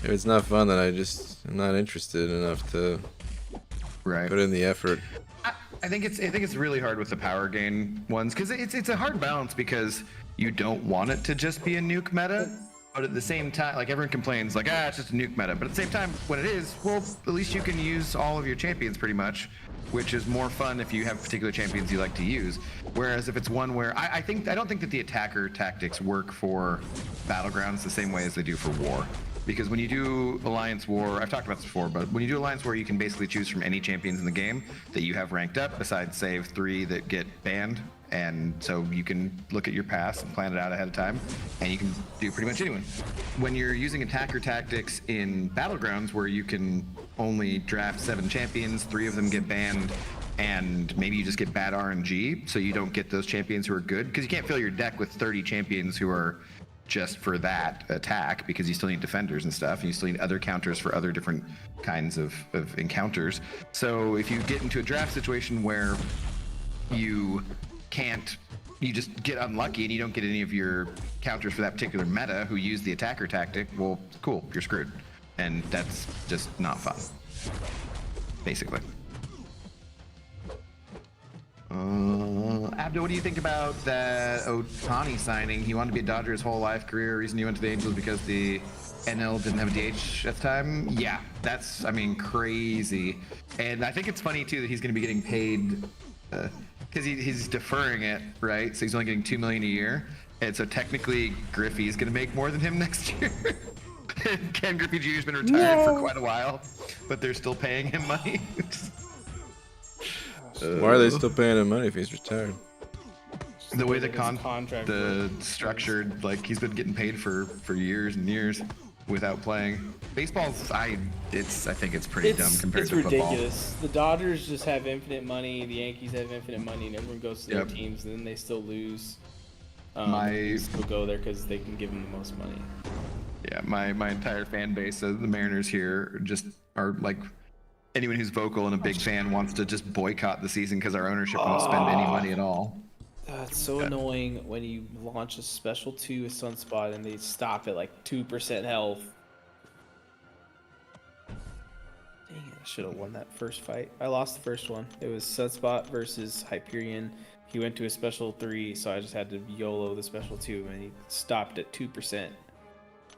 If it's not fun, then I'm not interested enough to Right. put in the effort. I think it's really hard with the power gain ones because it's a hard balance because you don't want it to just be a nuke meta, but at the same time, like everyone complains like it's just a nuke meta, but at the same time, when it is, well, at least you can use all of your champions pretty much, which is more fun if you have particular champions you like to use. Whereas if it's one where I don't think that the attacker tactics work for Battlegrounds the same way as they do for War. Because when you do Alliance War, I've talked about this before, but when you do Alliance War, you can basically choose from any champions in the game that you have ranked up, besides save 3 that get banned. And so you can look at your pass and plan it out ahead of time, and you can do pretty much anyone. When you're using attacker tactics in Battlegrounds, where you can only draft 7 champions, 3 of them get banned, and maybe you just get bad RNG, so you don't get those champions who are good, because you can't fill your deck with 30 champions who are just for that attack, because you still need defenders and stuff, and you still need other counters for other different kinds of encounters. So if you get into a draft situation where you just get unlucky and you don't get any of your counters for that particular meta who use the attacker tactic, well, cool, you're screwed. And that's just not fun, basically. Abdo, what do you think about that Otani signing? He wanted to be a Dodger his whole life career. Reason he went to the Angels because the NL didn't have a DH at the time. Yeah, that's, I mean, crazy. And I think it's funny too that he's going to be getting paid because he's deferring it, right? So he's only getting $2 million a year, and so technically Griffey's going to make more than him next year. Ken Griffey Jr.'s been retired for quite a while, but they're still paying him money. Why are they still paying him money if he's retired? The way the contract structured, like he's been getting paid for years and years without playing. Baseball's, I think it's pretty dumb compared to football. It's ridiculous. The Dodgers just have infinite money. The Yankees have infinite money, and everyone goes to their teams, and then they still lose. They still go there because they can give them the most money. Yeah, my entire fan base of the Mariners here just are like, anyone who's vocal and a big fan wants to just boycott the season because our ownership won't spend any money at all. It's so annoying when you launch a special 2 with Sunspot and they stop at like 2% health. Dang it, I should have won that first fight. I lost the first one. It was Sunspot versus Hyperion. He went to a special 3, so I just had to YOLO the special 2, and he stopped at 2%.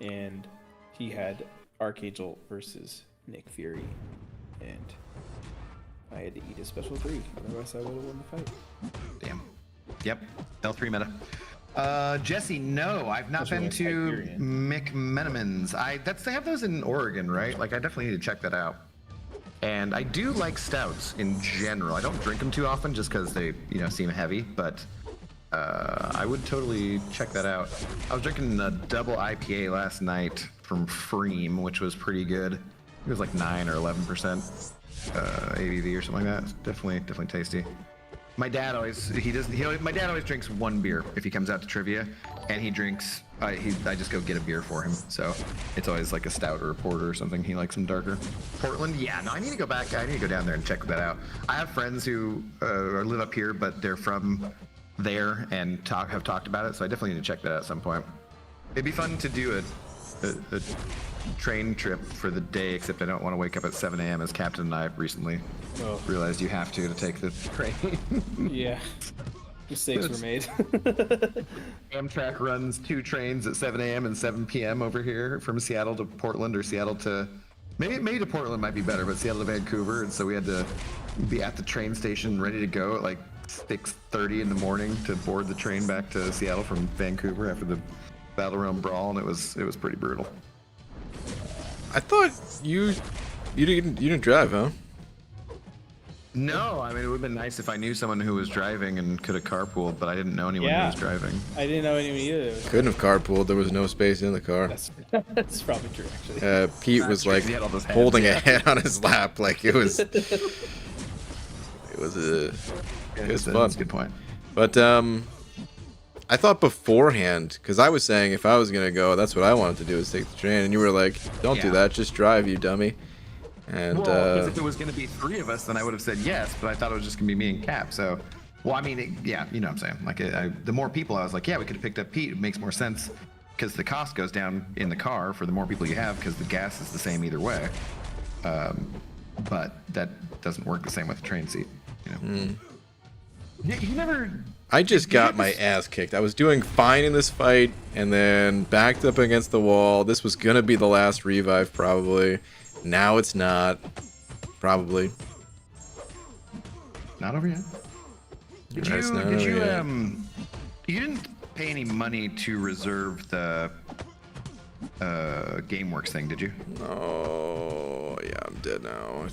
And he had Archangel versus Nick Fury. And I had to eat a special 3, otherwise I would have won the fight. Damn. Yep. L3 meta. Jesse, no, I've not been to McMenamin's. They have those in Oregon, right? Like, I definitely need to check that out. And I do like stouts in general. I don't drink them too often just because they, seem heavy, but I would totally check that out. I was drinking a double IPA last night from Freem, which was pretty good. It was like 9 or 11% ABV or something like that. It's definitely tasty. My dad always drinks one beer if he comes out to trivia, and he drinks. I just go get a beer for him. So it's always like a stout or a porter or something. He likes them darker. Portland, yeah. No, I need to go back. I need to go down there and check that out. I have friends who live up here, but they're from there and have talked about it. So I definitely need to check that out at some point. It'd be fun to do a train trip for the day, except I don't want to wake up at 7 a.m. as Captain and I recently realized you have to take the train. Yeah, mistakes were made. Amtrak runs 2 trains at 7 a.m. and 7 p.m. over here from Seattle to Portland, or Seattle to maybe to Portland might be better, but Seattle to Vancouver, and so we had to be at the train station ready to go at like 6:30 in the morning to board the train back to Seattle from Vancouver after the Battle Realm brawl, and it was pretty brutal. I thought you didn't drive, huh? No, I mean, it would have been nice if I knew someone who was driving and could have carpooled, but I didn't know anyone who was driving. I didn't know anyone either. Couldn't have carpooled. There was no space in the car. That's probably true, actually. Pete was like holding a head on his lap, like it was. It was fun. That's a good point. But I thought beforehand, because I was saying if I was gonna go, that's what I wanted to do is take the train, and you were like, "Don't do that, just drive, you dummy." And because if it was gonna be 3 of us, then I would have said yes, but I thought it was just gonna be me and Cap. So, well, I mean, you know what I'm saying. Like, the more people, I was like, yeah, we could have picked up Pete. It makes more sense because the cost goes down in the car for the more people you have, because the gas is the same either way. But that doesn't work the same with the train seat. You never. I just got my ass kicked. I was doing fine in this fight, and then backed up against the wall. This was gonna be the last revive, probably. Now it's not. Probably. Not over yet. You didn't pay any money to reserve the GameWorks thing, did you? Oh, yeah, I'm dead now.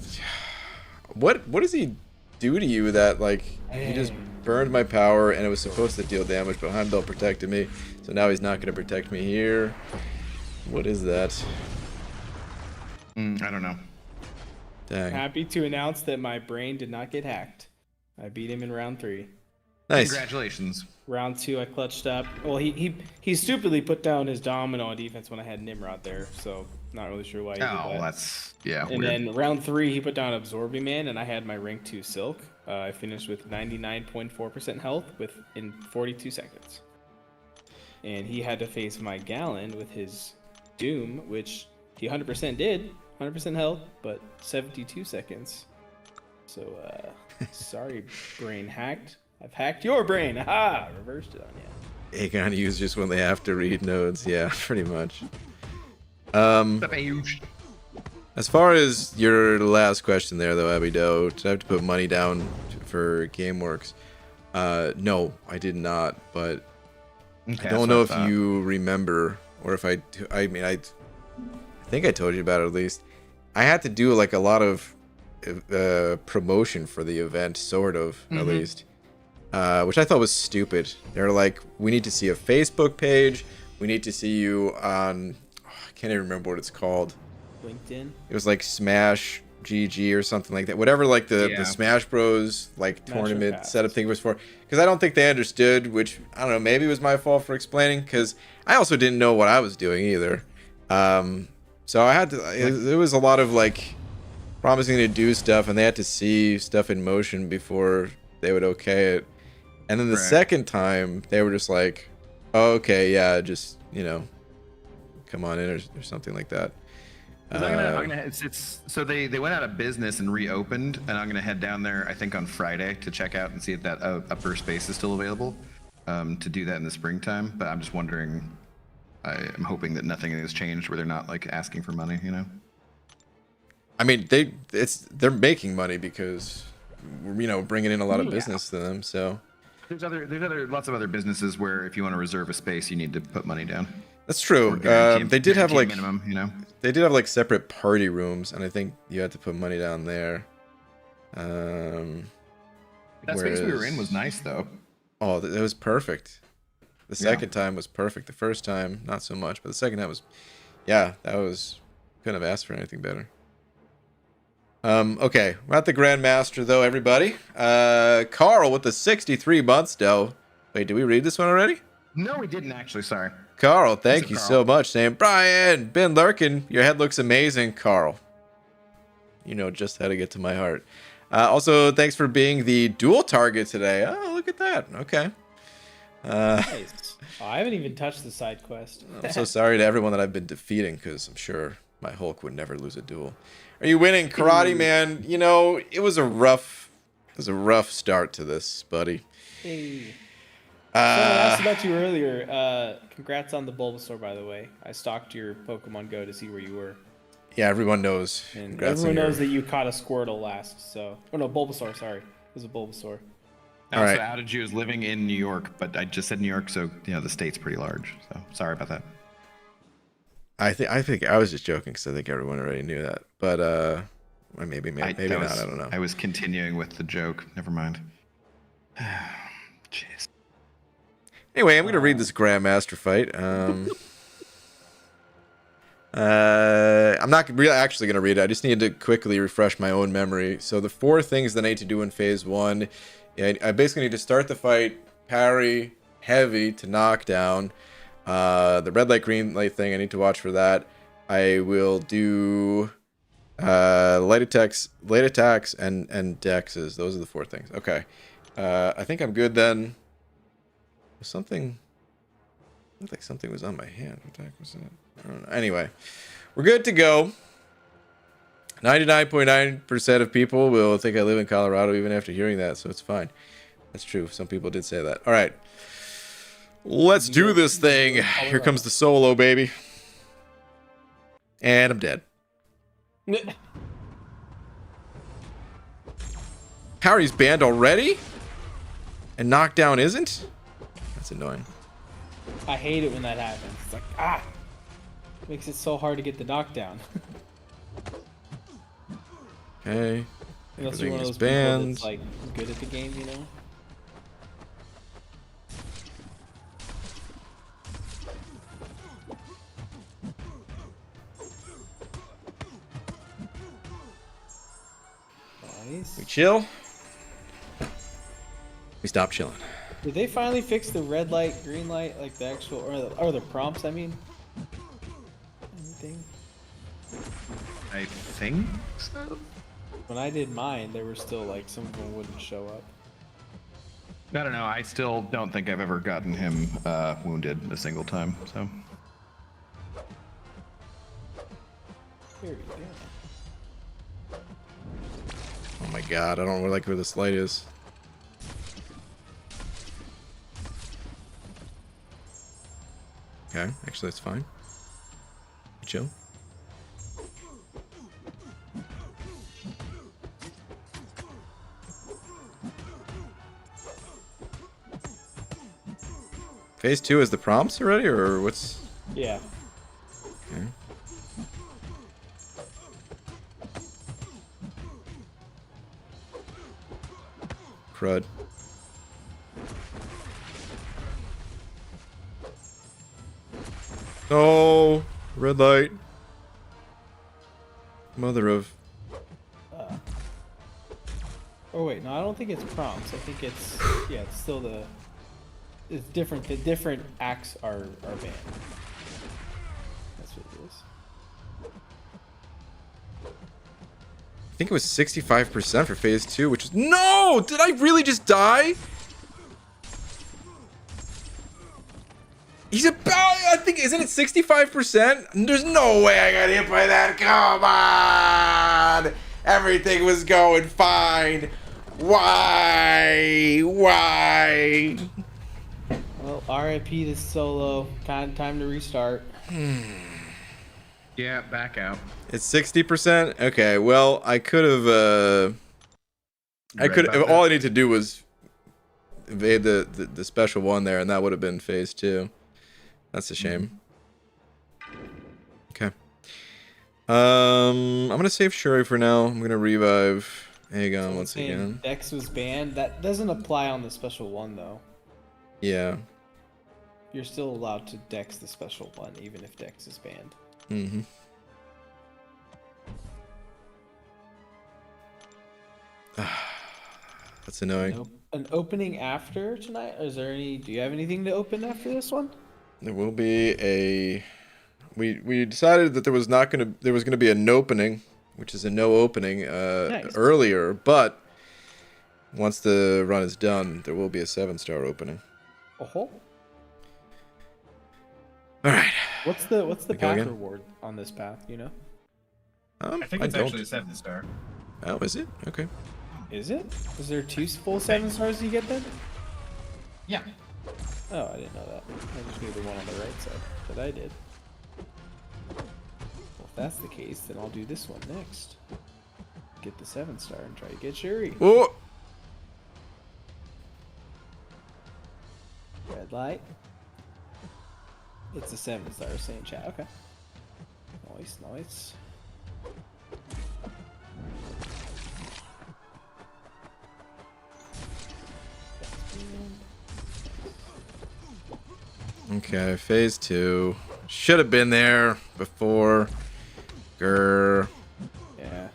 What does he do to you that, like, he just burned my power and it was supposed to deal damage, but Heimdall protected me, so now he's not going to protect me here. What is that? I don't know. Dang. Happy to announce that my brain did not get hacked. I beat him in round 3. Nice. Congratulations. Round 2, I clutched up. Well, he stupidly put down his domino on defense when I had Nimrod there, so not really sure why he did that. Oh, that's, yeah, And weird. then round 3, he put down Absorbing Man, and I had my rank 2 Silk. I finished with 99.4% health in 42 seconds. And he had to face my Gallon with his Doom, which he 100% did. 100% health, but 72 seconds. So, sorry, brain hacked. I've hacked your brain. Aha! Reversed it on you. Aegon users when they have to read nodes. Yeah, pretty much. As far as your last question there, though, Abido, did I have to put money down for GameWorks? No, I did not, but Okay, I don't know if you remember, or if I mean, I think I told you about it at least. I had to do like a lot of promotion for the event, sort of, at least, which I thought was stupid. They're like, we need to see a Facebook page. We need to see you on, I can't even remember what it's called. LinkedIn. It was like Smash GG or something like that. Whatever, like the Smash Bros. Like tournament setup thing was for. Because I don't think they understood, which, I don't know, maybe it was my fault for explaining, because I also didn't know what I was doing either. So I had to, it was a lot of like promising to do stuff, and they had to see stuff in motion before they would okay it. And then the second time, they were just like, oh, okay, yeah, just, you know, come on in or something like that. So they went out of business and reopened, and I'm gonna head down there I think on Friday to check out and see if that upper space is still available, to do that in the springtime. But I'm just wondering, I'm hoping that nothing has changed where they're not like asking for money, you know. I mean, they're making money because, you know, bringing in a lot of business to them. So there's lots of other businesses where if you want to reserve a space, you need to put money down. That's true. They did have like minimum, you know. They did have like separate party rooms, and I think you had to put money down there. That space we were in was nice though. Oh, it was perfect. The second time was perfect. The first time, not so much, but the second time was, yeah, that was, couldn't have asked for anything better. Okay, we're at the Grandmaster though, everybody. Carl with the 63 months though. Wait, did we read this one already? No, we didn't actually. Sorry. Carl, thank you so much. Saying, Brian, been lurking. Your head looks amazing, Carl. You know just how to get to my heart. Also, thanks for being the dual target today. Oh, look at that. Okay. Nice. Oh, I haven't even touched the side quest. I'm so sorry to everyone that I've been defeating, because I'm sure my Hulk would never lose a duel. Are you winning, Karate Man? You know, it was a rough start to this, buddy. Hey. I asked about you earlier. Congrats on the Bulbasaur, by the way. I stalked your Pokemon Go to see where you were. Yeah, everyone knows. And everyone knows that you caught a Squirtle last. So, oh no, Bulbasaur. Sorry, it was a Bulbasaur. I also outed you as living in New York, but I just said New York, so you know the state's pretty large. So sorry about that. I think I was just joking because I think everyone already knew that, but maybe not. I don't know. I was continuing with the joke. Never mind. Jeez. Anyway, I'm gonna read this Grandmaster fight. I'm not really actually gonna read it. I just need to quickly refresh my own memory. So the 4 things that I need to do in phase 1, I basically need to start the fight, parry, heavy to knock down. The red light, green light thing, I need to watch for that. I will do light attacks, and dexes. Those are the 4 things. Okay. I think I'm good then. Something looked like something was on my hand. What the heck was that? I don't know. Anyway, we're good to go. 99.9% of people will think I live in Colorado even after hearing that, so it's fine. That's true. Some people did say that. All right. Let's do this thing. Here comes the solo, baby. And I'm dead. Harry's banned already? And knockdown isn't? That's annoying. I hate it when that happens. It's like, makes it so hard to get the knockdown. Okay. Unless you're one of those people that's like good at the game, you know? Nice. We chill. We stop chilling. Did they finally fix the red light, green light, like the actual, or the prompts, I mean? Anything? I think so. When I did mine, there were still like some of them wouldn't show up. I don't know. I still don't think I've ever gotten him wounded a single time. So. Here we go. Oh my god, I don't like where this light is. Okay, actually that's fine. Chill. Phase 2 is the prompts already, or what's... Yeah. Okay. Crud. No! Red light. Mother of... Oh wait, no, I don't think it's prompts. I think it's yeah, it's still the. It's different. The different acts are banned. That's what it is. I think it was 65% for phase 2, which is... No! Did I really just die? He's about... I think... Isn't it 65%? There's no way I got hit by that. Come on! Everything was going fine. Why? Why? Well, RIP this solo. Time to restart. Yeah, back out. It's 60%? Okay, well, I could have... I could... about All I that? need to do was evade the special one there, and that would have been phase 2. That's a shame. Okay. I'm gonna save Shuri for now. I'm gonna revive Aegon once Saying again. Dex was banned. That doesn't apply on the special one though. Yeah. You're still allowed to Dex the special one, even if Dex is banned. Mm-hmm. That's annoying. An opening after tonight? Is there any? Do you have anything to open after this one? There will be a... We decided that there was gonna be an opening, which is a no opening Nice. earlier, but once the run is done, there will be a 7-star opening. Oh. All right. What's the go path again? reward on this path? You know? I think it's actually a 7-star. Oh, is it? Okay. Is it? Is there 2 full 7 stars you get then? Yeah. Oh, I didn't know that. I just knew the one on the right side that I did. Well, if that's the case, then I'll do this one next. Get the 7-star and try to get Shuri. Oh. Red light. It's a 7-star, saying chat. Okay. Nice, nice. Okay, phase 2. Should have been there before. Grr. Yeah.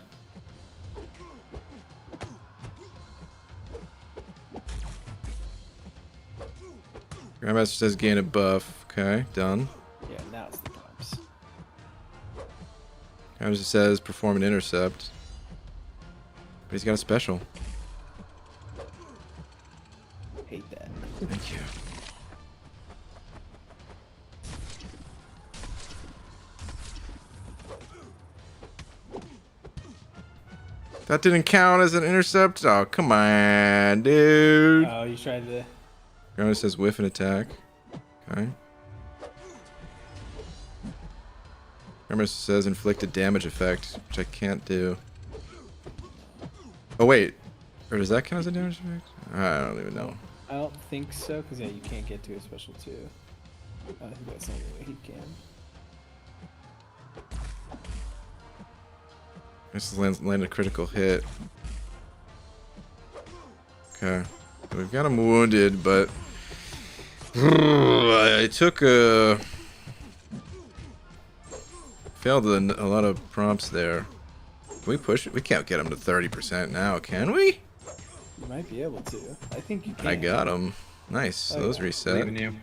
Grandmaster says gain a buff. Okay, done. Yeah, now it's the prompts. Grandmaster says perform an intercept. But he's got a special. Hate that. Thank you. That didn't count as an intercept? Oh, come on, dude. Oh, you tried to... Grandmaster says whiff and attack. Okay. Grandmaster says inflicted damage effect, which I can't do. Oh, wait. Or does that count as a damage effect? I don't even know. I don't think so, because yeah, you can't get to a special 2. I think that's the only way he can. This is land a critical hit. Okay. We've got him wounded, but... I took a... Failed a lot of prompts there. Can we push it? We can't get him to 30% now, can we? You might be able to. I think you can. I got him. Nice. So those reset. Leaving you.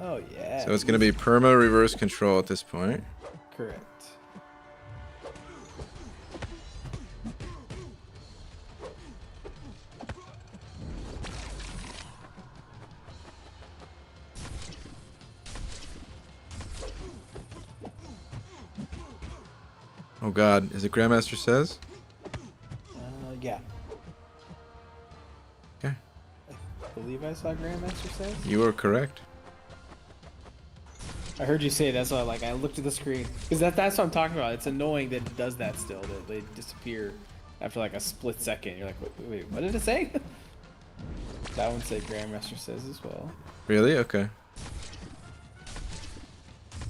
Oh, yeah. So it's going to be perma reverse control at this point. Correct. Oh god, is it Grandmaster says? Yeah. Okay. I believe I saw Grandmaster says. You are correct. I heard you say that's why I looked at the screen because that's what I'm talking about. It's annoying that it does that still, that they disappear after like a split second. You're like, wait, what did it say? That one said Grandmaster says as well. Really? Okay.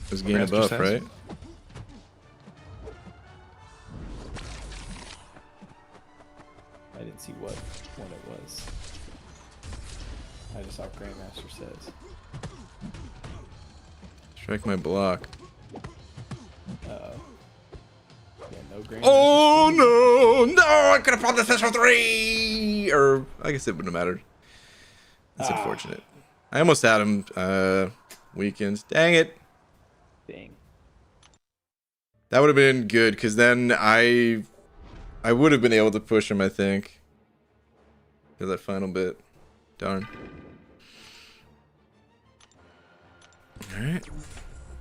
It was gain a buff, right? I didn't see what it was. I just saw Grandmaster says. Strike my block. Uh-oh. Yeah, no Grandmaster. Oh no! No! I could have popped the special 3! Or I guess it wouldn't have mattered. That's unfortunate. I almost had him weekends. Dang it. Dang. That would have been good, because then I would have been able to push him, I think. For that final bit. Darn. Alright.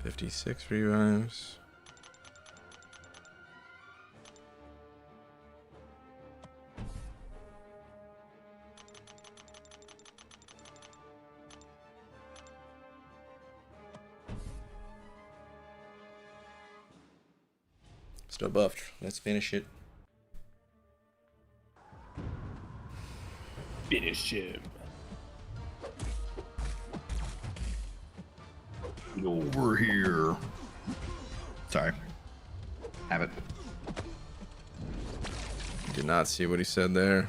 56 revives. Still buffed. Let's finish it. Finish him. Over here. Sorry. Have it. Did not see what he said there.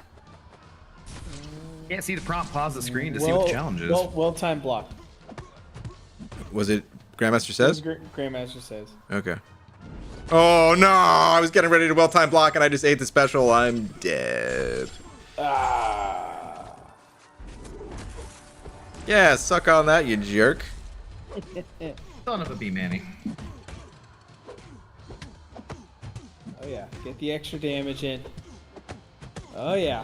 Can't see the prompt. Pause the screen to see what the challenge is. Well-timed block. Was it Grandmaster says? Grandmaster says. Okay. Oh no! I was getting ready to well-timed block and I just ate the special. I'm dead. Yeah, suck on that, you jerk. Son of a bee, Manny. Oh yeah, get the extra damage in. Oh yeah.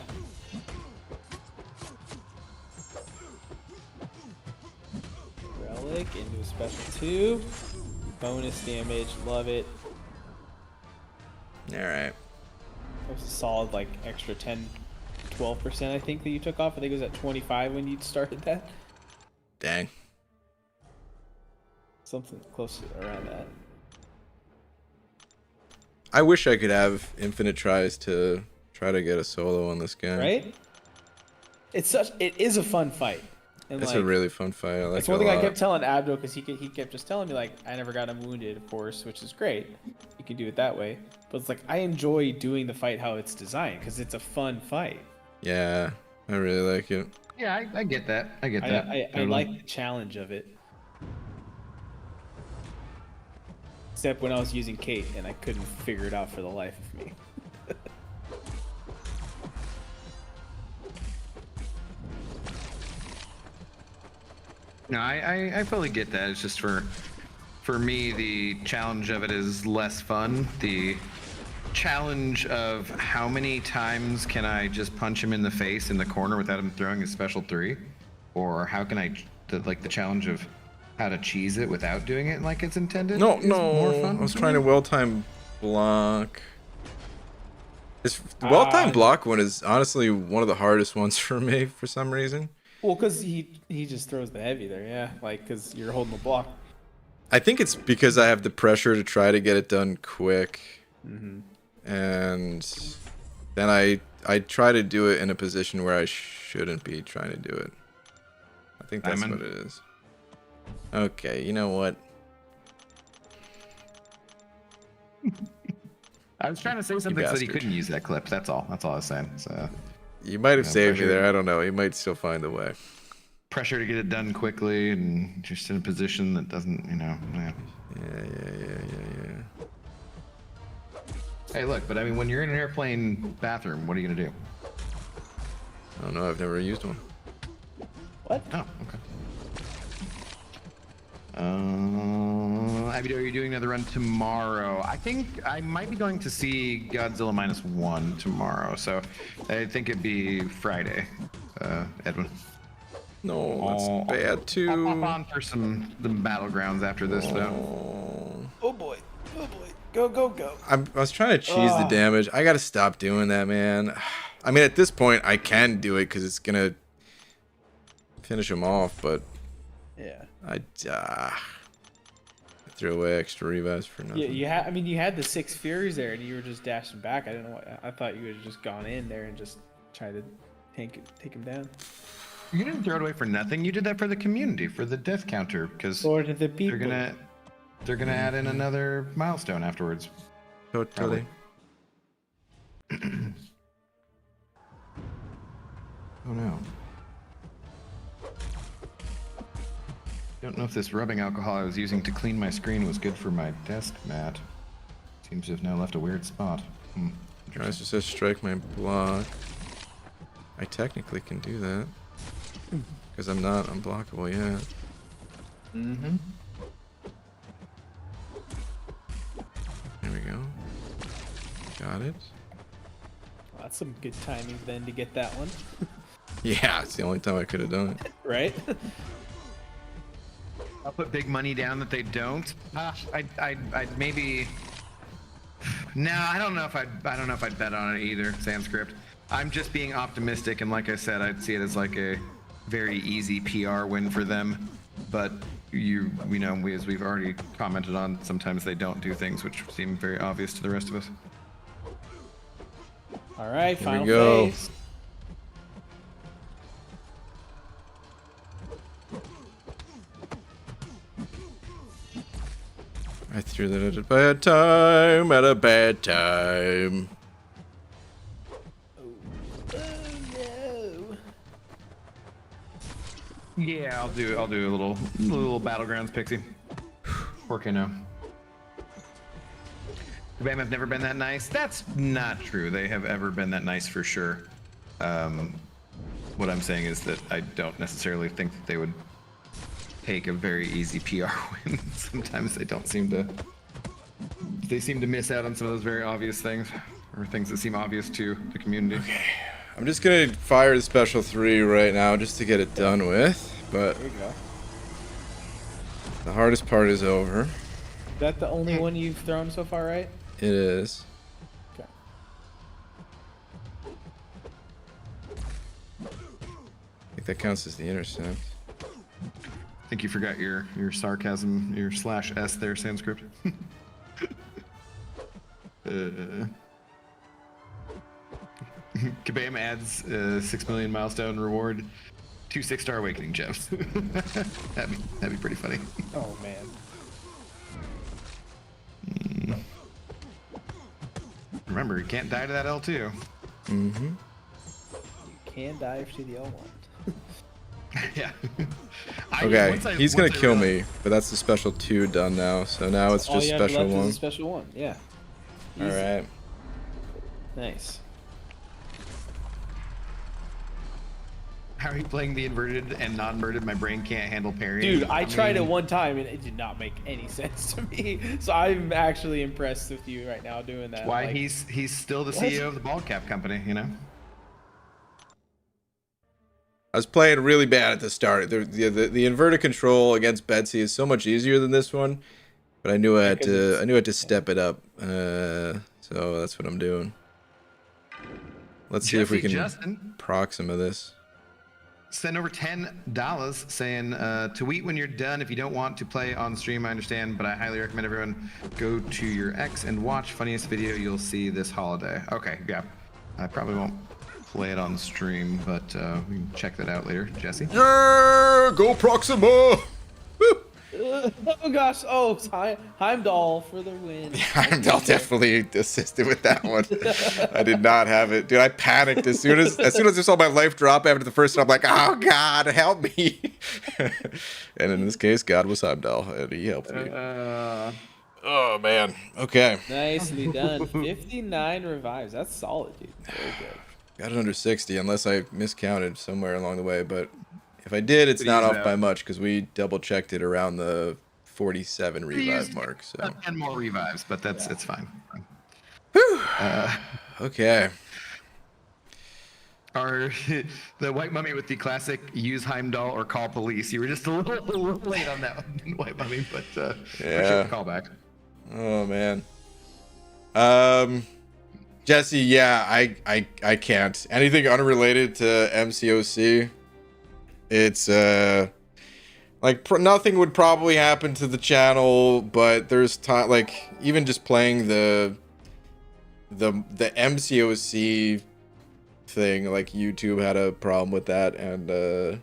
Relic into a special 2. Bonus damage, love it. Alright. That was a solid like extra 10-12% I think that you took off. I think it was at 25 when you started that. Dang. Something close to around that. I wish I could have infinite tries to try to get a solo on this guy. Right? It is a fun fight. And It's like, a really fun fight. I like that's it one a thing I lot. kept telling Abdo because he kept just telling me like I never got him wounded, of course, which is great. You can do it that way, but it's like I enjoy doing the fight how it's designed because it's a fun fight. Yeah, I really like it. Yeah, I get that. I get that. I like the challenge of it. Except when I was using Kate and I couldn't figure it out for the life of me. No, I fully get that. It's just for me, the challenge of it is less fun. The challenge of how many times can I just punch him in the face in the corner without him throwing his special 3, or how can I the challenge of how to cheese it without doing it like it's intended. No, is more fun I was for trying me. to well-time block. The well-time block one is honestly one of the hardest ones for me for some reason. Well, because he just throws the heavy there, yeah. Like, because you're holding the block. I think it's because I have the pressure to try to get it done quick. Mm-hmm. And then I try to do it in a position where I shouldn't be trying to do it. I think that's what it is. Okay, you know what? I was trying to say something so that he bastard. couldn't use that clip. That's all. That's all I was saying. So You might have saved me pressure. there. I don't know. You might still find a way. pressure to get it done quickly and just in a position that doesn't, Yeah. Yeah. Hey, look, but I mean, when you're in an airplane bathroom, what are you gonna do? I don't know. I've never used one. What? Oh, okay. Abby, are you doing another run tomorrow? I think I might be going to see Godzilla -1 tomorrow, so I think it'd be Friday, Edwin. No, that's bad too. I'll pop on for the battlegrounds after this, though. Oh boy. Go. I was trying to cheese the damage. I gotta stop doing that, man. I mean, at this point, I can do it because it's gonna finish him off. But Yeah. I threw away extra revives for nothing. Yeah, you had. I mean, you had the 6 Furies there, and you were just dashing back. I didn't know. I thought you would have just gone in there and just tried to take him down. You didn't throw it away for nothing. You did that for the community, for the death counter, because Or to the people. they're gonna add in another milestone afterwards. Totally. Oh no. Don't know if this rubbing alcohol I was using to clean my screen was good for my desk mat. Seems to have now left a weird spot. Tries to say strike my block. I technically can do that. Because I'm not unblockable yet. Mm-hmm. There we go. Got it. Well, that's some good timing then to get that one, Yeah, it's the only time I could have done it. right? I'll put big money down that they don't. I'd maybe. No, I don't know if I'd bet on it either. Sanskrit. I'm just being optimistic, and like I said, I'd see it as like a very easy PR win for them. But we know, as we've already commented on, sometimes they don't do things which seem very obvious to the rest of us. All right, Here final we go. phase. I threw that at a bad time. At a bad time. No. Yeah, I'll do a little battlegrounds pixie. Working now. The BAM have never been that nice. That's not true. They have ever been that nice for sure. What I'm saying is that I don't necessarily think that they would take a very easy PR win. Sometimes they don't seem to. They seem to miss out on some of those very obvious things, or things that seem obvious to the community. Okay. I'm just gonna fire the special 3 right now just to get it done with. But There you go. the hardest part is over. Is that the only one you've thrown so far, right? It is. Okay. I think that counts as the intercept. I think you forgot your sarcasm, your /s there, Sanskrit. Kabam adds 6 million milestone reward, 2 6-star awakening gems. that'd be pretty funny. Oh man. Remember, you can't die to that L2. Mm-hmm. You can dive to the L1. Yeah. Okay, he's gonna kill me, but that's the special 2 done now. So now it's All just you have special left 1. is a special 1. Yeah. All Easy. right. Nice. How are you playing the inverted and non-inverted? My brain can't handle parrying. Dude, I tried it mean, one time and it did not make any sense to me. So I'm actually impressed with you right now doing that. Why Like, he's still the What? CEO of the ball cap company, you know? I was playing really bad at the start. The inverted control against Betsy is so much easier than this one, but I knew I had to step it up. So that's what I'm doing. Let's see if we can Justin proc some of this. send over $10 saying tweet when you're done. If you don't want to play on stream, I understand, but I highly recommend everyone go to your X and watch funniest video you'll see this holiday. Okay, yeah. I probably won't play it on stream, but we can check that out later. Jesse? Yeah, go Proxima! Woo! oh gosh, oh, it's Heimdall for the win. Heimdall definitely assisted with that one. I did not have it, dude. I panicked as soon as I saw my life drop after the first one. I'm like, oh God, help me! And in this case, God was Heimdall, and he helped me. Oh man. Okay. Nicely done. 59 revives. That's solid, dude. Very good. Got it under 60, unless I miscounted somewhere along the way. But if I did, it's not off by much because we double checked it around the 47 revive mark. So 10 more revives, but it's fine. okay. Or the White Mummy with the classic use Heimdall or call police. You were just a little late on that one, White Mummy, but appreciate the callback. Oh man. Jesse, yeah, I can't. Anything unrelated to MCOC, it's like nothing would probably happen to the channel, but there's time, like even just playing the MCOC thing, like YouTube had a problem with that, and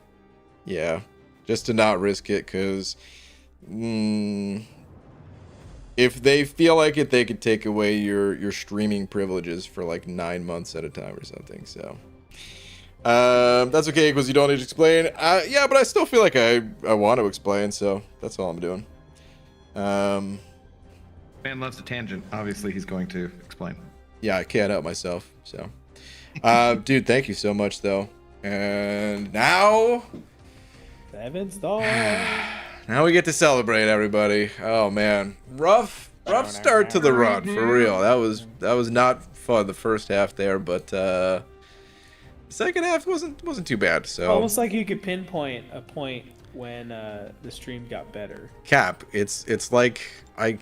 yeah, just to not risk it, because if they feel like it, they could take away your streaming privileges for like 9 months at a time or something. So that's okay, because you don't need to explain. Yeah, but I still feel like I want to explain, so that's all I'm doing. Man loves a tangent. Obviously, he's going to explain. Yeah, I can't help myself. So, dude, thank you so much, though. And now, 7 stars. now we get to celebrate, everybody. Oh man, rough start to the run, for real. That was not fun the first half there, but the second half wasn't too bad. So Almost like you could pinpoint a point when the stream got better. Cap, it's like I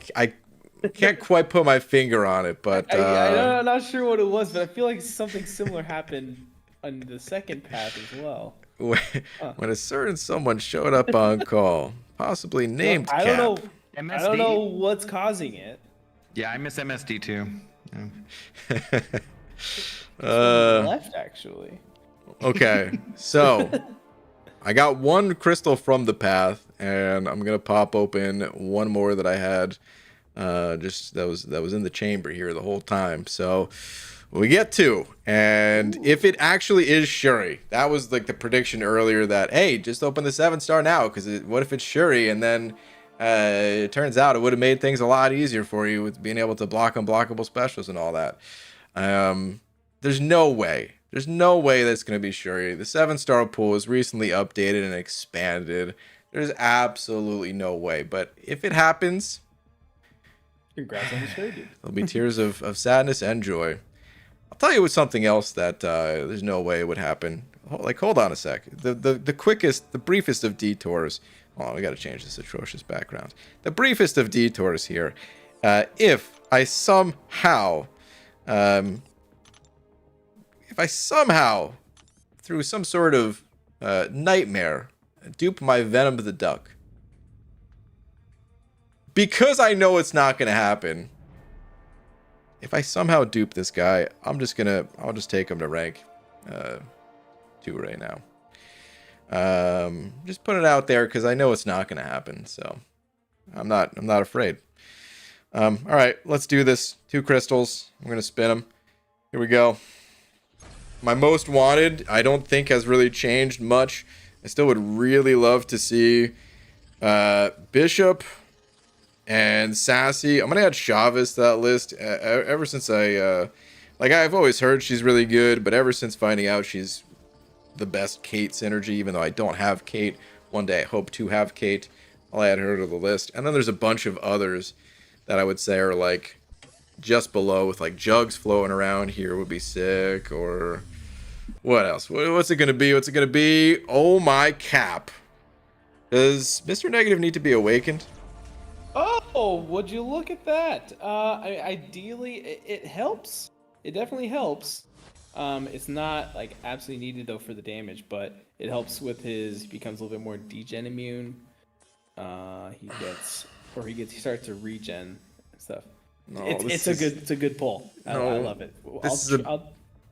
can't quite put my finger on it, but I'm not sure what it was, but I feel like something similar happened on the second path as well. when a certain someone showed up on call, possibly named I Cap. don't know. MSD? I don't know what's causing it. Yeah, I miss MSD too. Yeah. Left actually. Okay, so I got one crystal from the path, and I'm gonna pop open one more that I had. Just that was in the chamber here the whole time. So we get 2, and if it actually is Shuri, that was like the prediction earlier that, hey, just open the 7-star now, because what if it's Shuri? And then it turns out it would have made things a lot easier for you with being able to block unblockable specials and all that. There's no way that's going to be Shuri. The 7-star pool was recently updated and expanded. There's absolutely no way. But if it happens, Congrats on the Shuri, dude. there'll be tears of sadness and joy. I'll tell you with something else that there's no way it would happen. Like, hold on a sec. The quickest, the briefest of detours. Oh, we got to change this atrocious background. The briefest of detours here. If I somehow, through some sort of nightmare, dupe my Venom the Duck, because I know it's not going to happen, if I somehow dupe this guy, I'll just take him to rank 2 right now. Just put it out there because I know it's not going to happen, so I'm not afraid. All right, let's do this. 2 crystals. I'm going to spin them. Here we go. My most wanted, I don't think has really changed much. I still would really love to see Bishop and Sassy. I'm gonna add Chavez to that list. Ever since I've always heard she's really good, but ever since finding out she's the best Kate synergy, even though I don't have Kate, one day I hope to have Kate, I'll add her to the list. And then there's a bunch of others that I would say are like just below, with like Jugs floating around here would be sick. Or what else? What's it gonna be? Oh my Cap. Does Mr. Negative need to be awakened? Oh, would you look at that? Ideally, it helps. It definitely helps. It's not like absolutely needed though for the damage, but it helps with he becomes a little bit more degen immune. He starts to regen and stuff. No, it's a good pull. I love it.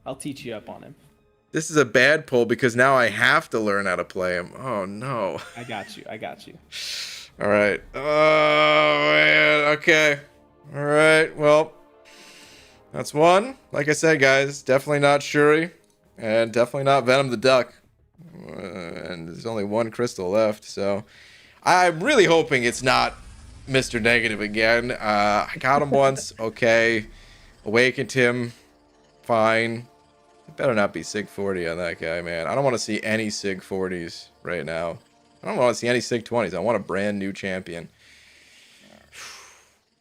I'll teach you up on him. This is a bad pull because now I have to learn how to play him. Oh no. I got you. All right. Oh man. Okay. All right. Well, that's one. Like I said, guys, definitely not Shuri, and definitely not Venom the Duck. And there's only 1 crystal left, so I'm really hoping it's not Mr. Negative again. I got him once. Okay. Awakened him. Fine. It better not be Sig 40 on that guy, man. I don't want to see any Sig 40s right now. I don't want to see any Sig 20s. I want a brand new champion.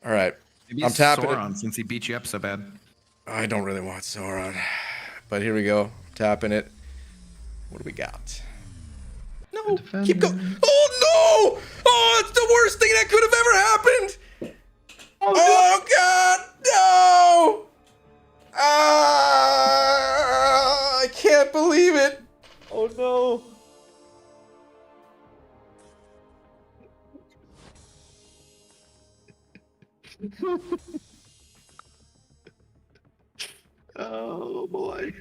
All right. Maybe I'm tapping Sauron, it. since he beat you up so bad. I don't really want Sauron. But here we go. I'm tapping it. What do we got? No. Keep going. Oh, no! Oh, it's the worst thing that could have ever happened! Oh God! No! I can't believe it. Oh no. Oh boy.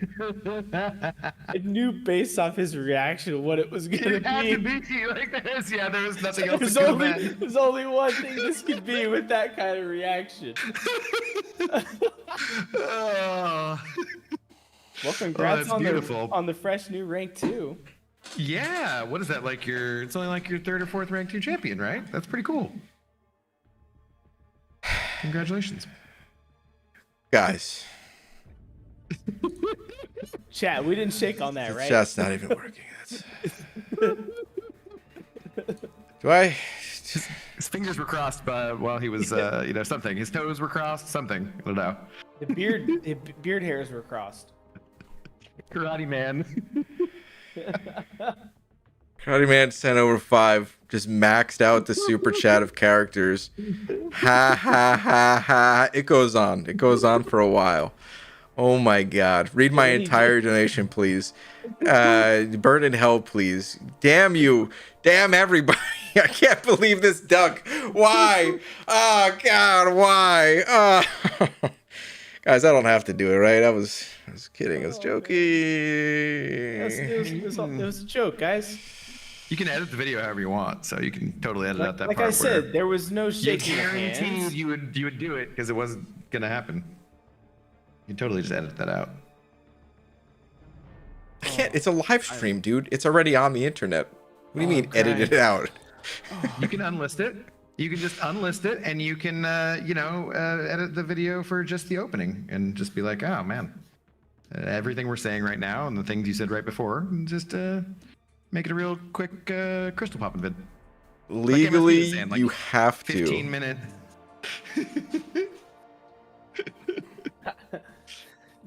I knew based off his reaction what it was gonna It had to be. be like this. Yeah, there was nothing else There's to only, comment. there's only one thing this could be with that kind of reaction. Oh. Well, congrats that's on beautiful. the fresh new rank 2. Yeah, what is that like? It's only like your 3rd or 4th rank 2 champion, right? That's pretty cool. Congratulations, Guys, Chat, we didn't shake on that, right? chat's not even working. Do I? His fingers were crossed while he was, something. His toes were crossed, something. I don't know. The beard hairs were crossed. Karate man. Karate Man 10 over 5 just maxed out the super chat of characters. Ha ha ha ha. It goes on. It goes on for a while. Oh my god. Read my entire donation, please. Burn in hell, please. Damn you. Damn everybody. I can't believe this duck. Why? Oh god, why? Guys, I don't have to do it, right? I was kidding. I was joking. It was a joke, guys. You can edit the video however you want, so you can totally edit out that Like part. I said, there was no you shaking of hands. guaranteed you would do it because it wasn't gonna happen. You can totally just edit that out. I can't. It's a live stream, dude. It's already on the internet. What do you mean edit it out? You can unlist it. You can just unlist it, and you can, edit the video for just the opening, and just be like, oh man, everything we're saying right now and the things you said right before, and just make it a real quick crystal popping vid. Legally, saying, like, you have to. 15-minute.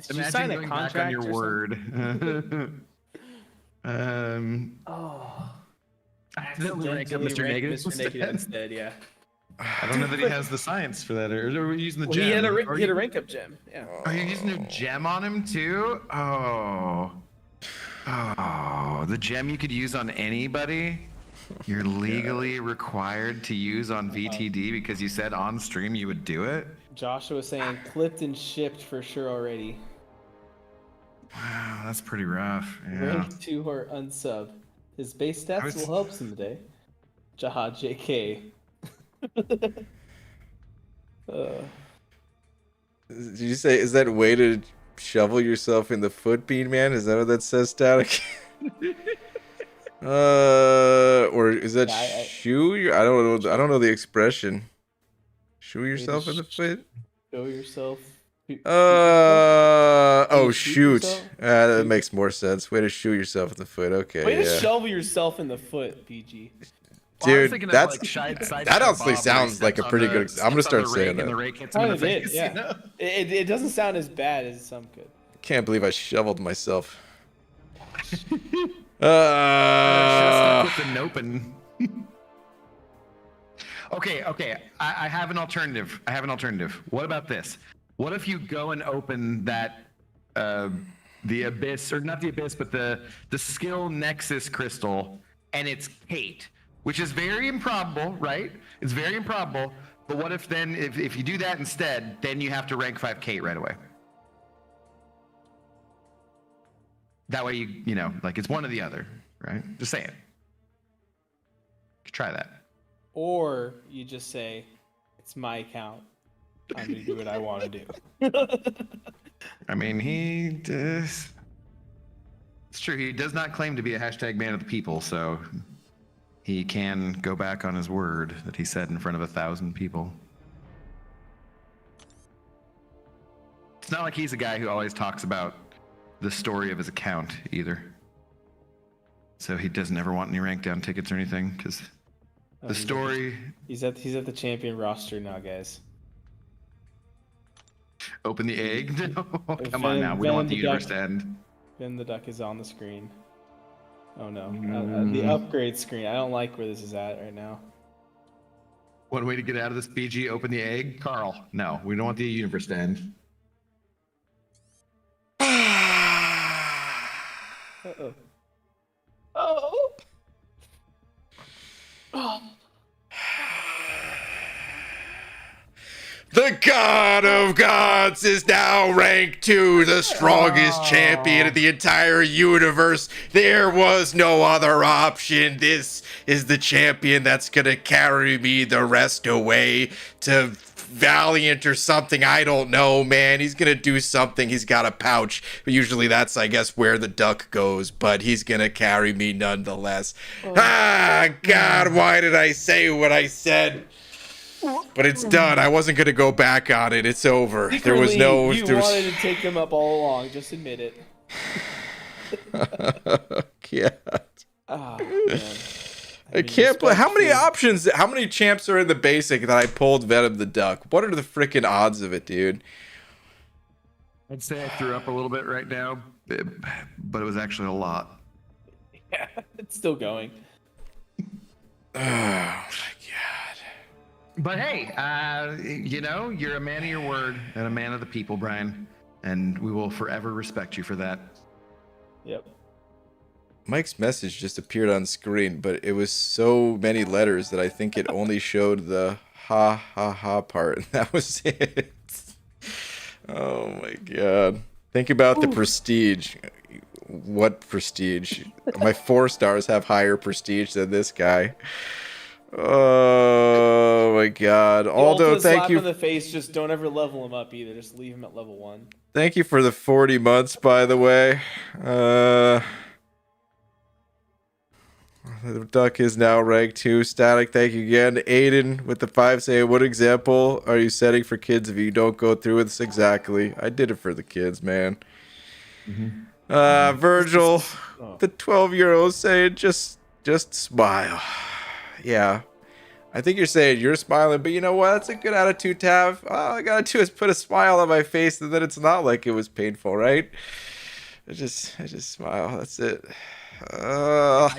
Did you sign a going back on contract your or word. Oh. I accidentally ranked up Mr. Negative. Mr. Negative instead, yeah. I don't know that he has the science for that, or are we using the Well, gem? he had a rank up gem. Yeah. Are you using a gem on him too? Oh, the gem you could use on anybody. You're legally required to use on VTD because you said on stream you would do it. Joshua was saying clipped and shipped for sure already. Wow, that's pretty rough. Yeah. Rank 2 or unsub. His base stats will help someday. Jahad JK. Did you say, is that way to shovel yourself in the foot, Bean Man? Is that what that says, Static? Or is that shoe? I don't know the expression. Shoe yourself in the foot? Show yourself. Oh shoot. That makes more sense. Way to shoot yourself in the foot. Okay. Way to shovel yourself in the foot, PG. Dude, that honestly sounds like a pretty good. I'm gonna start saying that. Yeah. It doesn't sound as bad as some could. Can't believe I shoveled myself. Just with the open. Okay. I have an alternative. What about this? What if you go and open that, the abyss, or not the abyss, but the skill nexus crystal, and it's Kate, which is very improbable, right? It's very improbable. But what if then, if you do that instead, then you have to rank 5 Kate right away? That way you know, like it's one or the other, right? Just saying. Try that. Or you just say, it's my account. I'm going to do what I want to do. I mean, it's true. He does not claim to be a hashtag man of the people, so he can go back on his word that he said in front of 1,000 people. It's not like he's a guy who always talks about the story of his account either. So he doesn't ever want any rank down tickets or anything, because the story... He's at the champion roster now, guys. Open the egg? No, come on now. We don't want the universe to end. Then the duck is on the screen. Oh no. The upgrade screen. I don't like where this is at right now. One way to get out of this, BG, open the egg. Carl, no, we don't want the universe to end. Uh-oh. Oh. Oh. The God of Gods is now rank 2, the strongest champion in the entire universe. There was no other option. This is the champion that's gonna carry me the rest away to Valiant or something. I don't know, man. He's gonna do something. He's got a pouch. But usually that's, I guess, where the duck goes. But he's gonna carry me nonetheless. God, why did I say what I said? But it's done. I wasn't gonna go back on it. It's over. There was no. You wanted to take him up all along. Just admit it. God. Oh, man. I can't believe how many options, how many champs are in the basic that I pulled Venom the Duck. What are the freaking odds of it, dude? I'd say I threw up a little bit right now, but it was actually a lot. Yeah, it's still going. Oh my God. But hey, you know, you're a man of your word and a man of the people, Brian, and we will forever respect you for that. Yep. Mike's message just appeared on screen, but it was so many letters that I think it only showed the ha ha ha part, and that was it. Oh my God. Think about the prestige. What prestige? My 4 stars have higher prestige than this guy. Oh my God. Aldo, thank you. In the face, just don't ever level him up either. Just leave him at level 1. Thank you for the 40 months, by the way. The duck is now rank 2. Static, thank you again. Aiden with the 5 saying, what example are you setting for kids if you don't go through with this? Exactly. I did it for the kids, man. Virgil, the 12 euros saying, just smile. Yeah. I think you're saying you're smiling, but you know what? That's a good attitude to have. All I gotta do is put a smile on my face, and then it's not like it was painful, right? I just smile. That's it. I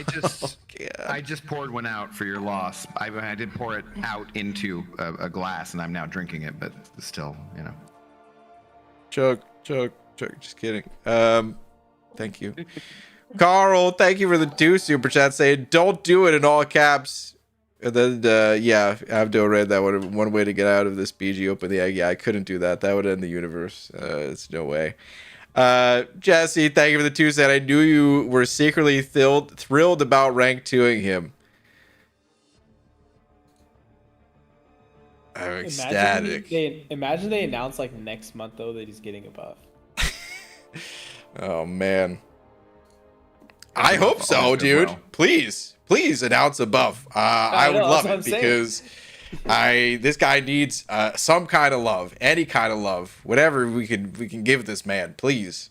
just poured one out for your loss. I did pour it out into a glass, and I'm now drinking it, but still, you know. Chug. Just kidding. Thank you. Carl, thank you for the 2 super chats saying, don't do it in all caps. And then, yeah, Abdo read that one way to get out of this BG open the egg. Yeah, I couldn't do that. That would end the universe. It's no way. Jesse, thank you for the 2 cent. I knew you were secretly thrilled about rank 2ing him. I'm ecstatic. Imagine they announce like next month though that he's getting a buff. Oh man. I hope so, dude. Well. Please announce a buff. I would love it because this guy needs some kind of love, any kind of love, whatever we can give this man, please.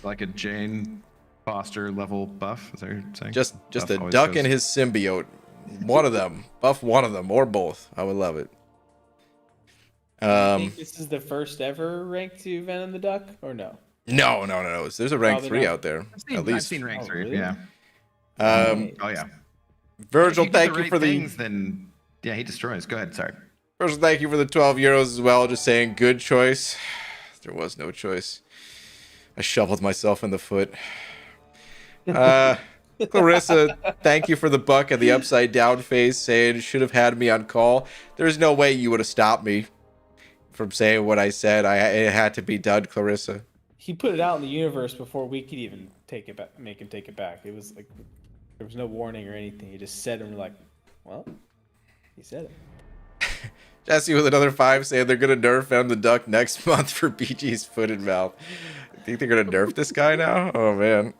Like a Jane Foster level buff, is that what you're saying? Just a duck and his symbiote. One of them. Buff one of them or both. I would love it. I think this is the first ever rank 2 Venom the Duck, or no? No. There's a rank 3 out there. I've seen rank 3, really? yeah. Oh yeah. Virgil, thank you for things, then yeah, he destroys. Go ahead, sorry. Virgil, thank you for the 12 euros as well. Just saying, good choice. There was no choice. I shoveled myself in the foot. Clarissa, thank you for the buck and the upside down face, saying should have had me on call. There's no way you would have stopped me from saying what I said. It had to be done, Clarissa. He put it out in the universe before we could even take it back, make him take it back. It was like there was no warning or anything. He just said it, and we're like, well, he said it. Jesse with another 5 saying they're gonna nerf Venom the Duck next month for BG's foot and mouth. I think they're gonna nerf this guy now. Oh man,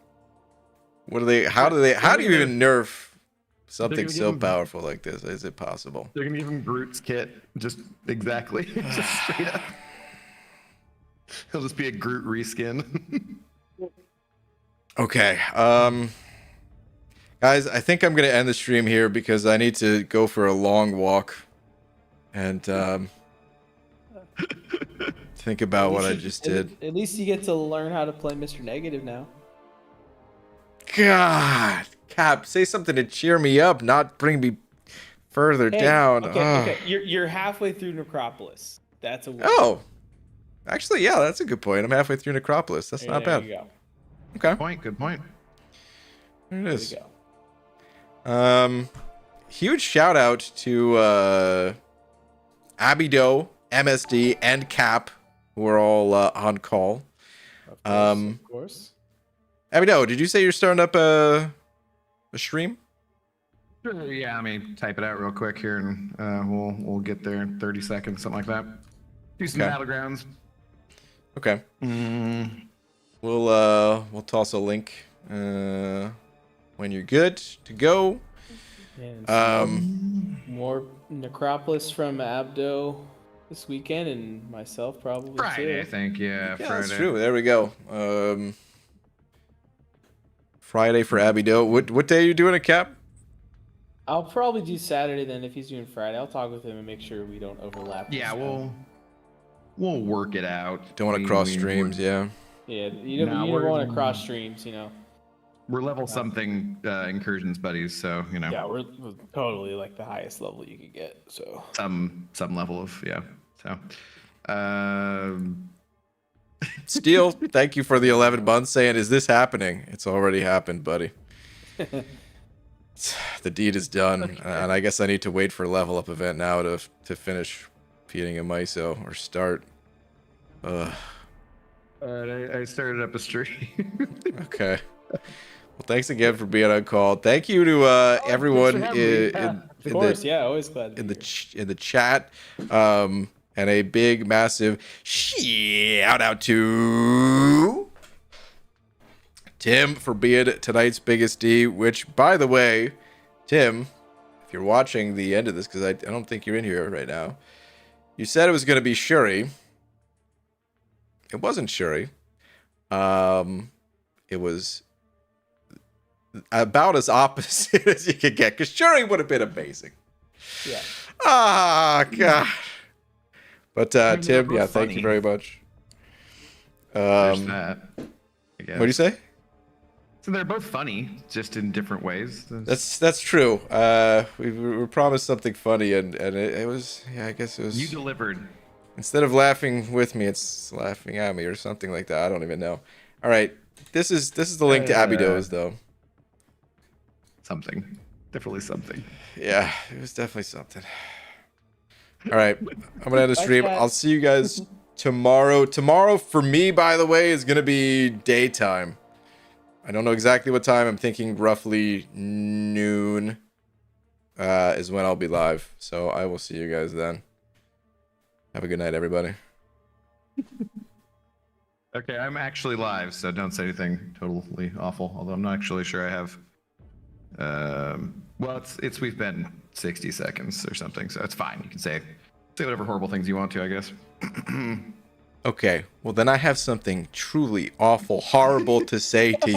what do they? How do you even nerf something so powerful like this? Is it possible? They're gonna give him Groot's kit, just exactly, just straight up. He'll just be a Groot reskin. Okay, guys, I think I'm gonna end the stream here because I need to go for a long walk and think about what I just did. At least you get to learn how to play Mr. Negative now. God, Cap, say something to cheer me up, not bring me further down. Okay. You're halfway through Necropolis. That's a win. Oh, actually, yeah, that's a good point. I'm halfway through Necropolis. That's not bad. There you go. Okay. Good point. There it There is. we go. Huge shout out to Abido, MSD, and Cap, who are all on call. Of course. Abido, did you say you're starting up a stream? Sure, yeah, let me type it out real quick here, and we'll get there in 30 seconds, something like that. Do some Okay. battlegrounds. Okay. We'll toss a link when you're good to go. And some more Necropolis from Abdo this weekend, and myself probably Friday, I too. think. Yeah, Yeah, Friday. that's true. There we go. Friday for Abido. What day are you doing a Cap? I'll probably do Saturday then if he's doing Friday. I'll talk with him and make sure we don't overlap. Yeah, this time. we'll work it out. Don't want to cross streams, yeah. Yeah, you Nah, don't we're- want to cross streams, you know. We're level something incursions buddies, so you know. Yeah, we're totally like the highest level you could get. So Some level of yeah. So. Steel, thank you for the 11 months saying, is this happening? It's already happened, buddy. The deed is done, and I guess I need to wait for level up event now to finish feeding a myso or start. Alright, I started up a stream. Okay. Well, thanks again for being on call. Thank you to everyone having me. in of course, yeah, always glad to in be the here. in the chat, and a big massive shout out to Tim for being tonight's biggest D. Which, by the way, Tim, if you're watching the end of this, because I don't think you're in here right now, you said it was going to be Shuri. It wasn't Shuri. It was about as opposite as you could get, because Shuri would have been amazing. Yeah. Ah, God. But they're Tim, both yeah, thank you funny. very much. There's What that. I guess. do you say? So they're both funny, just in different ways. That's true. We were promised something funny, and it was, yeah, I guess it was. You delivered. Instead of laughing with me, it's laughing at me or something like that. I don't even know. All right, this is the link to Abido's though. Something. Definitely something. Yeah, it was definitely something. All right, I'm gonna end the Bye, stream. chat. I'll see you guys tomorrow. Tomorrow for me, by the way, is gonna be daytime. I don't know exactly what time. I'm thinking roughly noon is when I'll be live. So I will see you guys then. Have a good night, everybody. Okay, I'm actually live, so don't say anything totally awful. Although I'm not actually sure I have. Well, it's we've been 60 seconds or something, so it's fine. You can say whatever horrible things you want to, I guess. Okay, well then I have something truly awful, horrible to say to you.